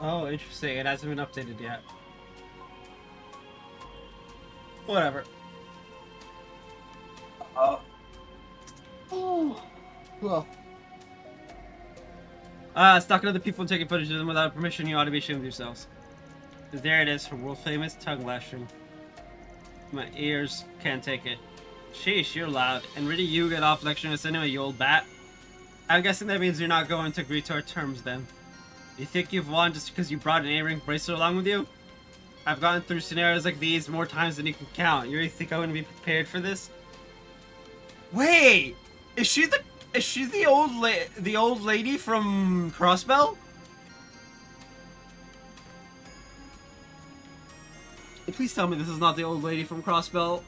Oh, interesting. It hasn't been updated yet. Whatever. Well. Stalking other people and taking footage of them without permission, you ought to be ashamed of yourselves. There it is, her world-famous tongue lashing. My ears can't take it. Sheesh, you're loud. And really you get off lecturing us anyway, you old bat. I'm guessing that means you're not going to agree to our terms then. You think you've won just because you brought an A-Rank bracelet along with you? I've gone through scenarios like these more times than you can count. You really think I wouldn't be prepared for this? Wait! Is she the old lady from Crossbell? Please tell me this is not the old lady from Crossbell.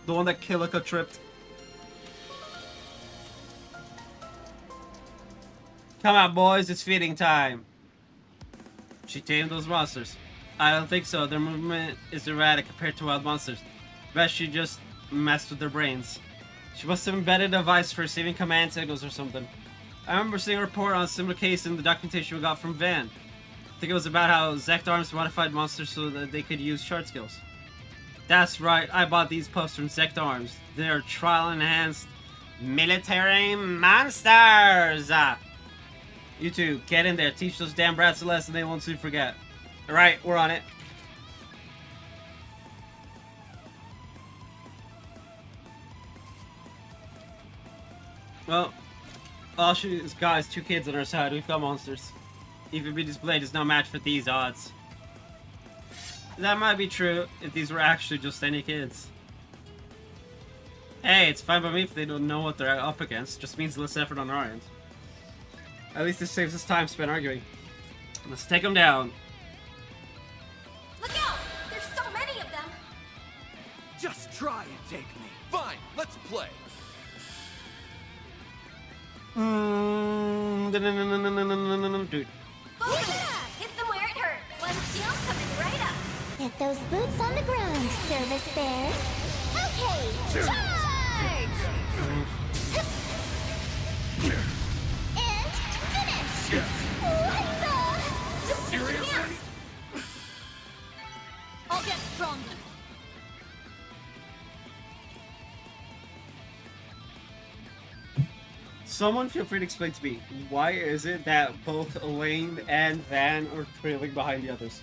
The one that Kilika tripped. Come on, boys, it's feeding time. She tamed those monsters. I don't think so. Their movement is erratic compared to wild monsters. Best she just messed with their brains. She must have embedded a device for receiving command signals or something. I remember seeing a report on a similar case in the documentation we got from Van. I think it was about how Zect Arms modified monsters so that they could use shard skills. That's right, I bought these pups from Zect Arms. They're trial-enhanced military monsters! You two, get in there, teach those damn brats a lesson they won't soon forget. Alright, we're on it. Well, all she's got is 2 kids on our side. We've got monsters. Even Beauty's Blade is no match for these odds. That might be true if these were actually just any kids. Hey, it's fine by me if they don't know what they're up against. Just means less effort on our end. At least this saves us time spent arguing. Let's take them down. Look out! There's so many of them! Just try and take me. Fine, let's play. Dude. Hit them where it hurt. One shield coming right up. Get those boots on the ground, service bears. Okay, charge! And finish! What the? Seriously? I'll get stronger. Someone feel free to explain to me, why is it that both Elaine and Van are trailing behind the others?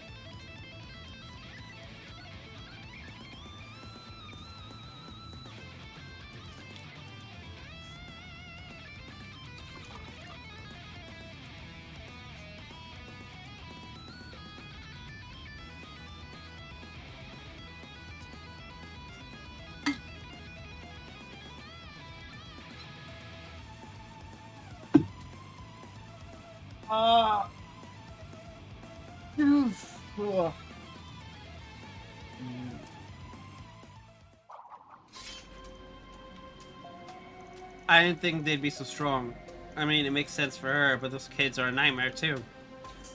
I didn't think they'd be so strong. I mean, it makes sense for her, but those kids are a nightmare too.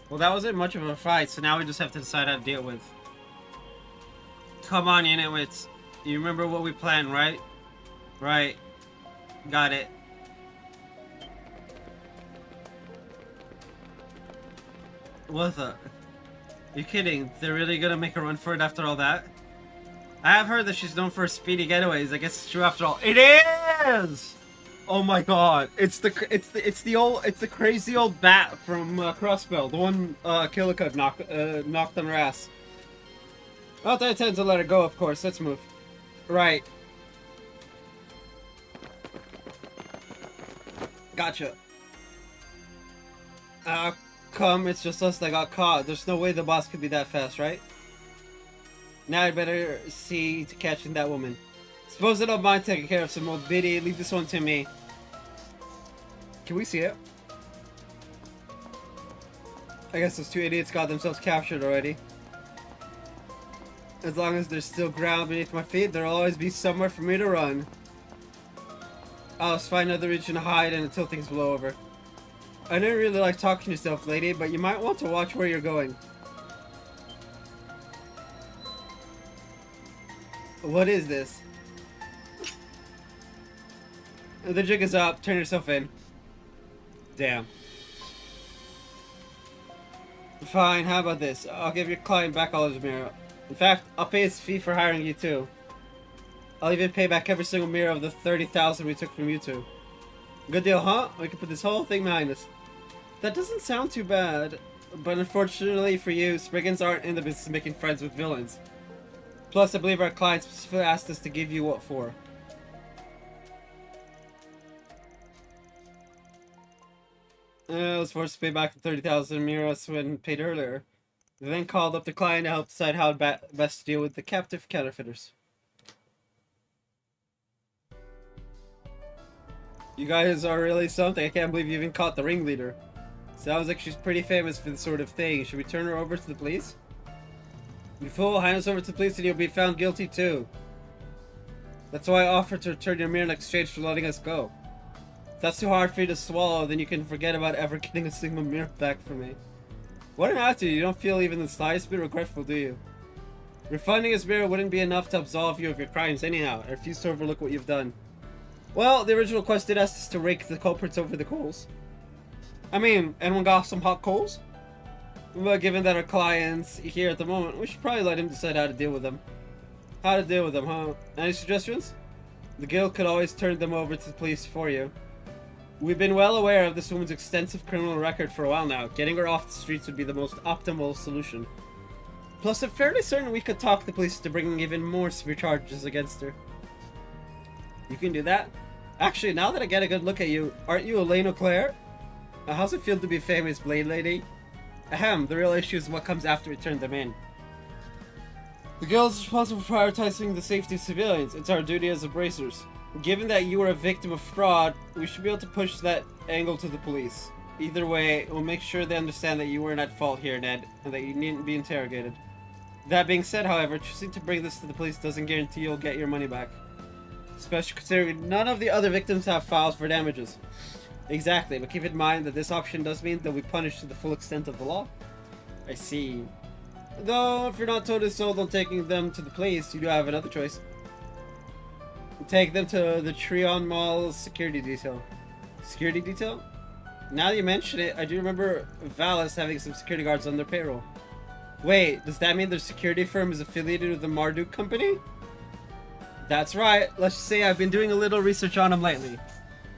Well, that wasn't much of a fight, so now we just have to decide how to deal with. Come on, you nitwits. You remember what we planned, right? Right. Got it. What the? You kidding? They're really gonna make a run for it after all that? I have heard that she's known for speedy getaways. I guess it's true after all. It is! Oh my god! It's the crazy old bat from Crossbell, the one Killicook knocked on her ass. Not that I intend to let her go, of course. Let's move. Right. Gotcha. Come, it's just us that got caught. There's no way the boss could be that fast, right? Now I'd better see to catching that woman. Suppose I don't mind taking care of some old biddy. Leave this one to me. Can we see it? I guess those 2 idiots got themselves captured already. As long as there's still ground beneath my feet, there'll always be somewhere for me to run. I'll just find another region to hide in until things blow over. I don't really like talking to yourself, lady, but you might want to watch where you're going. What is this? The jig is up. Turn yourself in. Damn. Fine, how about this? I'll give your client back all his mirror. In fact, I'll pay his fee for hiring you too. I'll even pay back every single mirror of the 30,000 we took from you two. Good deal, huh? We can put this whole thing behind us. That doesn't sound too bad, but unfortunately for you, Spriggans aren't in the business of making friends with villains. Plus, I believe our client specifically asked us to give you what for. I was forced to pay back the 30,000 miras when paid earlier. They then called up the client to help decide how best to deal with the captive counterfeiters. You guys are really something. I can't believe you even caught the ringleader. Sounds like she's pretty famous for this sort of thing. Should we turn her over to the police? You fool, hand us over to the police and you'll be found guilty too. That's why I offered to return your mirror in exchange for letting us go. If that's too hard for you to swallow, then you can forget about ever getting a single mirror back from me. What an attitude. You don't feel even the slightest bit regretful, do you? Refunding his mirror wouldn't be enough to absolve you of your crimes anyhow. I refuse to overlook what you've done. Well, the original quest did ask us to rake the culprits over the coals. I mean, anyone got some hot coals? But given that our client's here at the moment, we should probably let him decide how to deal with them. How to deal with them, huh? Any suggestions? The guild could always turn them over to the police for you. We've been well aware of this woman's extensive criminal record for a while now. Getting her off the streets would be the most optimal solution. Plus, I'm fairly certain we could talk the police into bringing even more severe charges against her. You can do that? Actually, now that I get a good look at you, aren't you Elaine O'Clair? How's it feel to be a famous blade lady? Ahem, the real issue is what comes after we turn them in. The guild is responsible for prioritizing the safety of civilians. It's our duty as bracers. Given that you were a victim of fraud, we should be able to push that angle to the police. Either way, we'll make sure they understand that you weren't at fault here, Ned, and that you needn't be interrogated. That being said, however, choosing to bring this to the police doesn't guarantee you'll get your money back. Especially considering none of the other victims have files for damages. Exactly, but keep in mind that this option does mean they'll be punished to the full extent of the law. I see. Though, if you're not totally sold on taking them to the police, you do have another choice. Take them to the Treon Mall security detail. Security detail? Now that you mention it, I do remember Valis having some security guards on their payroll. Wait, does that mean their security firm is affiliated with the Marduk company? That's right. Let's just say I've been doing a little research on them lately.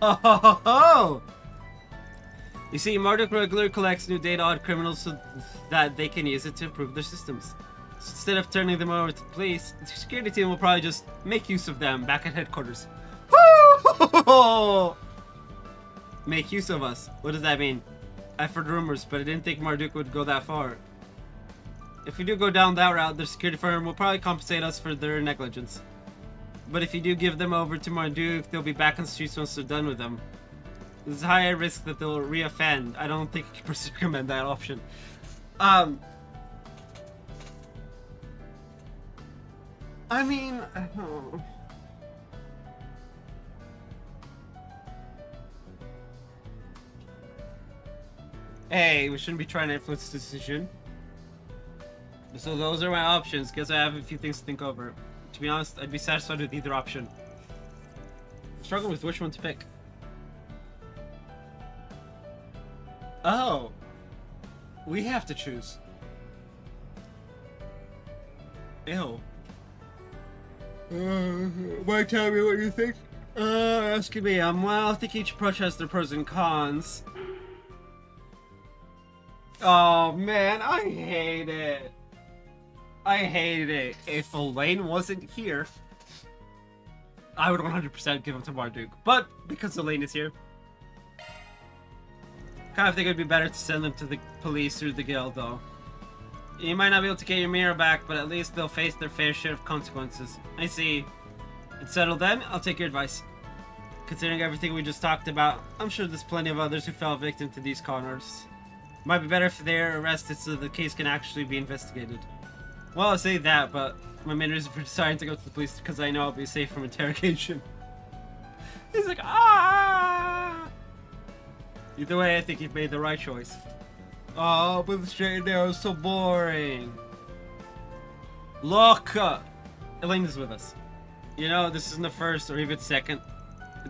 Oh ho ho ho! You see, Marduk regularly collects new data on criminals so that they can use it to improve their systems. So instead of turning them over to the police, the security team will probably just make use of them back at headquarters. Woo! Make use of us. What does that mean? I've heard rumors, but I didn't think Marduk would go that far. If we do go down that route, their security firm will probably compensate us for their negligence. But if you do give them over to Marduk, they'll be back on the streets once they're done with them. There's a higher risk that they'll re-offend. I don't think I can recommend that option. I mean... Oh. Hey, we shouldn't be trying to influence this decision. So those are my options. Guess I have a few things to think over. To be honest, I'd be satisfied with either option. I'm struggling with which one to pick. Oh. We have to choose. Ew. Why tell me what you think? Asking me. Well, I think each approach has their pros and cons. Oh man, I hate it. I hate it. If Elaine wasn't here, I would 100% give him to Marduk. But because Elaine is here, kind of think it'd be better to send them to the police or the guild, though. You might not be able to get your mirror back, but at least they'll face their fair share of consequences. I see. It's settled then. I'll take your advice. Considering everything we just talked about, I'm sure there's plenty of others who fell victim to these con artists. Might be better if they're arrested so the case can actually be investigated. Well, I say that, but my main reason for deciding to go to the police is because I know I'll be safe from interrogation. He's like, ah! Either way, I think you've made the right choice. Oh, but the straight and narrow is so boring. Look! Elaine is with us. You know, this isn't the first or even second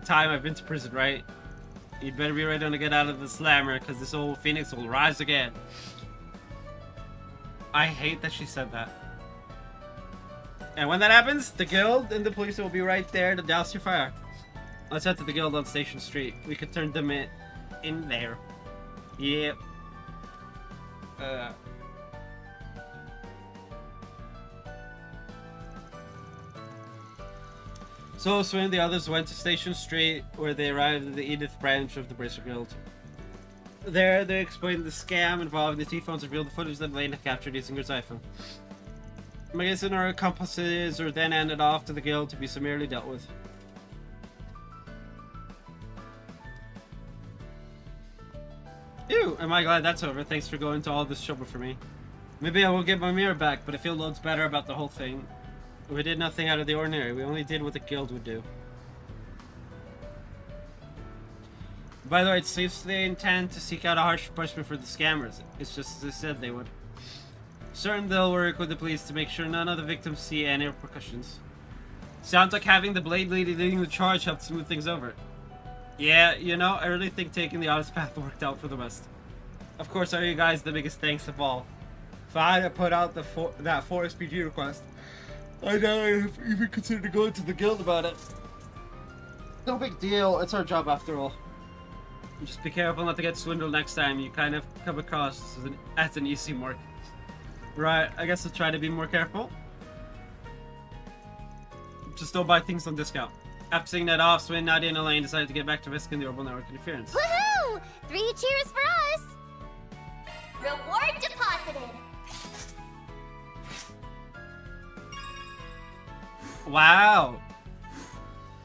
time I've been to prison, right? You'd better be ready to get out of the slammer, because this old phoenix will rise again. I hate that she said that. And when that happens, the guild and the police will be right there to douse your fire. Let's head to the guild on Station Street. We could turn them in there. Yep. So Swin and the others went to Station Street, where they arrived at the Edith branch of the Bracer Guild. There, they explained the scam involving the T-phones, revealed the footage that Elaine had captured using her iPhone. Magus and her accomplices were then handed off to the guild to be summarily dealt with. Ew, am I glad that's over. Thanks for going to all this trouble for me. Maybe I will get my mirror back, but I feel loads better about the whole thing. We did nothing out of the ordinary. We only did what the guild would do. By the way, it seems they intend to seek out a harsh punishment for the scammers. It's just as they said they would. Certain they'll work with the police to make sure none of the victims see any repercussions. Sounds like having the Blade Lady leading the charge helped smooth things over. Yeah, you know, I really think taking the honest path worked out for the best. Of course, are you guys the biggest thanks of all. If I had to put out that 4 SPG request, I doubt I'd have even considered going to the guild about it. No big deal, it's our job after all. Just be careful not to get swindled next time. You kind of come across as an easy mark. Right, I guess I'll try to be more careful. Just don't buy things on discount. After seeing that off, Swin, Nadia, and Elaine decided to get back to risking the orbital network interference. Woohoo! 3 cheers for us! Reward deposited! Wow!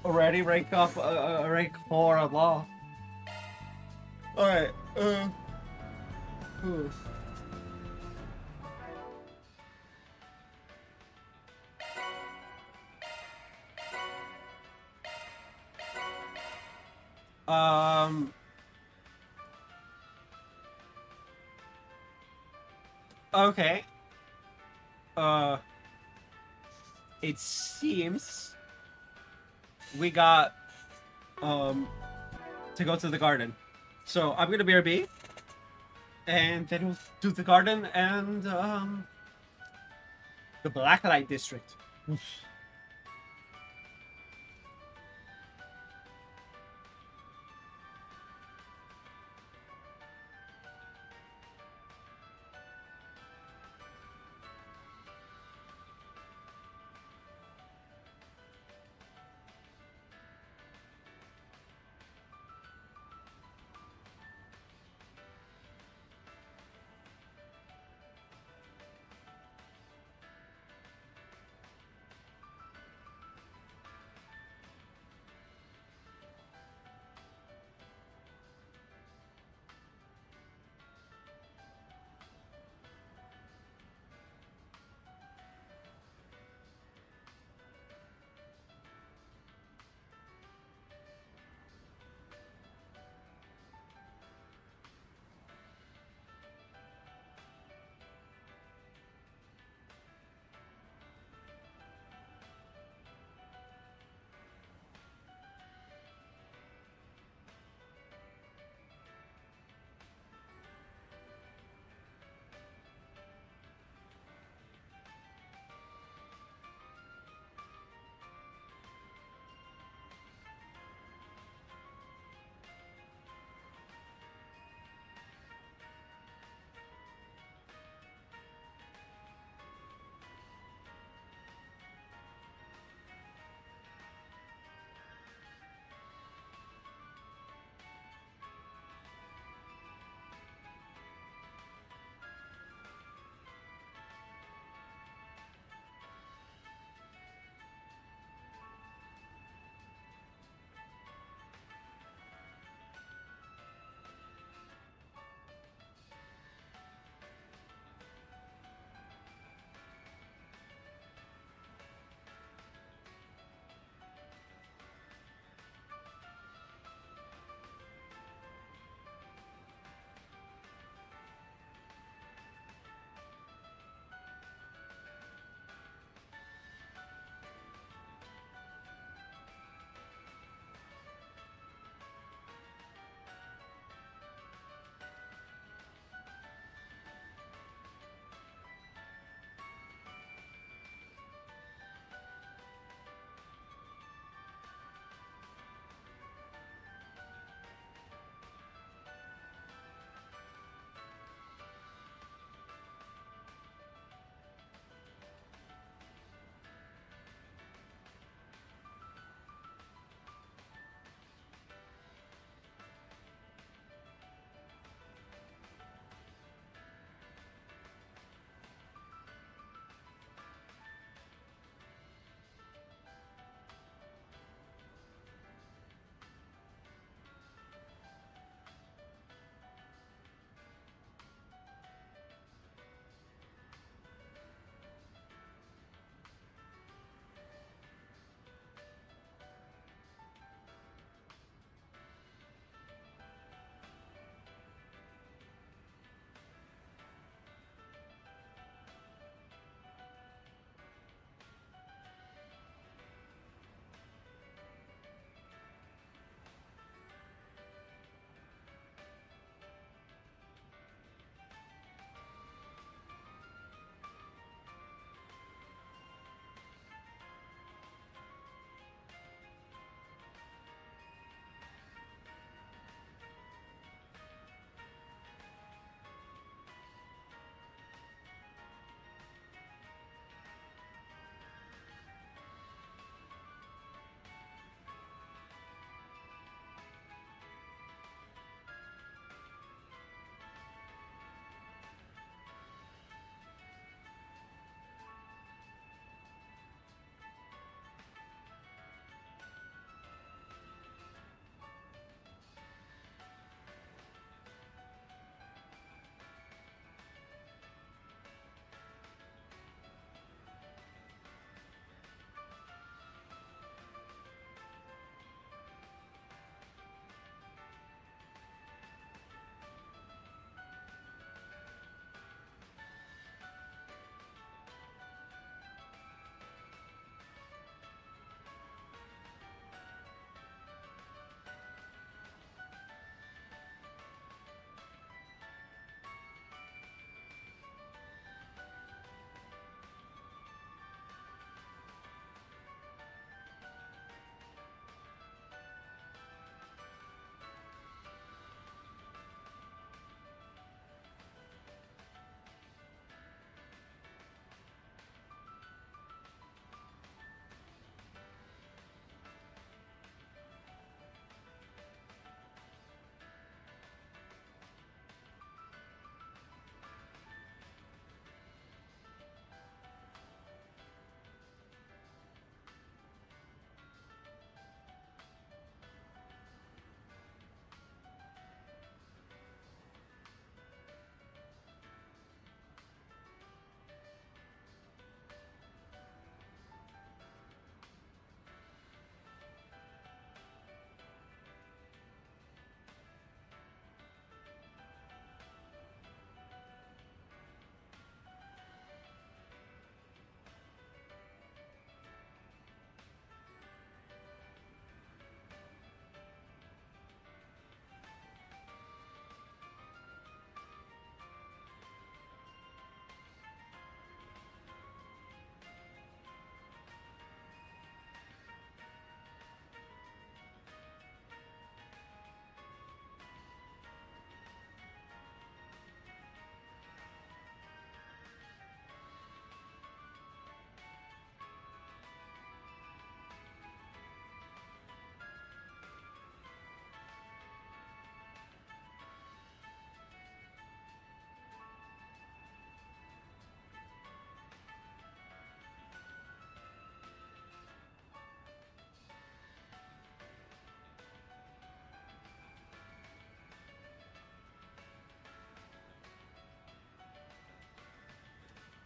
Already rank up, rank 4 on law. Alright, okay. It seems we got, to go to the garden. So I'm gonna BRB, and then we'll do the garden and, the Blacklight District.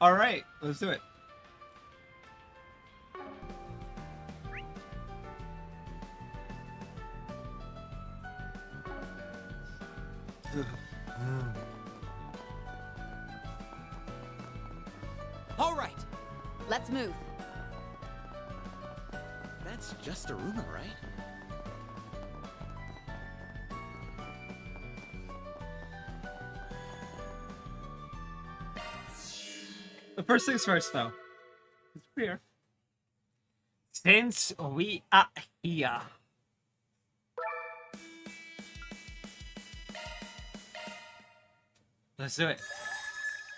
All right, let's do it. All right, let's move. That's just a rumor, right? The first things first, though. It's clear. Since we are here. Let's do it.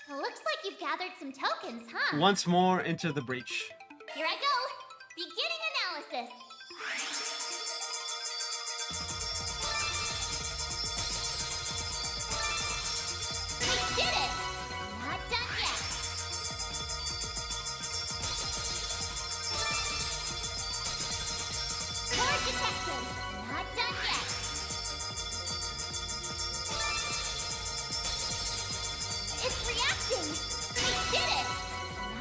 Looks like you've gathered some tokens, huh? Once more into the breach. Here I go. Beginning analysis. We did it! Not done yet. Core detected. Not done yet. It's reacting. We did it.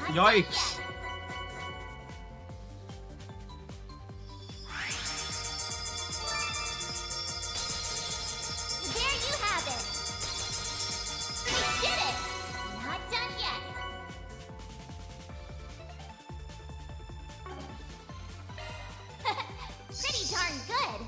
Not done Yikes. yet. There you have it. We did it. Not done yet. Pretty darn good.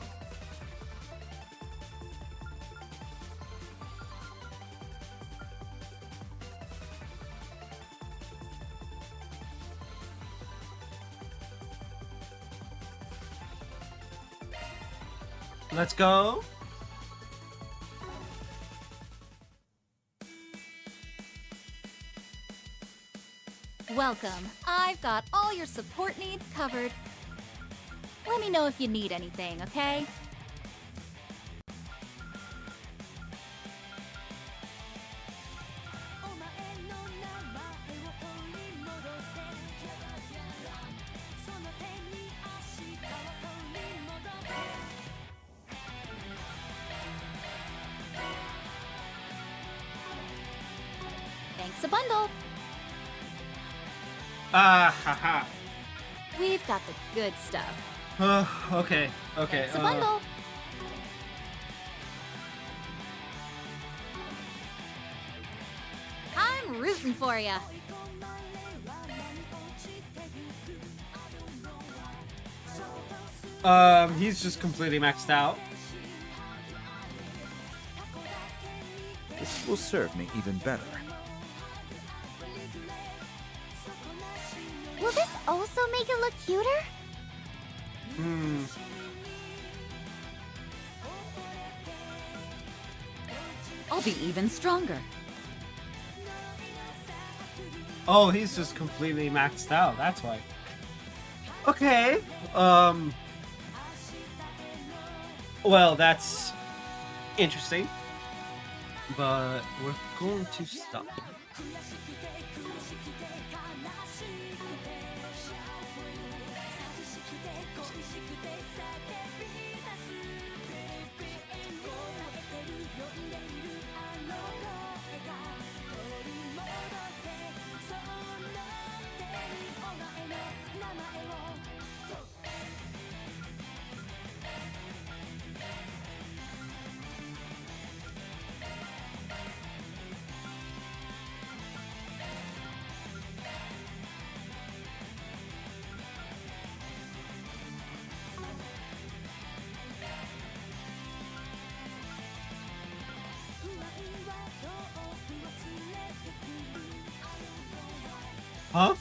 Let's go. Welcome. I've got all your support needs covered. Let me know if you need anything, okay? Thanks a bundle. Haha. We've got the good stuff. Okay. Okay. Thanks a bundle. I'm rooting for ya. He's just completely maxed out. This will serve me even better. Will this also make it look cuter? I'll be even stronger. Oh, he's just completely maxed out. That's why. Okay. Well, that's interesting. But we're going to stop. Huh?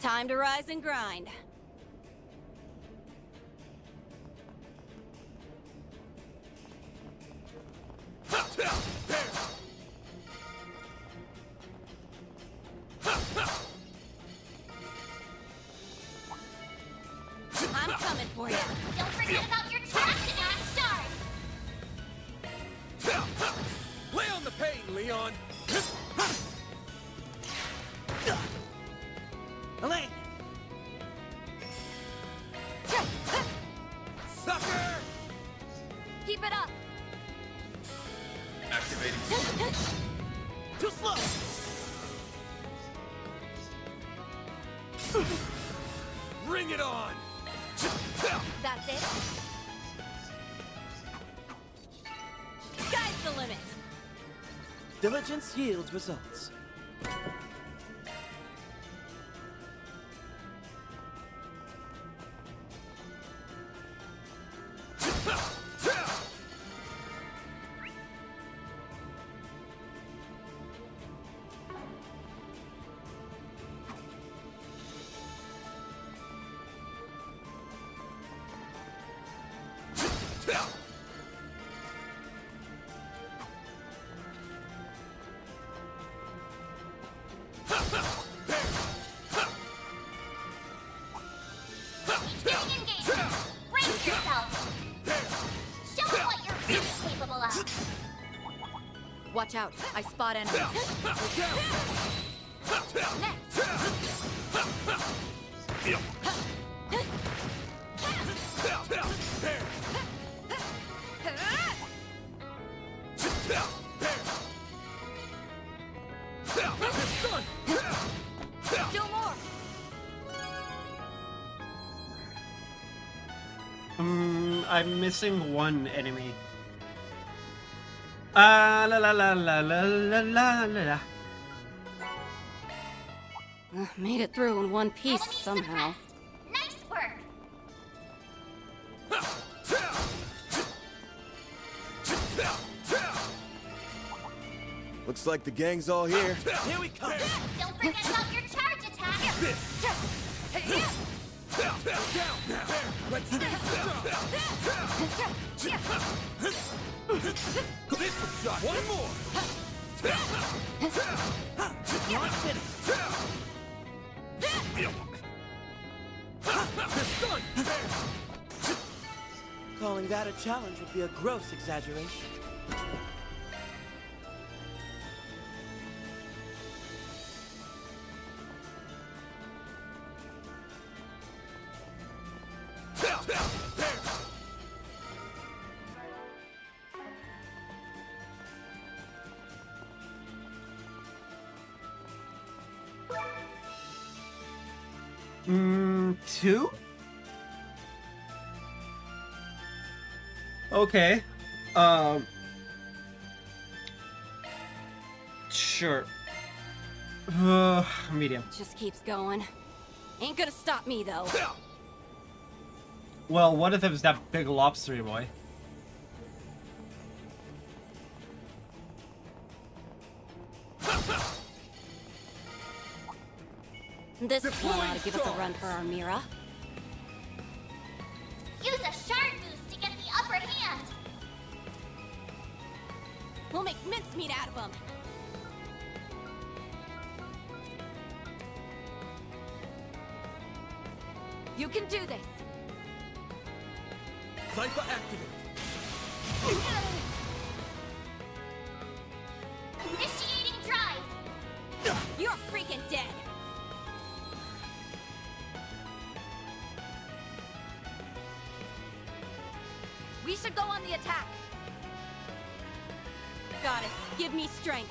Time to rise and grind. I'm coming for you. Don't forget about your trash and act sharp. Lay on the pain, Leon! Elaine! Sucker! Keep it up. Activating. Too slow! Bring it on! That's it. Sky's the limit. Diligence yields results. Beginning engagement. Brace yourself. Show me what you're really capable of. Watch out. I spot enemies. Still more. I'm missing one enemy. La la la la la la la la. Made it through in one piece Enemy somehow. suppressed. Nice work. Looks like the gang's all here. Here we come! Don't forget about your charge attack. Let's stay This shot! One more! Not finished! Calling that a challenge would be a gross exaggeration. Two? Okay. Sure. Medium. Just keeps going. Ain't gonna stop me though. Well, what if it was that big lobster boy? This one ought to give us a run for our Mira. Use a shard boost to get the upper hand. We'll make mincemeat out of them. You can do this. Cypher activate! Initiating drive. You're freaking dead. We should go on the attack. Goddess, give me strength.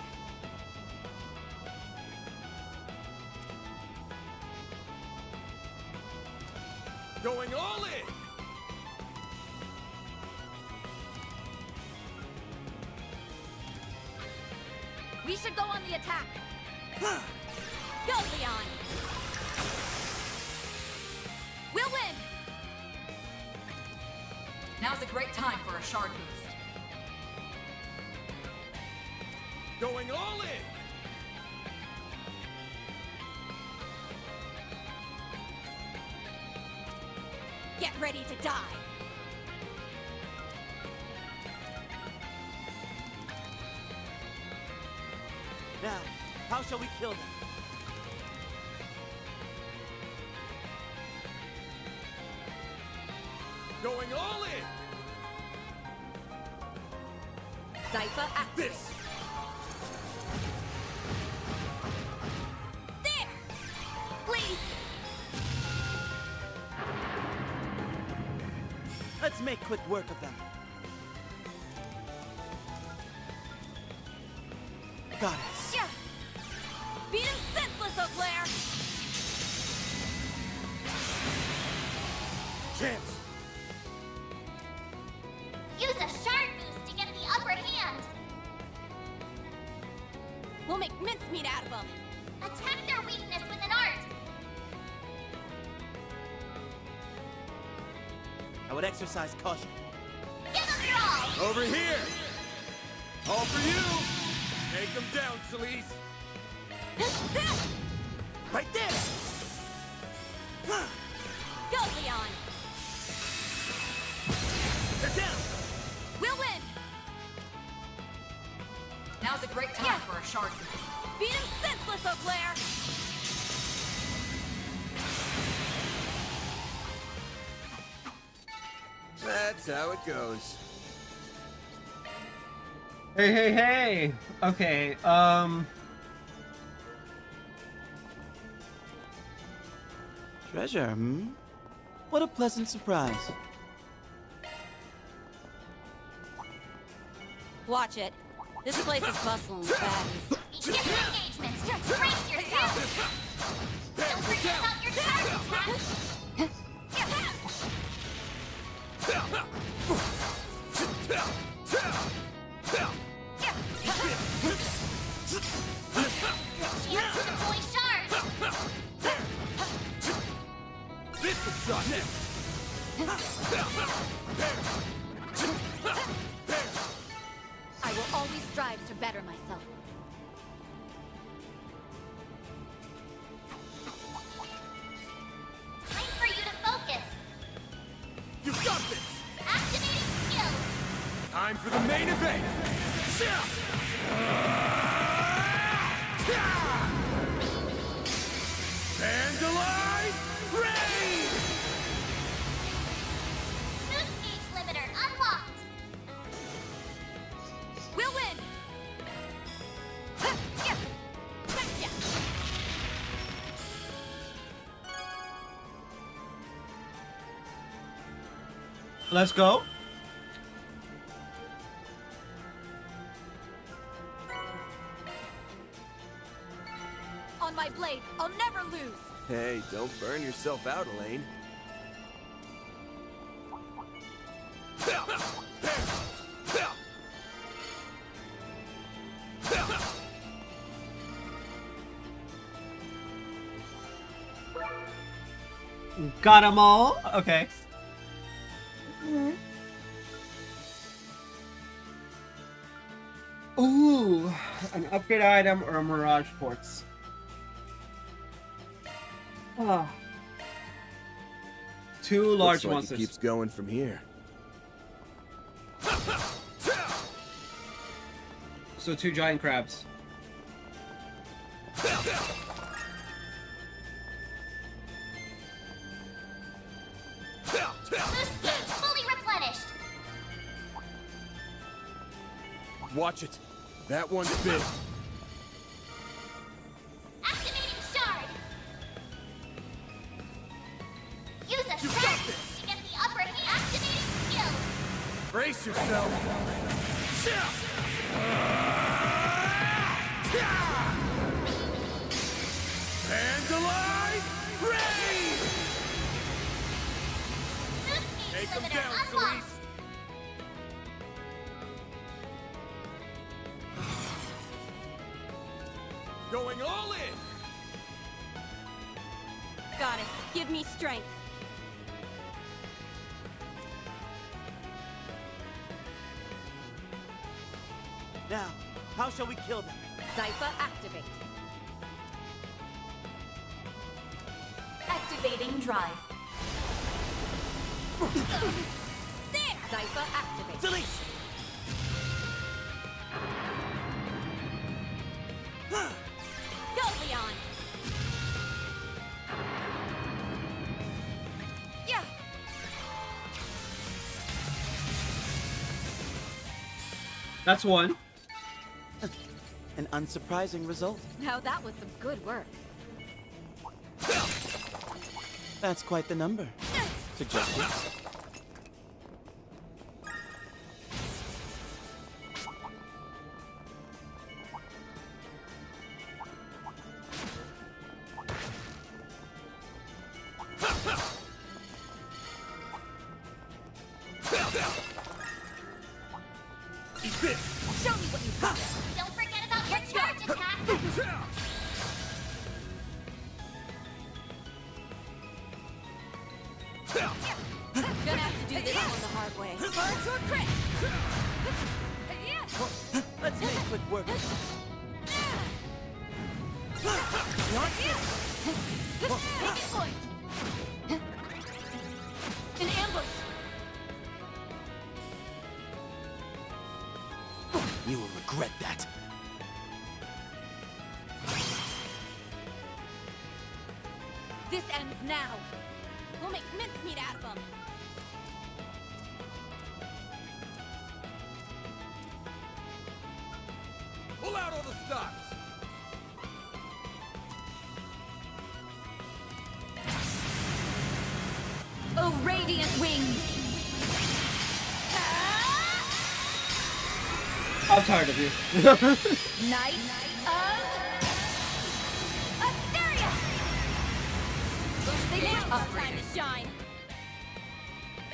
Going all in! We should go on the attack. Go, Leon! We'll win! Now's a great time for a shard boost. Going all in! Get ready to die. Now, how shall we kill them? Going all in! Cypher activate. This! There! Please! Let's make quick work of them. Got it. Yeah. Beat him senseless, Eau Claire! Chance! Use a shard boost to get the upper hand. We'll make mincemeat out of them. Attack their weakness with an art. I would exercise caution. Give them your all. Over here! All for you! Take them down, Celise! Right there! Go, Leon! They're down! We'll win! Now's a great time for a shard. Beat him senseless, Eau Claire! That's how it goes. Hey, hey, hey! Okay, Treasure, hmm? What a pleasant surprise. Watch it. This place is bustling with baddies. Begin your engagements. Brace yourself. Don't forget about your target Chance to deploy shards. This is shot next! I will always strive to better myself. Time for you to focus. You got this! Activating skills. Time for the main event! Vandalize Rain! Boost gauge limiter unlocked. We'll win! Gotcha! let's go. On my blade, I'll never lose! Hey, don't burn yourself out, Elaine. Got them all? Okay. Ooh, an upgrade item or a Mirage Quartz. Ah. Two large Looks like monsters. it keeps going from here. So two giant crabs. Boost gauge fully replenished. Watch it. That one's big. Activating shard. Use a shard boost to get the upper hand. Activating skills. Brace yourself. Vandalize Rain! Boost gauge Take them limiter down, unlocked. Celise. Going all in! Goddess, give me strength. Now, how shall we kill them? Zypha, activate. Activating drive. There! Zypha, activate. Celise! Go, Leon! Yeah! That's one. An unsurprising result. Now that was some good work. That's quite the number. Suggested. Eat this! Show me what you got. Don't forget about your charge attack. Gonna have to do this one the hard way. Birds or crit! Let's make quick work. An ambush! You will regret that. This ends now. We'll make mincemeat out of them. Pull out all the stops! Oh, radiant wings. I'm tired of you. Knight of Asteria. They want our time to shine.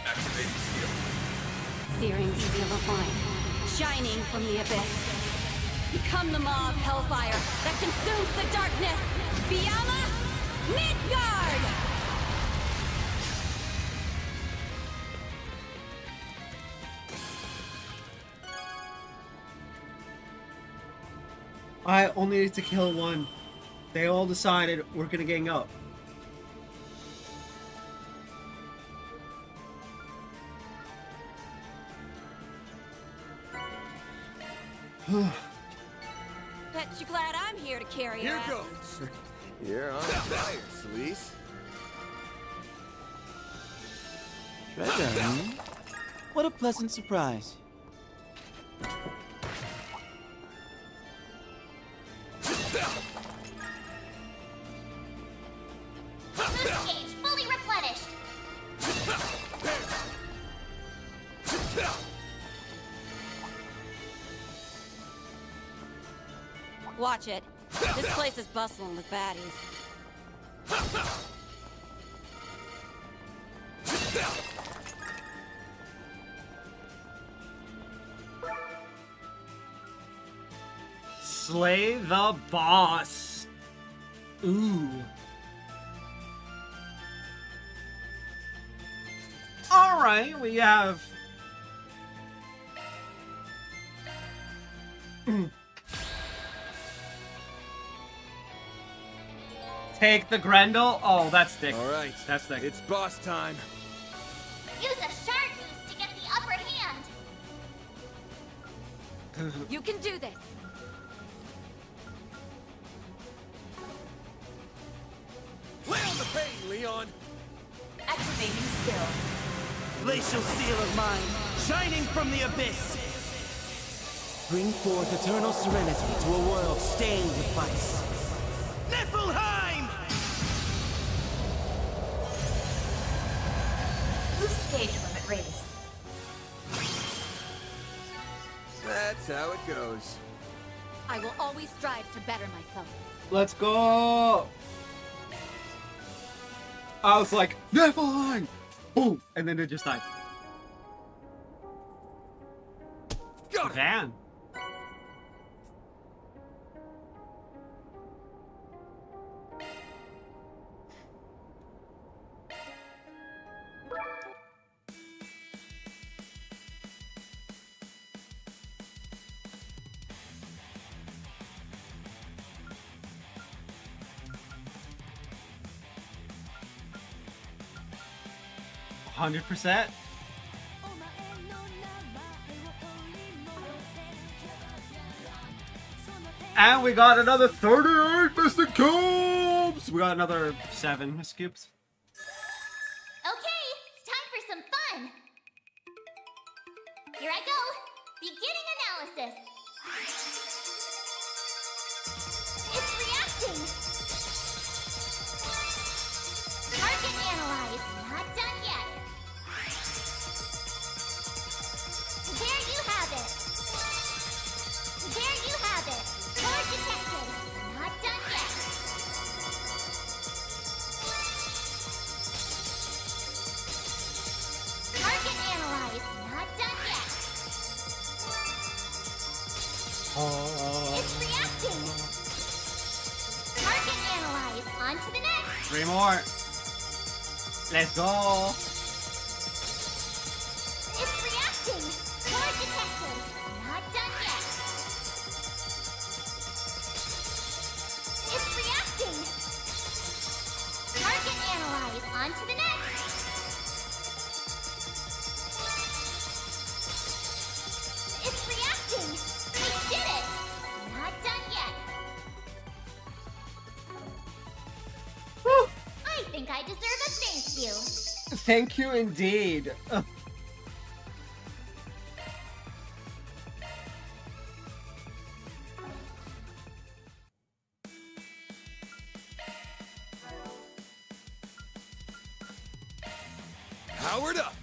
Activating seal. Searing steel of fire, shining from the abyss. Become the maw of hellfire that consumes the darkness. Fiamma Midgard! I only need to kill one. They all decided we're gonna gang up. Bet you glad I'm here to carry Here ass. goes! You're on fire, Celise. Treasure, hmm? What a pleasant surprise. Boost gauge fully replenished. Watch it. This place is bustling with baddies. Slay the boss. Ooh. Alright, we have... Take the Grendel? Oh, that's thick. Alright, That's thick. it's boss time. Use a shard boost to get the upper hand. You can do this. Lay on the pain, Leon! Activating skill. Glacial seal of mine, shining from the abyss. Bring forth eternal serenity to a world stained with vice. Niflheim! Boost gauge limit raised. That's how it goes. I will always strive to better myself. Let's go! I was like, Niflheim! Boom! And then it just died. Got it! Van. %. And we got another 38 Mystic Cubes! We got another 7 Mystic Cubes. Okay, it's time for some fun. Here I go. Beginning analysis. It's reacting. Target analyze. Not done yet. There you have it. There you have it. Color detected. Not done yet. Target analyze. Not done yet. It's reacting! Target analyze. On to the next! 3 more. Let's go. It's reacting! Core detected. Not done yet. It's reacting! Target analyze. On to the next! It's reacting! I did it! Not done yet. I think I deserve a thank you. Thank you indeed. Ugh. Powered up!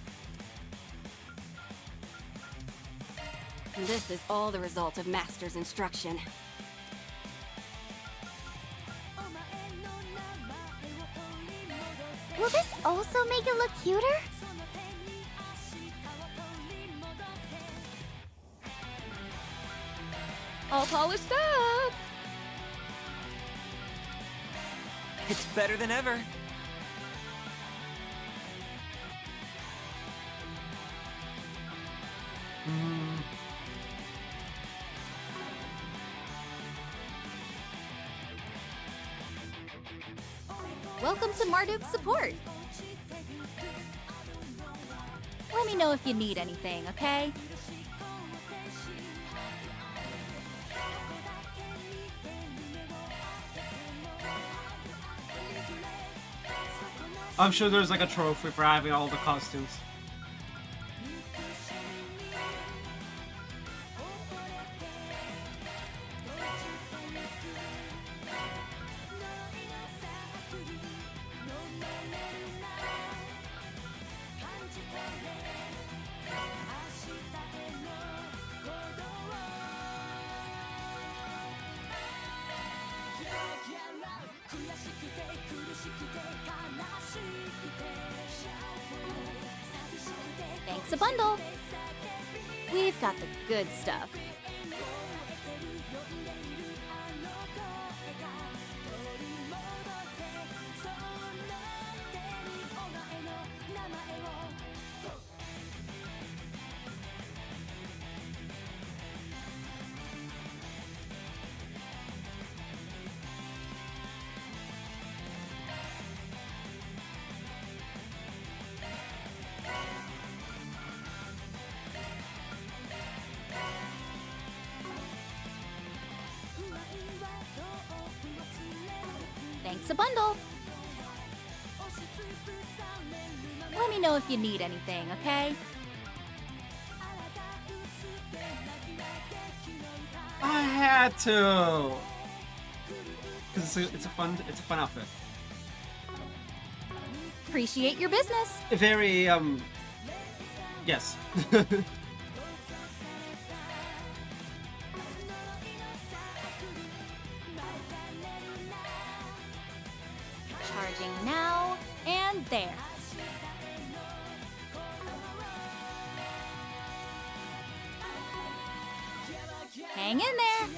This is all the result of Master's instruction. Will this also make it look cuter? All polished up. It's better than ever. Welcome to Marduk's support. Let me know if you need anything, okay? I'm sure there's like a trophy for having all the costumes. Thanks a bundle. We've got the good stuff. Thanks a bundle. Let me know if you need anything, okay? I had to. Cause it's a fun outfit. Appreciate your business. Very yes. Charging now and there. Hang in there.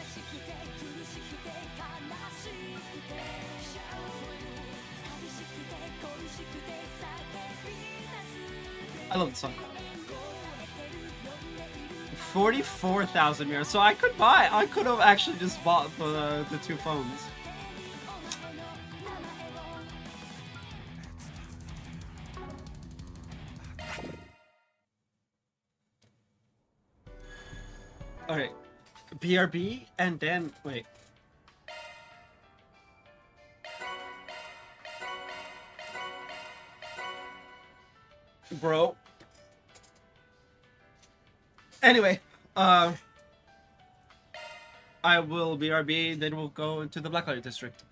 I love the song. 44,000 mirrors. So I could have actually just bought the 2 phones. Alright. BRB and then wait. Bro. Anyway, I will BRB, then we'll go into the Blacklight District.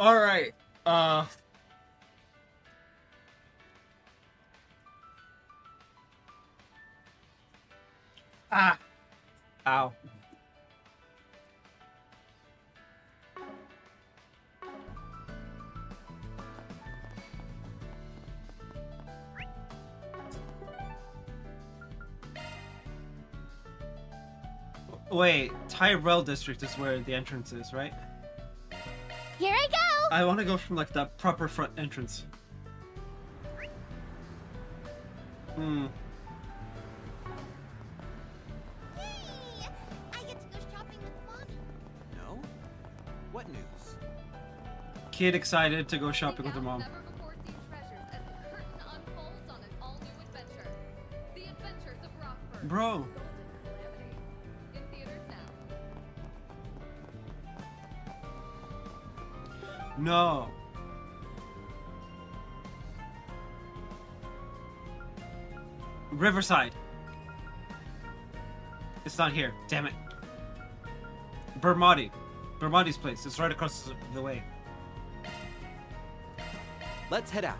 Alright. Ah. Ow. Wait, Tyrell District is where the entrance is, right? Here I go! I want to go from like the proper front entrance. Hmm. Yay! I get to go shopping with Mommy. No? What news? Kid excited to go shopping with her mom. Bro. No. Riverside. It's not here. Damn it. Bermati. Bermati's place. It's right across the way. Let's head out.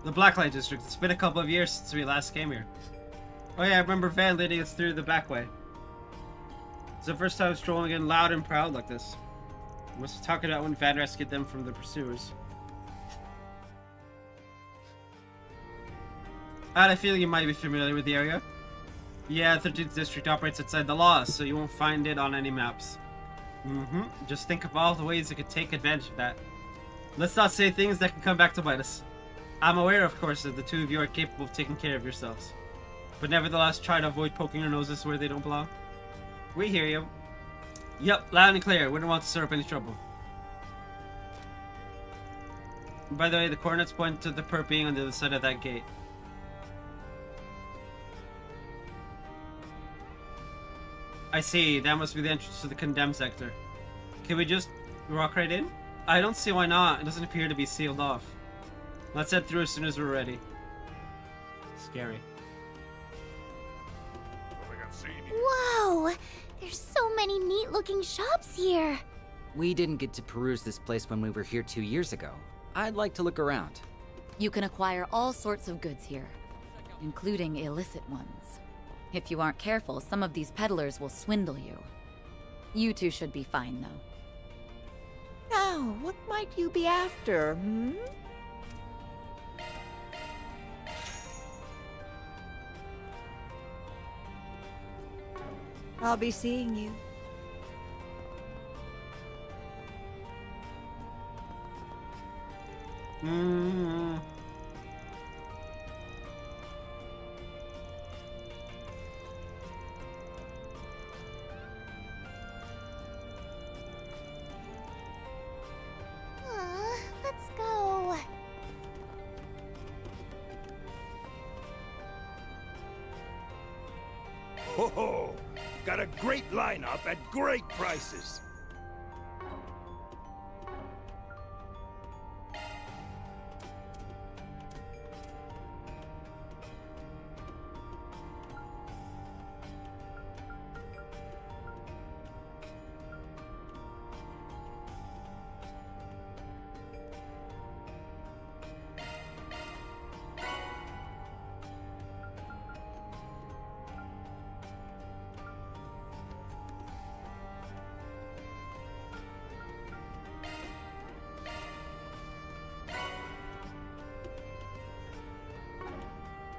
The Blacklight District. It's been a couple of years since we last came here. Oh yeah, I remember Van leading us through the back way. It's the first time strolling in loud and proud like this. We was talking about when Van rescued them from the pursuers. I had a feeling you might be familiar with the area. Yeah, 13th District operates outside the laws, so you won't find it on any maps. Just think of all the ways you could take advantage of that. Let's not say things that can come back to bite us. I'm aware, of course, that the two of you are capable of taking care of yourselves. But nevertheless, try to avoid poking your noses where they don't belong. We hear you. Yep, loud and clear. Wouldn't want to stir up any trouble. By the way, the coordinates point to the perp being on the other side of that gate. I see. That must be the entrance to the condemned sector. Can we just walk right in? I don't see why not. It doesn't appear to be sealed off. Let's head through as soon as we're ready. Scary. Whoa! There's so many neat-looking shops here. We didn't get to peruse this place when we were here 2 years ago. I'd like to look around. You can acquire all sorts of goods here, including illicit ones. If you aren't careful, some of these peddlers will swindle you. You two should be fine, though. Now, what might you be after, hmm? I'll be seeing you. Let's go. Ho ho! Got a great lineup at great prices.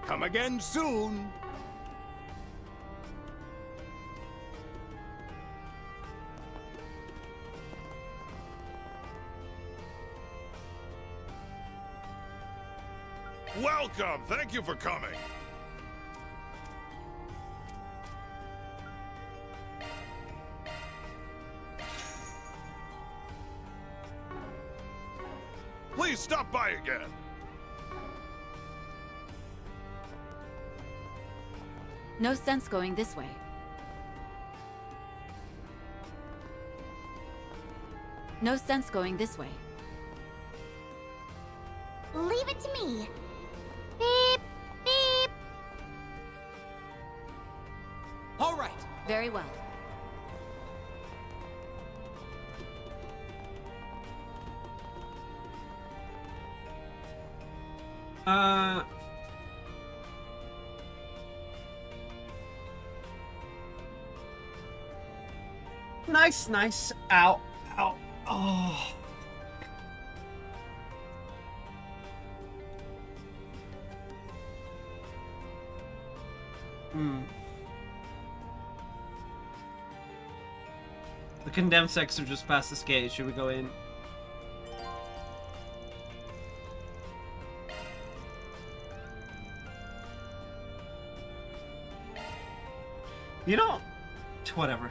Come again soon. Welcome. Thank you for coming. Please stop by again. No sense going this way. No sense going this way. Leave it to me. Beep, beep. All right. Very well. Nice, nice. Ow, ow, oh. The condemned sects are just past this gate. Should we go in? You know, whatever.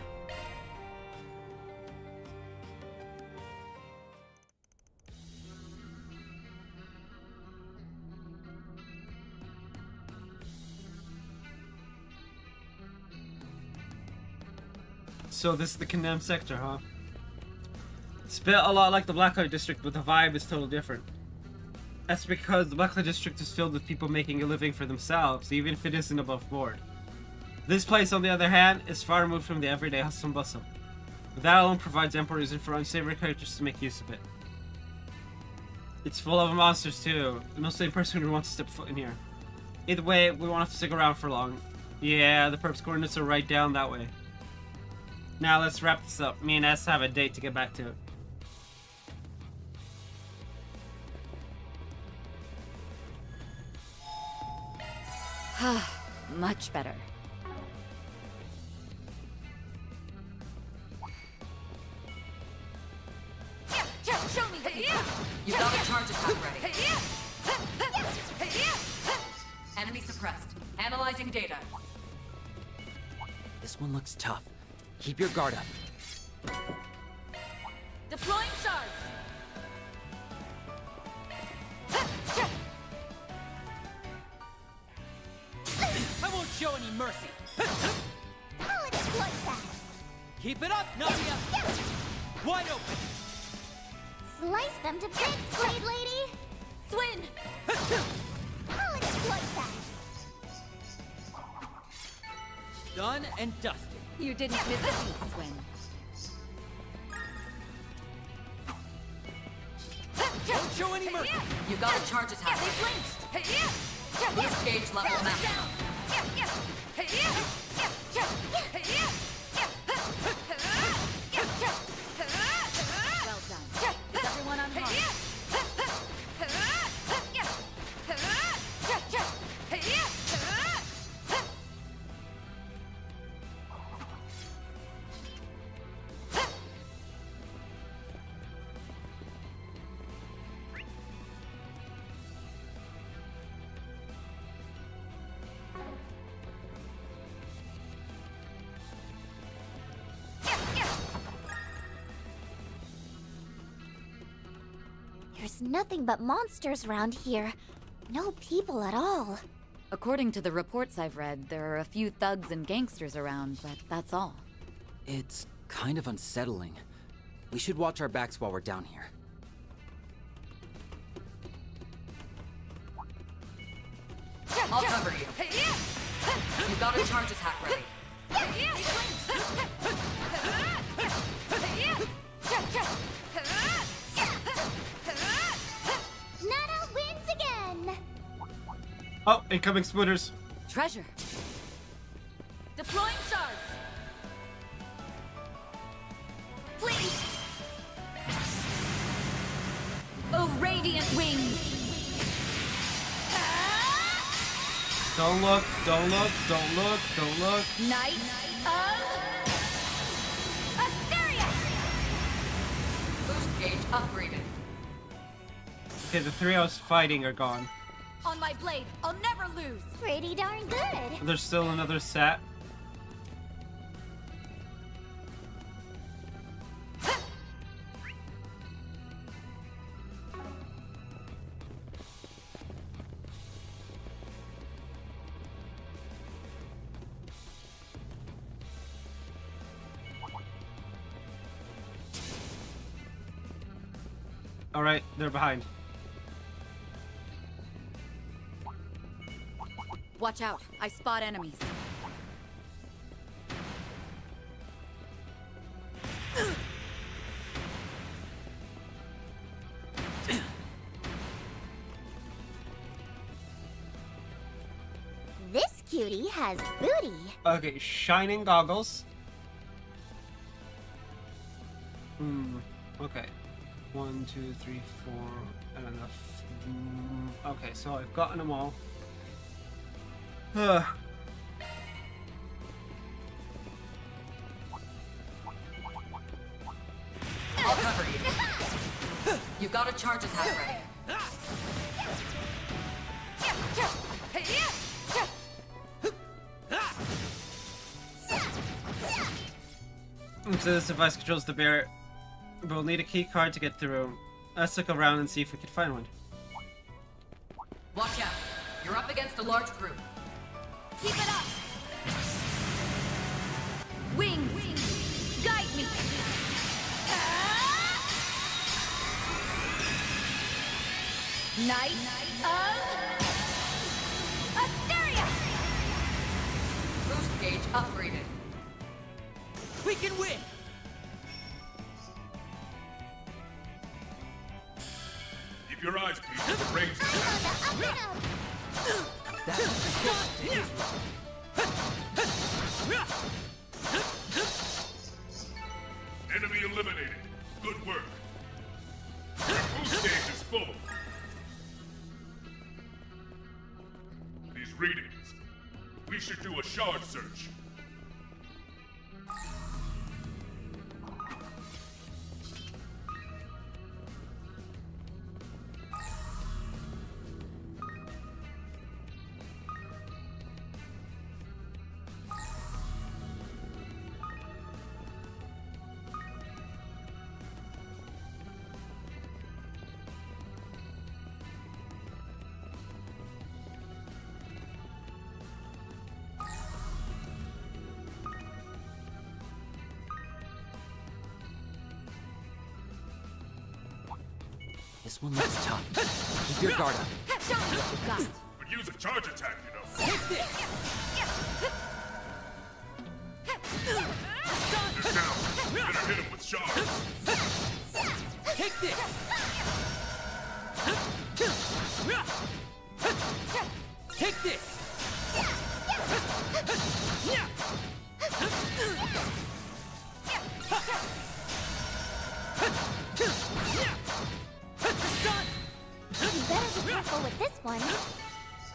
So this is the condemned sector, huh? It's built a lot like the Blacklight District, but the vibe is totally different. That's because the Blacklight District is filled with people making a living for themselves, even if it isn't above board. This place, on the other hand, is far removed from the everyday hustle and bustle. But that alone provides ample reason for unsavory characters to make use of it. It's full of monsters too, mostly a person who wants to step foot in here. Either way, we won't have to stick around for long. Yeah, the perp's coordinates are right down that way. Now let's wrap this up. Me and S have a date to get back to. Much better. Show me what you got. You got a charge attack ready. Enemy suppressed. Analyzing data. This one looks tough. Keep your guard up. Deploying shards. I won't show any mercy. I'll exploit that. Keep it up, Nadia. Wide open. Slice them to bits, Blade Lady. Swin. I'll exploit that. Done and dusted. You didn't miss a beat, Swin. Don't show any mercy. You got a charge attack. They flinched. This gauge level maximum. Well done. Is everyone unharmed? There's nothing but monsters around here. No people at all. According to the reports I've read, there are a few thugs and gangsters around, but that's all. It's kind of unsettling. We should watch our backs while we're down here. I'll cover you. You got a charge attack ready. Nana wins again! Oh, incoming spooters. Treasure. Deploying shards. Please. Oh, radiant wings. Don't look, don't look, don't look, don't look. Knight of Asteria. Boost gauge upgraded. Okay, the three I was fighting are gone. On my blade, I'll never lose. Pretty darn good. There's still another set. Alright, they're behind. Watch out. I spot enemies. This cutie has booty. Okay, shining goggles. Okay. 1, 2, 3, 4, and enough. Okay, so I've gotten them all. I'll cover you. You've got a charge attack ready. So this device controls the bear, but we'll need a key card to get through. Let's look around and see if we can find one. Watch out. You're up against a large group. Keep it up! Wings! Guide me! Knight of Asteria! Boost gauge upgraded. We can win! Keep your eyes peeled for the range. Enemy eliminated. Good work. Boost gauge is full. These readings. We should do a shard search. This one looks tough. Keep your guard up. Show me what you got! But use a charge attack, you know. Take this! This down. Better hit him with shards. Take this! Take this! You better be careful with this one.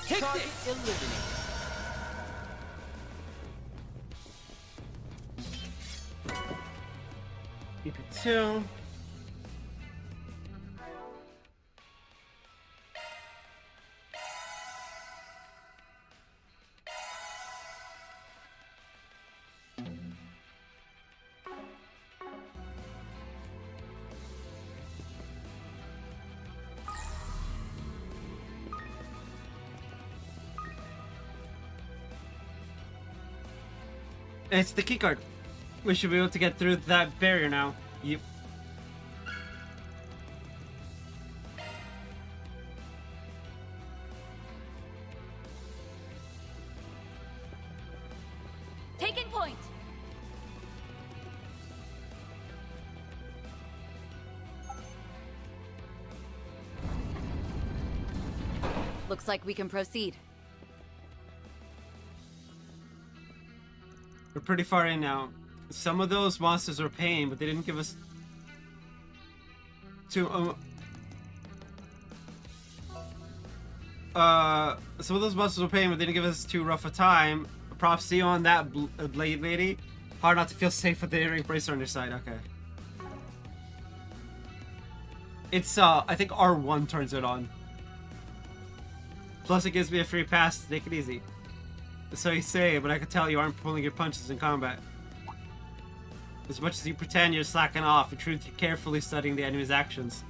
Take this! Eliminate. Keep it 2. It's the keycard. We should be able to get through that barrier now. Yep. Taking point! Looks like we can proceed. We're pretty far in now. Some of those monsters are paying, but they didn't give us too. Some of those monsters were paying, but they didn't give us too rough a time. Props to you on that, Blade Lady. Hard not to feel safe with the earring bracer on your side. Okay. It's I think R1 turns it on. Plus, it gives me a free pass to take it easy. So you say, but I can tell you aren't pulling your punches in combat. As much as you pretend you're slacking off, in truth you're carefully studying the enemy's actions.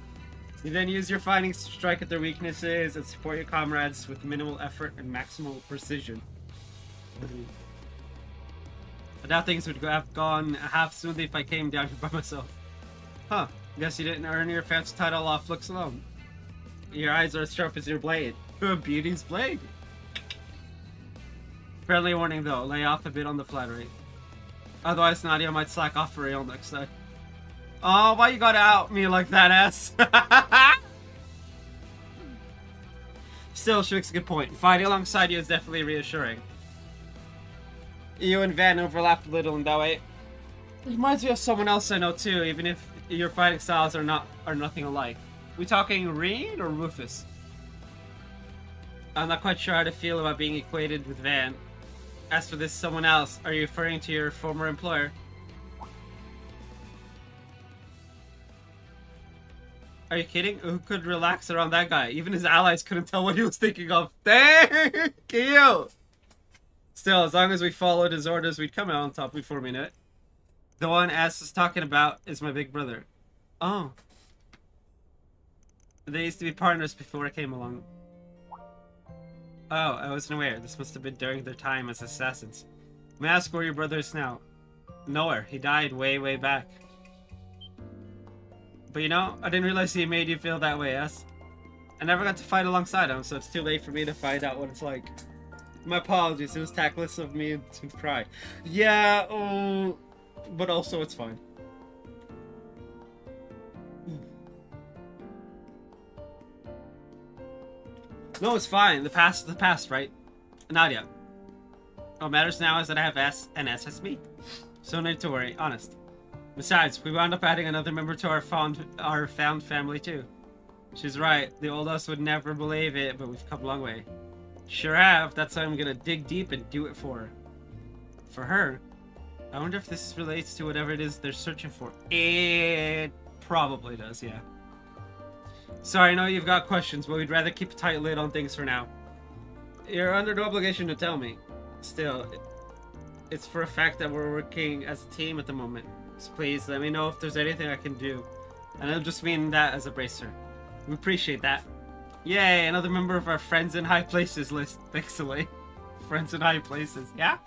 You then use your findings to strike at their weaknesses and support your comrades with minimal effort and maximal precision. I doubt things would have gone half smoothly if I came down here by myself. Huh. Guess you didn't earn your fancy title off looks alone. Your eyes are as sharp as your blade. Beauty's blade. Friendly warning though, lay off a bit on the flattery. Otherwise Nadia might slack off for real next time. Oh, why you gotta out me like that, ass? Still, she makes a good point. Fighting alongside you is definitely reassuring. You and Van overlap a little in that way. It reminds me of someone else I know too, even if your fighting styles are nothing alike. We talking Reed or Rufus? I'm not quite sure how to feel about being equated with Van. As for this someone else, are you referring to your former employer? Are you kidding? Who could relax around that guy? Even his allies couldn't tell what he was thinking of. Thank you! Still, as long as we followed his orders, we'd come out on top before we knew it. The one Ass was talking about is my big brother. Oh. They used to be partners before I came along. Oh, I wasn't aware. This must have been during their time as assassins. May I ask where your brother is now? Nowhere. He died way, way back. But you know, I didn't realize he made you feel that way, Ass. I never got to fight alongside him, so it's too late for me to find out what it's like. My apologies. It was tactless of me to cry. Yeah, but also it's fine. No, it's fine. The past is the past, right? Nadia. What matters now is that I have S and SSB. So no need to worry, honest. Besides, we wound up adding another member to our found family too. She's right. The old us would never believe it, but we've come a long way. Sure have. That's why I'm gonna dig deep and do it for her. For her? I wonder if this relates to whatever it is they're searching for. It probably does, yeah. Sorry, I know you've got questions, but we'd rather keep a tight lid on things for now. You're under no obligation to tell me. Still, it's for a fact that we're working as a team at the moment. So please, let me know if there's anything I can do. And I don't just mean that as a bracer. We appreciate that. Yay, another member of our Friends in High Places list. Thanks, Elaine. Friends in High Places, yeah?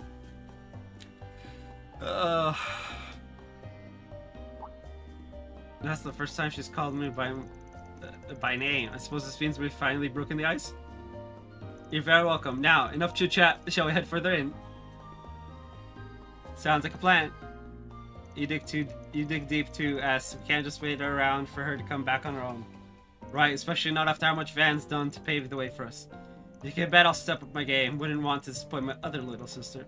That's the first time she's called me by name. I suppose this means we've finally broken the ice? You're very welcome. Now, enough chit-chat. Shall we head further in? Sounds like a plan. You dig deep too, as we can't just wait around for her to come back on her own. Right, especially not after how much Van's done to pave the way for us. You can bet I'll step up my game. Wouldn't want to disappoint my other little sister.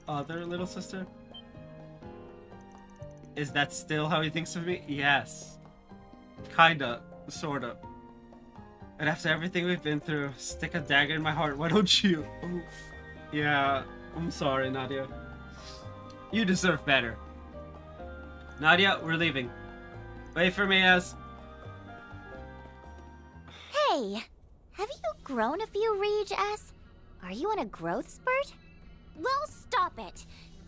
Other little sister? Is that still how he thinks of me? Yes. Kinda. Sorta. And after everything we've been through, stick a dagger in my heart, why don't you? Oof. Yeah, I'm sorry, Nadia. You deserve better. Nadia, we're leaving. Wait for me, Az. Hey, have you grown a few Reg, S? Are you on a growth spurt? Well, stop it.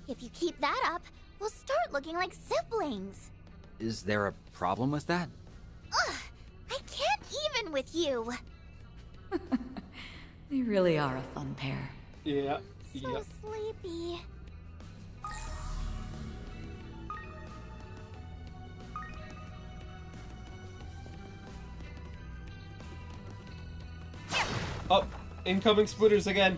If you keep that up, we'll start looking like siblings. Is there a problem with that? Ugh, I can't even with you. They really are a fun pair. Yeah. So sleepy. Oh, incoming spooters again.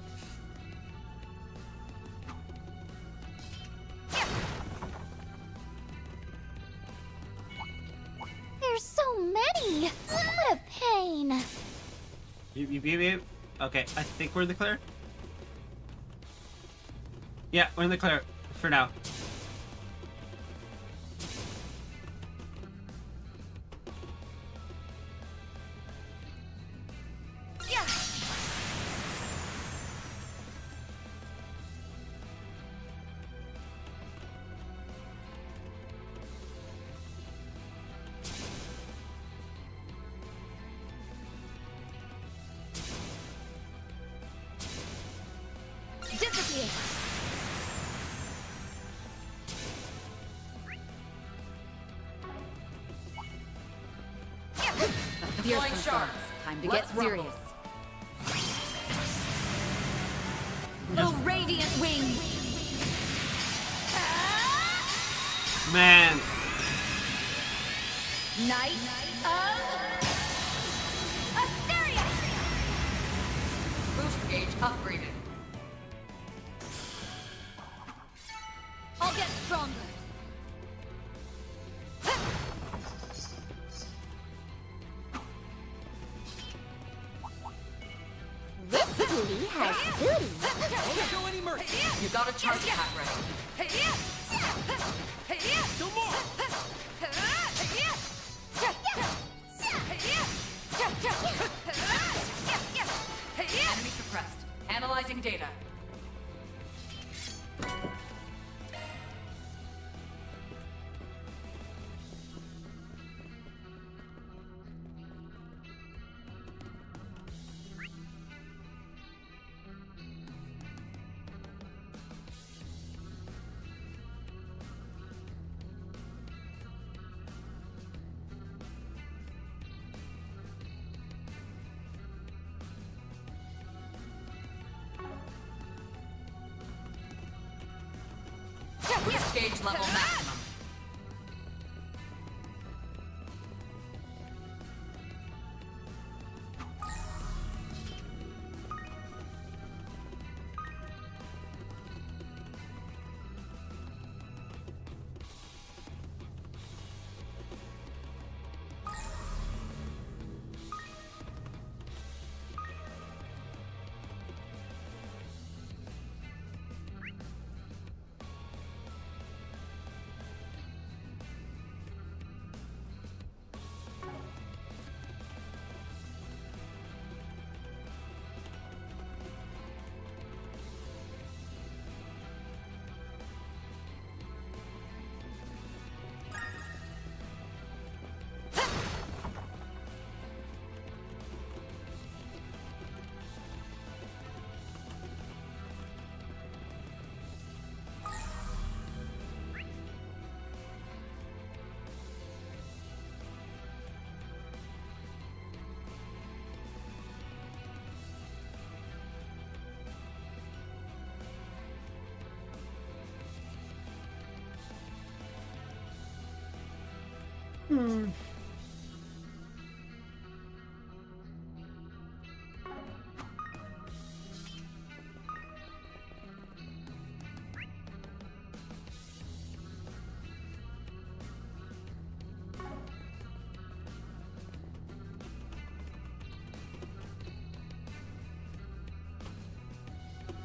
There's so many. What a pain. Beep. Okay, I think we're in the clear. Yeah, we're in the clear for now. Deploying shards. Time to get serious. Oh, radiant wings! Man. Knight of Asteria! Boost gauge upgraded. I'll get stronger. This booty has booty. Don't show any mercy. You got a charge attack ready. Still more. Enemy suppressed. Analyzing data. Boost gauge level maximum.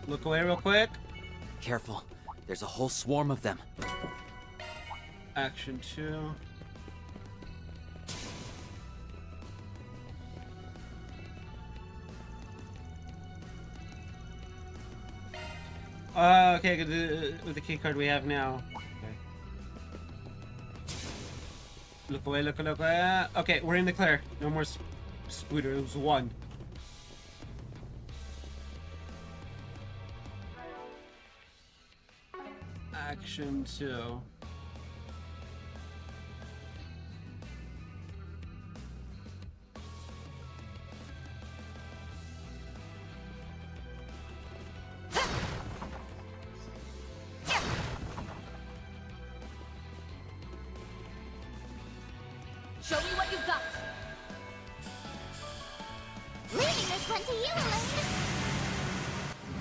Look away real quick. Careful. There's a whole swarm of them. Action 2. Okay, with the key card we have now. Okay. Look away, look away. Okay, we're in the clear. No more Spooter. It was 1. Action 2. Show me what you've got. Leaving this one to you, Elaine.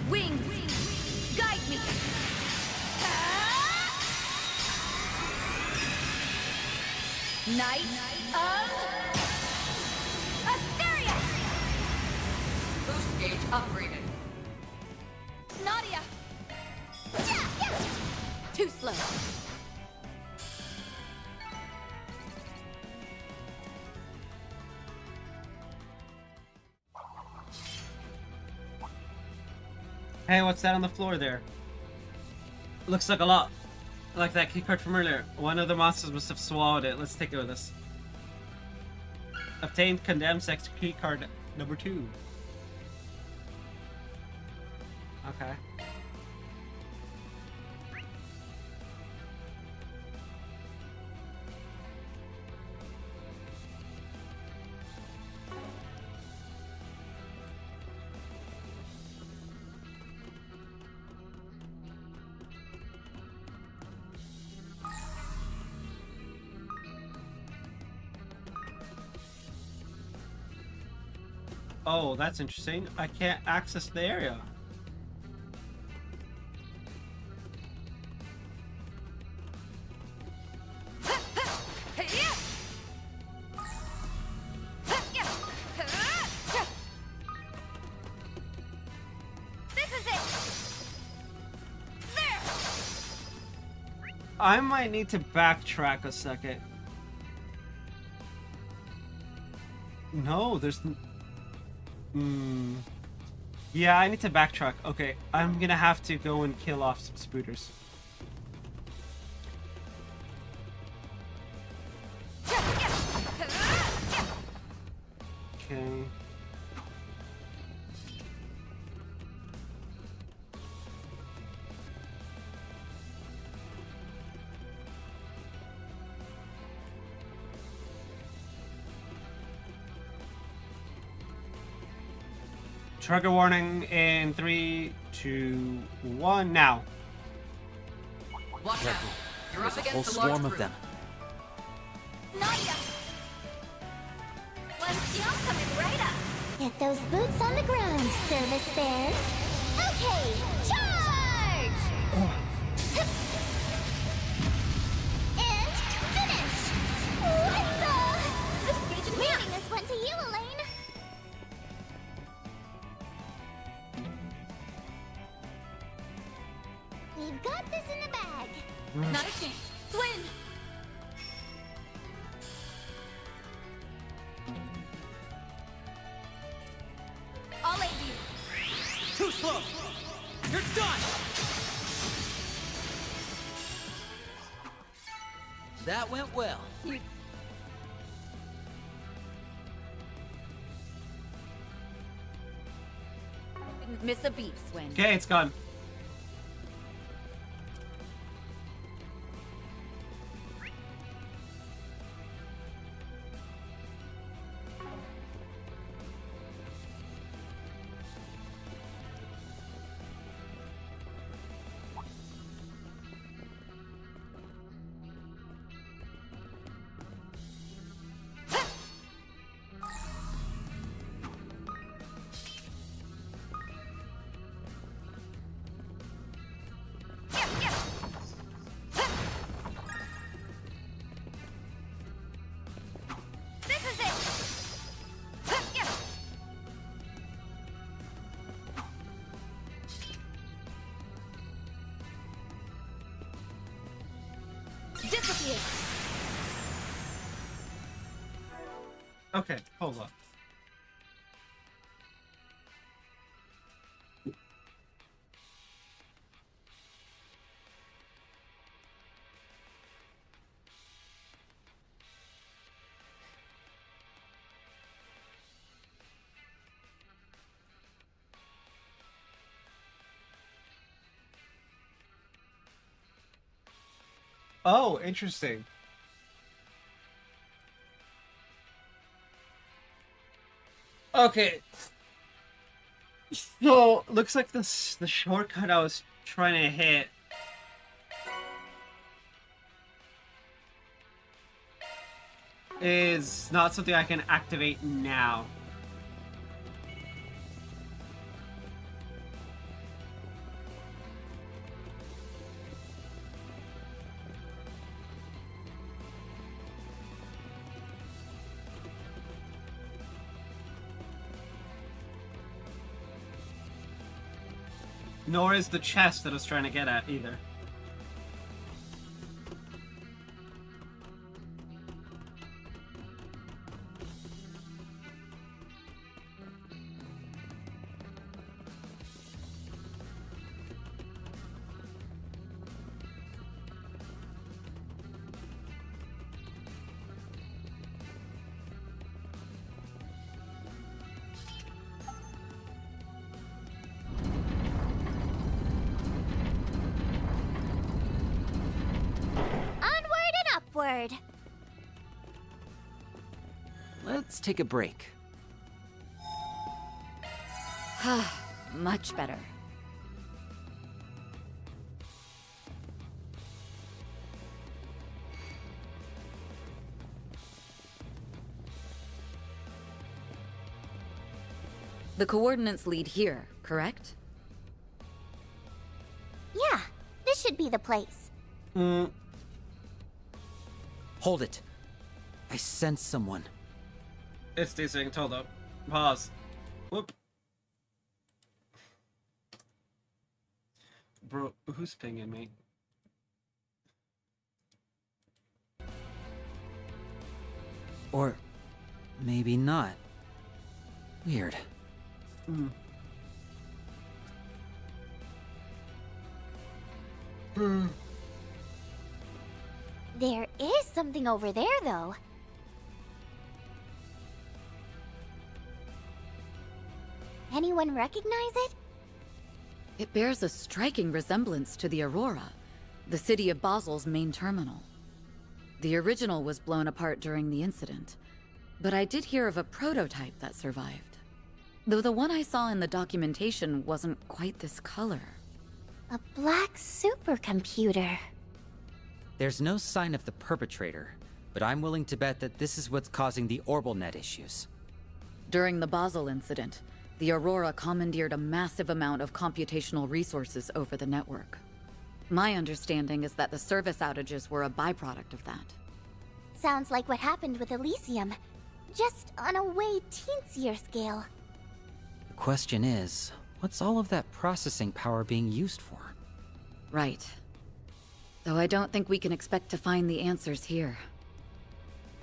Wings, guide me. Knight of Asteria. Boost gauge upgraded. Nadia. Too slow. Hey, what's that on the floor there? Looks like a lot. Like that keycard from earlier. One of the monsters must have swallowed it. Let's take it with us. Obtained condemned sex keycard number 2. Okay. Oh, that's interesting. I can't access the area. I might need to backtrack a second. No, there's... Yeah, I need to backtrack. Okay, I'm gonna have to go and kill off some spooters. Okay. Trigger warning in 3, 2, 1, now. Watch out. You're up against a whole swarm of them. Nadia! Let's jump coming right up. Get those boots on the ground, service bears. Okay, charge! And finish! What the? Leaving this one to you, Elaine. We've got this in the bag. Not a chance. Swin! I'll aid you. Too slow! You're done! That went well. You... Didn't miss a beat, Swin. Okay, it's gone. Disappear. Okay, hold on. Oh, interesting. Okay. So, looks like the shortcut I was trying to hit is not something I can activate now. Nor is the chest that I was trying to get at either. Upward. Let's take a break. Much better. The coordinates lead here, correct? Yeah, this should be the place. Hold it. I sense someone. It's desync. Hold up. Pause. Whoop. Bro, who's pinging me? Or maybe not. Weird. There is something over there, though. Anyone recognize it? It bears a striking resemblance to the Aurora, the city of Basel's main terminal. The original was blown apart during the incident, but I did hear of a prototype that survived. Though the one I saw in the documentation wasn't quite this color. A black supercomputer. There's no sign of the perpetrator, but I'm willing to bet that this is what's causing the OrbitalNet issues. During the Basel incident, the Aurora commandeered a massive amount of computational resources over the network. My understanding is that the service outages were a byproduct of that. Sounds like what happened with Elysium, just on a way teensier scale. The question is, what's all of that processing power being used for? Right. Though I don't think we can expect to find the answers here.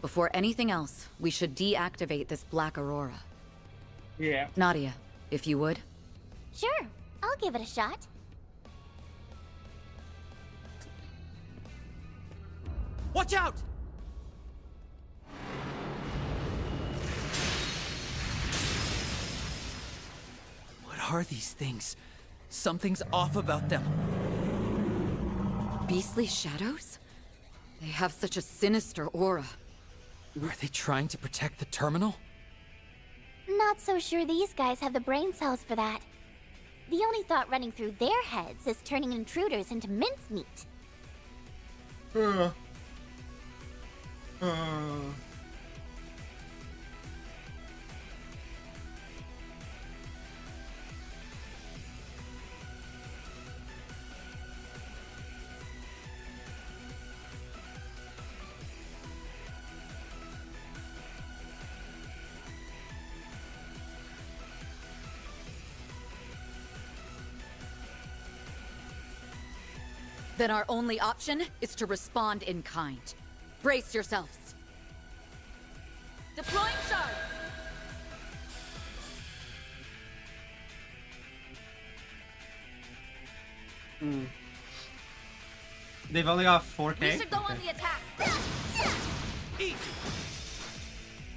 Before anything else, we should deactivate this Black Aurora. Yeah. Nadia, if you would. Sure, I'll give it a shot. Watch out! What are these things? Something's off about them. Beastly shadows? They have such a sinister aura. Are they trying to protect the terminal? Not so sure these guys have the brain cells for that. The only thought running through their heads is turning intruders into mincemeat. Then our only option is to respond in kind. Brace yourselves. Deploying shards! They've only got 4K? We should go on the attack. Easy.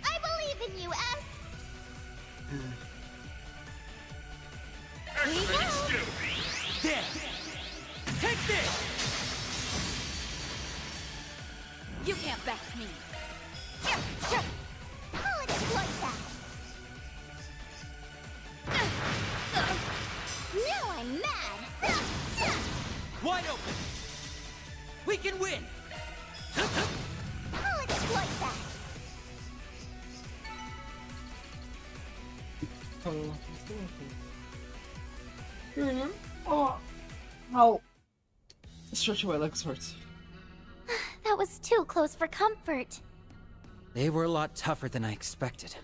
I believe in you, S. Activating skill. There. Take this. You can't best me. I'll exploit that. Now I'm mad. Wide open. We can win. I'll exploit that. Oh. Stretch away like swords. That was too close for comfort. They were a lot tougher than I expected.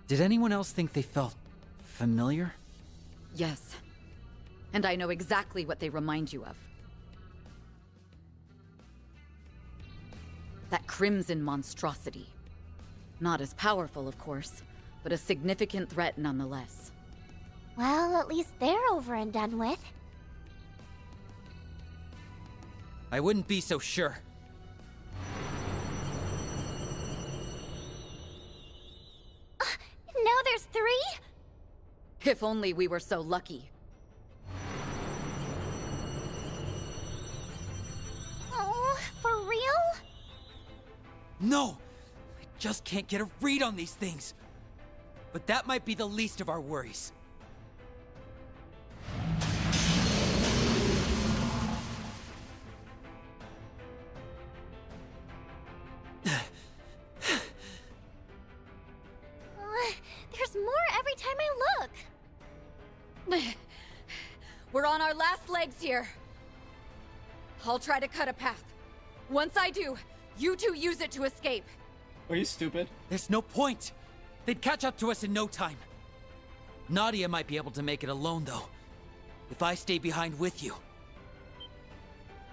Did anyone else think they felt familiar? Yes. And I know exactly what they remind you of. That crimson monstrosity. Not as powerful, of course, but a significant threat nonetheless. Well, at least they're over and done with. I wouldn't be so sure. Now there's 3? If only we were so lucky. Oh, for real? No! I just can't get a read on these things. But that might be the least of our worries. There's more every time I look. on our last legs here. I'll try to cut a path. Once I do, you two use it to escape. Are you stupid? There's no point. They'd catch up to us in no time. Nadia might be able to make it alone, though. If I stay behind with you.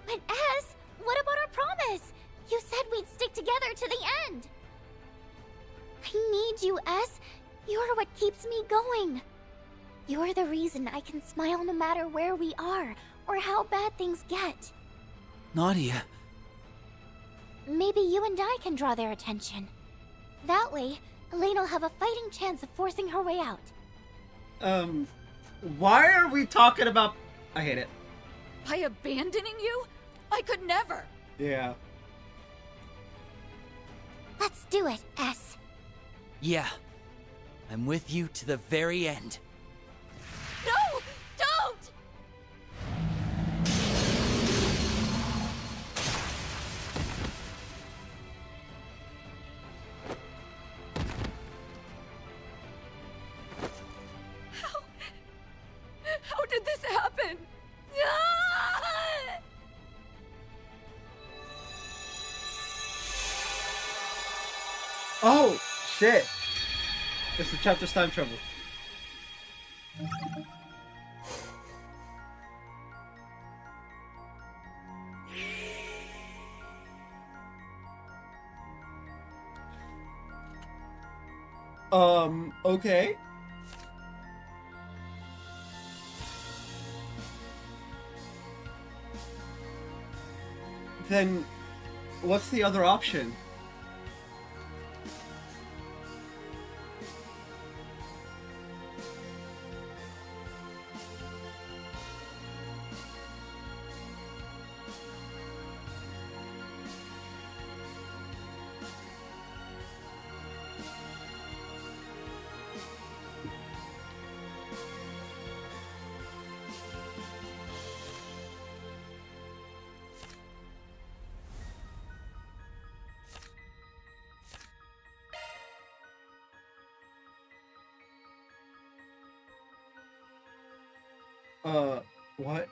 But Ez, what about our promise? You said we'd stick together to the end. I need you, Ez. You're what keeps me going. You're the reason I can smile no matter where we are, or how bad things get. Nadia. Maybe you and I can draw their attention. That way, Elaine will have a fighting chance of forcing her way out. Why are we talking about... I hate it. By abandoning you? I could never. Yeah. Let's do it, Ez. Yeah. I'm with you to the very end. No! Don't! How did this happen? Ah! Oh, shit. It's the chapter's time travel. Okay. Then, what's the other option? What?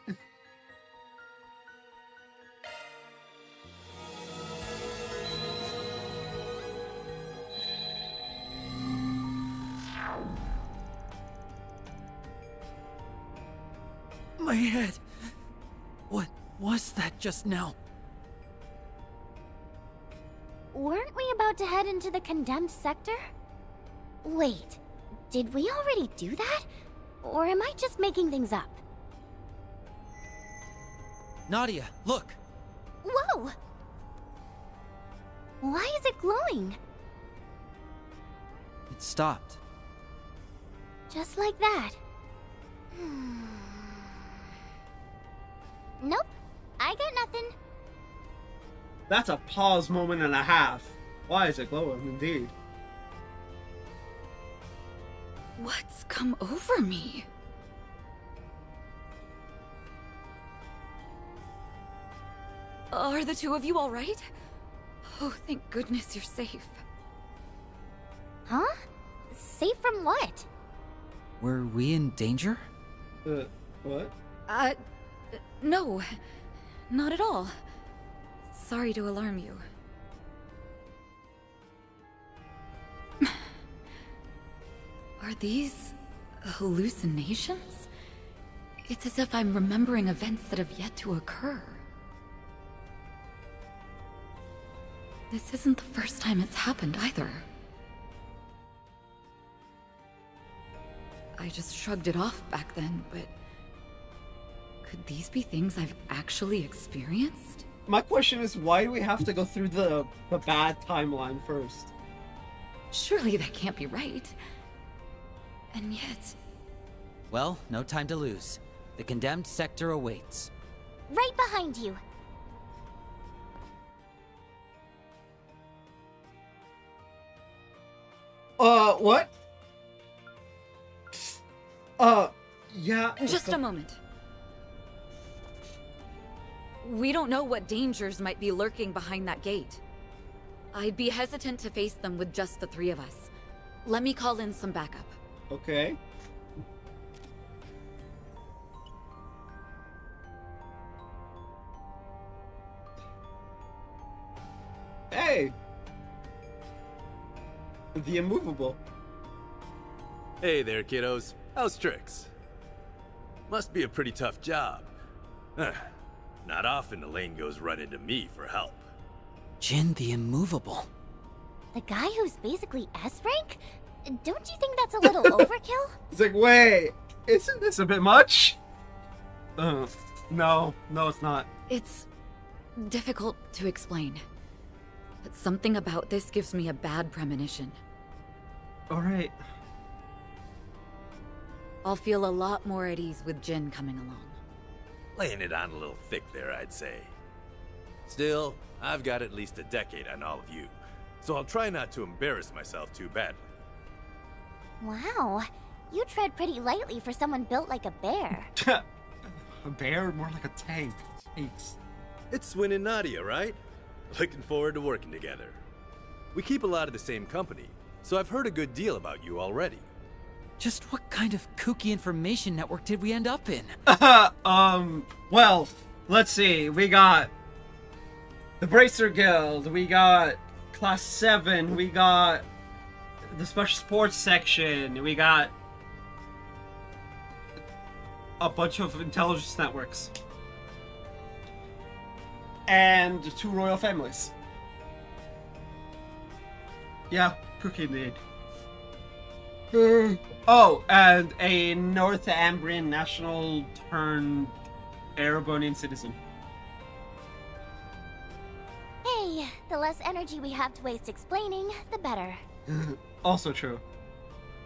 My head. What was that just now? Weren't we about to head into the condemned sector? Wait, did we already do that? Or am I just making things up? Nadia, look! Whoa! Why is it glowing? It stopped. Just like that. Nope, I got nothing. That's a pause moment and a half. Why is it glowing, indeed? What's come over me? Are the two of you all right? Oh, thank goodness you're safe. Huh? Safe from what? Were we in danger? What? No. Not at all. Sorry to alarm you. Are these hallucinations? It's as if I'm remembering events that have yet to occur. This isn't the first time it's happened either. I just shrugged it off back then, but... could these be things I've actually experienced? My question is, why do we have to go through the bad timeline first? Surely that can't be right. And yet... Well, no time to lose. The condemned sector awaits. Right behind you. What? Yeah. Just a moment. We don't know what dangers might be lurking behind that gate. I'd be hesitant to face them with just the three of us. Let me call in some backup. Okay. Hey! The immovable. Hey there, kiddos. How's tricks? Must be a pretty tough job. Huh. Not often the lane goes running to me for help. Jin the Immovable. The guy who's basically S rank? Don't you think that's a little overkill? It's like, wait, isn't this a bit much? No, it's not. It's difficult to explain. But something about this gives me a bad premonition. Alright. I'll feel a lot more at ease with Jin coming along. Laying it on a little thick there, I'd say. Still, I've got at least a decade on all of you, so I'll try not to embarrass myself too badly. Wow, you tread pretty lightly for someone built like a bear. A bear? More like a tank. Jeez. It's Swin and Nadia, right? Looking forward to working together. We keep a lot of the same company, so I've heard a good deal about you already. Just what kind of kooky information network did we end up in? Well, let's see. We got the Bracer Guild, we got Class 7, we got the Special Sports section, we got a bunch of intelligence networks. And 2 royal families. Yeah, cookie indeed. Oh, and a North Ambrian national turned Erebonian citizen. Hey, the less energy we have to waste explaining, the better. Also true.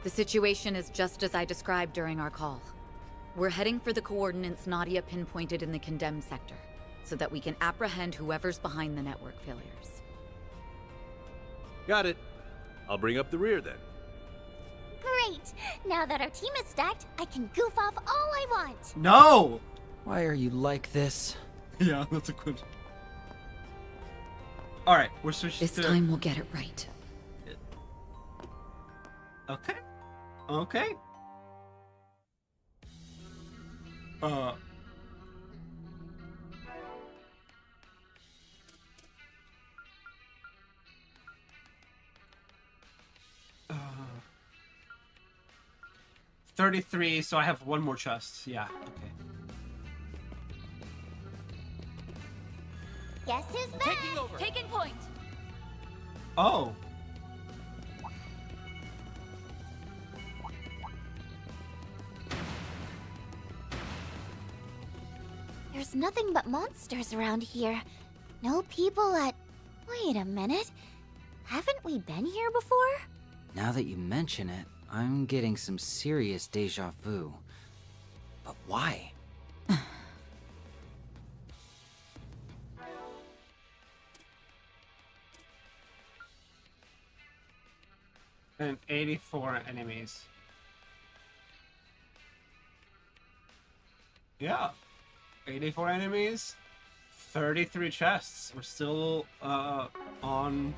The situation is just as I described during our call. We're heading for the coordinates Nadia pinpointed in the condemned sector, so that we can apprehend whoever's behind the network failures. Got it. I'll bring up the rear then. Great! Now that our team is stacked, I can goof off all I want! No! Why are you like this? Yeah, that's a good... Alright, we're switching This time we'll get it right. Okay. Okay. 33, so I have one more chest. Yeah, okay. Guess who's back? Taking over. Taking point. Oh. There's nothing but monsters around here. No people at... Wait a minute. Haven't we been here before? Now that you mention it, I'm getting some serious deja vu. But why? And 84 enemies. Yeah. 84 enemies. 33 chests. We're still on...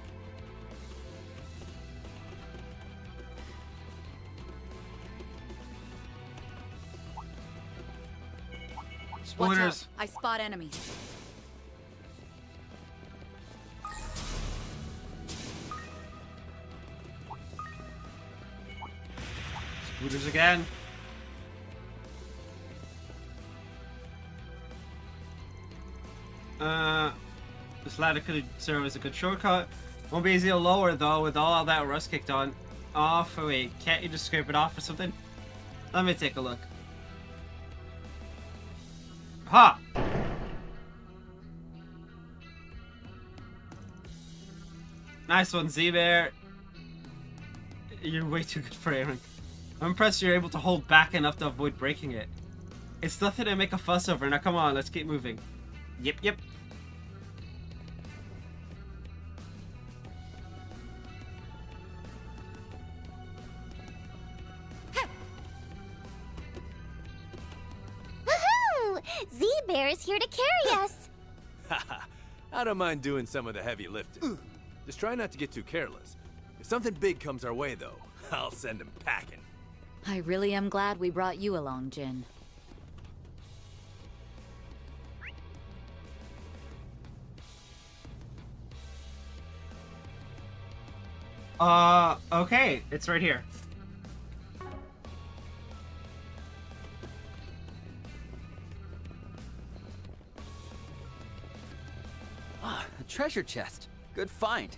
Watch out. Spoilers. I spot enemies. Spoilers again. This ladder could serve as a good shortcut. Won't be easy to lower though with all that rust kicked on. Off. Oh, wait, can't you just scrape it off or something? Let me take a look. Ha! Nice one, Z-Bear. You're way too good for aiming. I'm impressed you're able to hold back enough to avoid breaking it. It's nothing to make a fuss over. Now come on, let's keep moving. Yep. Woohoo! Z-Bear is here to carry us! Haha, I don't mind doing some of the heavy lifting. Just try not to get too careless. If something big comes our way, though, I'll send him packing. I really am glad we brought you along, Jin. Okay, it's right here. Ah, a treasure chest. Good find.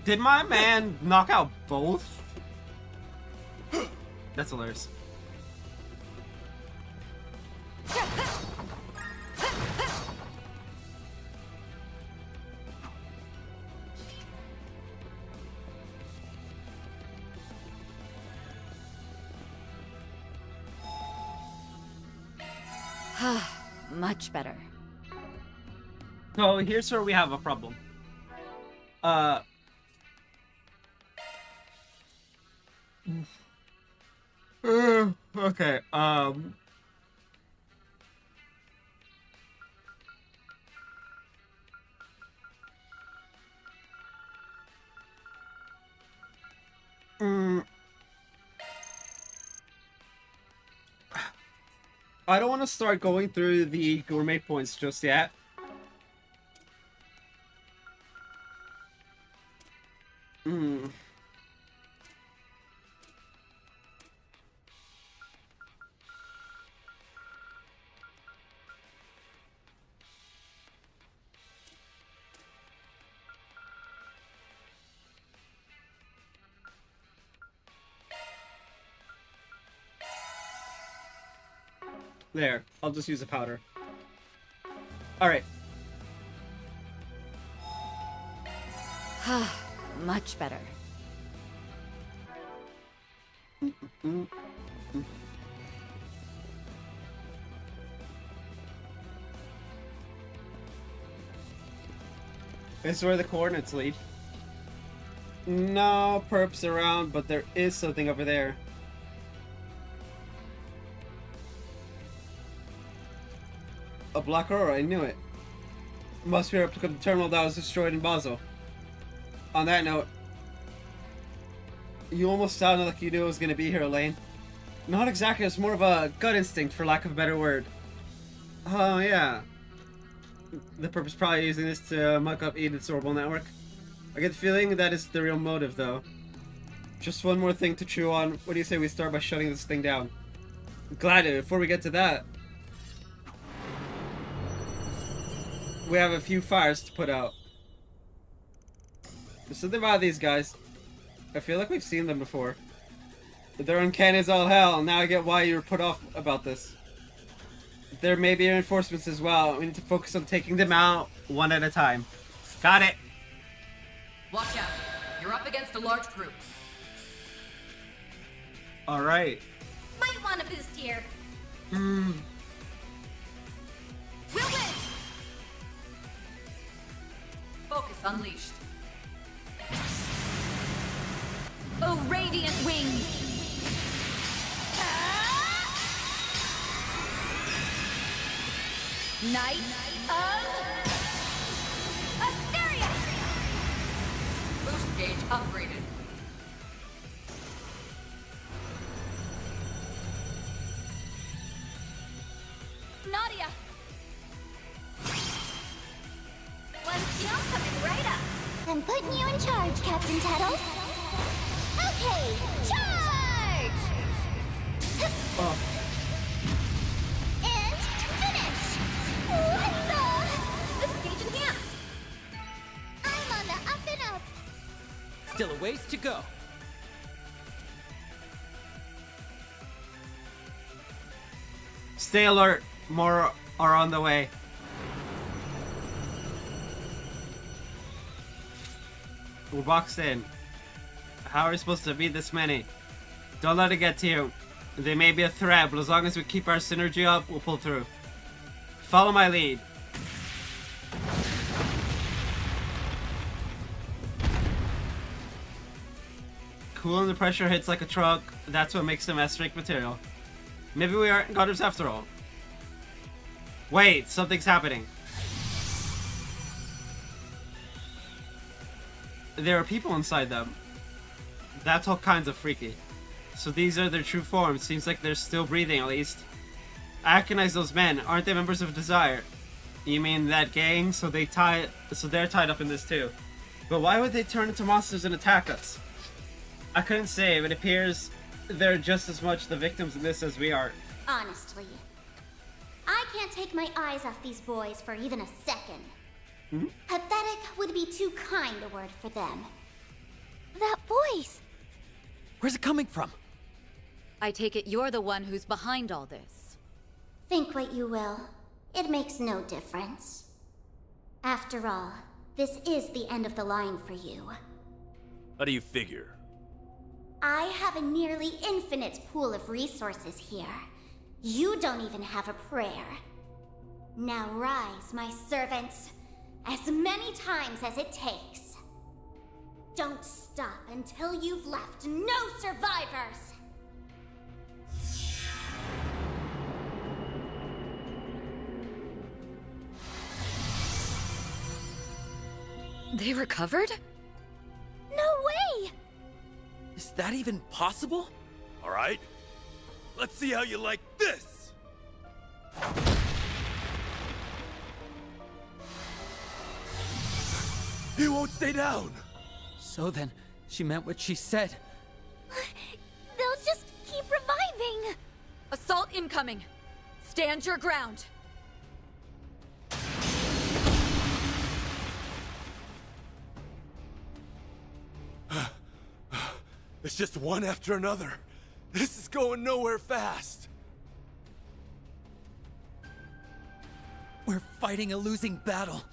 Did my man knock out both? That's hilarious. Much better. So here's where we have a problem. Okay, I don't want to start going through the gourmet points just yet. There, I'll just use a powder. Alright. Much better. This is where the coordinates lead. No perps around, but there is something over there. A black aurora, I knew it. Must be a replica of the terminal that was destroyed in Basel. On that note, you almost sounded like you knew it was going to be here, Elaine. Not exactly, it's more of a gut instinct, for lack of a better word. Oh, yeah. The purpose probably using this to muck up Edith's orbital network. I get the feeling that is the real motive, though. Just one more thing to chew on. What do you say we start by shutting this thing down? Glad to. Before we get to that, we have a few fires to put out. There's something about these guys. I feel like we've seen them before. But they're uncanny as all hell. Now I get why you were put off about this. There may be reinforcements as well. We need to focus on taking them out one at a time. Got it. Watch out. You're up against a large group. Alright. Might want a boost here. Hmm. We'll win! Focus unleashed. Oh, radiant wings! Knight of Asteria! Boost gauge upgraded. Nadia! One skill coming right up. I'm putting you in charge, Captain Tuttle. Okay, charge! And finish! What the? This gauge enhanced. I'm on the up and up. Still a ways to go. Stay alert. More are on the way. We're boxed in. How are we supposed to beat this many? Don't let it get to you. They may be a threat, but as long as we keep our synergy up, we'll pull through. Follow my lead. Cool and the pressure hits like a truck. That's what makes them S-rank material. Maybe we aren't gunners after all. Wait, something's happening. there are people inside them. That's all kinds of freaky. So these are their true forms. Seems like they're still breathing, at least. I recognize those men. Aren't they members of Desire? You mean that gang? So they're tied up in this too. But why would they turn into monsters and attack us? I couldn't say, but it appears they're just as much the victims in this as we are. Honestly, I can't take my eyes off these boys for even a second. Pathetic would be too kind a word for them. That voice! Where's it coming from? I take it you're the one who's behind all this. Think what you will. It makes no difference. After all, this is the end of the line for you. How do you figure? I have a nearly infinite pool of resources here. You don't even have a prayer. Now rise, my servants, as many times as it takes. Don't stop until you've left no survivors! They recovered? No way! Is that even possible? All right. Let's see how you like this! You won't stay down! So then, she meant what she said. They'll just keep reviving! Assault incoming! Stand your ground! It's just one after another. This is going nowhere fast. We're fighting a losing battle.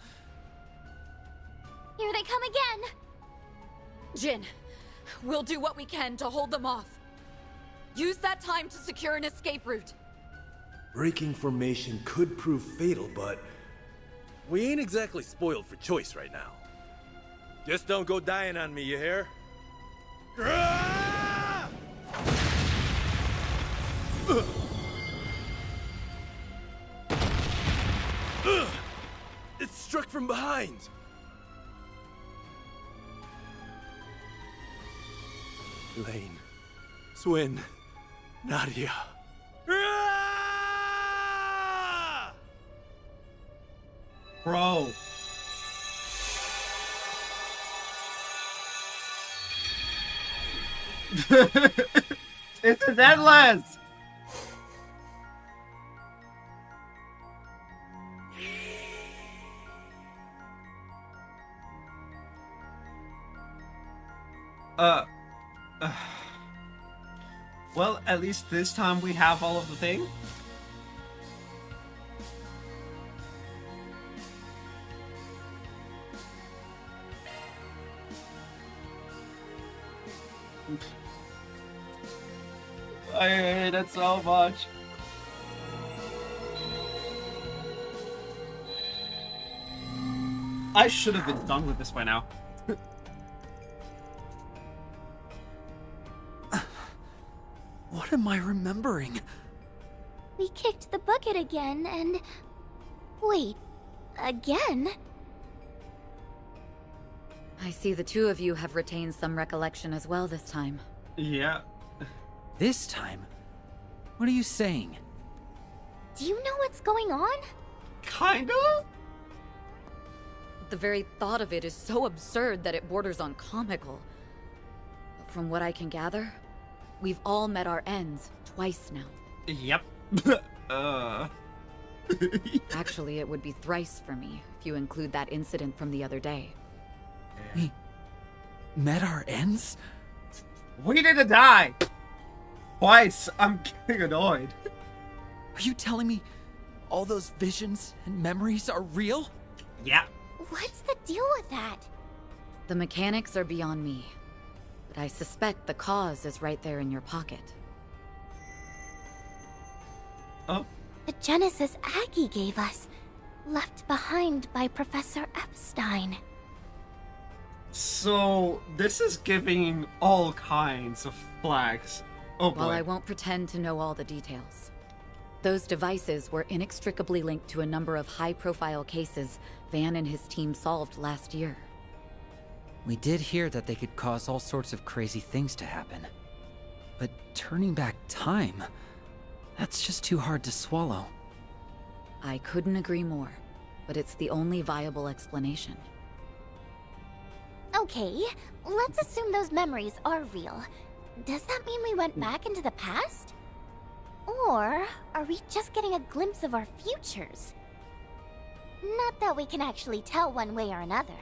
Here they come again! Jin, we'll do what we can to hold them off. Use that time to secure an escape route. Breaking formation could prove fatal, but We ain't exactly spoiled for choice right now. Just don't go dying on me, you hear? It's struck from behind! Lane, Swin, Nadia. Bro. It's an endless! Well, at least this time we have all of the thing. I hate it so much. I should have been done with this by now. What am I remembering? We kicked the bucket again, and... Wait, again? I see the two of you have retained some recollection as well this time. Yeah. This time? What are you saying? Do you know what's going on? Kinda? The very thought of it is so absurd that it borders on comical. But from what I can gather, we've all met our ends twice now. Yep. Actually, it would be thrice for me if you include that incident from the other day. We met our ends? We didn't die! Twice! I'm getting annoyed. Are you telling me all those visions and memories are real? Yeah. What's the deal with that? The mechanics are beyond me, but I suspect the cause is right there in your pocket. Oh? The Genesis Aggie gave us, left behind by Professor Epstein. So, this is giving all kinds of flags. Oh boy. While I won't pretend to know all the details, those devices were inextricably linked to a number of high-profile cases Van and his team solved last year. We did hear that they could cause all sorts of crazy things to happen. But turning back time, that's just too hard to swallow. I couldn't agree more, but it's the only viable explanation. Okay, let's assume those memories are real. Does that mean we went back into the past? Or are we just getting a glimpse of our futures? Not that we can actually tell one way or another.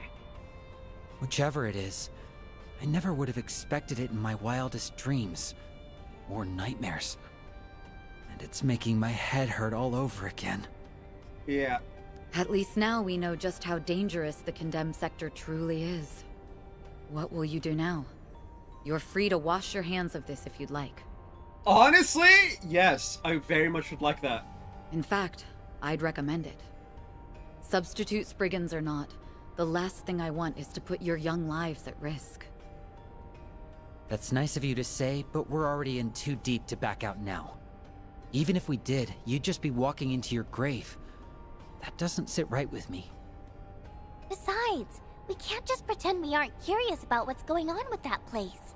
Whichever it is, I never would have expected it in my wildest dreams. Or nightmares. And it's making my head hurt all over again. Yeah. At least now we know just how dangerous the condemned sector truly is. What will you do now? You're free to wash your hands of this if you'd like. Honestly, yes. I very much would like that. In fact, I'd recommend it. Substitute Spriggans or not, the last thing I want is to put your young lives at risk. That's nice of you to say, but we're already in too deep to back out now. Even if we did, you'd just be walking into your grave. That doesn't sit right with me. Besides, we can't just pretend we aren't curious about what's going on with that place.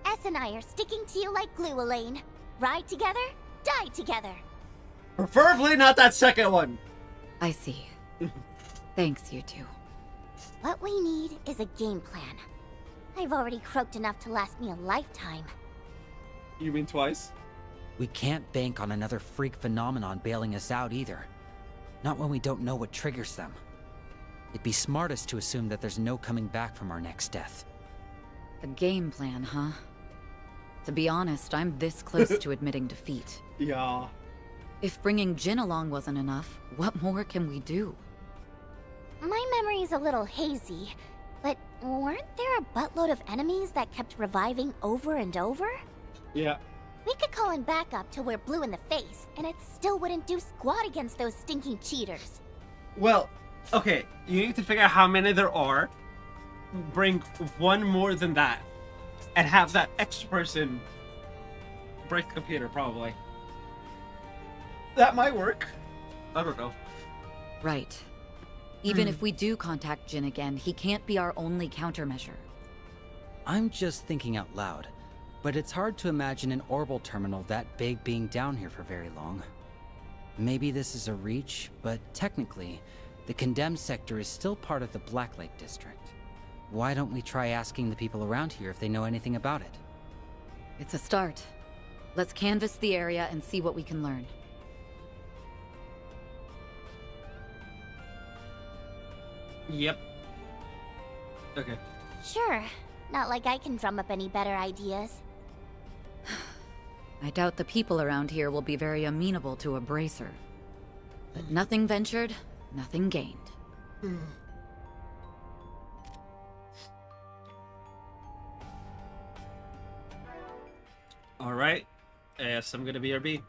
S and I are sticking to you like glue, Elaine. Ride together, die together. Preferably not that second one. I see. Thanks, you two. What we need is a game plan. I've already croaked enough to last me a lifetime. You mean twice? We can't bank on another freak phenomenon bailing us out either. Not when we don't know what triggers them. It'd be smartest to assume that there's no coming back from our next death. A game plan, huh? To be honest, I'm this close to admitting defeat. Yeah. If bringing Jin along wasn't enough, what more can we do? My memory's a little hazy, but weren't there a buttload of enemies that kept reviving over and over? Yeah. We could call in backup till we're blue in the face, and it still wouldn't do squat against those stinking cheaters. Well, okay, you need to figure out how many there are, bring one more than that, and have that extra person break the computer, probably. That might work. I don't know. Right. Even if we do contact Jin again, he can't be our only countermeasure. I'm just thinking out loud, but it's hard to imagine an orbital terminal that big being down here for very long. Maybe this is a reach, but technically, the condemned sector is still part of the Black Lake district. Why don't we try asking the people around here if they know anything about it? It's a start. Let's canvass the area and see what we can learn. Yep. Okay. Sure. Not like I can drum up any better ideas. I doubt the people around here will be very amenable to a bracer. But nothing ventured, nothing gained. Alright. Yes, I'm gonna BRB.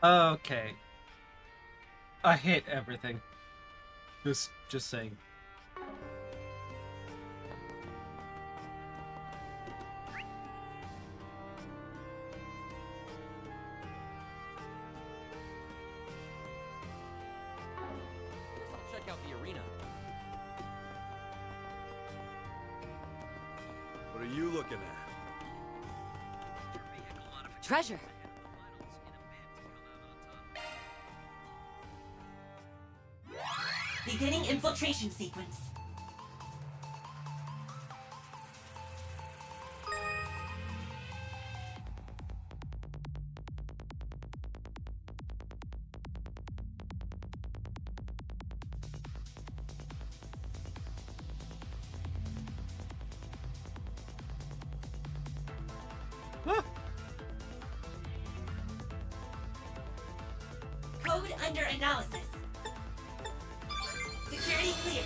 Okay. I hate everything. Just saying. I'll check out the arena. What are you looking at? Treasure. Beginning infiltration sequence. Code under analysis. Security cleared.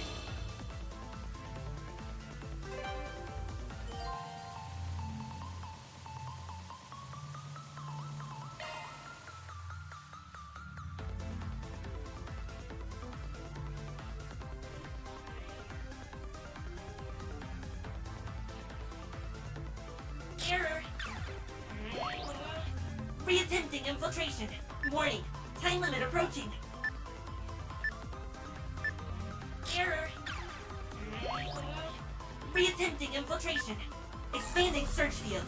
Error. Reattempting infiltration. Warning. Time limit approaching. Error. Reattempting infiltration. Expanding search field.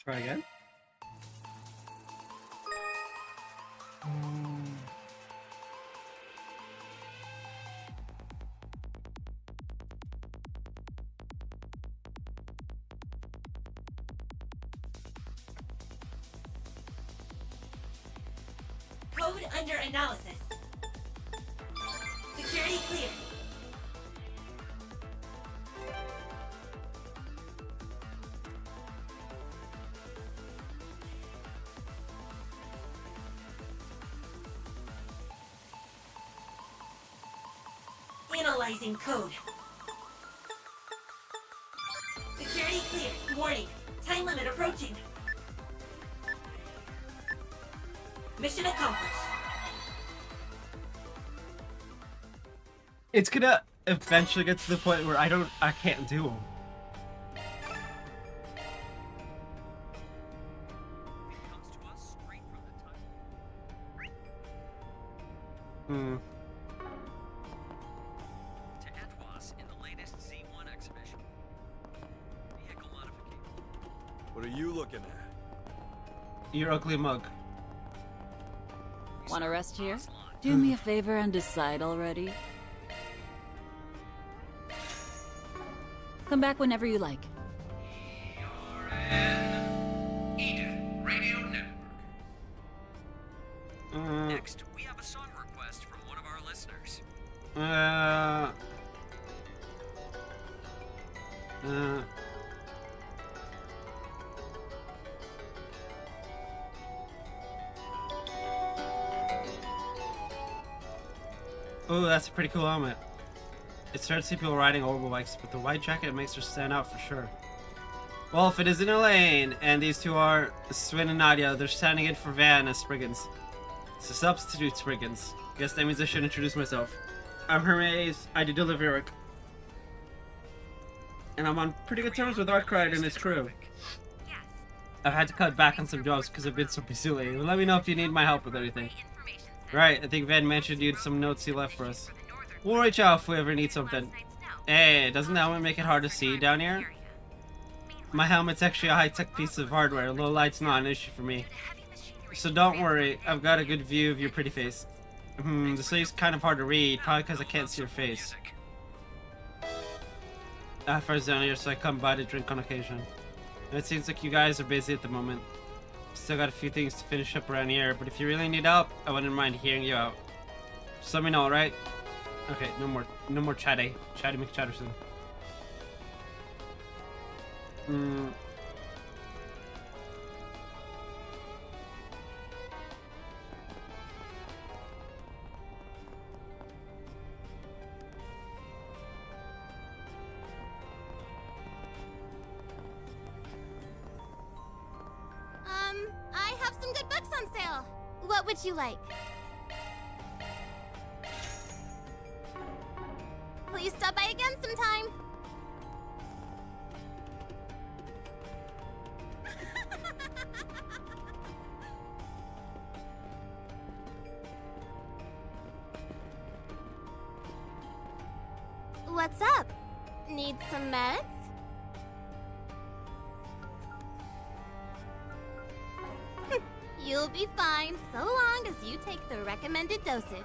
Try again. Code under analysis. Security clear. Analyzing code. Security clear. Warning. Time limit approaching. Mission accomplished. It's gonna eventually get to the point where I can't do them. Hmm. To Etwas in the latest Z1 exhibition. Vehicle modification. What are you looking at? Your ugly mug. Want to rest here? Do me a favor and decide already. Come back whenever you like. Radio Network. Next, we have a song request from one of our listeners. Oh, that's a pretty cool helmet. It's rare to see people riding orbital bikes, but the white jacket makes her stand out for sure. Well, if it isn't Elaine, and these two are Swin and Nadia, they're standing in for Van as Spriggans. It's a substitute Spriggans. Guess that means I should introduce myself. I'm Hermes, I do lyric. And I'm on pretty good terms with Arkwright and his crew. I've had to cut back on some jobs because I've been so busy lately. Let me know if you need my help with anything. Right, I think Van mentioned you had some notes he left for us. We'll reach out if we ever need something. Hey, doesn't the helmet make it hard to see down here? My helmet's actually a high-tech piece of hardware. Low light's not an issue for me. So don't worry, I've got a good view of your pretty face. The sleeve's kind of hard to read, probably because I can't see your face. First down here, so I come by to drink on occasion. And it seems like you guys are busy at the moment. Still got a few things to finish up around here, but if you really need help, I wouldn't mind hearing you out. Just let me know, alright? Okay, no more chatty. Chatty McChatterson. on sale. What would you like? Please stop by again sometime. What's up? Need some meds? You'll be fine so long as you take the recommended dosage.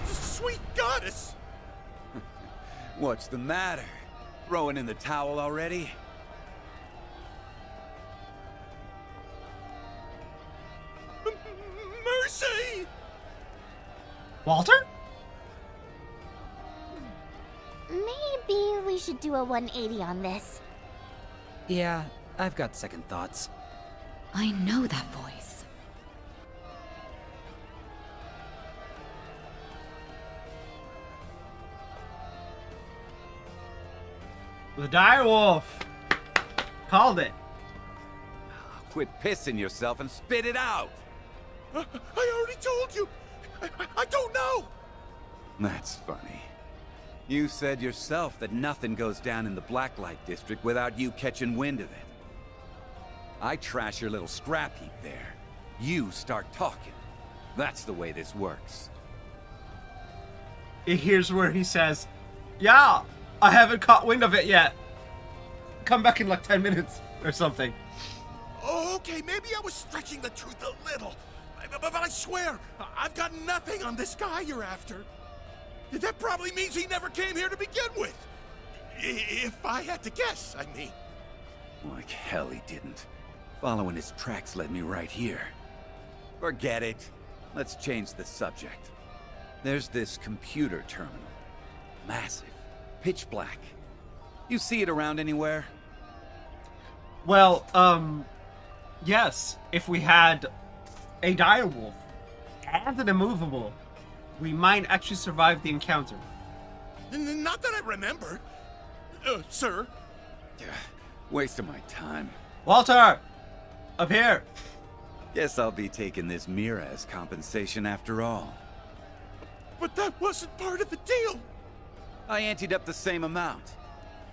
Sweet goddess! What's the matter? Throwing in the towel already? Mercy! Walter? Maybe we should do a 180 on this. Yeah, I've got second thoughts. I know that voice. The direwolf. Called it. Quit pissing yourself and spit it out! I already told you! I don't know! That's funny. You said yourself that nothing goes down in the Blacklight District without you catching wind of it. I trash your little scrap heap there. You start talking. That's the way this works. Here's where he says, yeah, I haven't caught wind of it yet. Come back in like 10 minutes or something. Okay, maybe I was stretching the truth a little. But I swear, I've got nothing on this guy you're after. That probably means he never came here to begin with. If I had to guess, I mean. Like hell he didn't. Following his tracks led me right here. Forget it. Let's change the subject. There's this computer terminal. Massive. Pitch black. You see it around anywhere? Well, yes. If we had a direwolf and an immovable, we might actually survive the encounter. Not that I remember. Sir? Waste of my time. Walter! Up here! Guess I'll be taking this mirror as compensation after all. But that wasn't part of the deal! I anteed up the same amount.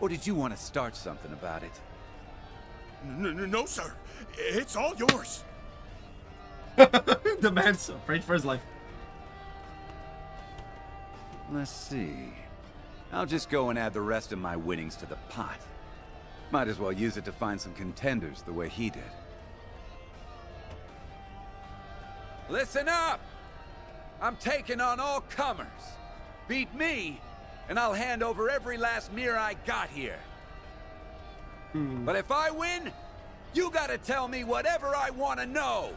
Or did you want to start something about it? No, sir. It's all yours. The man's afraid for his life. Let's see. I'll just go and add the rest of my winnings to the pot. Might as well use it to find some contenders the way he did. Listen up! I'm taking on all comers. Beat me, and I'll hand over every last mirror I got here. But if I win, you gotta tell me whatever I want to know.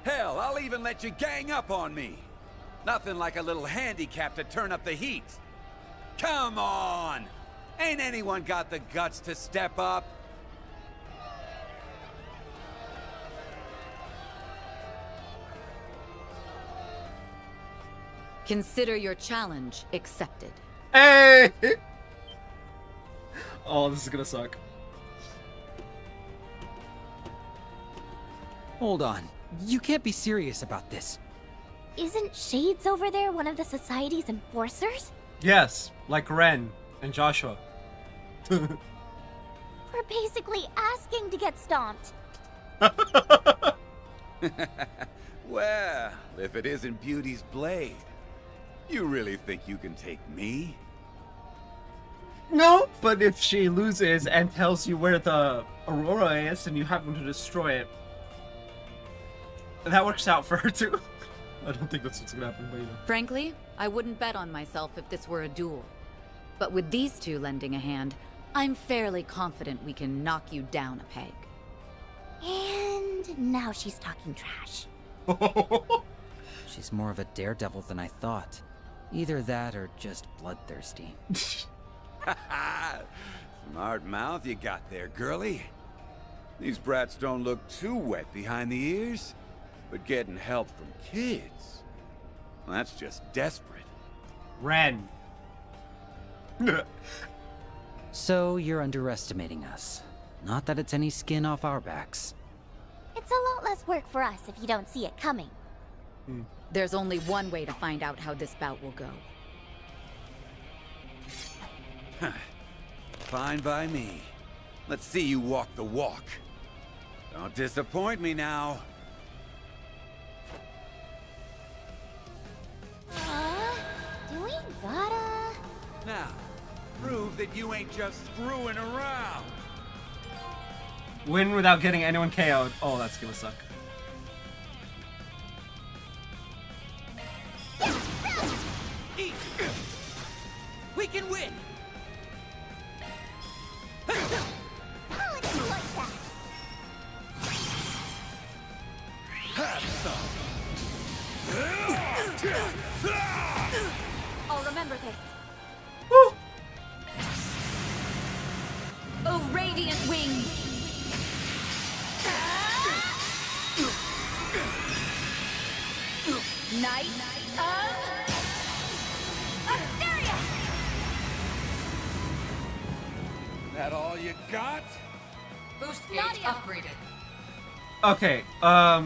Hell, I'll even let you gang up on me. Nothing like a little handicap to turn up the heat. Come on! Ain't anyone got the guts to step up? Consider your challenge accepted. Hey! Oh, this is gonna suck. Hold on. You can't be serious about this. Isn't Shades over there one of the Society's enforcers? Yes, like Ren and Joshua. We're basically asking to get stomped. Well, if it isn't Beauty's blade, you really think you can take me? No, but if she loses and tells you where the Aurora is and you happen to destroy it, that works out for her too. I don't think that's what's gonna happen, but you know. Frankly, I wouldn't bet on myself if this were a duel. But with these two lending a hand, I'm fairly confident we can knock you down a peg. And now she's talking trash. She's more of a daredevil than I thought. Either that or just bloodthirsty. Smart mouth you got there, girlie. These brats don't look too wet behind the ears, but getting help from kids. Well, that's just desperate. Ren. So you're underestimating us. Not that it's any skin off our backs. It's a lot less work for us if you don't see it coming. There's only one way to find out how this bout will go. Fine by me. Let's see you walk the walk. Don't disappoint me now. Do we gotta... Now, prove that you ain't just screwing around. Win without getting anyone KO'd. Oh, that's gonna suck. Eat. We can win. Have some. I'll remember this. Woo! Oh, radiant wings. Knight of Asteria. That all you got? Boost gauge upgraded. Okay, I'll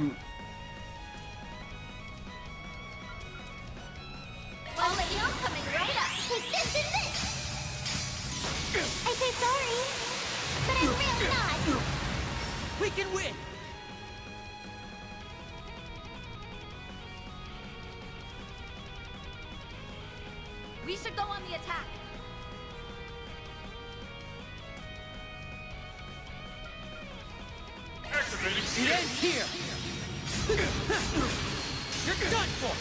let you know I'm coming right up. Take this and this. I'd say sorry, but I'm really not. We can win. We should go on the attack. Activating It skill. ends here. You're done for.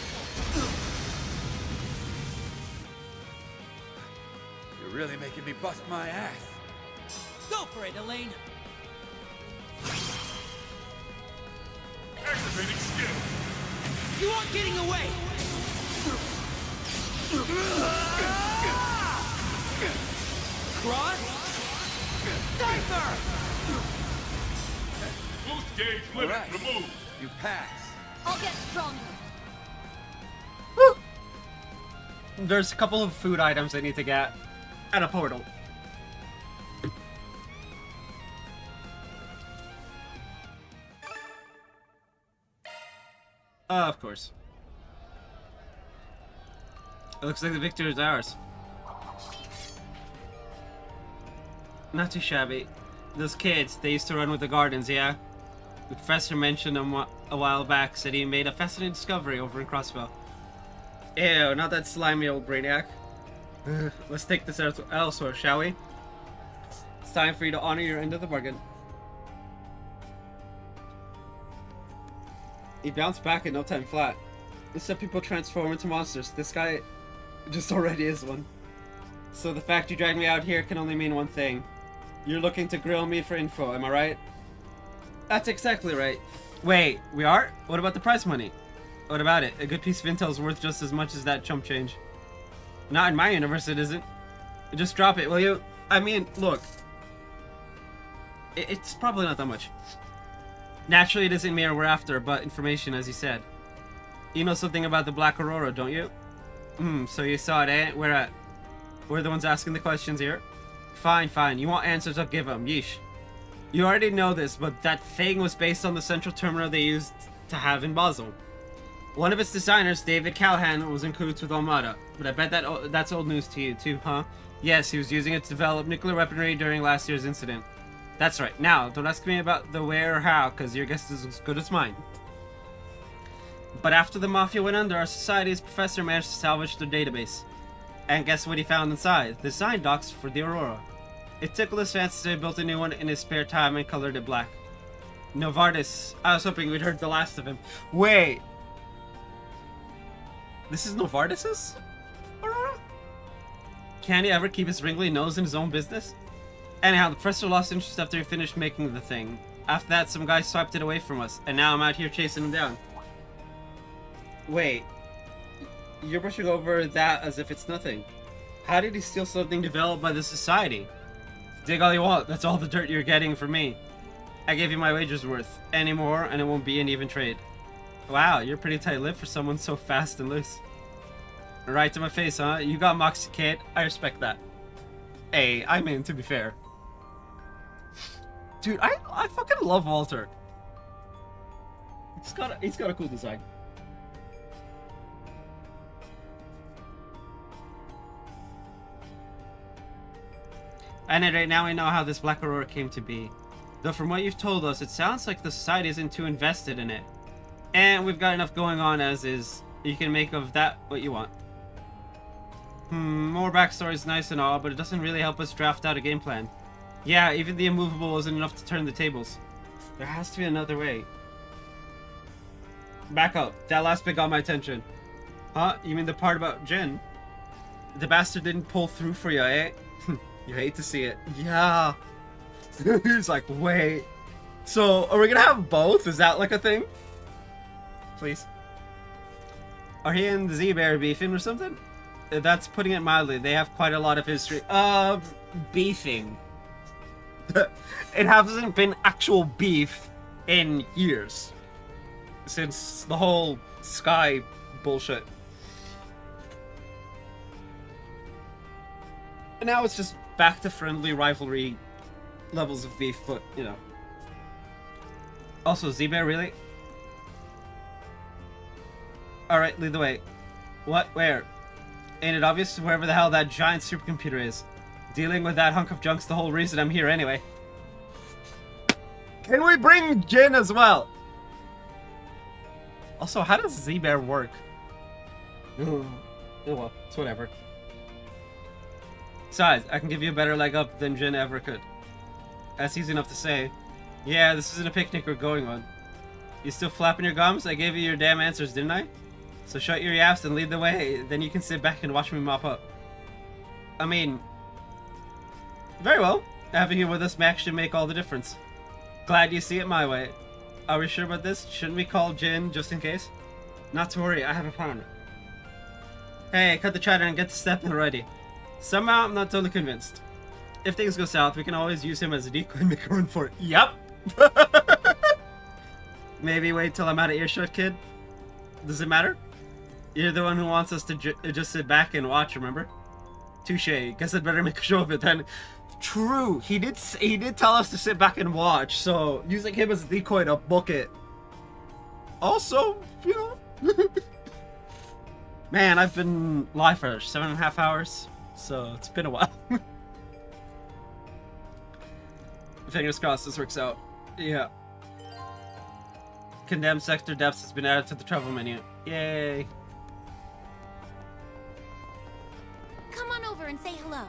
You're really making me bust my ass. Go for it, Elaine. Activating skill. You aren't getting away. Cross. Diver. Boost gauge All limit right. removed. You pass. I'll get stronger. there's a couple of food items I need to get at a portal. Of course. It looks like the victory is ours. Not too shabby. Those kids, they used to run with the gardens, yeah? The professor mentioned them a while back, said he made a fascinating discovery over in Crossville. Ew, not that slimy old brainiac. Let's take this elsewhere, shall we? It's time for you to honor your end of the bargain. He bounced back in no time flat. Instead people transform into monsters. This guy just already is one. So the fact you dragged me out here can only mean one thing. You're looking to grill me for info, am I right? That's exactly right. Wait, we are? What about the prize money? What about it? A good piece of intel is worth just as much as that chump change. Not in my universe, it isn't. Just drop it, will you? I mean, look. It's probably not that much. Naturally, it isn't me we're after, but information, as you said. You know something about the Black Aurora, don't you? So you saw it, eh? Where at? We're the ones asking the questions here. Fine, fine. You want answers, I'll give them. Yeesh. You already know this, but that thing was based on the central terminal they used to have in Basel. One of its designers, David Callahan, was in cahoots with Armada. But I bet that's old news to you, too, huh? Yes, he was using it to develop nuclear weaponry during last year's incident. That's right. Now, don't ask me about the where or how, because your guess is as good as mine. But after the Mafia went under, our society's professor managed to salvage their database. And guess what he found inside? The design docs for the Aurora. It tickled his fancy, so he built a new one in his spare time and colored it black. Novartis. I was hoping we'd heard the last of him. Wait! This is Novartis's Aurora? Can he ever keep his wrinkly nose in his own business? Anyhow, the professor lost interest after he finished making the thing. After that, some guy swiped it away from us, and now I'm out here chasing him down. Wait. You're brushing over that as if it's nothing. How did he steal something developed by the society? Dig all you want, that's all the dirt you're getting from me. I gave you my wages worth. Any more, and it won't be an even trade. Wow, you're pretty tight-lipped for someone so fast and loose. Right to my face, huh? You got Moxie, kid. I respect that. Hey, I mean, to be fair. Dude, I fucking love Walter. He's got a cool design. And right now we know how this Black Aurora came to be. Though from what you've told us, it sounds like the society isn't too invested in it. And we've got enough going on as is. You can make of that what you want. More backstory is nice and all, but it doesn't really help us draft out a game plan. Yeah, even the immovable wasn't enough to turn the tables. There has to be another way. Back up. That last bit got my attention. Huh? You mean the part about Jin? The bastard didn't pull through for you, eh? You hate to see it. Yeah. He's like, wait. So, are we gonna have both? Is that like a thing? Please. Are he and Z-Bear beefing or something? That's putting it mildly. They have quite a lot of history. Beefing. It hasn't been actual beef in years. Since the whole Sky bullshit. And now it's just back to friendly rivalry levels of beef, but, you know. Also, Z-Bear, really? Alright, lead the way. What? Where? Ain't it obvious? Wherever the hell that giant supercomputer is. Dealing with that hunk of junk's the whole reason I'm here anyway. Can we bring Jin as well? Also, how does Z-Bear work? Oh well, it's whatever. Besides, I can give you a better leg up than Jin ever could. That's easy enough to say. Yeah, this isn't a picnic we're going on. You still flapping your gums? I gave you your damn answers, didn't I? So shut your yaps and lead the way, then you can sit back and watch me mop up. I mean... Very well. Having you with us may actually make all the difference. Glad you see it my way. Are we sure about this? Shouldn't we call Jin just in case? Not to worry, I have a plan. Hey, cut the chatter and get to stepping already. Somehow, I'm not totally convinced. If things go south, we can always use him as a decoy and make a run for it. Yep! Maybe wait till I'm out of earshot, kid? Does it matter? You're the one who wants us to just sit back and watch, remember? Touche. Guess I'd better make a show of it then. True. He did tell us to sit back and watch, so using him as a decoy to book it. Also, you know... Man, I've been live for 7.5 hours, so it's been a while. Fingers crossed this works out. Yeah. Condemned sector depths has been added to the travel menu. Yay. Come on over and say hello.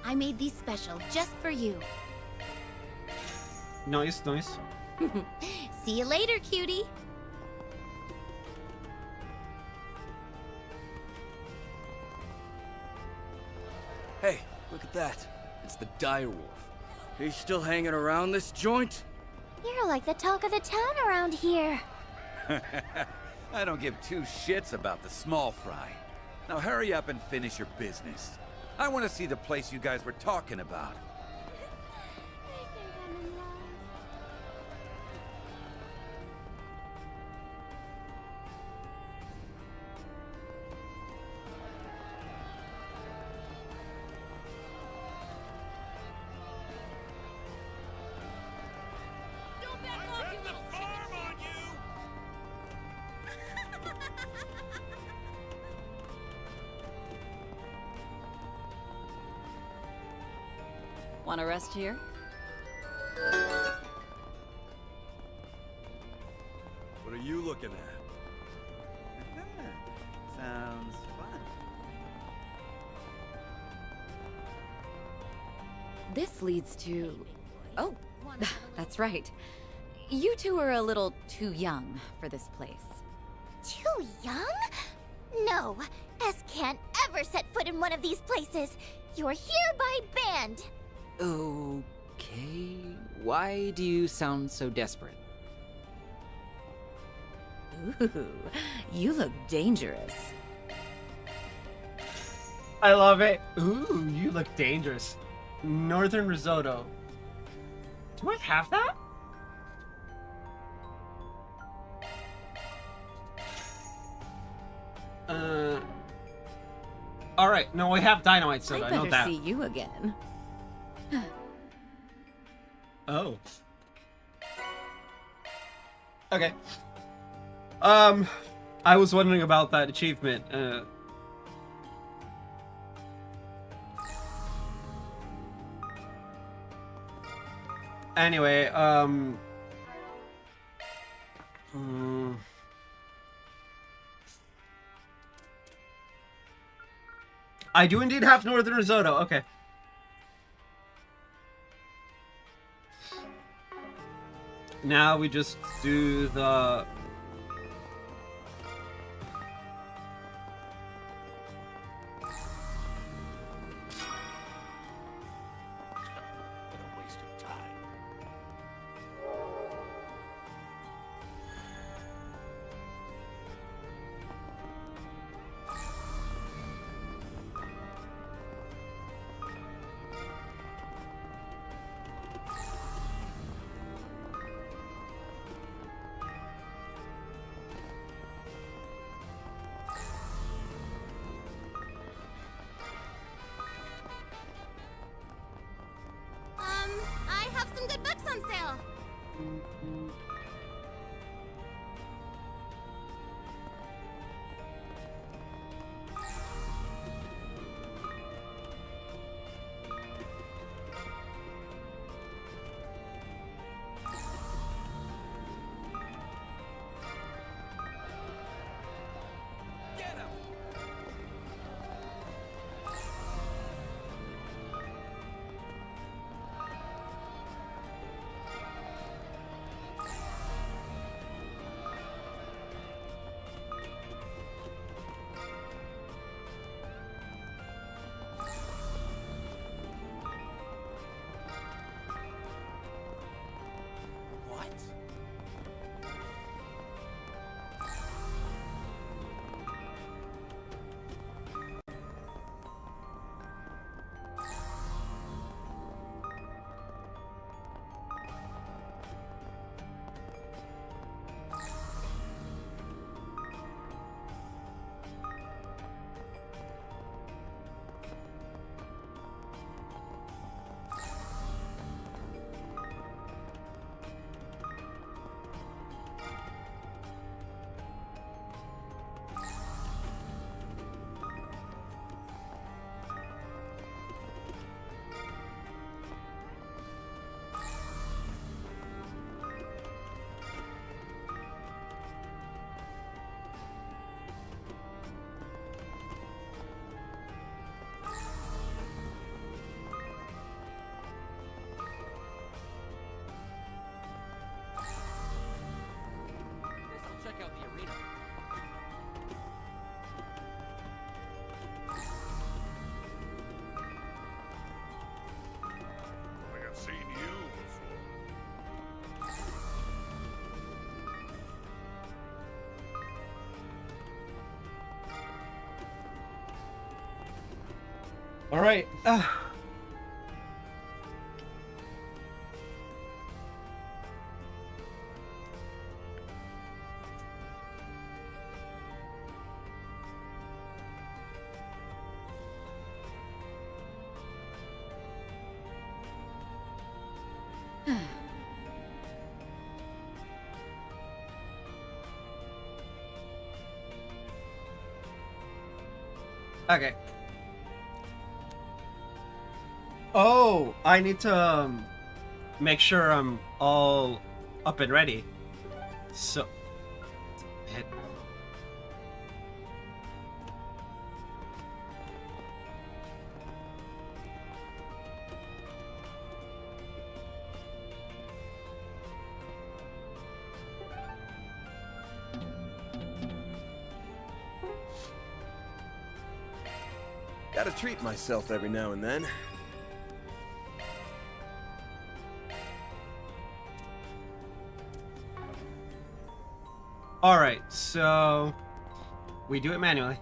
I made these special just for you. Nice, nice. See you later, cutie. Hey, look at that. It's the direwolf. He's still hanging around this joint? You're like the talk of the town around here. I don't give two shits about the small fry. Now hurry up and finish your business. I want to see the place you guys were talking about. Want to rest here? What are you looking at? Sounds fun. This leads to... Oh, that's right. You two are a little too young for this place. Too young? No, S can't ever set foot in one of these places. You're hereby banned. Okay. Why do you sound so desperate? Ooh, you look dangerous. I love it. Ooh, you look dangerous. Northern risotto. Do I have that? right. No, we have dynamite soda. I know better that. see you again. Oh. Okay. I was wondering about that achievement. Anyway, I do indeed have Northern Risotto. Okay. Now we just do the... I have some good books on sale. Check out the arena. Like I've seen you before. All right. Okay. Oh, I need to make sure I'm all up and ready. So, hit. Gotta treat myself every now and then. Alright, so we do it manually.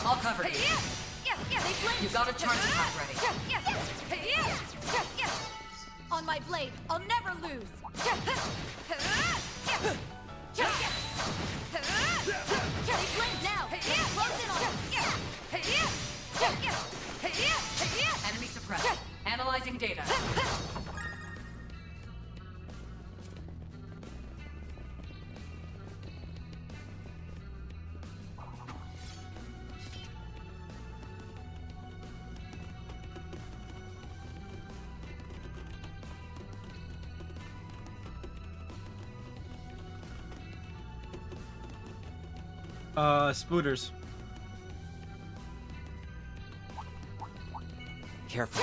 All covered you. You've got a charge attack ready. On my blade, I'll never lose. They blink now. Close in on them. Enemy suppressed. Analyzing data. Spooters. Careful.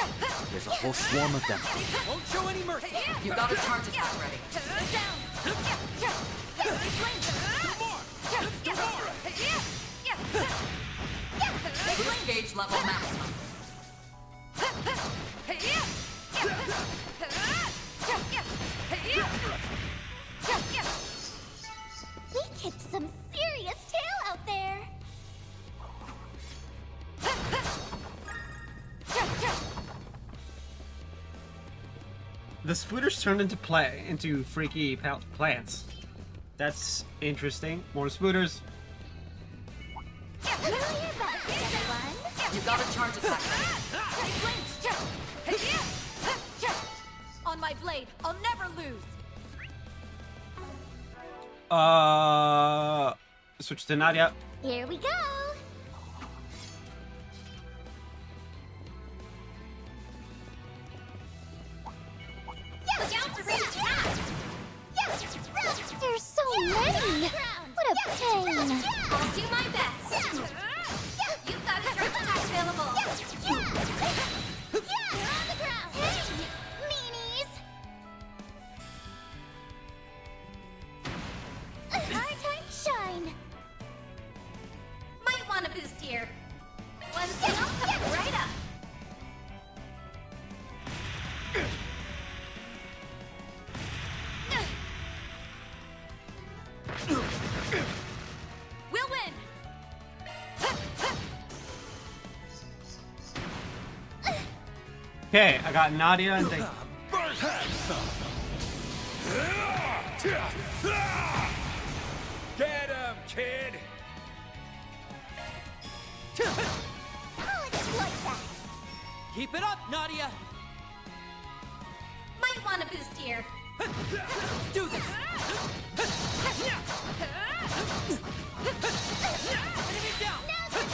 There's a whole swarm of them. Won't show any mercy. You've got a charge attack ready. Boost gauge level maximum. We kicked some serious tail out there. The spooters turned into freaky plants. That's interesting. More spooters. You've got a charge attack ready. On my blade, I'll never lose. Switch to Nadia. Here we go. There's so many. What a pain. I'll do my best. You've got a charge attack available. They're on the ground. Hey, meanies. Our time to shine. Might want a boost here. One signal coming right up. We'll win. Okay, I got Nadia and Day. Get him, kid! I'll exploit that. Keep it up, Nadia. Might want a boost here. Do this. Enemy down. Now's your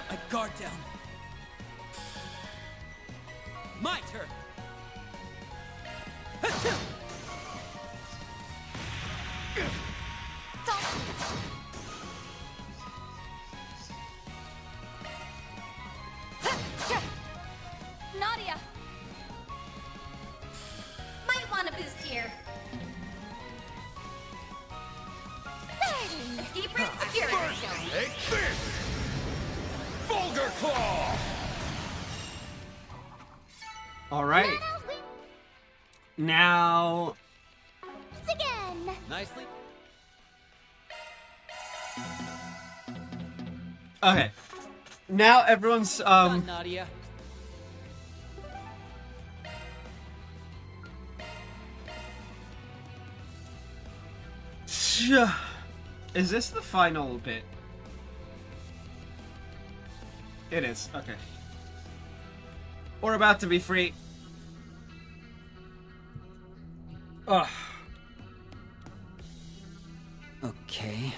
I guard down. My turn. Nadia. Might want a boost here. Escape route security. Take this! Vulgar Claw! All right. Now. Again. Nicely. Okay. Now everyone's Done, Nadia. Is this the final bit? It is. Okay. We're about to be free. Ugh. Okay.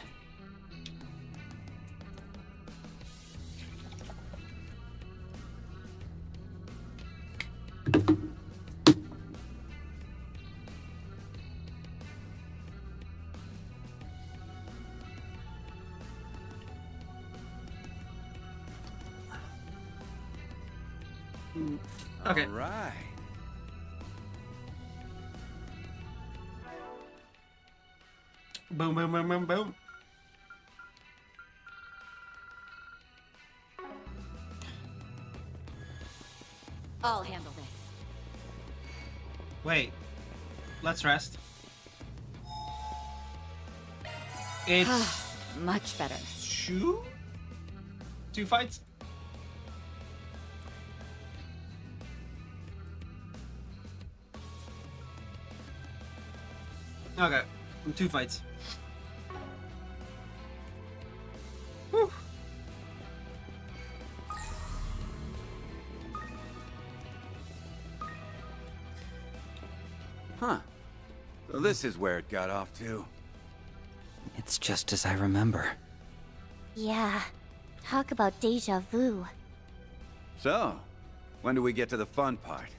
Okay. All right. Boom, boom, boom, boom, boom. I'll handle this. Wait. Let's rest. It's much better. Two fights? Okay, 2 fights. Whew. Huh. So this is where it got off to. It's just as I remember. Yeah. Talk about deja vu. So, when do we get to the fun part?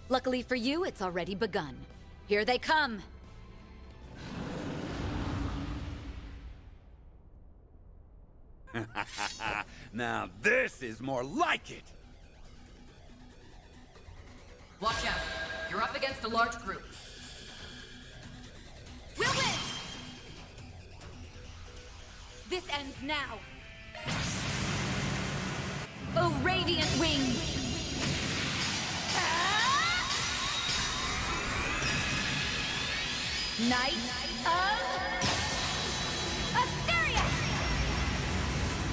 Luckily for you, it's already begun. Here they come. Now this is more like it! Watch out. You're up against a large group. We'll win! This ends now. Oh, radiant wings! Knight of Asteria!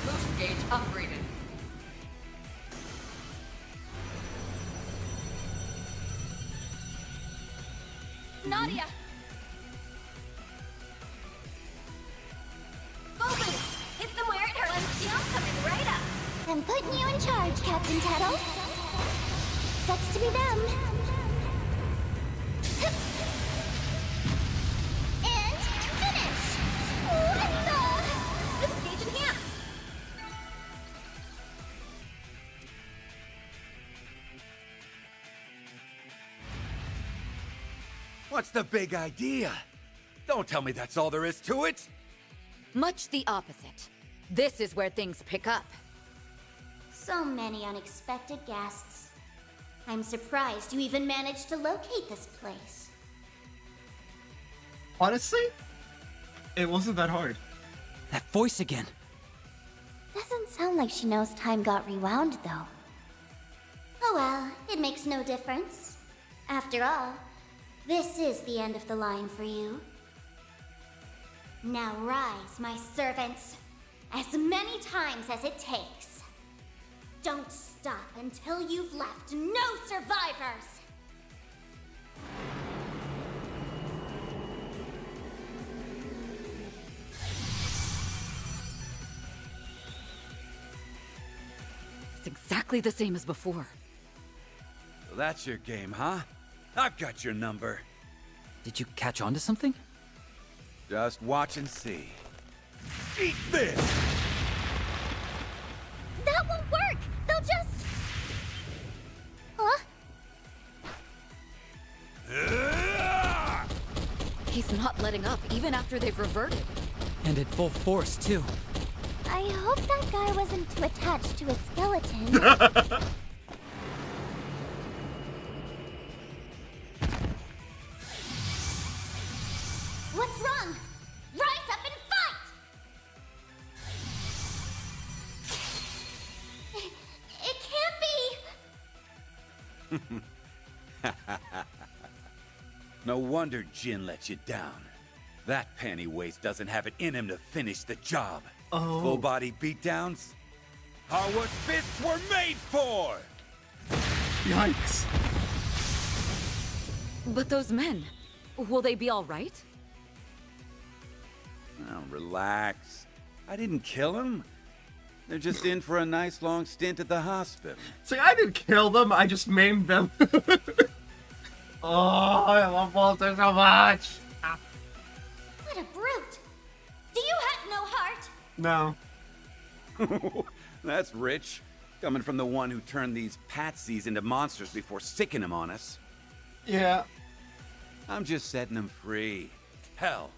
Boost gauge upgraded. Nadia! Open! Hit them where it hurts. Steel coming right up. I'm putting you in charge, Captain Tattle. Sucks to be them. And finish! What the? Boost gauge enhanced. What's the big idea? Don't tell me that's all there is to it! Much the opposite. This is where things pick up. So many unexpected guests. I'm surprised you even managed to locate this place. Honestly, it wasn't that hard. That voice again. Doesn't sound like she knows time got rewound, though. Oh well, it makes no difference. After all, this is the end of the line for you. Now rise, my servants, as many times as it takes. Don't stop until you've left no survivors! It's exactly the same as before. So that's your game, huh? I've got your number. Did you catch on to something? Just watch and see. Eat this! That won't work! They'll just... Huh? He's not letting up, even after they've reverted. And at full force, too. I hope that guy wasn't too attached to a skeleton. What's wrong? Rise up and fight! It can't be! No wonder Jin let you down. That panty waste doesn't have it in him to finish the job. Oh. Full body beatdowns are what fists were made for! Yikes. But those men, will they be all right? Now, relax. I didn't kill them. They're just in for a nice long stint at the hospital. See, I didn't kill them, I just maimed them. Oh, I love Walter so much. What a brute! Do you have no heart? No. That's rich. Coming from the one who turned these patsies into monsters before sicking them on us. Yeah. I'm just setting them free. Hell,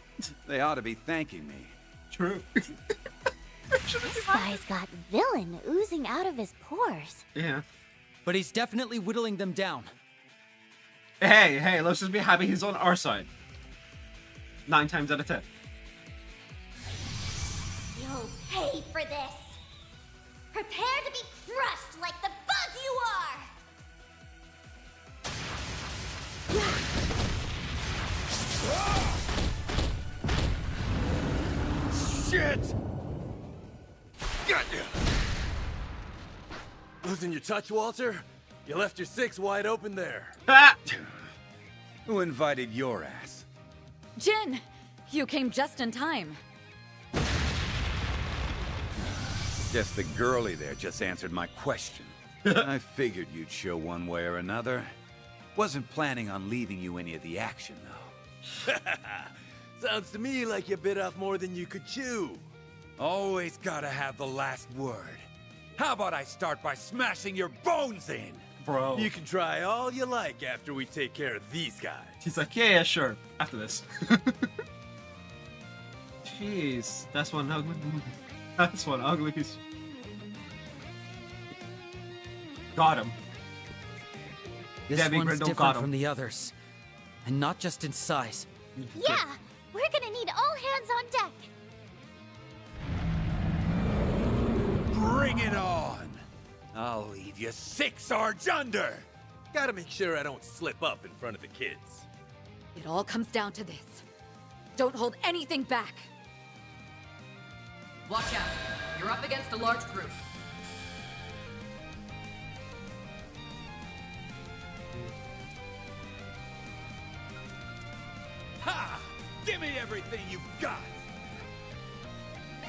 they ought to be thanking me. True. This guy's got villain oozing out of his pores. Yeah. But he's definitely whittling them down. Hey, let's just be happy he's on our side. 9 times out of 10. You'll pay for this. Prepare to be crushed like the bug you are. Losing your touch, Walter? You left your six wide open there. Who invited your ass? Jin! You came just in time. Guess the girlie there just answered my question. I figured you'd show one way or another. Wasn't planning on leaving you any of the action, though. Sounds to me like you bit off more than you could chew. Always gotta have the last word. How about I start by smashing your bones in? Bro. You can try all you like after we take care of these guys. He's like, yeah, sure. After this. Jeez, that's one ugly. That's one ugly. Got him. This Debbie one's Grindle got different him. from the others. And not just in size. Yeah, we're gonna need all hands on deck. Bring it on! I'll leave you 6 Sarge under! Gotta make sure I don't slip up in front of the kids. It all comes down to this. Don't hold anything back. Watch out. You're up against a large group. Ha! Give me everything you've got!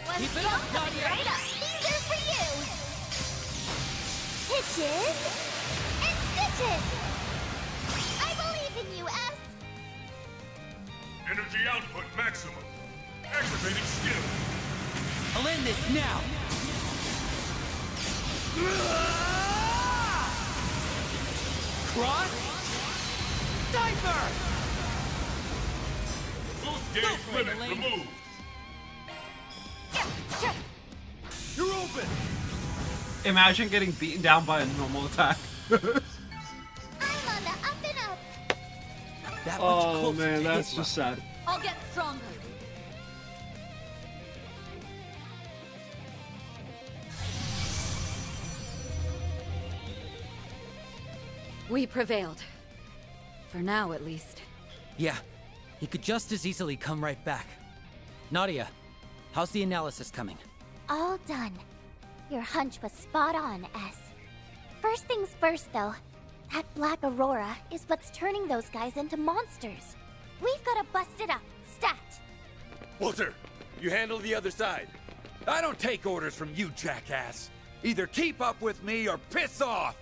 Let's Keep it go, up, coming Nadia. right up. These are for you. Hitches and stitches. I believe in you, S. Energy output maximum. Activating skill. I'll end this now. Cross. Diaper. Boost gauge limit removed. You're open! Imagine getting beaten down by a normal attack. I'm on the up and up. That much Oh closer man, to that's his just level. sad. I'll get stronger. We prevailed. For now, at least. Yeah, he could just as easily come right back. Nadia, how's the analysis coming? All done. Your hunch was spot on, S. First things first, though. That black aurora is what's turning those guys into monsters. We've got to bust it up. Stat. Walter, you handle the other side. I don't take orders from you, jackass. Either keep up with me or piss off!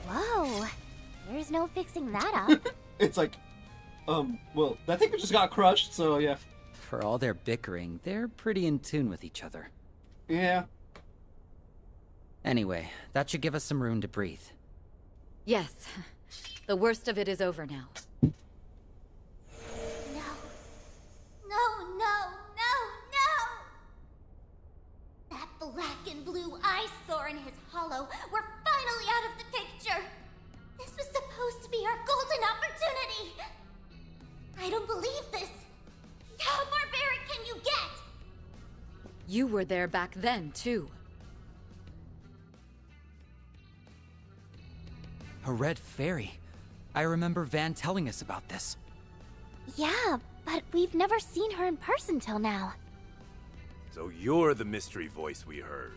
Whoa. There's no fixing that up. It's like, well, I think we just got crushed, so yeah. For all their bickering, they're pretty in tune with each other. Yeah. Anyway, that should give us some room to breathe. Yes. The worst of it is over now. No. No, no, no, no! That black and blue eyesore in his hollow. We're finally out of the picture! This was supposed to be our golden opportunity! I don't believe this! How barbaric can you get? You were there back then, too. A red fairy. I remember Van telling us about this. Yeah, but we've never seen her in person till now. So you're the mystery voice we heard.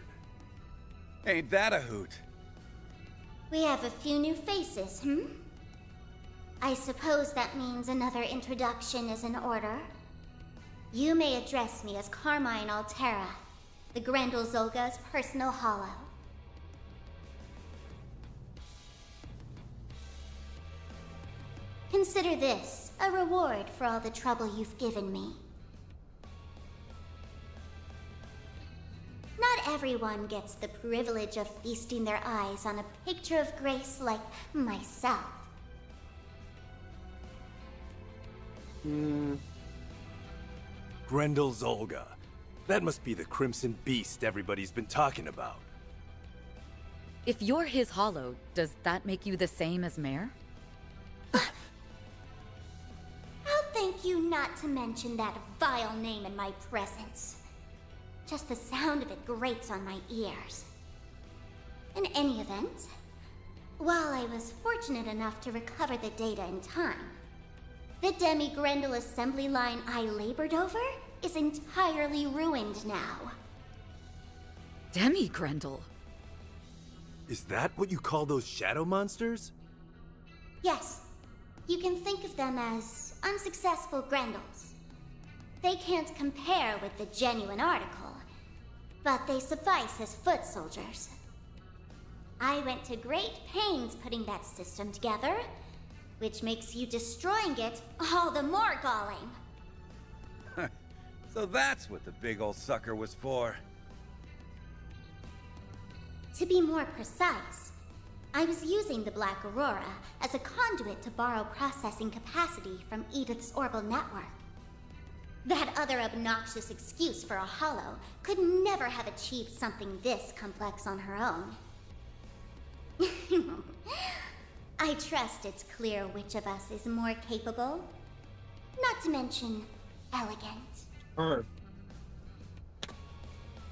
Ain't that a hoot? We have a few new faces, I suppose that means another introduction is in order. You may address me as Carmine Altera, the Grendel Zolga's personal hollow. Consider this a reward for all the trouble you've given me. Not everyone gets the privilege of feasting their eyes on a picture of grace like myself. Grendel Zolga. That must be the Crimson Beast everybody's been talking about. If you're his hollow, does that make you the same as Mare? I'll thank you not to mention that vile name in my presence. Just the sound of it grates on my ears. In any event, while I was fortunate enough to recover the data in time, The Demi-Grendel assembly line I labored over is entirely ruined now. Demi-Grendel? Is that what you call those shadow monsters? Yes. You can think of them as unsuccessful Grendels. They can't compare with the genuine article, but they suffice as foot soldiers. I went to great pains putting that system together, which makes you destroying it all the more galling. So that's what the big old sucker was for. To be more precise, I was using the Black Aurora as a conduit to borrow processing capacity from Edith's Orbital network. That other obnoxious excuse for a hollow could never have achieved something this complex on her own. I trust it's clear which of us is more capable. Not to mention, elegant. Her.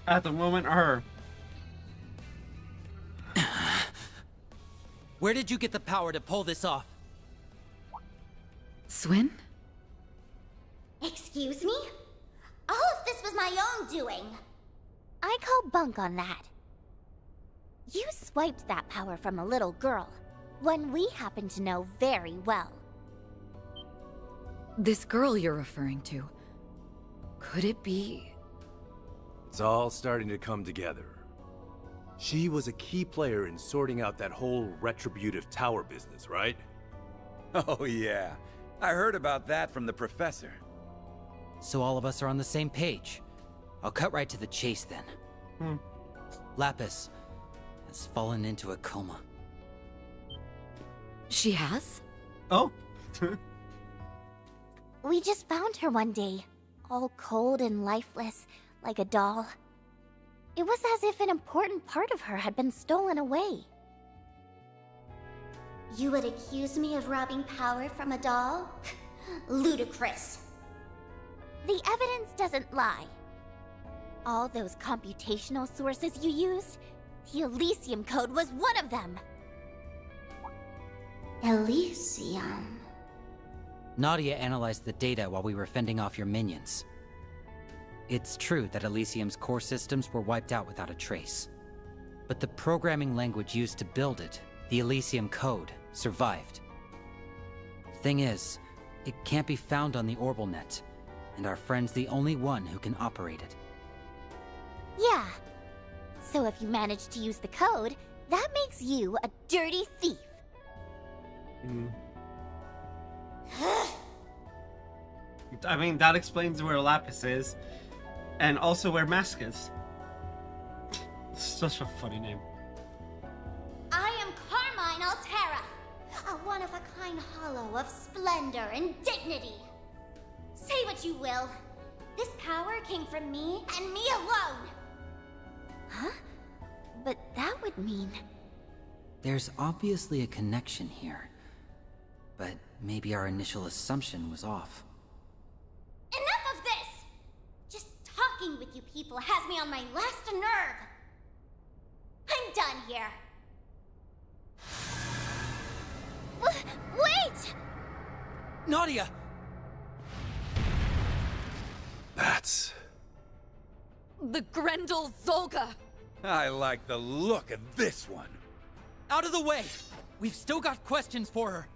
At the moment, her. Where did you get the power to pull this off? Swin? Excuse me? All of this was my own doing. I call bunk on that. You swiped that power from a little girl, one we happen to know very well. This girl you're referring to, could it be... It's all starting to come together. She was a key player in sorting out that whole retributive tower business, right? Oh yeah, I heard about that from the professor. So all of us are on the same page. I'll cut right to the chase then. Lapis has fallen into a coma. She has? Oh. We just found her one day, all cold and lifeless, like a doll. It was as if an important part of her had been stolen away. You would accuse me of robbing power from a doll? Ludicrous. The evidence doesn't lie. All those computational sources you used, the Elysium code was one of them. Elysium. Nadia analyzed the data while we were fending off your minions. It's true that Elysium's core systems were wiped out without a trace. But the programming language used to build it, the Elysium code, survived. Thing is, it can't be found on the Orbital, and our friend's the only one who can operate it. Yeah. So if you manage to use the code, that makes you a dirty thief. I mean, that explains where Lapis is, and also where Mask is. Such a funny name. I am Carmine Altera, a one-of-a-kind hollow of splendor and dignity. Say what you will. This power came from me and me alone. Huh? But that would mean... There's obviously a connection here. But maybe our initial assumption was off. Enough of this! Just talking with you people has me on my last nerve. I'm done here. Wait! Nadia! That's... The Grendel Zolga! I like the look of this one. Out of the way! We've still got questions for her.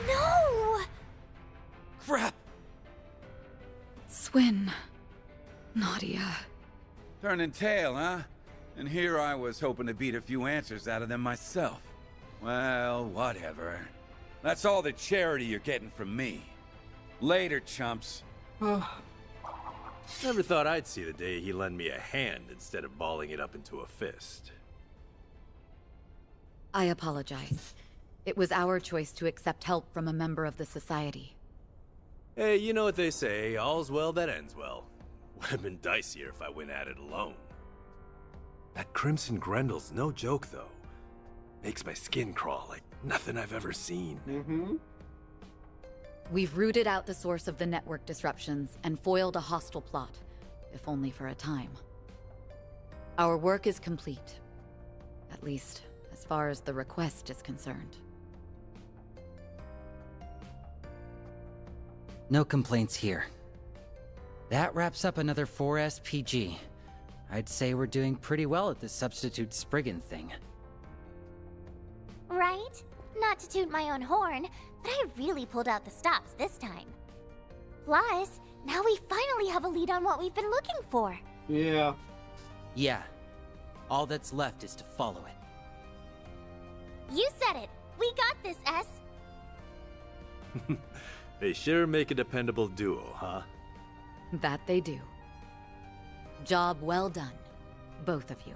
No! Crap! Swin. Nadia. Turning tail, huh? And here I was hoping to beat a few answers out of them myself. Well, whatever. That's all the charity you're getting from me. Later, chumps. Never thought I'd see the day he lent me a hand instead of balling it up into a fist. I apologize. It was our choice to accept help from a member of the Society. Hey, you know what they say, all's well that ends well. Would have been dicier if I went at it alone. That Crimson Grendel's no joke, though. Makes my skin crawl like nothing I've ever seen. We've rooted out the source of the network disruptions and foiled a hostile plot, if only for a time. Our work is complete. At least, as far as the request is concerned. No complaints here. That wraps up another 4 SPG. I'd say we're doing pretty well at this substitute Spriggan thing. Right? Not to toot my own horn, but I really pulled out the stops this time. Plus, now we finally have a lead on what we've been looking for. Yeah. Yeah. All that's left is to follow it. You said it. We got this, S. They sure make a dependable duo, huh? That they do. Job well done, both of you.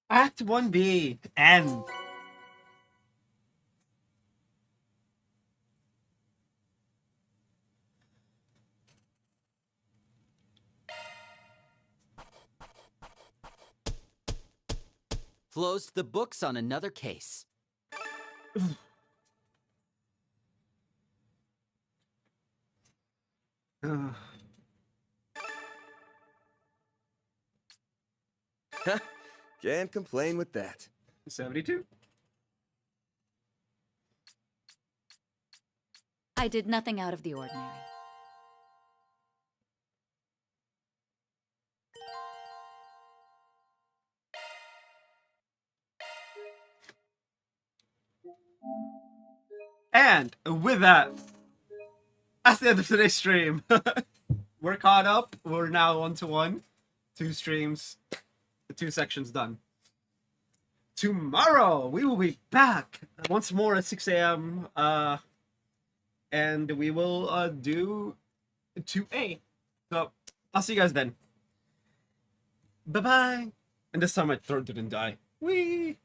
Act 1B. End. Closed the books on another case. Can't complain with that. 72. I did nothing out of the ordinary. And with that, that's the end of today's stream. We're caught up. We're now 1-to-1. 2 streams. The 2 sections done. Tomorrow, we will be back once more at 6 a.m. And we will do 2A. So, I'll see you guys then. Bye-bye. And this time my throat didn't die. Whee!